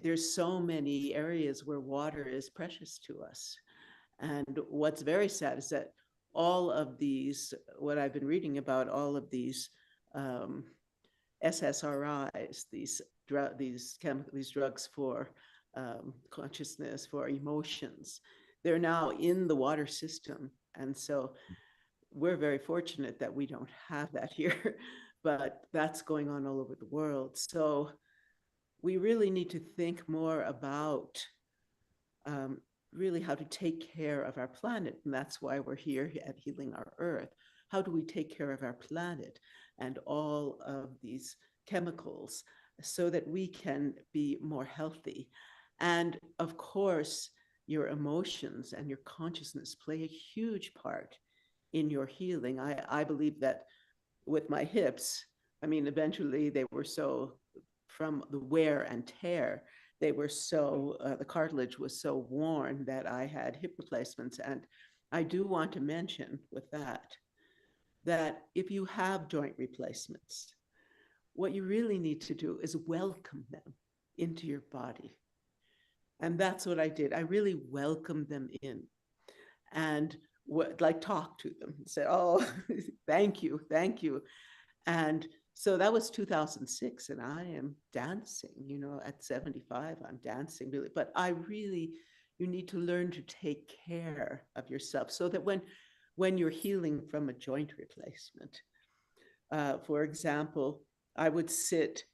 There's so many areas where water is precious to us. And what's very sad is that all of these, what I've been reading about, all of these SSRIs, these drugs for consciousness, for emotions, they're now in the water system. And so we're very fortunate that we don't have that here, but that's going on all over the world. So we really need to think more about really how to take care of our planet. And that's why we're here at Healing Our Earth. How do we take care of our planet and all of these chemicals so that we can be more healthy? And of course, your emotions and your consciousness play a huge part in your healing. I believe that with my hips, eventually they were so, from the wear and tear, they were so, the cartilage was so worn that I had hip replacements. And I do want to mention with that if you have joint replacements, what you really need to do is welcome them into your body. And that's what I did. I really welcomed them in and talk to them and say, oh, thank you. And so that was 2006, and I am dancing, at 75, I'm dancing really, but you need to learn to take care of yourself so that when you're healing from a joint replacement, for example, I would sit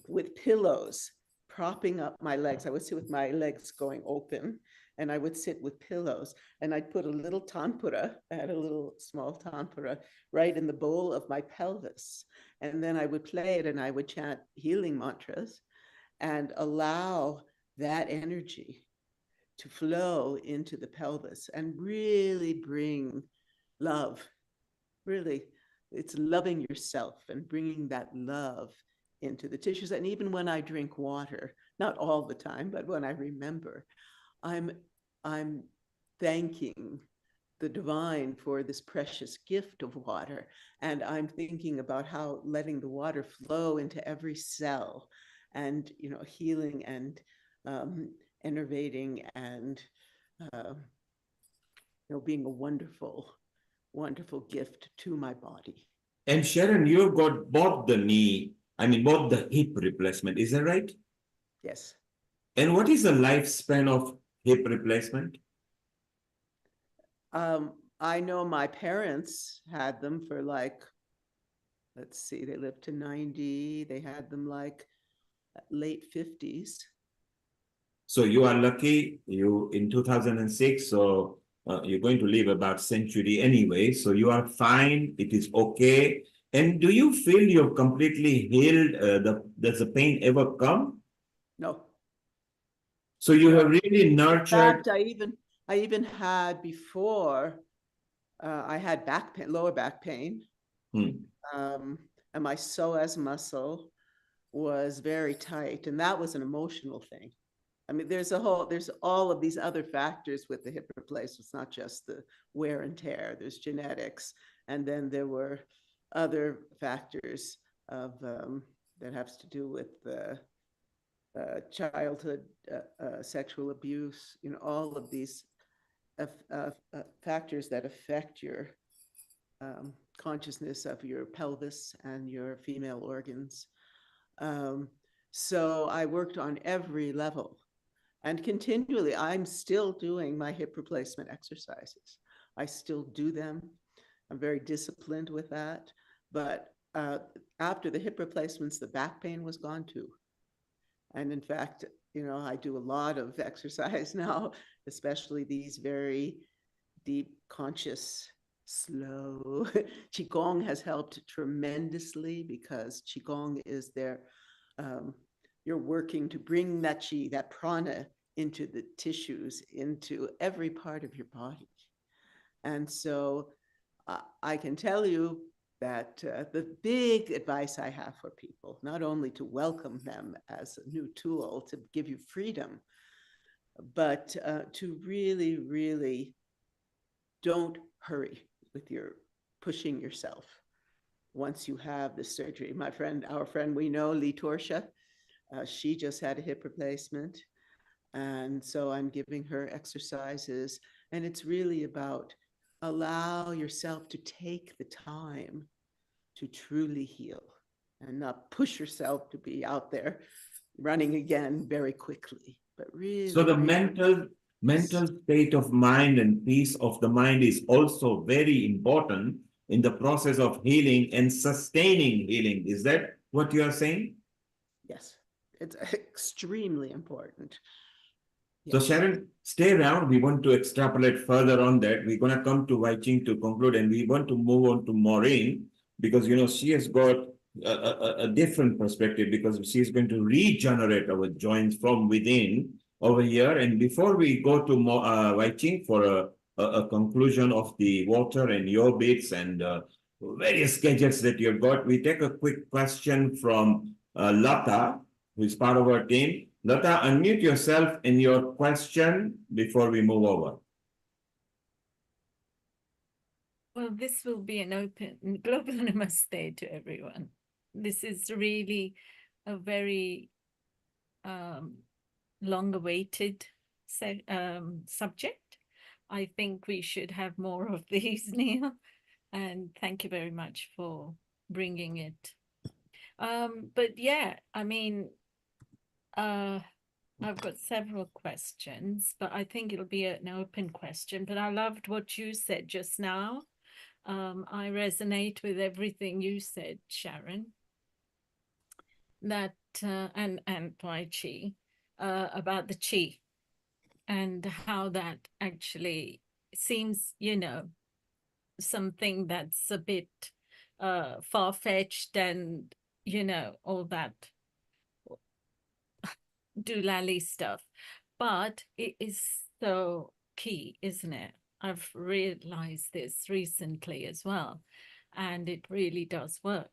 with pillows propping up my legs. I would sit with my legs going open, and I would sit with pillows, and I'd put a little tanpura, I had a little small tanpura right in the bowl of my pelvis. And then I would play it and I would chant healing mantras and allow that energy to flow into the pelvis and really bring love. Really, it's loving yourself and bringing that love into the tissues. And even when I drink water, not all the time, but when I remember, I'm thanking the divine for this precious gift of water. And I'm thinking about how letting the water flow into every cell and, healing and innervating and, being a wonderful, wonderful gift to my body. And Sharon, you've got both both the hip replacement, is that right? Yes. And what is the lifespan of hip replacement? I know my parents had them for let's see, they lived to 90. They had them late 50s. So you are lucky, you in 2006, so you're going to live about century anyway, so you are fine, it is okay. And do you feel you're completely healed? Does the pain ever come? No. So you have really nurtured. In fact, I even had before, I had back pain, lower back pain. And my psoas muscle was very tight, and that was an emotional thing. There's all of these other factors with the hip replacement. It's not just the wear and tear. There's genetics, and then there were other factors of that has to do with the childhood sexual abuse. All of these factors that affect your consciousness of your pelvis and your female organs. So I worked on every level. And continually, I'm still doing my hip replacement exercises. I still do them. I'm very disciplined with that. But after the hip replacements, the back pain was gone too. And in fact, I do a lot of exercise now, especially these very deep, conscious, slow. Qigong has helped tremendously because Qigong is there. You're working to bring that qi, that prana, into the tissues, into every part of your body. And so I can tell you that the big advice I have for people, not only to welcome them as a new tool to give you freedom, but to really, really don't hurry with your pushing yourself. Once you have the surgery, our friend we know, Lee Torsha, she just had a hip replacement. And so I'm giving her exercises, and it's really about allow yourself to take the time to truly heal and not push yourself to be out there running again very quickly, but really. So the mental state of mind and peace of the mind is also very important in the process of healing and sustaining healing. Is that what you are saying? Yes, it's extremely important. So Sharon, stay around. We want to extrapolate further on that. We're going to come to Wai Ching to conclude, and we want to move on to Maureen because, she has got a different perspective because she's going to regenerate our joints from within over here. And before we go to Wai Ching for a conclusion of the water and your bits and various gadgets that you've got, we take a quick question from Lata, who is part of our team. Lata, unmute yourself in your question before we move over. Well, this will be an open global namaste to everyone. This is really a very long-awaited subject. I think we should have more of these, Neil, and thank you very much for bringing it. But yeah, I mean, I've got several questions, but I think it'll be an open question. But I loved what you said just now. I resonate with everything you said, Sharon. That and Wai Chi about the chi and how that actually seems, something that's a bit far-fetched and all that doolally stuff, but it is so key, isn't it? I've realized this recently as well, and it really does work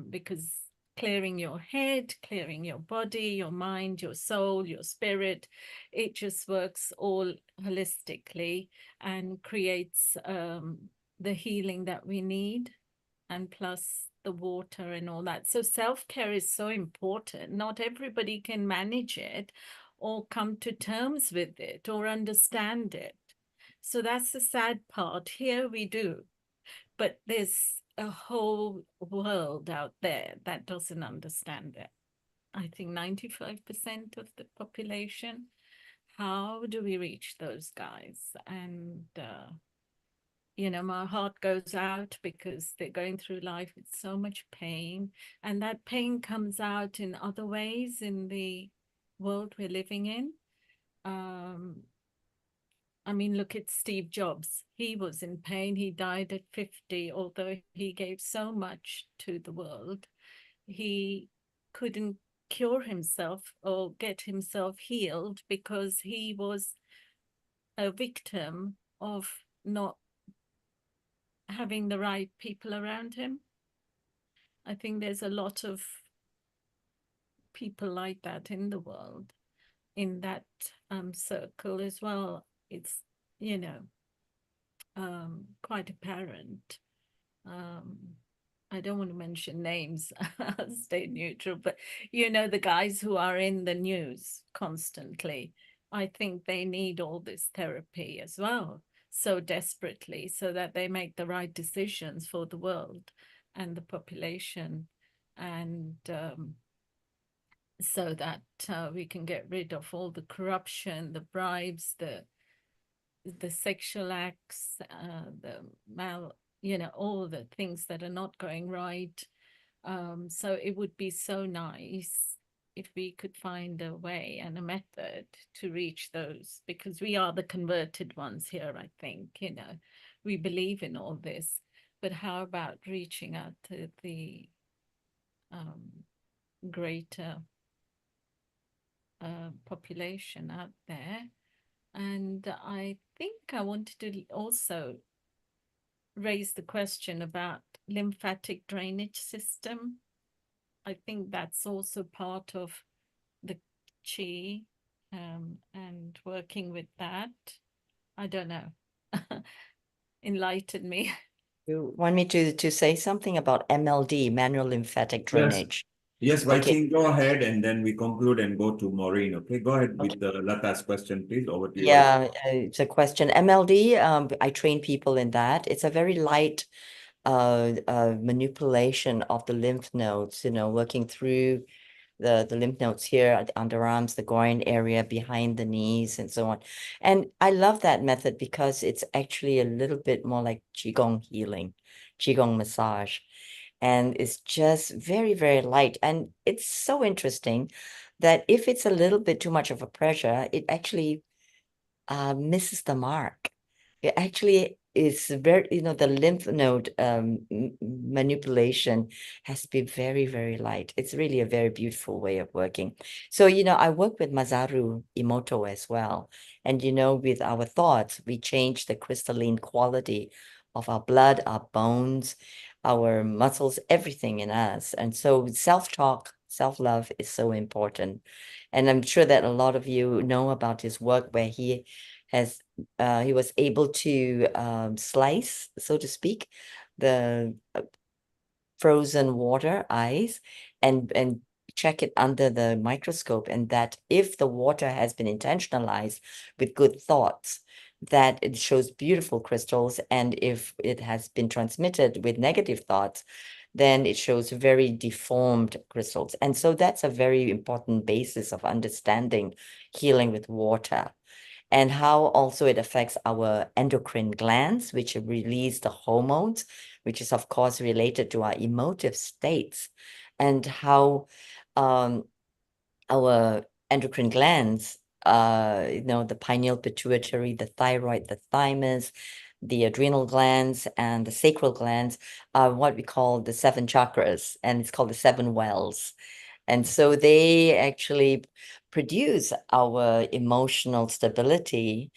because clearing your head, clearing your body, your mind, your soul, your spirit, it just works all holistically and creates the healing that we need, and plus the water and all that. So self-care is so important. Not everybody can manage it or come to terms with it or understand it. So that's the sad part. Here we do, but there's a whole world out there that doesn't understand it. I think 95% of the population. How do we reach those guys? And my heart goes out because they're going through life with so much pain, and that pain comes out in other ways in the world we're living in. I mean, look at Steve Jobs. He was in pain. He died at 50, although he gave so much to the world. He couldn't cure himself or get himself healed because he was a victim of not having the right people around him. I think there's a lot of people like that in the world, in that circle as well. It's, quite apparent. I don't want to mention names, I'll stay neutral, but the guys who are in the news constantly, I think they need all this therapy as well, so desperately, so that they make the right decisions for the world and the population. And so that we can get rid of all the corruption, the bribes, the sexual acts, all the things that are not going right. So it would be so nice if we could find a way and a method to reach those, because we are the converted ones here, I think, we believe in all this, but how about reaching out to the greater population out there? And I think I wanted to also raise the question about lymphatic drainage system. I think that's also part of the chi, and working with that. I don't know. Enlighten me. You want me to say something about MLD, manual lymphatic drainage? Yes, Okay. Waiting, go ahead, and then we conclude and go to Maureen. Okay, go ahead with the Lata's question, please. Over to you. Yeah, it's a question. MLD, I train people in that. It's a very light manipulation of the lymph nodes, working through the lymph nodes here at the underarms, the groin area, behind the knees, and so on. And I love that method because it's actually a little bit more like Qigong healing, Qigong massage. And it's just very, very light. And it's so interesting that if it's a little bit too much of a pressure, it actually misses the mark. It actually is very, the lymph node manipulation has to be very, very light. It's really a very beautiful way of working. So, I work with Masaru Emoto as well. And, with our thoughts, we change the crystalline quality of our blood, our bones, our muscles, everything in us. And so self-talk, self-love is so important. And I'm sure that a lot of you know about his work where he was able to slice, so to speak, the frozen water, ice, and check it under the microscope, and that if the water has been intentionalized with good thoughts, that it shows beautiful crystals, and if it has been transmitted with negative thoughts, then it shows very deformed crystals. And so that's a very important basis of understanding healing with water, and how also it affects our endocrine glands, which release the hormones, which is of course related to our emotive states, and how our endocrine glands, the pineal pituitary, the thyroid, the thymus, the adrenal glands, and the sacral glands are what we call the 7 chakras, and it's called the 7 wells. And so they actually produce our emotional stability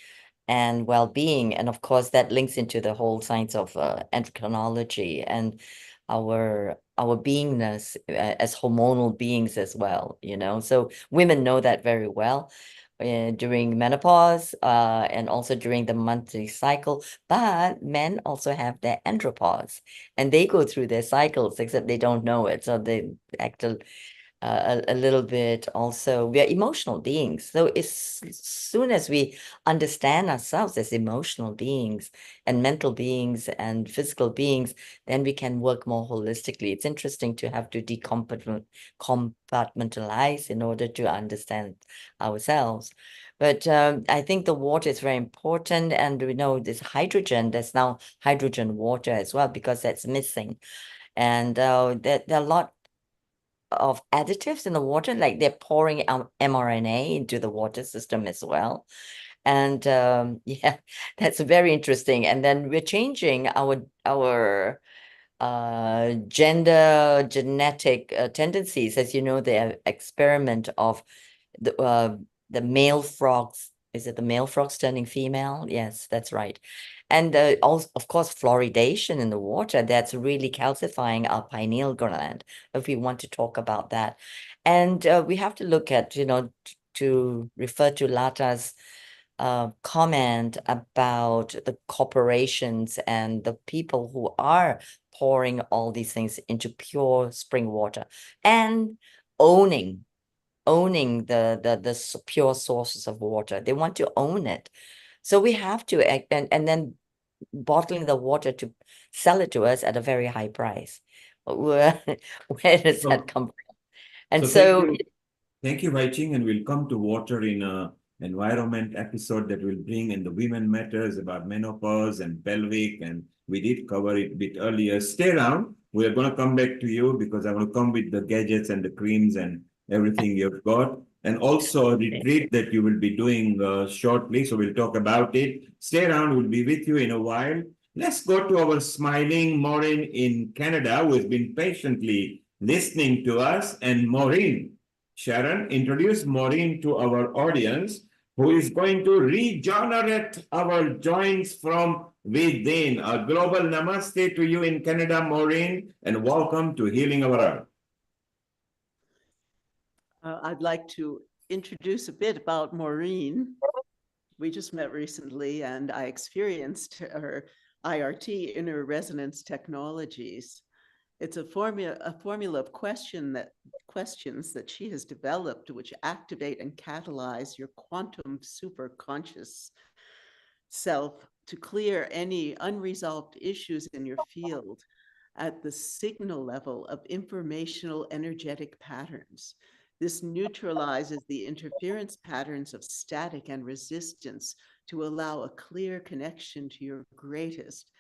and well-being. And of course, that links into the whole science of endocrinology and our beingness as hormonal beings as well, So women know that very well during menopause and also during the monthly cycle. But men also have their andropause, and they go through their cycles, except they don't know it. So they act a little bit also. We are emotional beings. So as soon as we understand ourselves as emotional beings and mental beings and physical beings, then we can work more holistically. It's interesting to have to compartmentalize in order to understand ourselves. But I think the water is very important. And we know this hydrogen, there's now hydrogen water as well, because that's missing. And there are a lot of additives in the water, like they're pouring mRNA into the water system as well. And yeah, that's very interesting. And then we're changing our gender genetic tendencies. As you know, the experiment of the male frogs. Is it the male frogs turning female? Yes, that's right. And also, of course, fluoridation in the water, that's really calcifying our pineal gland, if we want to talk about that. And we have to look at, to refer to Lata's comment about the corporations and the people who are pouring all these things into pure spring water and owning the pure sources of water. They want to own it. So we have to act, and then bottling the water to sell it to us at a very high price. Where does that come from? And so Thank you, Wai Ching, and we'll come to water in a environment episode that will bring in the women matters about menopause and pelvic, and we did cover it a bit earlier. Stay around. We're going to come back to you because I want to come with the gadgets and the creams and everything you've got, and also a retreat that you will be doing shortly. So we'll talk about it. Stay around. We'll be with you in a while. Let's go to our smiling Maureen in Canada, who has been patiently listening to us. And Maureen, Sharon, introduce Maureen to our audience, who is going to regenerate our joints from within. A global namaste to you in Canada, Maureen, and welcome to Healing Our Earth. I'd like to introduce a bit about Maureen. We just met recently, and I experienced her IRT, Inner Resonance Technologies. It's a formula of questions that she has developed, which activate and catalyze your quantum superconscious self to clear any unresolved issues in your field at the signal level of informational energetic patterns. This neutralizes the interference patterns of static and resistance to allow a clear connection to your greatest,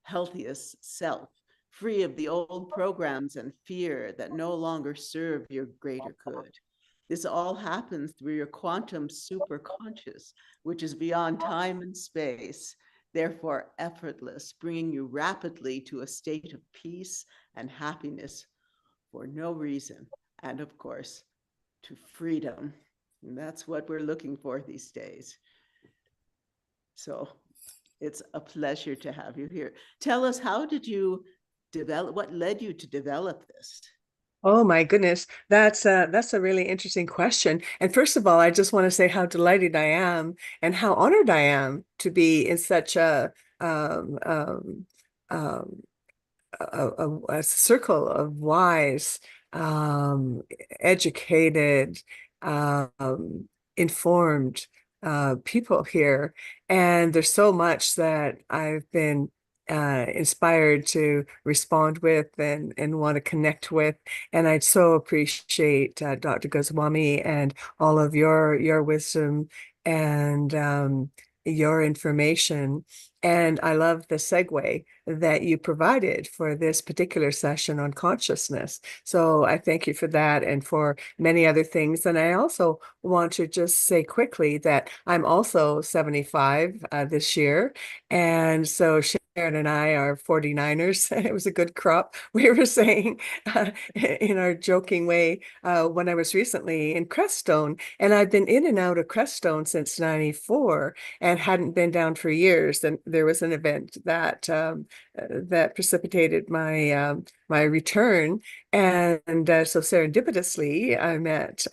healthiest self, free of the old programs and fear that no longer serve your greater good. This all happens through your quantum superconscious, which is beyond time and space, therefore effortless, bringing you rapidly to a state of peace and happiness for no reason, and of course, to freedom. And that's what we're looking for these days. So it's a pleasure to have you here. Tell us, how did you develop, what led you to develop this? Oh my goodness, that's a really interesting question. And first of all, I just want to say how delighted I am and how honored I am to be in such a circle of wise, educated, informed people here. And there's so much that I've been inspired to respond with and want to connect with. And I'd so appreciate Dr. Goswami and all of your wisdom and your information. And I love the segue that you provided for this particular session on consciousness. So I thank you for that and for many other things. And I also want to just say quickly that I'm also 75 this year. And so Sharon and I are 49ers. It was a good crop. We were saying in our joking way when I was recently in Crestone, and I've been in and out of Crestone since 94 and hadn't been down for years. And there was an event that that precipitated my my return, and so serendipitously I met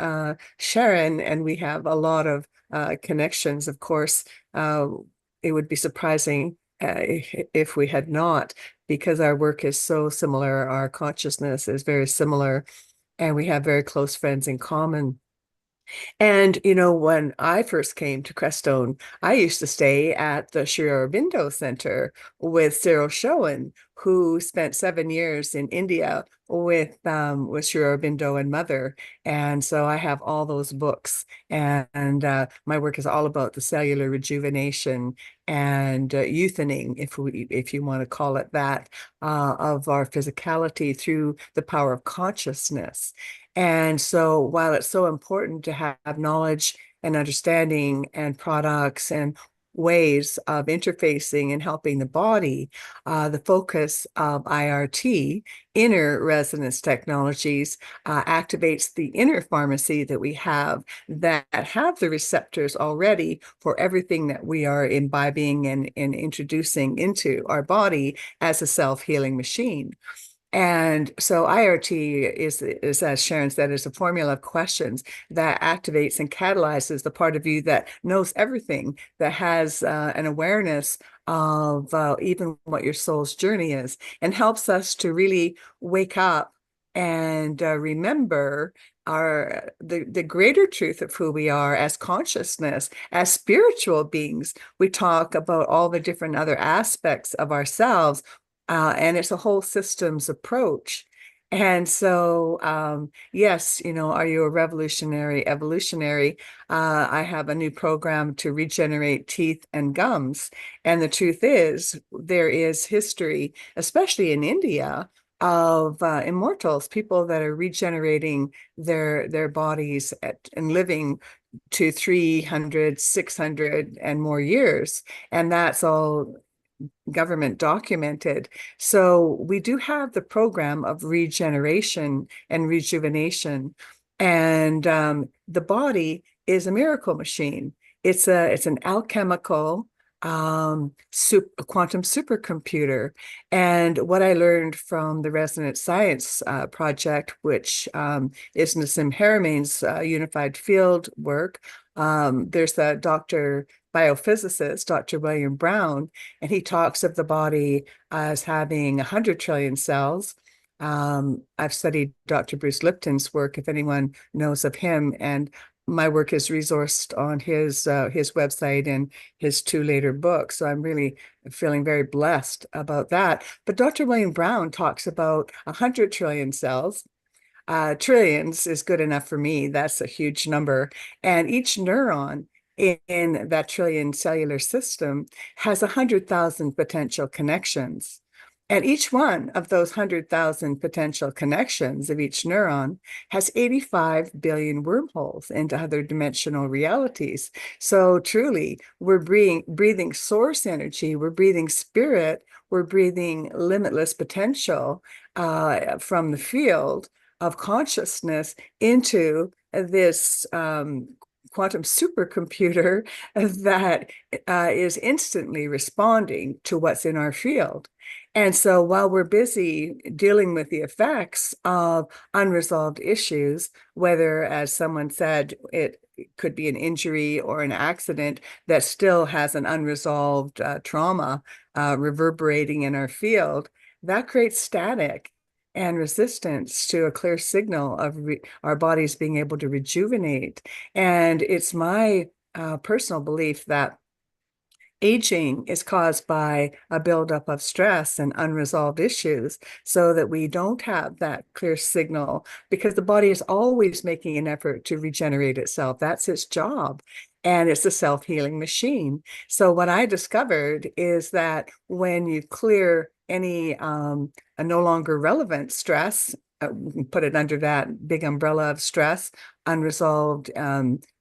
Sharon, and we have a lot of connections. Of course, it would be surprising if we had not, because our work is so similar, our consciousness is very similar, and we have very close friends in common. And, you know, when I first came to Crestone, I used to stay at the Sri Aurobindo Center with Cyril Showen, who spent 7 years in India with Sri Aurobindo and Mother. And so I have all those books, and my work is all about the cellular rejuvenation and youthening, if you want to call it that, of our physicality through the power of consciousness. And so while it's so important to have knowledge and understanding and products and ways of interfacing and helping the body, the focus of IRT, Inner Resonance Technologies, activates the inner pharmacy that we have that have the receptors already for everything that we are imbibing and introducing into our body as a self-healing machine. And so IRT is, as Sharon said, is a formula of questions that activates and catalyzes the part of you that knows everything, that has an awareness of even what your soul's journey is, and helps us to really wake up and remember the greater truth of who we are as consciousness, as spiritual beings. We talk about all the different other aspects of ourselves, and it's a whole systems approach. And so, yes, are you a revolutionary, evolutionary? I have a new program to regenerate teeth and gums. And the truth is, there is history, especially in India, of immortals, people that are regenerating their bodies and living to 300, 600 and more years. And that's all government documented. So we do have the program of regeneration and rejuvenation. And the body is a miracle machine. It's an alchemical quantum supercomputer. And what I learned from the Resonant Science project, which is Nassim Harameyn's unified field work, there's a biophysicist, Dr. William Brown, and he talks of the body as having 100 trillion cells. I've studied Dr. Bruce Lipton's work, if anyone knows of him, and my work is resourced on his website and his 2 later books. So I'm really feeling very blessed about that. But Dr. William Brown talks about 100 trillion cells. Trillions is good enough for me. That's a huge number. And each neuron in that trillion cellular system has 100,000 potential connections. And each one of those 100,000 potential connections of each neuron has 85 billion wormholes into other dimensional realities. So truly, we're breathing source energy, we're breathing spirit, we're breathing limitless potential from the field of consciousness into this quantum supercomputer that is instantly responding to what's in our field. And so while we're busy dealing with the effects of unresolved issues, whether, as someone said, it could be an injury or an accident that still has an unresolved trauma reverberating in our field, that creates static and resistance to a clear signal of our bodies being able to rejuvenate. And it's my personal belief that aging is caused by a buildup of stress and unresolved issues, so that we don't have that clear signal, because the body is always making an effort to regenerate itself. That's its job. And it's a self-healing machine. So what I discovered is that when you clear any a no longer relevant stress, put it under that big umbrella of stress, unresolved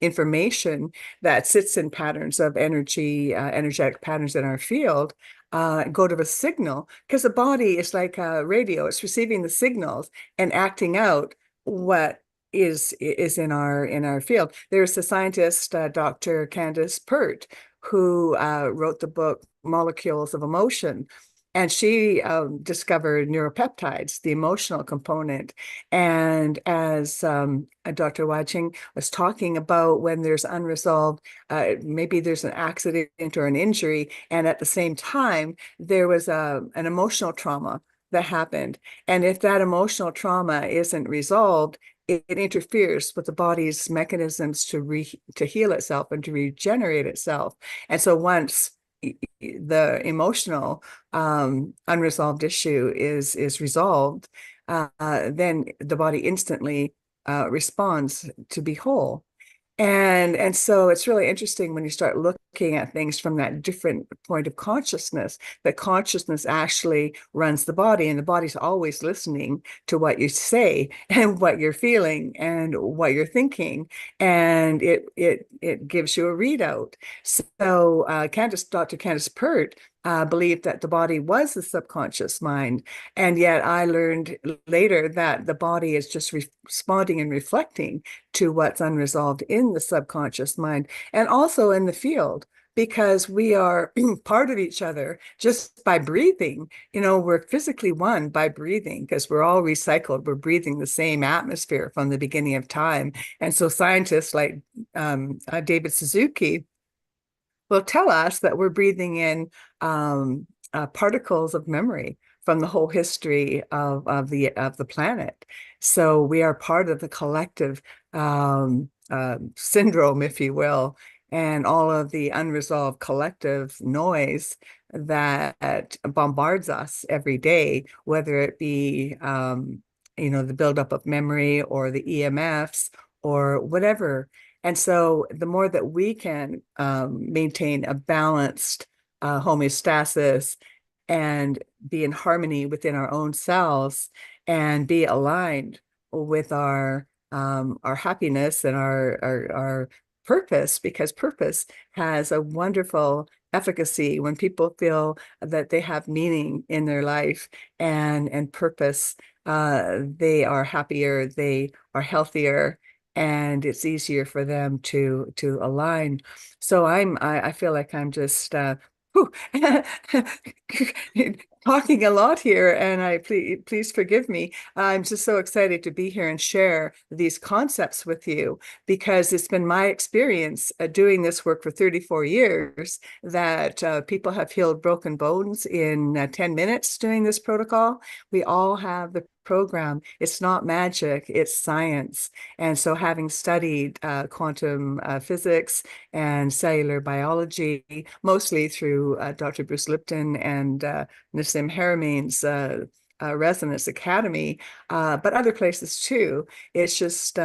information that sits in patterns of energetic patterns in our field, go to a signal, because the body is like a radio. It's receiving the signals and acting out what is in our field. There's a scientist, Dr. Candace Pert, who wrote the book Molecules of Emotion. And she discovered neuropeptides, the emotional component. And as Dr. Wajing was talking about, when there's unresolved, maybe there's an accident or an injury, and at the same time, there was an emotional trauma that happened. And if that emotional trauma isn't resolved, it interferes with the body's mechanisms to heal itself and to regenerate itself. And so once the emotional unresolved issue is resolved, then the body instantly responds to be whole. And so it's really interesting when you start looking at things from that different point of consciousness, that consciousness actually runs the body, and the body's always listening to what you say and what you're feeling and what you're thinking, and it gives you a readout. So Dr. Candace Pert believed that the body was the subconscious mind. And yet I learned later that the body is just responding and reflecting to what's unresolved in the subconscious mind, and also in the field, because we are part of each other just by breathing. We're physically one by breathing, because we're all recycled. We're breathing the same atmosphere from the beginning of time. And so scientists like David Suzuki will tell us that we're breathing in particles of memory from the whole history of the planet. So we are part of the collective syndrome, if you will, and all of the unresolved collective noise that bombards us every day, whether it be the buildup of memory or the EMFs or whatever. And so the more that we can maintain a balanced homeostasis and be in harmony within our own selves and be aligned with our happiness and our purpose, because purpose has a wonderful efficacy when people feel that they have meaning in their life and purpose. They are happier, they are healthier, and it's easier for them to align. So I feel like I'm just talking a lot here, and please forgive me. I'm just so excited to be here and share these concepts with you, because it's been my experience doing this work for 34 years that people have healed broken bones in 10 minutes doing this protocol. We all have the program. It's not magic, it's science. And so having studied quantum physics and cellular biology, mostly through Dr. Bruce Lipton and Nassim Haramein's Resonance Academy, but other places too, it's just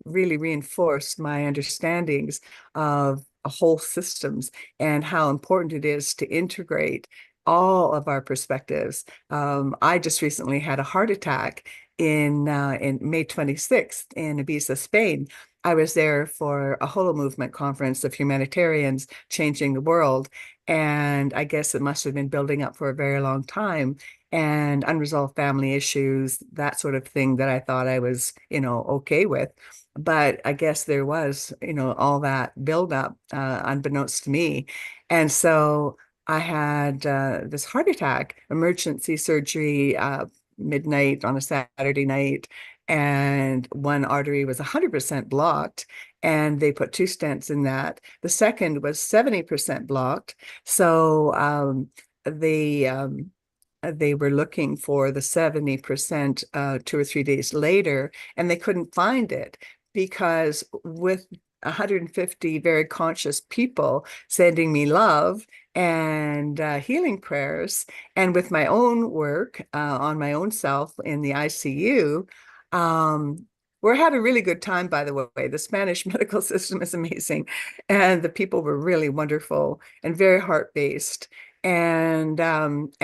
really reinforced my understandings of whole systems and how important it is to integrate all of our perspectives. I just recently had a heart attack in May 26th in Ibiza, Spain. I was there for a Holo Movement conference of humanitarians changing the world. And I guess it must have been building up for a very long time, and unresolved family issues, that sort of thing that I thought I was, okay with. But I guess there was, all that buildup, unbeknownst to me. And so I had this heart attack, emergency surgery, midnight on a Saturday night, and one artery was 100% blocked, and they put 2 stents in that. The second was 70% blocked. So they were looking for the 70% 2 or 3 days later, and they couldn't find it, because with 150 very conscious people sending me love and healing prayers, and with my own work on my own self in the ICU, we're having a really good time, by the way. The Spanish medical system is amazing, and the people were really wonderful and very heart-based. And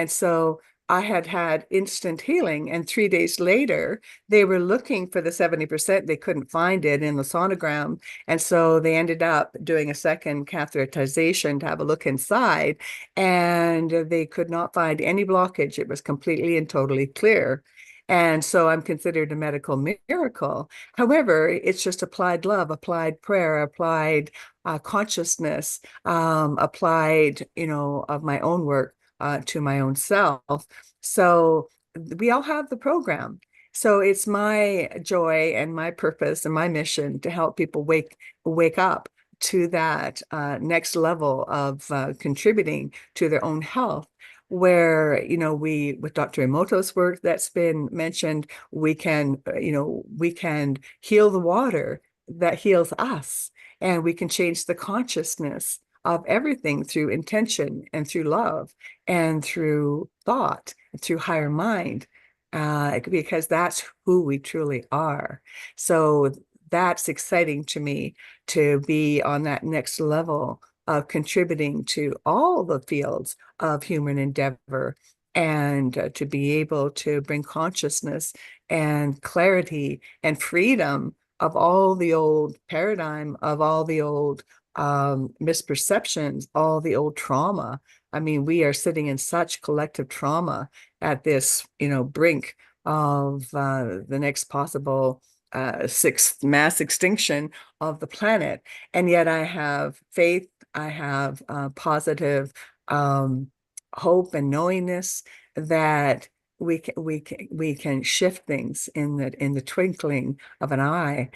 so I had instant healing, and 3 days later, they were looking for the 70%. They couldn't find it in the sonogram. And so they ended up doing a second catheterization to have a look inside, and they could not find any blockage. It was completely and totally clear. And so I'm considered a medical miracle. However, it's just applied love, applied prayer, applied consciousness, applied, of my own work to my own self. So we all have the program. So it's my joy and my purpose and my mission to help people wake up to that next level of contributing to their own health, where with Dr. Emoto's work that's been mentioned, we can heal the water that heals us, and we can change the consciousness of everything through intention and through love and through thought and through higher mind, because that's who we truly are. So that's exciting to me, to be on that next level of contributing to all the fields of human endeavor, and to be able to bring consciousness and clarity and freedom of all the old paradigm, of all the old misperceptions, all the old trauma. I mean, we are sitting in such collective trauma at this, brink of the next possible sixth mass extinction of the planet. And yet I have faith, I have positive hope and knowingness that we can shift things in the twinkling of an eye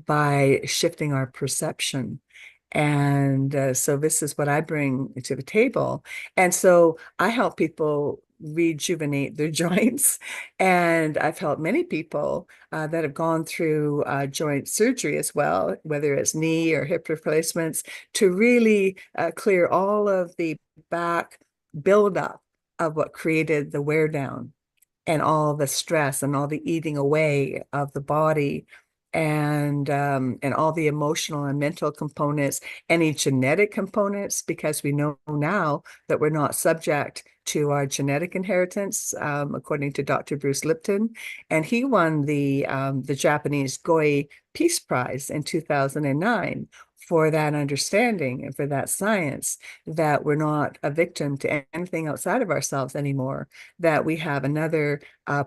by shifting our perception. And so this is what I bring to the table. And so I help people rejuvenate their joints. And I've helped many people that have gone through joint surgery as well, whether it's knee or hip replacements, to really clear all of the back buildup of what created the wear down. all the stress and all the eating away of the body and all the emotional and mental components, any genetic components, because we know now that we're not subject to our genetic inheritance, according to Dr. Bruce Lipton, and he won the Japanese Goi Peace Prize in 2009 for that understanding and for that science, that we're not a victim to anything outside of ourselves anymore, that we have another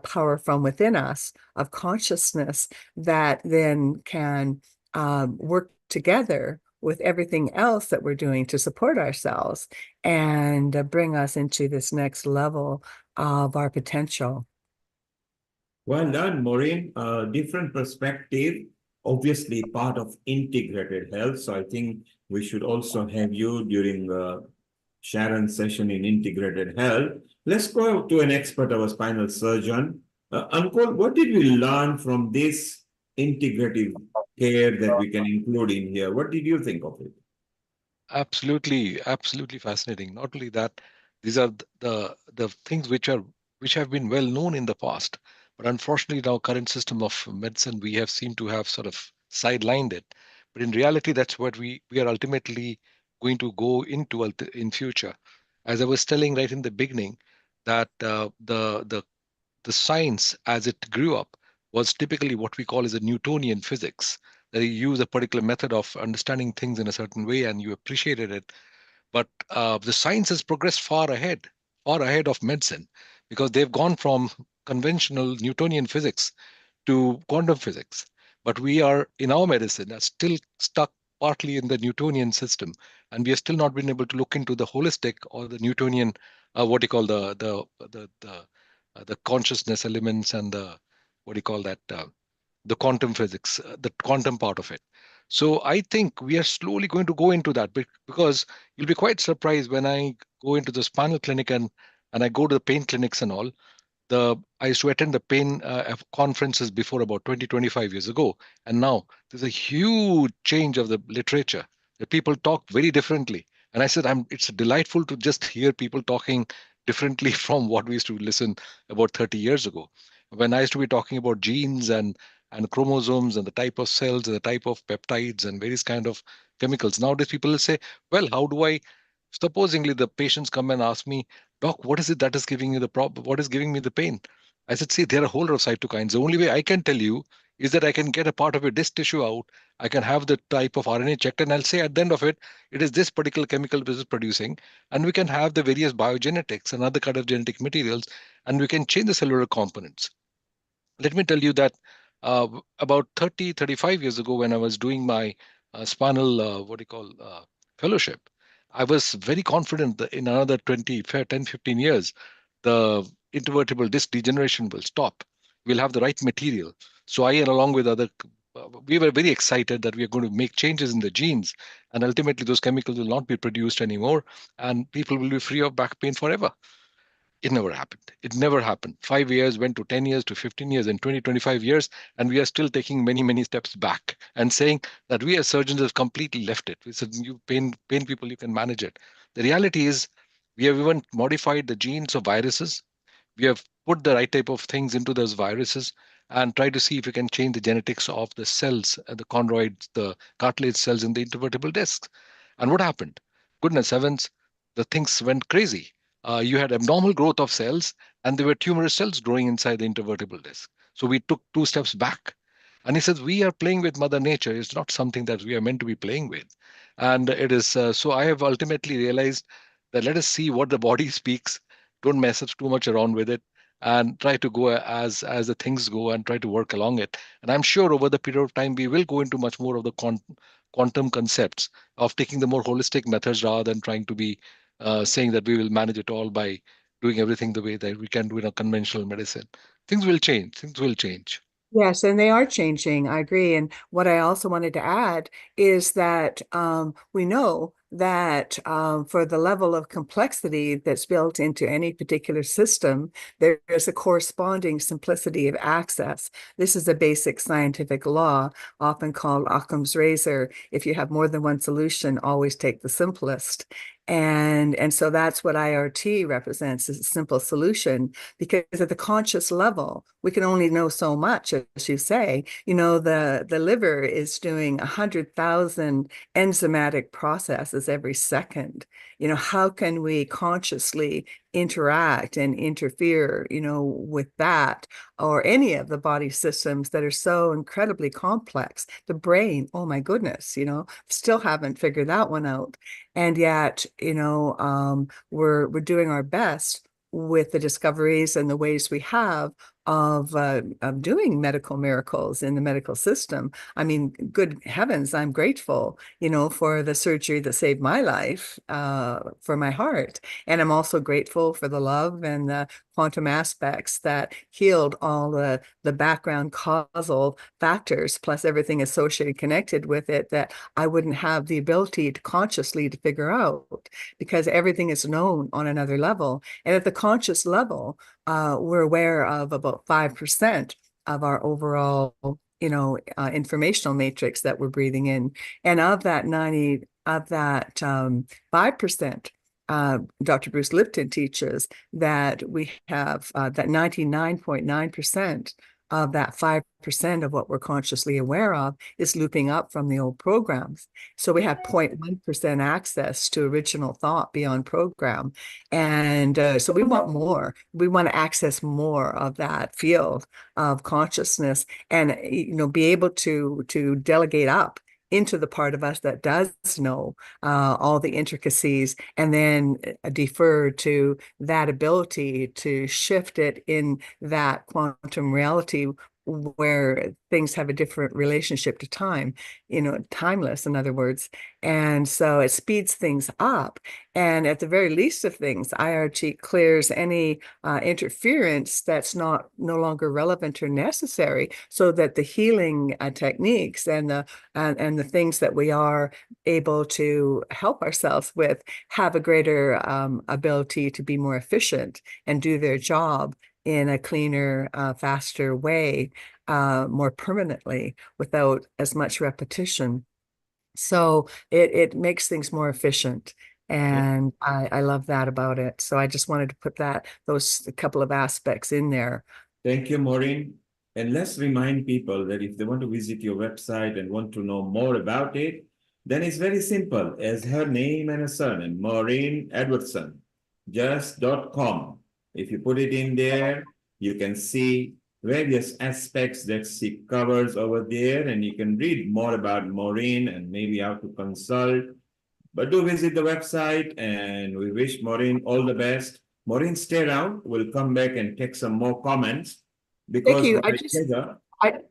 power from within us of consciousness that then can work together with everything else that we're doing to support ourselves and bring us into this next level of our potential. Well done, Maureen. Different perspective, obviously part of integrated health. So I think we should also have you during Sharon's session in integrated health. Let's go to an expert, our spinal surgeon. Ankul, what did we learn from this integrative care that we can include in here? What did you think of it? Absolutely, absolutely fascinating. Not only that, these are the things which have been well known in the past, but unfortunately, in our current system of medicine, we have seemed to have sort of sidelined it. But in reality, that's what we are ultimately going to go into in future. As I was telling right in the beginning, that the science as it grew up was typically what we call as a Newtonian physics, that you use a particular method of understanding things in a certain way and you appreciated it. But the science has progressed far ahead of medicine, because they've gone from conventional Newtonian physics to quantum physics. But we are, in our medicine, are still stuck partly in the Newtonian system, and we have still not been able to look into the holistic or the Newtonian, what do you call the consciousness elements and the what do you call that the quantum physics, the quantum part of it. So I think we are slowly going to go into that, because you'll be quite surprised when I go into the spinal clinic and I go to the pain clinics and all. I used to attend the pain conferences before about 25 years ago, and now there's a huge change of the literature. The people talk very differently, and I said, it's delightful to just hear people talking differently from what we used to listen about 30 years ago, when I used to be talking about genes and chromosomes and the type of cells and the type of peptides and various kind of chemicals. Nowadays, people will say, well, how do I, supposingly the patients come and ask me, doc, what is it that is giving you the problem? What is giving me the pain? I said, see, there are a whole lot of cytokines. The only way I can tell you is that I can get a part of your disc tissue out. I can have the type of RNA checked, and I'll say at the end of it, it is this particular chemical this is producing. And we can have the various biogenetics and other kind of genetic materials, and we can change the cellular components. Let me tell you that about 35 years ago, when I was doing my spinal, fellowship, I was very confident that in another 10, 15 years, the intervertebral disc degeneration will stop. We'll have the right material. So I, and along with we were very excited that we are going to make changes in the genes, and ultimately those chemicals will not be produced anymore, and people will be free of back pain forever. It never happened. It never happened. 5 years went to 10 years to 15 years and 20, 25 years, and we are still taking many, many steps back and saying that we as surgeons have completely left it. We said, you pain people, you can manage it. The reality is we have even modified the genes of viruses. We have put the right type of things into those viruses and try to see if we can change the genetics of the cells, the chondroids, the cartilage cells in the intervertebral discs. And what happened? Goodness heavens, the things went crazy. You had abnormal growth of cells, and there were tumorous cells growing inside the intervertebral disc. So we took 2 steps back. And he says, we are playing with Mother Nature. It's not something that we are meant to be playing with. And it is, so I have ultimately realized that let us see what the body speaks. Don't mess up too much around with it, and try to go as the things go and try to work along it. And I'm sure over the period of time, we will go into much more of the quantum concepts of taking the more holistic methods rather than trying to be saying that we will manage it all by doing everything the way that we can do in a conventional medicine. Things will change. Things will change. Yes, and they are changing. I agree. And what I also wanted to add is that we know that for the level of complexity that's built into any particular system, there is a corresponding simplicity of access. This is a basic scientific law, often called Occam's razor. If you have more than one solution, always take the simplest. And so that's what IRT represents, is a simple solution, because at the conscious level, we can only know so much, as you say. The liver is doing 100,000 enzymatic processes every second. How can we consciously interact and interfere, with that or any of the body systems that are so incredibly complex? The brain, oh my goodness, still haven't figured that one out. And yet, we're doing our best with the discoveries and the ways we have of doing medical miracles in the medical system. I mean, good heavens, I'm grateful, for the surgery that saved my life, for my heart. And I'm also grateful for the love and the quantum aspects that healed all the background causal factors, plus everything associated, connected with it, that I wouldn't have the ability to consciously to figure out, because everything is known on another level. And at the conscious level, we're aware of about 5% of our overall, informational matrix that we're breathing in. And of that 5%, Dr. Bruce Lipton teaches that we have that 99.9% of that 5% of what we're consciously aware of is looping up from the old programs. So we have 0.1% access to original thought beyond program. And so we want more. We want to access more of that field of consciousness and, be able to delegate up into the part of us that does know all the intricacies, and then defer to that ability to shift it in that quantum reality where things have a different relationship to time, timeless, in other words. And so it speeds things up. And at the very least of things, IRT clears any interference that's no longer relevant or necessary, so that the healing techniques and the things that we are able to help ourselves with have a greater ability to be more efficient and do their job in a cleaner, faster way, more permanently, without as much repetition. So it makes things more efficient. And I love that about it. So I just wanted to put those couple of aspects in there. Thank you, Maureen. And let's remind people that if they want to visit your website and want to know more about it, then it's very simple, as her name and her surname, Maureen Edwardson, just .com. If you put it in there, you can see various aspects that she covers over there, and you can read more about Maureen and maybe how to consult. But do visit the website, and we wish Maureen all the best. Maureen, stay around. We'll come back and take some more comments. Because Thank you.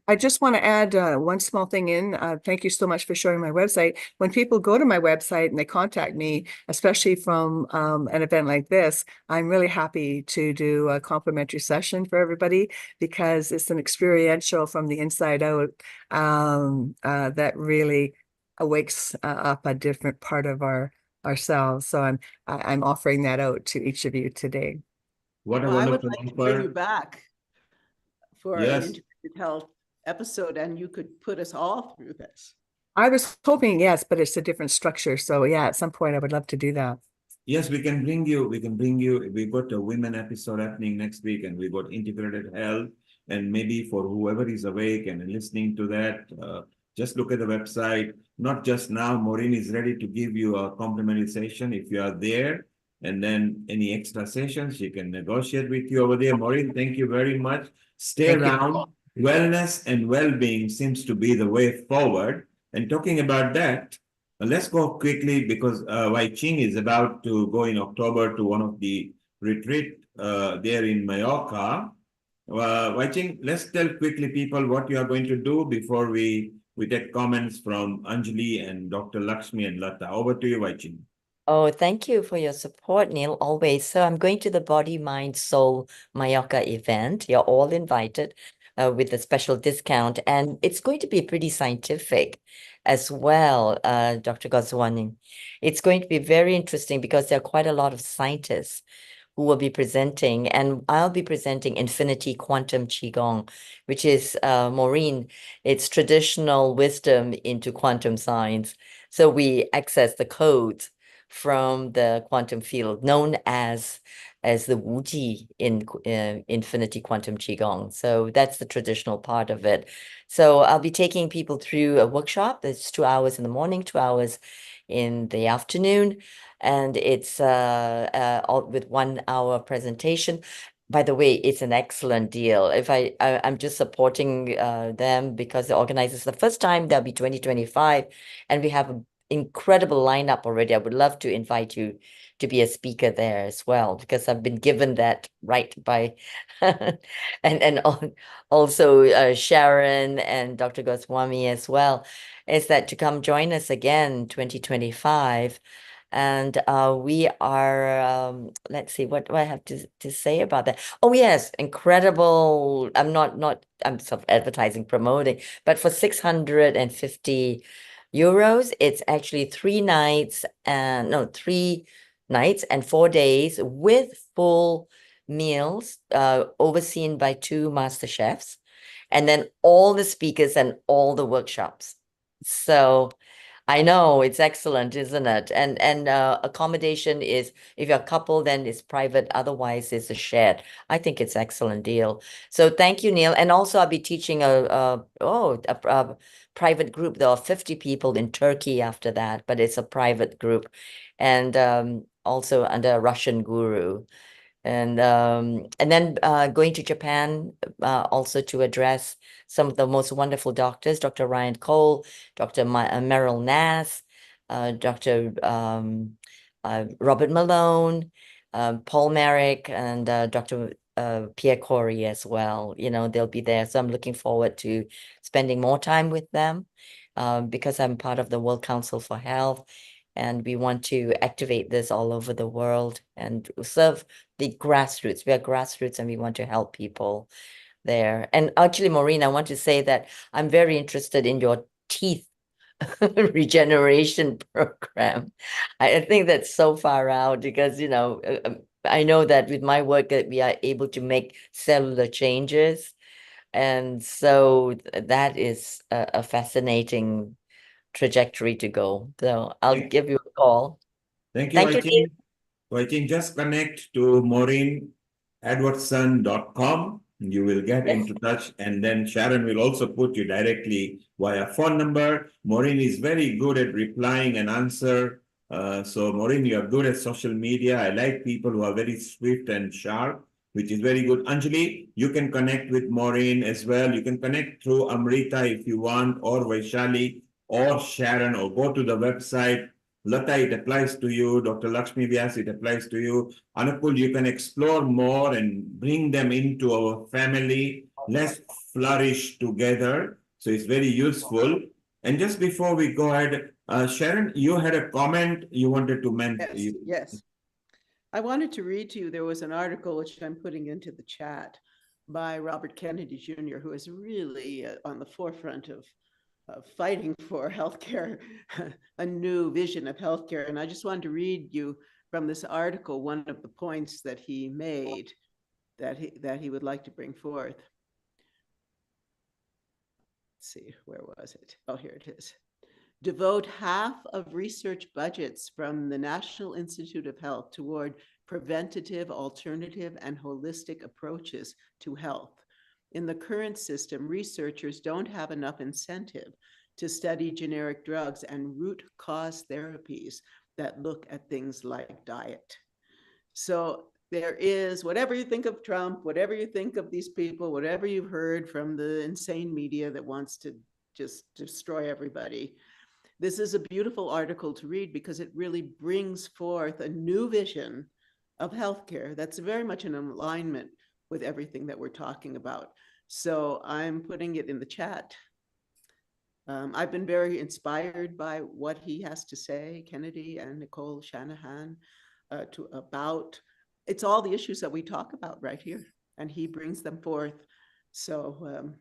I just want to add one small thing in. Thank you so much for showing my website. When people go to my website and they contact me, especially from an event like this, I'm really happy to do a complimentary session for everybody, because it's an experiential from the inside out that really awakes up a different part of ourselves. So I'm offering that out to each of you today. What a wonderful I would like to bring you back for an integrated health episode, and you could put us all through this. I was hoping, yes, but it's a different structure. So yeah, at some point I would love to do that. Yes, we can bring you. We've got a women episode happening next week, and we've got integrated health. And maybe for whoever is awake and listening to that, just look at the website. Not just now, Maureen is ready to give you a complimentary session if you are there. And then any extra sessions, she can negotiate with you over there. Maureen, thank you very much. Stay around. Wellness and well-being seems to be the way forward. And talking about that, let's go quickly, because Wai Ching is about to go in October to one of the retreat there in Mallorca. Wai Ching, let's tell quickly people what you are going to do before we take comments from Anjali and Dr. Lakshmi and Lata. Over to you, Wai Ching. Oh, thank you for your support, Neil, always. So I'm going to the Body, Mind, Soul Mallorca event. You're all invited with a special discount. And it's going to be pretty scientific as well, Dr. Goswami. It's going to be very interesting because there are quite a lot of scientists who will be presenting. And I'll be presenting Infinity Quantum Qigong, which is, Maureen, it's traditional wisdom into quantum science. So we access the codes from the quantum field, known as the Wuji in Infinity Quantum Qigong. So that's the traditional part of it. So I'll be taking people through a workshop that's 2 hours in the morning, 2 hours in the afternoon, and it's all with 1 hour presentation. By the way, it's an excellent deal. If I'm just supporting them because the organizers, the first time there'll be 2025, and we have an incredible lineup already. I would love to invite you to be a speaker there as well, because I've been given that right by and also Sharon and Dr. Goswami as well, is that to come join us again 2025. And we are, let's see, what do I have to say about that? Oh, yes, incredible. I'm self-advertising, promoting, but for 650 euros, it's actually 3 nights and 3 nights and 4 days with full meals, overseen by 2 master chefs, and then all the speakers and all the workshops. So I know it's excellent, isn't it? And accommodation is, if you're a couple, then it's private. Otherwise, it's a shared. I think it's excellent deal. So thank you, Neil. And also, I'll be teaching a private group. There are 50 people in Turkey after that, but it's a private group, and also under a Russian guru. And then going to Japan also to address some of the most wonderful doctors, Dr. Ryan Cole, Dr. Merrill Nass, Dr. Robert Malone, Paul Merrick, and Dr. Pierre Corey as well. You know, they'll be there. So I'm looking forward to spending more time with them because I'm part of the World Council for Health. And we want to activate this all over the world and serve the grassroots. We are grassroots and we want to help people there. And actually, Maureen, I want to say that I'm very interested in your teeth regeneration program. I think that's so far out because, you know, I know that with my work that we are able to make cellular changes. And so that is a fascinating trajectory to go. So I'll give you a call. Thank you. Thank you, Neil. I think just connect to MaureenEdwardson.com. You will get into touch, and then Sharon will also put you directly via phone number. Maureen is very good at replying and answer. So Maureen, you are good at social media. I like people who are very swift and sharp, which is very good. Anjali, you can connect with Maureen as well. You can connect through Amrita if you want, or Vaishali, or Sharon, or go to the website. Lata, it applies to you. Dr. Lakshmi Vyas, it applies to you. Anupul, you can explore more and bring them into our family. Let's flourish together. So it's very useful. And just before we go ahead, Sharon, you had a comment you wanted to mention. Yes. I wanted to read to you, there was an article which I'm putting into the chat by Robert Kennedy Jr., who is really on the forefront of fighting for healthcare, a new vision of healthcare. And I just wanted to read you from this article one of the points that he made that he would like to bring forth. Let's see, where was it? Oh, here it is. Devote half of research budgets from the National Institute of Health toward preventative, alternative, and holistic approaches to health. In the current system, researchers don't have enough incentive to study generic drugs and root cause therapies that look at things like diet. So there is, whatever you think of Trump, whatever you think of these people, whatever you've heard from the insane media that wants to just destroy everybody, this is a beautiful article to read because it really brings forth a new vision of healthcare that's very much in alignment with everything that we're talking about. So I'm putting it in the chat. I've been very inspired by what he has to say, Kennedy and Nicole Shanahan, about, it's all the issues that we talk about right here, and he brings them forth. So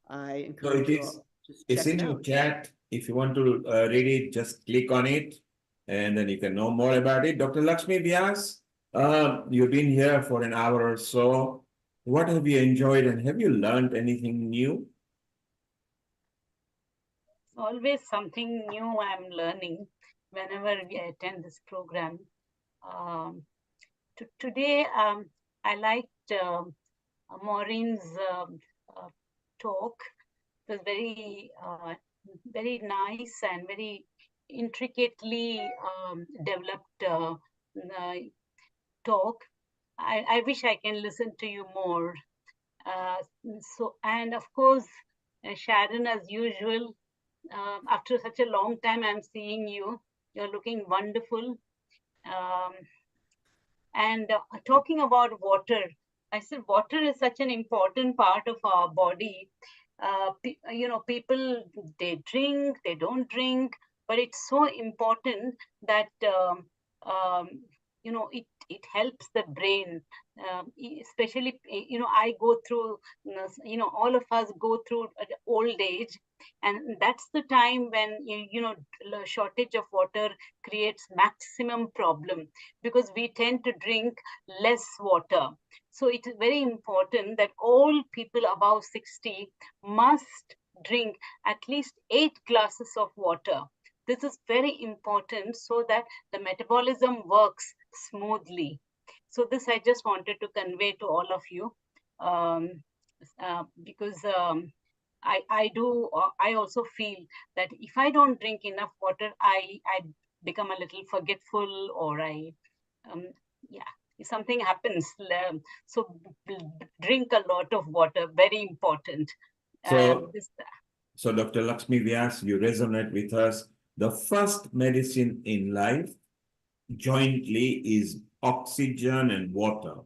I encourage you all, just it's check in it your out. chat. If you want to read it, just click on it, and then you can know more about it. Dr. Lakshmi Vyas, you've been here for an hour or so. What have you enjoyed, and have you learned anything new? Always something new I'm learning. whenever we attend this program. Today, I liked Maureen's talk. It was very nice and very intricately developed talk. I wish I can listen to you more. And of course, Sharon, as usual, after such a long time, I'm seeing you. You're looking wonderful. And talking about water, I said water is such an important part of our body. People, they drink, they don't drink, but it's so important that it helps the brain, especially I go through, all of us go through old age, and that's the time when the shortage of water creates maximum problem, because we tend to drink less water. So it is very important that all people above 60 must drink at least 8 glasses of water. This is very important so that the metabolism works smoothly. So this I just wanted to convey to all of you, because I also feel that if I don't drink enough water, I become a little forgetful, or if something happens. So drink a lot of water, very important. So Dr. Lakshmi Vyas, you resonate with us. The first medicine in life jointly is oxygen and water.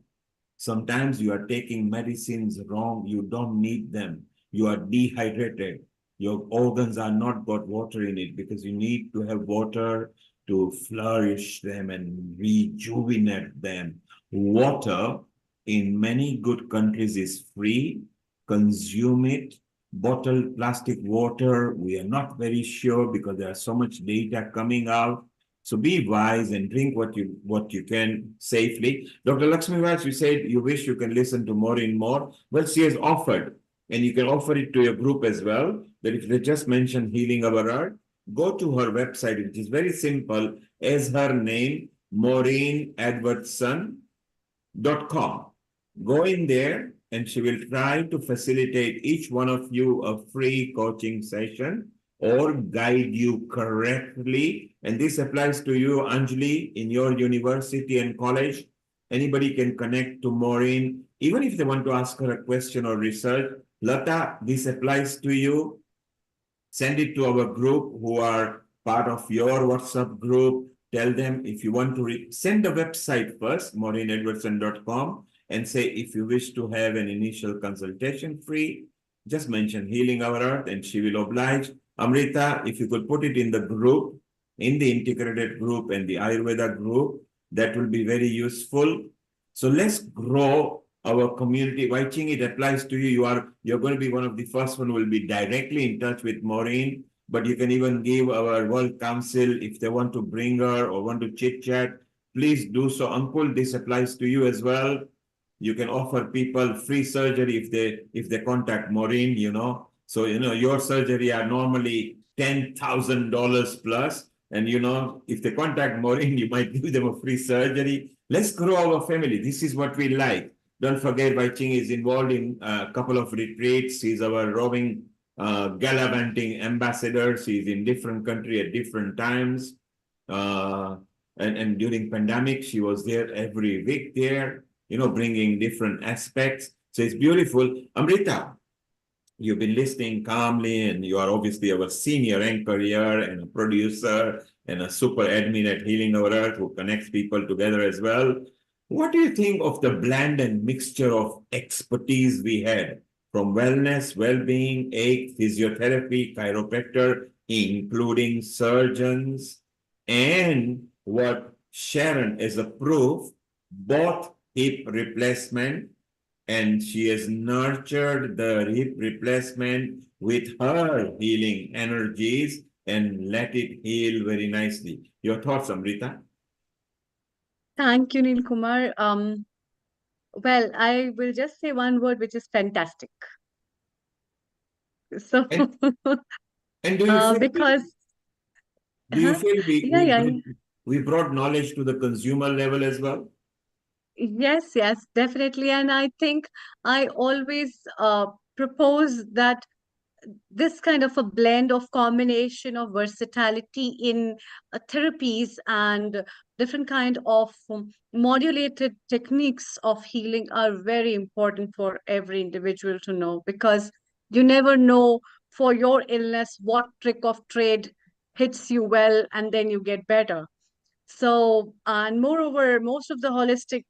Sometimes you are taking medicines wrong. You don't need them. You are dehydrated. Your organs are not got water in it, because you need to have water to flourish them and rejuvenate them. Water in many good countries is free. Consume it. Bottled plastic water, we are not very sure, because there are so much data coming out. So be wise and drink what you can safely. Dr. Lakshmi Vyas, you said you wish you can listen to Maureen more. Well, she has offered, and you can offer it to your group as well, that if they just mention Healing Our Earth, go to her website, which is very simple, as her name, MaureenEdwardson.com. Go in there, and she will try to facilitate each one of you a free coaching session or guide you correctly. And this applies to you, Anjali, in your university and college. Anybody can connect to Maureen, even if they want to ask her a question or research. Lata, this applies to you. Send it to our group who are part of your WhatsApp group. Tell them if you want to send the website first, maureenedwardson.com, and say if you wish to have an initial consultation free, just mention Healing Our Earth and she will oblige. Amrita, if you could put it in the group, in the integrated group and the Ayurveda group, that will be very useful. So let's grow our community. Waiching, it applies to you. You're going to be one of the first one who will be directly in touch with Maureen, but you can even give our World Council, if they want to bring her or want to chit chat, please do so. Uncle, this applies to you as well. You can offer people free surgery if they contact Maureen, So, your surgery are normally $10,000 plus. And, if they contact Maureen, you might give them a free surgery. Let's grow our family. This is what we like. Don't forget, Wai Ching is involved in a couple of retreats. He's our roving, gallivanting ambassador. He's in different countries at different times. And during pandemic, she was there every week there, bringing different aspects. So it's beautiful. Amrita, you've been listening calmly, and you are obviously our senior anchor here and a producer and a super admin at Healing Our Earth who connects people together as well. What do you think of the blend and mixture of expertise we had from wellness, well-being, ache, physiotherapy, chiropractor, including surgeons, and what Sharon is a proof, both hip replacement, and she has nurtured the hip replacement with her healing energies and let it heal very nicely. Your thoughts, Amrita? Thank you, Neil Kumar. Well, I will just say one word, which is fantastic. So, And do you feel because Do you feel Yeah. we brought knowledge to the consumer level as well? Yes, definitely. And I think I always propose that this kind of a blend of combination of versatility in therapies and different kind of modulated techniques of healing are very important for every individual to know, because you never know for your illness what trick of trade hits you well and then you get better. So, and moreover, most of the holistic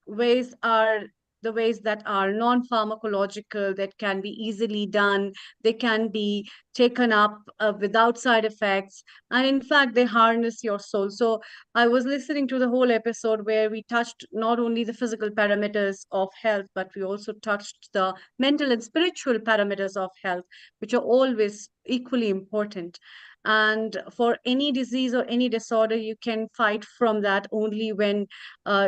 ways are the ways that are non-pharmacological, that can be easily done. They can be taken up without side effects. And in fact, they harness your soul. So I was listening to the whole episode where we touched not only the physical parameters of health, but we also touched the mental and spiritual parameters of health, which are always equally important. And for any disease or any disorder, you can fight from that only when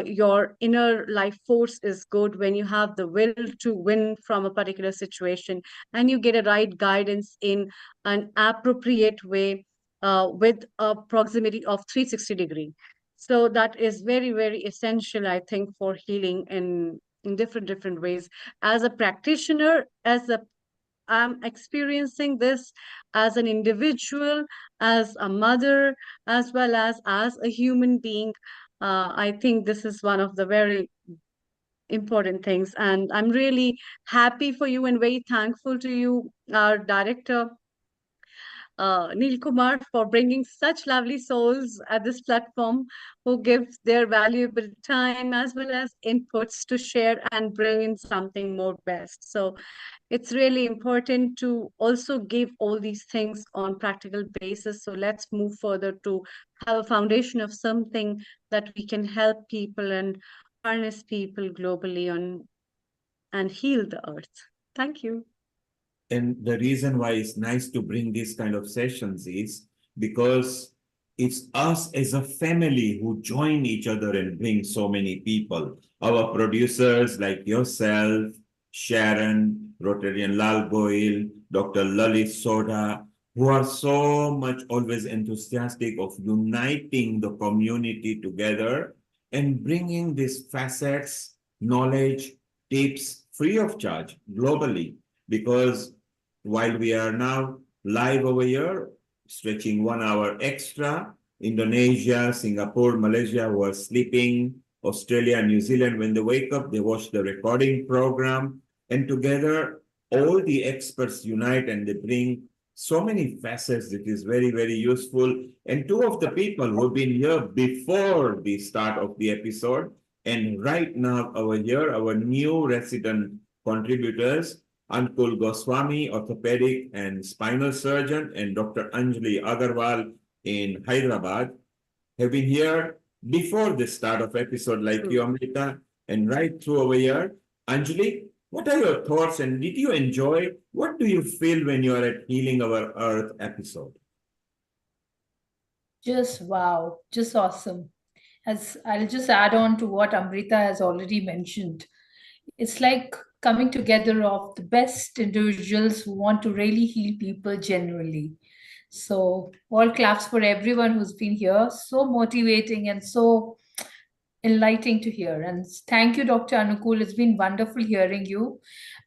your inner life force is good, when you have the will to win from a particular situation, and you get a right guidance in an appropriate way with a proximity of 360-degree. So that is very, very essential, I think, for healing in different ways. As a practitioner, I'm experiencing this as an individual, as a mother, as well as a human being. I think this is one of the very important things. And I'm really happy for you and very thankful to you, our director, Neil Kumar, for bringing such lovely souls at this platform who give their valuable time as well as inputs to share and bring in something more best. So it's really important to also give all these things on practical basis. So let's move further to have a foundation of something that we can help people and harness people globally on and heal the earth. Thank you. And the reason why it's nice to bring these kind of sessions is because it's us as a family who join each other and bring so many people. Our producers like yourself, Sharon, Rotarian Lal Goyal, Dr. Lalit Sodha, who are so much always enthusiastic of uniting the community together and bringing these facets, knowledge, tips free of charge globally. Because while we are now live over here, stretching 1 hour extra, Indonesia, Singapore, Malaysia who are sleeping, Australia, New Zealand, when they wake up, they watch the recording program, and together all the experts unite and they bring so many facets that is very, very useful. And two of the people who have been here before the start of the episode and right now over here, our new resident contributors, Ankul Goswami, orthopedic and spinal surgeon, and Dr. Anjali Agarwal in Hyderabad, have been here before the start of episode like you, Amrita, and right through over here. Anjali, what are your thoughts and did you enjoy? What do you feel when you are at Healing Our Earth episode? Just wow, just awesome. As I'll just add on to what Amrita has already mentioned. It's like coming together of the best individuals who want to really heal people generally. So all claps for everyone who's been here. So motivating and so enlightening to hear. And thank you, Dr. Anukul. It's been wonderful hearing you,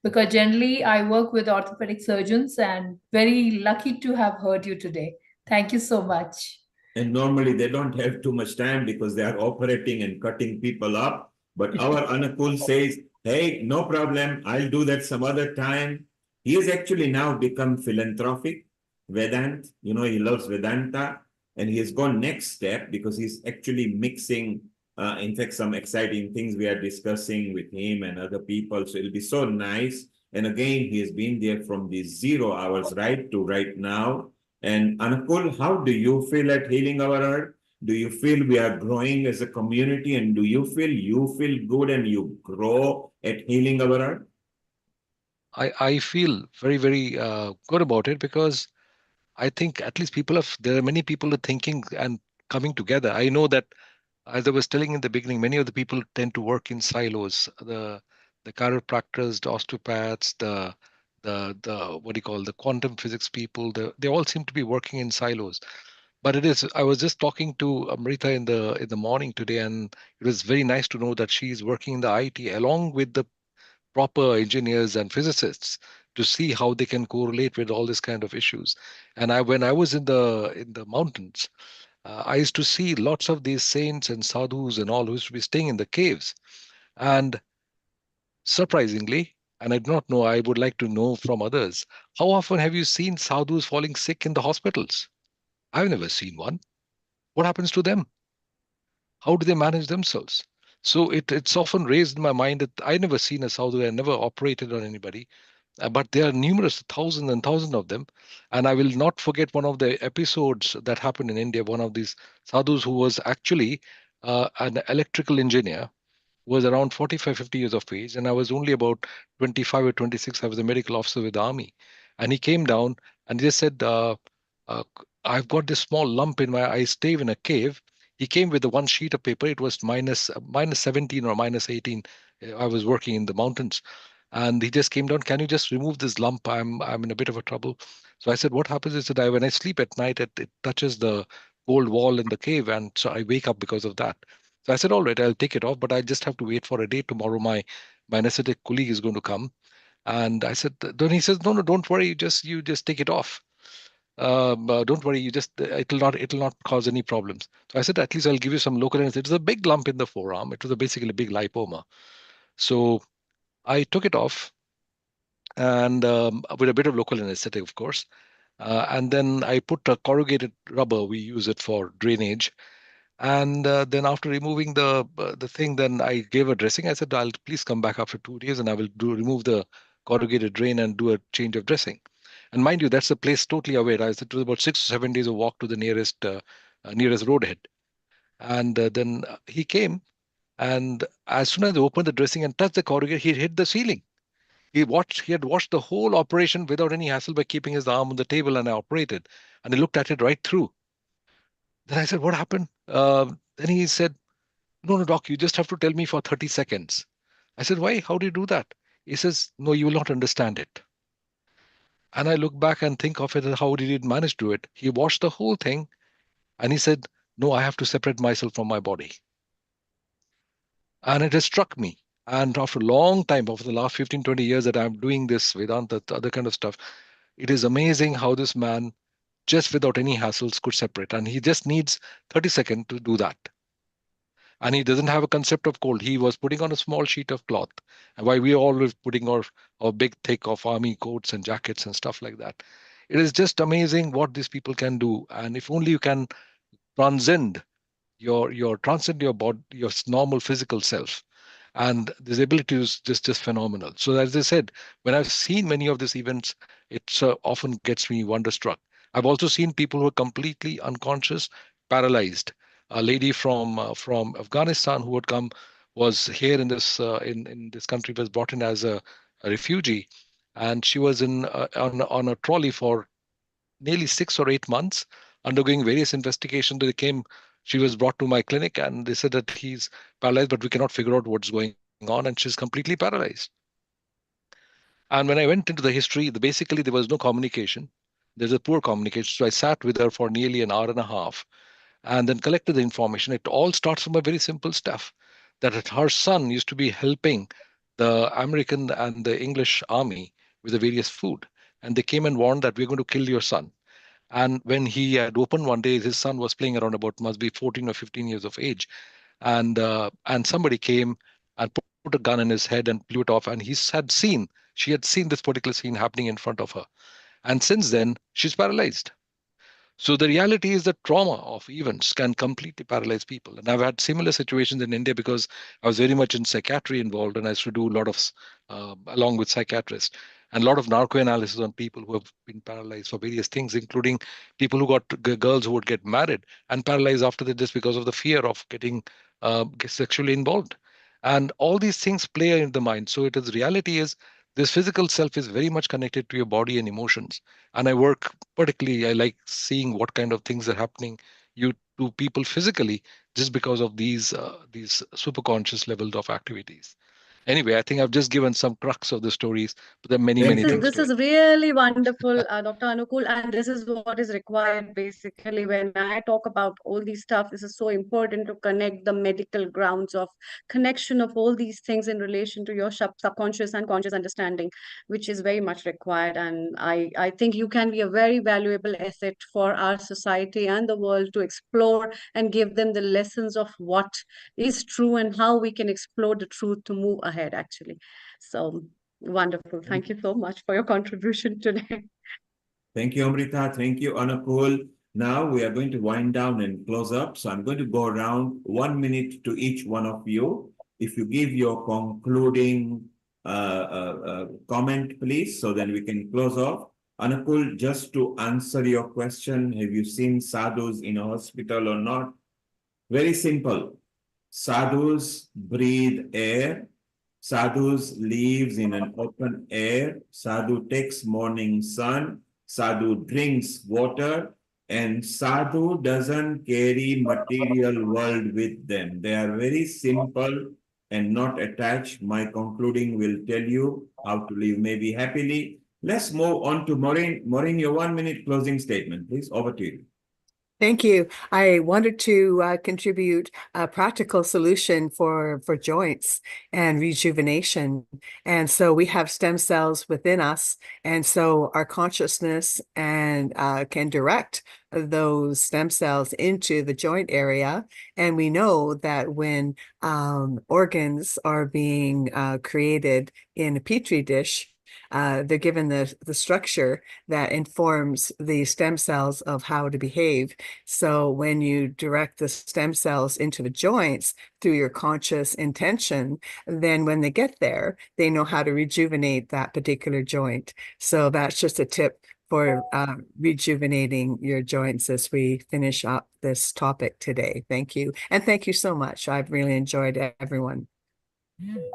because generally I work with orthopedic surgeons and very lucky to have heard you today. Thank you so much. And normally they don't have too much time because they are operating and cutting people up. But our Anukul says, hey, no problem. I'll do that some other time. He has actually now become philanthropic. Vedant, he loves Vedanta. And he has gone next step because he's actually mixing, in fact, some exciting things we are discussing with him and other people. So it'll be so nice. And again, he has been there from the 0 hours right to right now. And Anukul, how do you feel at Healing Our Earth? Do you feel we are growing as a community? And do you feel good and you grow at Healing Our Earth? I feel very, very good about it, because I think at least there are many people who are thinking and coming together. I know that, as I was telling in the beginning, many of the people tend to work in silos. The chiropractors, the osteopaths, the what do you call, the quantum physics people, they all seem to be working in silos. But it is. I was just talking to Amrita in the morning today, and it was very nice to know that she's working in the IT along with the proper engineers and physicists to see how they can correlate with all this kind of issues. And when I was in the mountains, I used to see lots of these saints and sadhus and all who used to be staying in the caves. And surprisingly, and I do not know, I would like to know from others, how often have you seen sadhus falling sick in the hospitals? I've never seen one. What happens to them? How do they manage themselves? So it's often raised in my mind that I never seen a sadhu, I never operated on anybody, but there are numerous, thousands and thousands of them. And I will not forget one of the episodes that happened in India. One of these sadhus who was actually an electrical engineer, was around 45, 50 years of age, and I was only about 25 or 26. I was a medical officer with the army. And he came down and he just said, uh, I've got this small lump in my, I stay in a cave. He came with the one sheet of paper. It was minus 17 or minus 18. I was working in the mountains. And he just came down, can you just remove this lump? I'm in a bit of a trouble. So I said, what happens is that when I sleep at night, it touches the cold wall in the cave. And so I wake up because of that. So I said, all right, I'll take it off, but I just have to wait for a day. Tomorrow, my anesthetic colleague is going to come. And I said, then he says, no, don't worry, you just take it off. Don't worry, it'll not cause any problems. So I said, at least I'll give you some local anesthetic. It was a big lump in the forearm. It was basically a big lipoma. So I took it off, and with a bit of local anesthetic, of course. And then I put a corrugated rubber. We use it for drainage. And then after removing the thing, then I gave a dressing. I said, I'll please come back after 2 days and I will remove the corrugated drain and do a change of dressing. And mind you, that's a place totally away. I said it was about 6 or 7 days of walk to the nearest roadhead. And then he came, and as soon as I opened the dressing and touched the corrugated, he hit the ceiling. He had watched the whole operation without any hassle by keeping his arm on the table, and I operated. And he looked at it right through. Then I said, what happened? Then he said, no, no, doc, you just have to tell me for 30 seconds. I said, why? How do you do that? He says, no, you will not understand it. And I look back and think of it as how did he manage to do it? He watched the whole thing and he said, no, I have to separate myself from my body. And it has struck me. And after a long time, over the last 15, 20 years that I'm doing this Vedanta, the other kind of stuff, it is amazing how this man, just without any hassles, could separate. And he just needs 30 seconds to do that. And he doesn't have a concept of cold. He was putting on a small sheet of cloth. And why we always putting our big thick of army coats and jackets and stuff like that. It is just amazing what these people can do. And if only you can transcend transcend your body, your normal physical self. And this ability is just phenomenal. So as I said, when I've seen many of these events, it often gets me wonderstruck. I've also seen people who are completely unconscious, paralyzed. A lady from Afghanistan who had come, was here in this country, was brought in as a refugee, and she was on a trolley for nearly 6 or 8 months, undergoing various investigations. She was brought to my clinic and they said that he's paralyzed, but we cannot figure out what's going on, and she's completely paralyzed. And when I went into the history, basically there was no communication. There's a poor communication. So I sat with her for nearly an hour and a half and then collected the information. It all starts from a very simple stuff that her son used to be helping the American and the English army with the various food. And they came and warned that we're going to kill your son. And when he had opened one day, his son was playing around, about must be 14 or 15 years of age. And somebody came and put a gun in his head and blew it off. And she had seen this particular scene happening in front of her. And since then, she's paralyzed. So the reality is that trauma of events can completely paralyze people. And I've had similar situations in India because I was very much in psychiatry involved, and I used to do a lot of, along with psychiatrists, and a lot of narco analysis on people who have been paralyzed for various things, including people who got girls who would get married and paralyzed after that just because of the fear of getting sexually involved. And all these things play in the mind. So reality is this physical self is very much connected to your body and emotions. And I like seeing what kind of things are happening to people physically just because of these superconscious levels of activities. Anyway, I think I've just given some crux of the stories, but there are many, Thank many you. things This to it. is really wonderful, Dr. Anukul, and this is what is required basically. When I talk about all these stuff, this is so important to connect the medical grounds of connection of all these things in relation to your subconscious and conscious understanding, which is very much required. And I think you can be a very valuable asset for our society and the world to explore and give them the lessons of what is true and how we can explore the truth to move ahead, actually. So wonderful. Thank you so much for your contribution today. Thank you, Amrita. Thank you, Anukul. Now we are going to wind down and close up. So I'm going to go around 1 minute to each one of you. If you give your concluding comment, please, so then we can close off. Anukul, just to answer your question, have you seen sadhus in a hospital or not? Very simple. Sadhus breathe air. Sadhus lives in an open air. Sadhu takes morning sun. Sadhu drinks water. And sadhu doesn't carry material world with them. They are very simple and not attached. My concluding will tell you how to live maybe happily. Let's move on to Maureen. Maureen, your 1 minute closing statement, please. Over to you. Thank you. I wanted to contribute a practical solution for joints and rejuvenation. And so we have stem cells within us. And so our consciousness and can direct those stem cells into the joint area. And we know that when organs are being created in a petri dish, they're given the structure that informs the stem cells of how to behave. So when you direct the stem cells into the joints through your conscious intention, then when they get there, they know how to rejuvenate that particular joint. So that's just a tip for rejuvenating your joints as we finish up this topic today. Thank you. And thank you so much. I've really enjoyed everyone.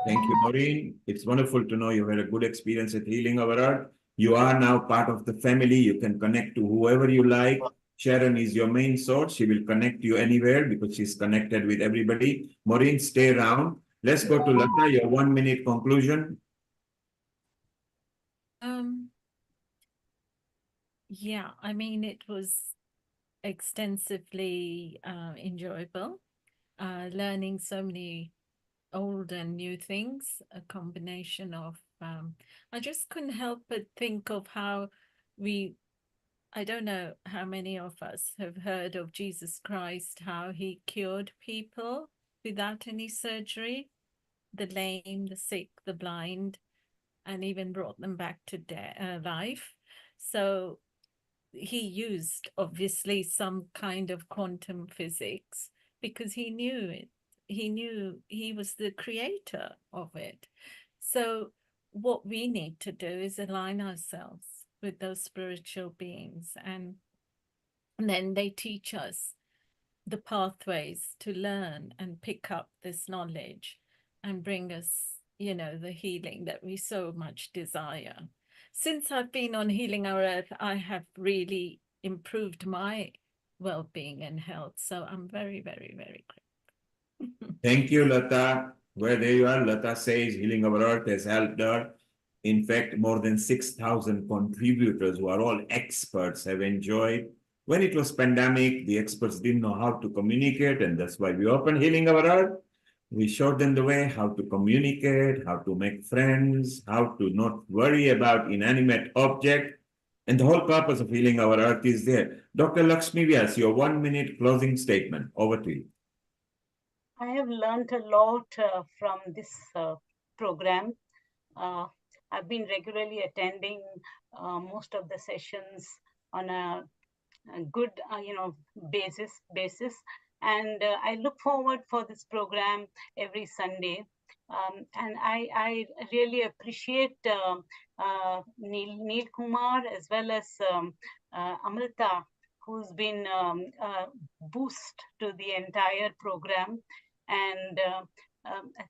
Thank you, Maureen. It's wonderful to know you had a good experience at Healing Our Earth. You are now part of the family. You can connect to whoever you like. Sharon is your main source. She will connect you anywhere because she's connected with everybody. Maureen, stay around. Let's go to Lata, your 1 minute conclusion. Yeah, I mean, it was extensively enjoyable, learning so many old and new things, a combination of, I just couldn't help but think of how I don't know how many of us have heard of Jesus Christ, how he cured people without any surgery, the lame, the sick, the blind, and even brought them back to life. So he used obviously some kind of quantum physics because he knew it. He knew he was the creator of it. So what we need to do is align ourselves with those spiritual beings, and then they teach us the pathways to learn and pick up this knowledge and bring us, you know, the healing that we so much desire. Since I've been on Healing Our Earth, I have really improved my well-being and health. So I'm very, very, very grateful. Thank you, Lata. Where there you are, Lata says Healing Our Earth has helped her. In fact, more than 6,000 contributors who are all experts have enjoyed. When it was pandemic, the experts didn't know how to communicate, and that's why we opened Healing Our Earth. We showed them the way how to communicate, how to make friends, how to not worry about inanimate object. And the whole purpose of Healing Our Earth is there. Dr. Lakshmi Vyas, your 1 minute closing statement. Over to you. I have learned a lot from this program. I've been regularly attending most of the sessions on a good, basis, and I look forward for this program every Sunday. And I really appreciate Neil Kumar as well as Amrita, who's been a boost to the entire program. And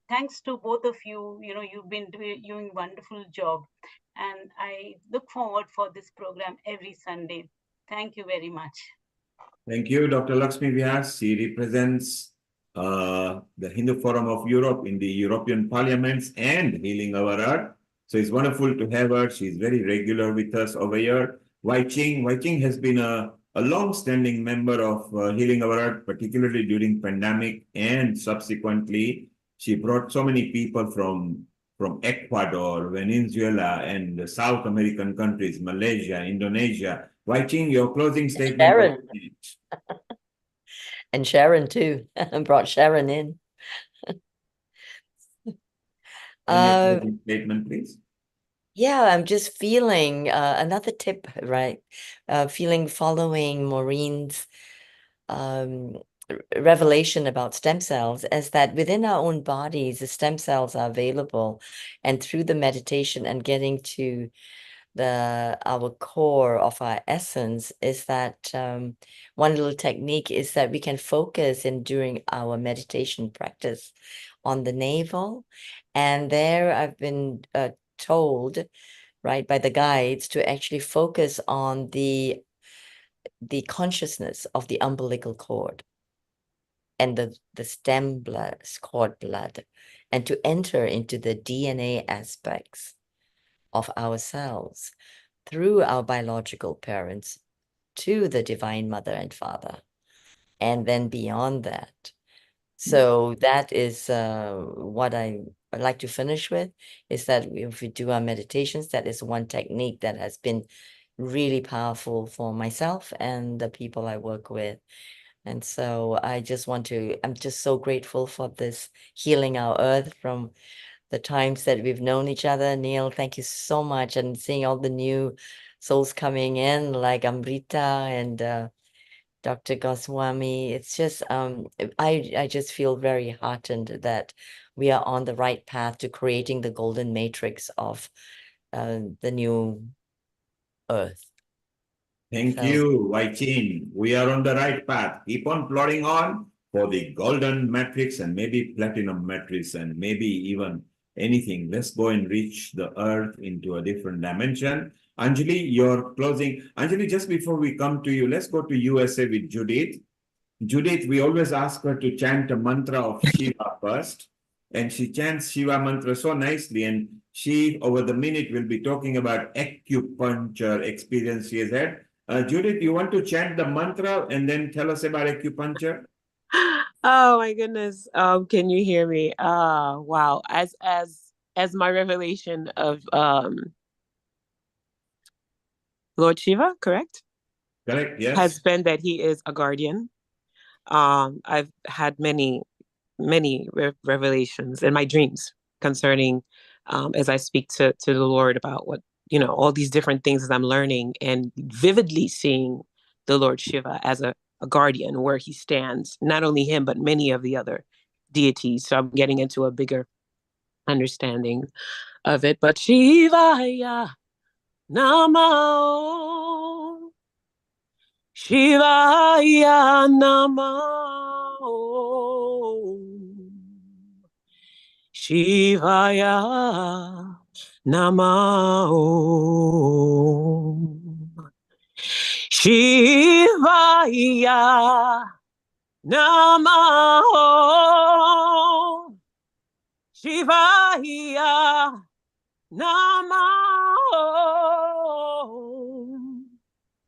thanks to both of you, you've been doing a wonderful job. And I look forward for this program every Sunday. Thank you very much. Thank you, Dr. Lakshmi Vyas. She represents the Hindu Forum of Europe in the European parliaments and Healing Our Earth. So it's wonderful to have her. She's very regular with us over here. Wai Ching. Wai Ching has been a long-standing member of Healing Our Earth, particularly during pandemic, and subsequently she brought so many people from Ecuador, Venezuela, and the South American countries, Malaysia, Indonesia. Wai Ching, your closing statement. Sharon. And Sharon too. Brought Sharon in. And your closing statement, please. Yeah, I'm just feeling another tip, right? Following Maureen's revelation about stem cells is that within our own bodies, the stem cells are available, and through the meditation and getting to our core of our essence is that one little technique is that we can focus during our meditation practice on the navel, and there I've been told, right, by the guides to actually focus on the consciousness of the umbilical cord and the stem blood, cord blood, and to enter into the DNA aspects of ourselves through our biological parents to the Divine Mother and Father, and then beyond that. So that is what I'd like to finish with, is that if we do our meditations, that is one technique that has been really powerful for myself and the people I work with. And so I'm just so grateful for this Healing Our Earth from the times that we've known each other. Neil, thank you so much. And seeing all the new souls coming in, like Amrita and Dr. Goswami, it's just, I just feel very heartened that we are on the right path to creating the golden matrix of the new earth. Thank you, Wai Chin. We are on the right path. Keep on plodding on for the golden matrix and maybe platinum matrix and maybe even anything. Let's go and reach the earth into a different dimension. Anjali, your closing. Anjali, just before we come to you, let's go to USA with Judith. Judith, we always ask her to chant a mantra of Shiva first, and she chants Shiva mantra so nicely, and she, over the minute, will be talking about acupuncture experience she has had. Judith, you want to chant the mantra and then tell us about acupuncture? Oh my goodness. Can you hear me? Wow. As my revelation of Lord Shiva, correct? Correct, yes. Has been that he is a guardian. I've had many revelations in my dreams concerning as I speak to the Lord about what, all these different things that I'm learning, and vividly seeing the Lord Shiva as a guardian, where he stands, not only him, but many of the other deities. So I'm getting into a bigger understanding of it. But Shivaya Namo, Shivaya Namo, Shivaya Namo, Shivaya Namo, Shivaya Namo,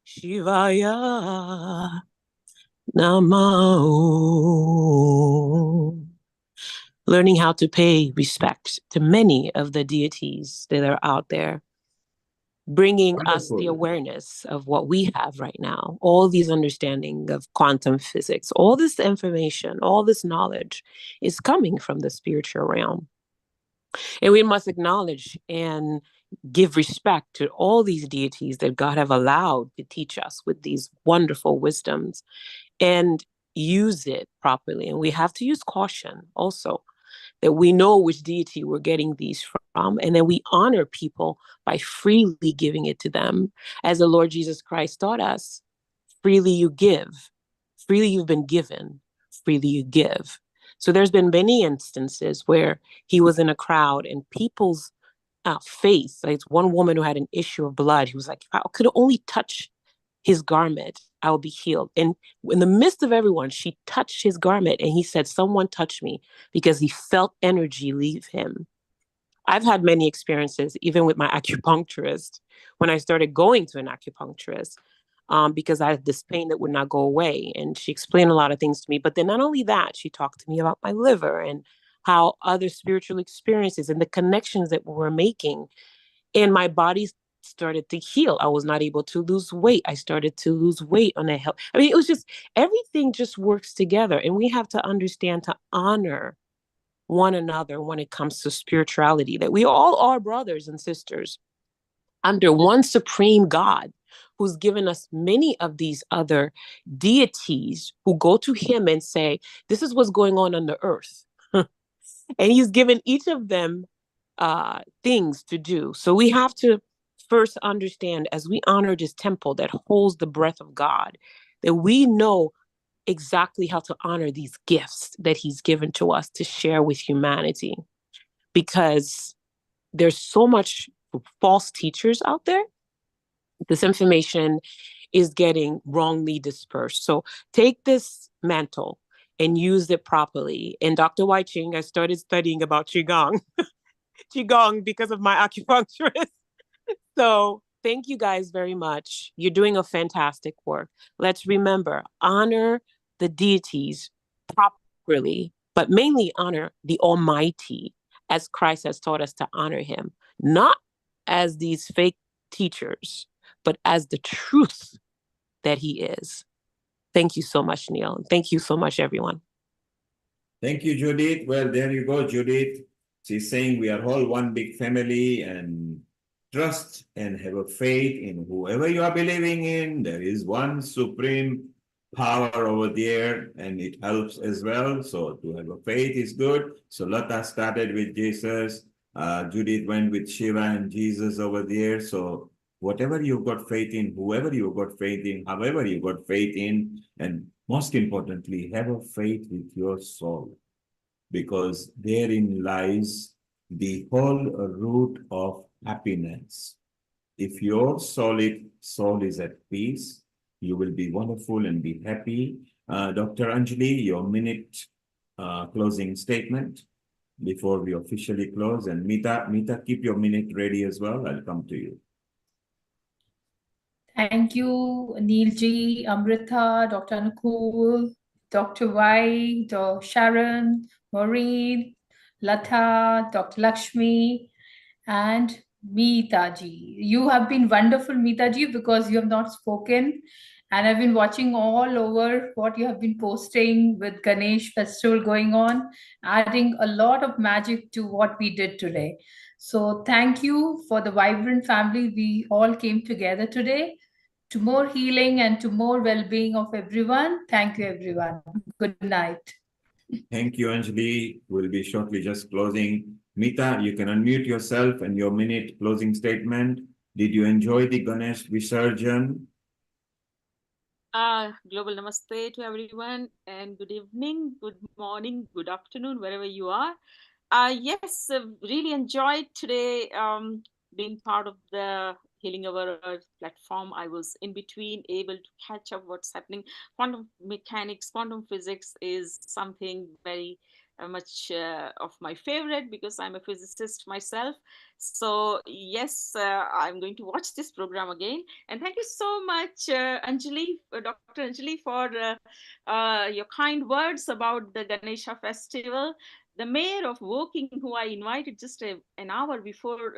Shivaya Namo. Learning how to pay respect to many of the deities that are out there, bringing us the awareness of what we have right now, all these understanding of quantum physics, all this information, all this knowledge is coming from the spiritual realm. And we must acknowledge and give respect to all these deities that God have allowed to teach us with these wonderful wisdoms, and use it properly. And we have to use caution also, that we know which deity we're getting these from, and then we honor people by freely giving it to them. As the Lord Jesus Christ taught us, freely you give, freely you've been given, freely you give. So there's been many instances where he was in a crowd and people's faith, like one woman who had an issue of blood, he was like, if I could only touch his garment, I will be healed. And in the midst of everyone, she touched his garment and he said, someone touched me, because he felt energy leave him. I've had many experiences, even with my acupuncturist, when I started going to an acupuncturist, because I had this pain that would not go away. And she explained a lot of things to me. But then not only that, she talked to me about my liver and how other spiritual experiences and the connections that we were making. And my body started to heal. I was not able to lose weight. I started to lose weight on a health. I mean, it was just, everything just works together. And we have to understand to honor one another when it comes to spirituality, that we all are brothers and sisters under one supreme God, who's given us many of these other deities who go to him and say, this is what's going on the earth. And he's given each of them things to do. So we have to first understand, as we honor this temple that holds the breath of God, that we know exactly how to honor these gifts that he's given to us to share with humanity. Because there's so much false teachers out there. This information is getting wrongly dispersed. So take this mantle and use it properly. And Dr. Wai Ching, I started studying about Qigong. Qigong because of my acupuncturist. So thank you guys very much. You're doing a fantastic work. Let's remember, honor the deities properly, but mainly honor the Almighty, as Christ has taught us to honor him, not as these fake teachers, but as the truth that he is. Thank you so much, Neil. Thank you so much, everyone. Thank you, Judith. Well, there you go, Judith. She's saying we are all one big family, and trust and have a faith in whoever you are believing in. There is one supreme power over there, and it helps as well. So to have a faith is good. So Lata started with Jesus. Judith went with Shiva and Jesus over there. So whatever you've got faith in, whoever you've got faith in, however you got faith in, and most importantly, have a faith with your soul, because therein lies the whole root of happiness. If your soul is at peace, you will be wonderful and be happy. Dr. Anjali, your minute closing statement before we officially close. And Mita, keep your minute ready as well. I'll come to you. Thank you, Neilji, Amrita, Dr. Anukul, Dr. Y, Dr. Sharon, Maureen, Lata, Dr. Lakshmi, and Meetaji. You have been wonderful, Meetaji, because you have not spoken. And I've been watching all over what you have been posting with Ganesh festival going on, adding a lot of magic to what we did today. So thank you for the vibrant family we all came together today. To more healing and to more well-being of everyone. Thank you, everyone. Good night. Thank you, Anjali. We'll be shortly just closing. Mita, you can unmute yourself and your minute closing statement. Did you enjoy the Ganesh Visarjan? Global namaste to everyone, and good evening, good morning, good afternoon, wherever you are. Yes, really enjoyed today being part of the Healing Our Earth platform. I was in between, able to catch up what's happening. Quantum mechanics, quantum physics is something very much of my favorite, because I'm a physicist myself. So yes, I'm going to watch this program again. And thank you so much, Anjali, Dr. Anjali, for your kind words about the Ganesha festival. The mayor of Woking, who I invited just an hour before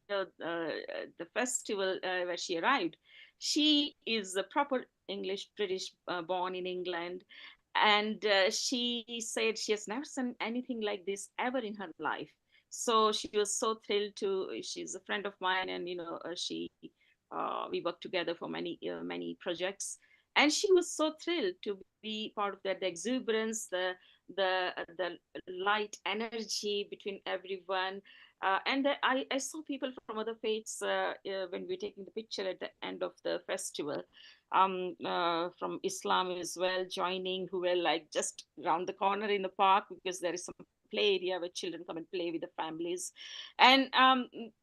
the festival where she arrived, she is a proper English British, born in England, and she said she has never seen anything like this ever in her life. So she was so thrilled to. She's a friend of mine, and we worked together for many projects, and she was so thrilled to be part of that. The exuberance, the light energy between everyone. And I saw people from other faiths when we were taking the picture at the end of the festival, from Islam as well, joining, who were like just around the corner in the park, because there is some play area where children come and play with the families. And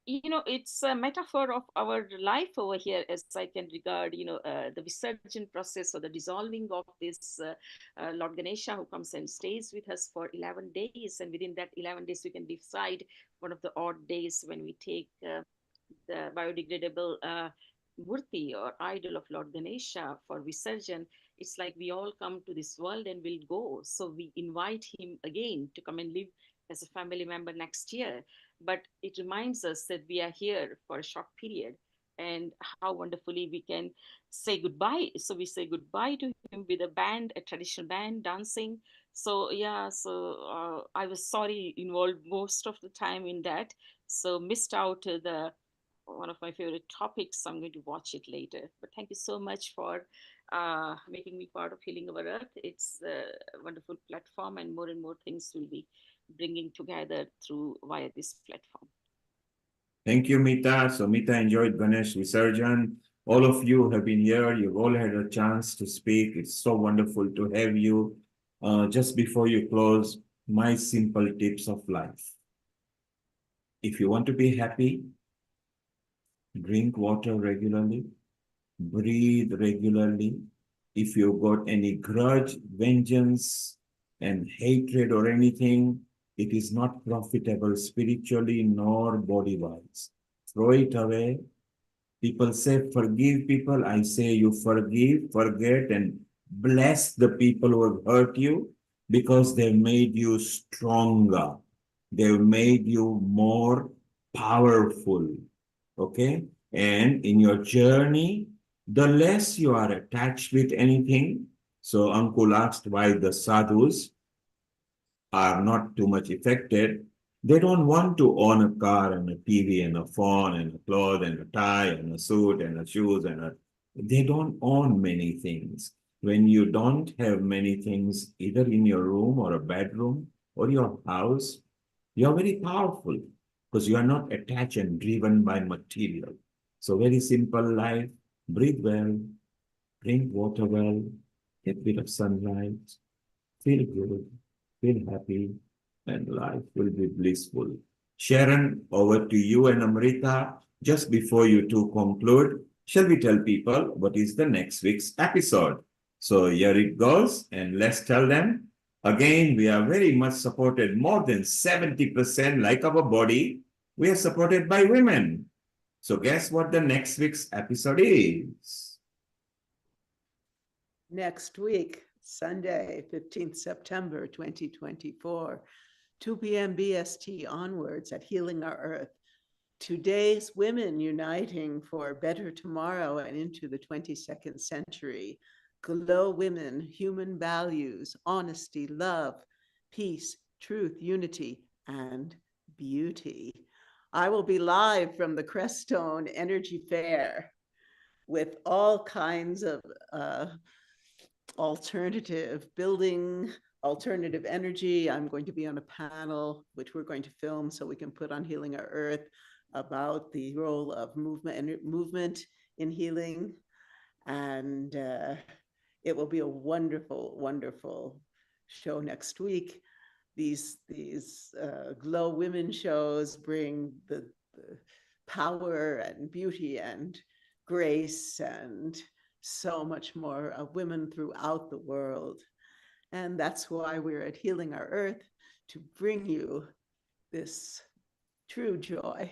it's a metaphor of our life over here, as I can regard the Visarjan process, or the dissolving of this Lord Ganesha, who comes and stays with us for 11 days, and within that 11 days we can decide one of the odd days when we take the biodegradable murti or idol of Lord Ganesha for Visarjan. It's like we all come to this world and will go. So we invite him again to come and live as a family member next year. But it reminds us that we are here for a short period, and how wonderfully we can say goodbye. So we say goodbye to him with a band, a traditional band, dancing. So yeah, so I was sorry involved most of the time in that. So missed out the one of my favorite topics. I'm going to watch it later. But thank you so much for making me part of Healing Our Earth. It's a wonderful platform, and more things will be bringing together through via this platform. Thank you, Mita. So Mita enjoyed Ganesh Visarjan. All of you have been here. You've all had a chance to speak. It's so wonderful to have you. Just before you close, my simple tips of life. If you want to be happy, drink water regularly, breathe regularly. If you've got any grudge, vengeance, and hatred or anything, it is not profitable spiritually nor body-wise. Throw it away. People say forgive people. I say you forgive, forget, and bless the people who have hurt you, because they've made you stronger. They've made you more powerful. Okay? And in your journey, the less you are attached with anything. So Ankul asked why the sadhus are not too much affected. They don't want to own a car and a TV and a phone and a cloth and a tie and a suit and a shoes they don't own many things. When you don't have many things, either in your room or a bedroom or your house, you're very powerful because you are not attached and driven by material. So very simple life, breathe well, drink water well, get a bit of sunlight, feel good, feel happy, and life will be blissful. Sharon, over to you and Amrita. Just before you two conclude, shall we tell people what is the next week's episode? So here it goes, and let's tell them. Again, we are very much supported, more than 70%, like our body, we are supported by women. So guess what the next week's episode is? Next week, Sunday, 15th September 2024, 2 p.m. BST onwards at Healing Our Earth. Today's women uniting for a better tomorrow and into the 22nd century. Glow women, human values, honesty, love, peace, truth, unity, and beauty. I will be live from the Crestone Energy Fair with all kinds of building alternative energy. I'm going to be on a panel, which we're going to film so we can put on Healing Our Earth, about the role of movement in healing. And it will be a wonderful, wonderful show next week. These Glow Women shows bring the power and beauty and grace and so much more of women throughout the world. And that's why we're at Healing Our Earth, to bring you this true joy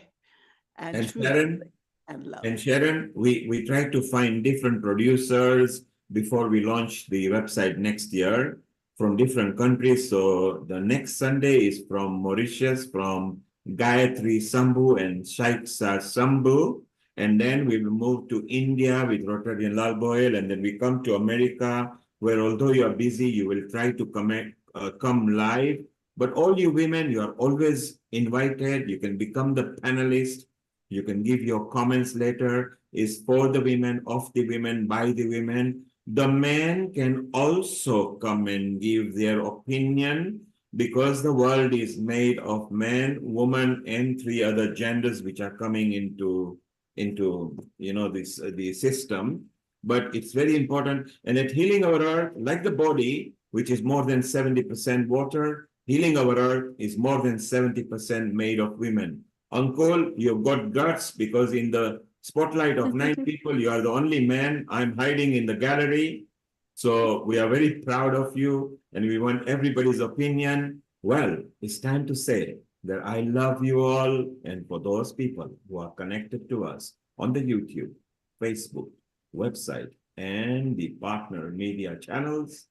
and true Sharon, and love. And Sharon, we try to find different producers before we launch the website next year from different countries. So the next Sunday is from Mauritius, from Gayatri Sambhu and Shaiksa Sambhu. And then we will move to India with Rotary and Lal Boyle. And then we come to America, where although you are busy, you will try to come live. But all you women, you are always invited. You can become the panelist. You can give your comments later. It's for the women, of the women, by the women. The men can also come and give their opinion, because the world is made of men, woman, and 3 other genders which are coming into the system. But it's very important. And at Healing Our Earth, like the body, which is more than 70% water, Healing Our Earth is more than 70% made of women. Uncle, you've got guts because in the spotlight of 9 people, you are the only man. I'm hiding in the gallery. So we are very proud of you and we want everybody's opinion. Well, it's time to say that I love you all. And for those people who are connected to us on the YouTube, Facebook, website, and the partner media channels,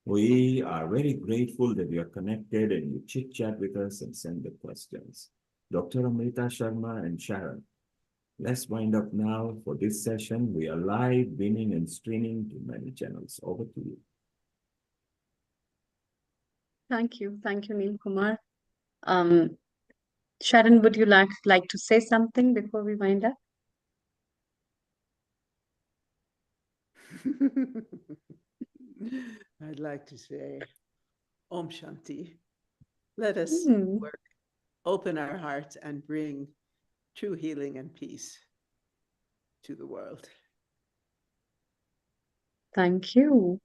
we are very grateful that you are connected and you chit chat with us and send the questions. Dr. Amrita Sharma and Sharon, let's wind up now for this session. We are live, beaming, and streaming to many channels. Over to you. Thank you, Neil Kumar. Sharon, would you like to say something before we wind up? I'd like to say Om Shanti. Let us work, open our hearts, and bring true healing and peace to the world. Thank you.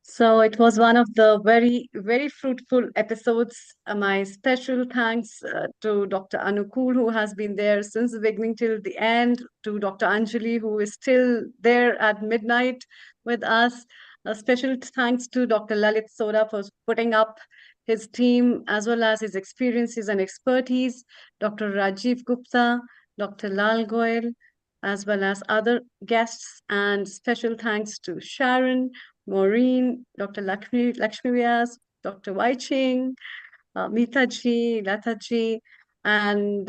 So it was one of the very, very fruitful episodes. My special thanks to Dr. Anukul, who has been there since the beginning till the end, to Dr. Anjali, who is still there at midnight with us. A special thanks to Dr. Lalit Sodha for putting up his team as well as his experiences and expertise, Dr. Rajiv Gupta, Dr. Lal Goyal, as well as other guests, and special thanks to Sharon, Maureen, Dr. Lakshmi Vyas, Dr. Wai Ching, Meeta ji, Lata ji, and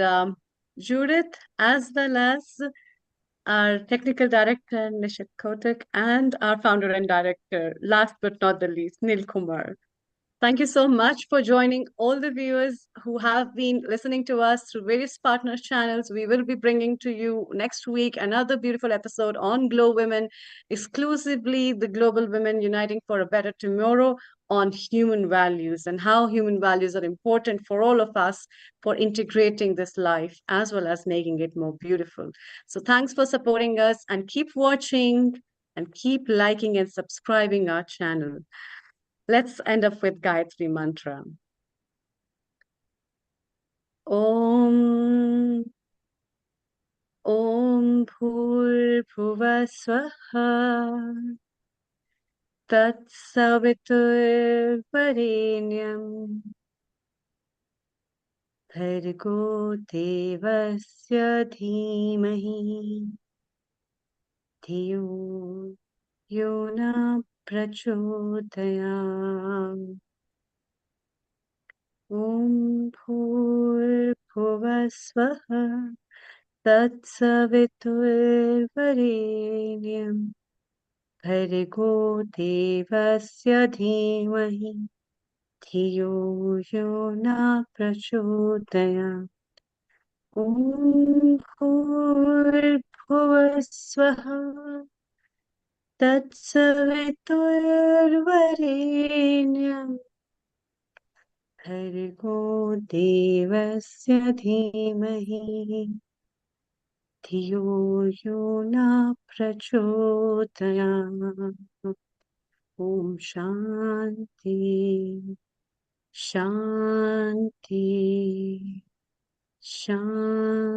Judith, as well as our technical director, Nishit Kotak, and our founder and director, last but not the least, Nil Kumar. Thank you so much for joining all the viewers who have been listening to us through various partner channels. We will be bringing to you next week another beautiful episode on Glow Women, exclusively the global women uniting for a better tomorrow, on human values and how human values are important for all of us for integrating this life as well as making it more beautiful. So thanks for supporting us, and keep watching and keep liking and subscribing our channel. Let's end up with Gayatri Mantra. Om Bhur Bhuva Swaha Tat Savitur Varenyam Bhargo Devasya Dhimahi Dhiyo Yona Prachodayam. Om Bhur Bhuva Swaha Tat Savitur Varenyam Bhargo Devasya Dhimahi Dhiyo Yona Prachodayam. Om Bhur Bhuva Swaha Tat Savitur Varenyam Bhargo Devasya Dhimahi Dhiyo Yona Prachodayam. Om Shanti, Shanti, Shanti.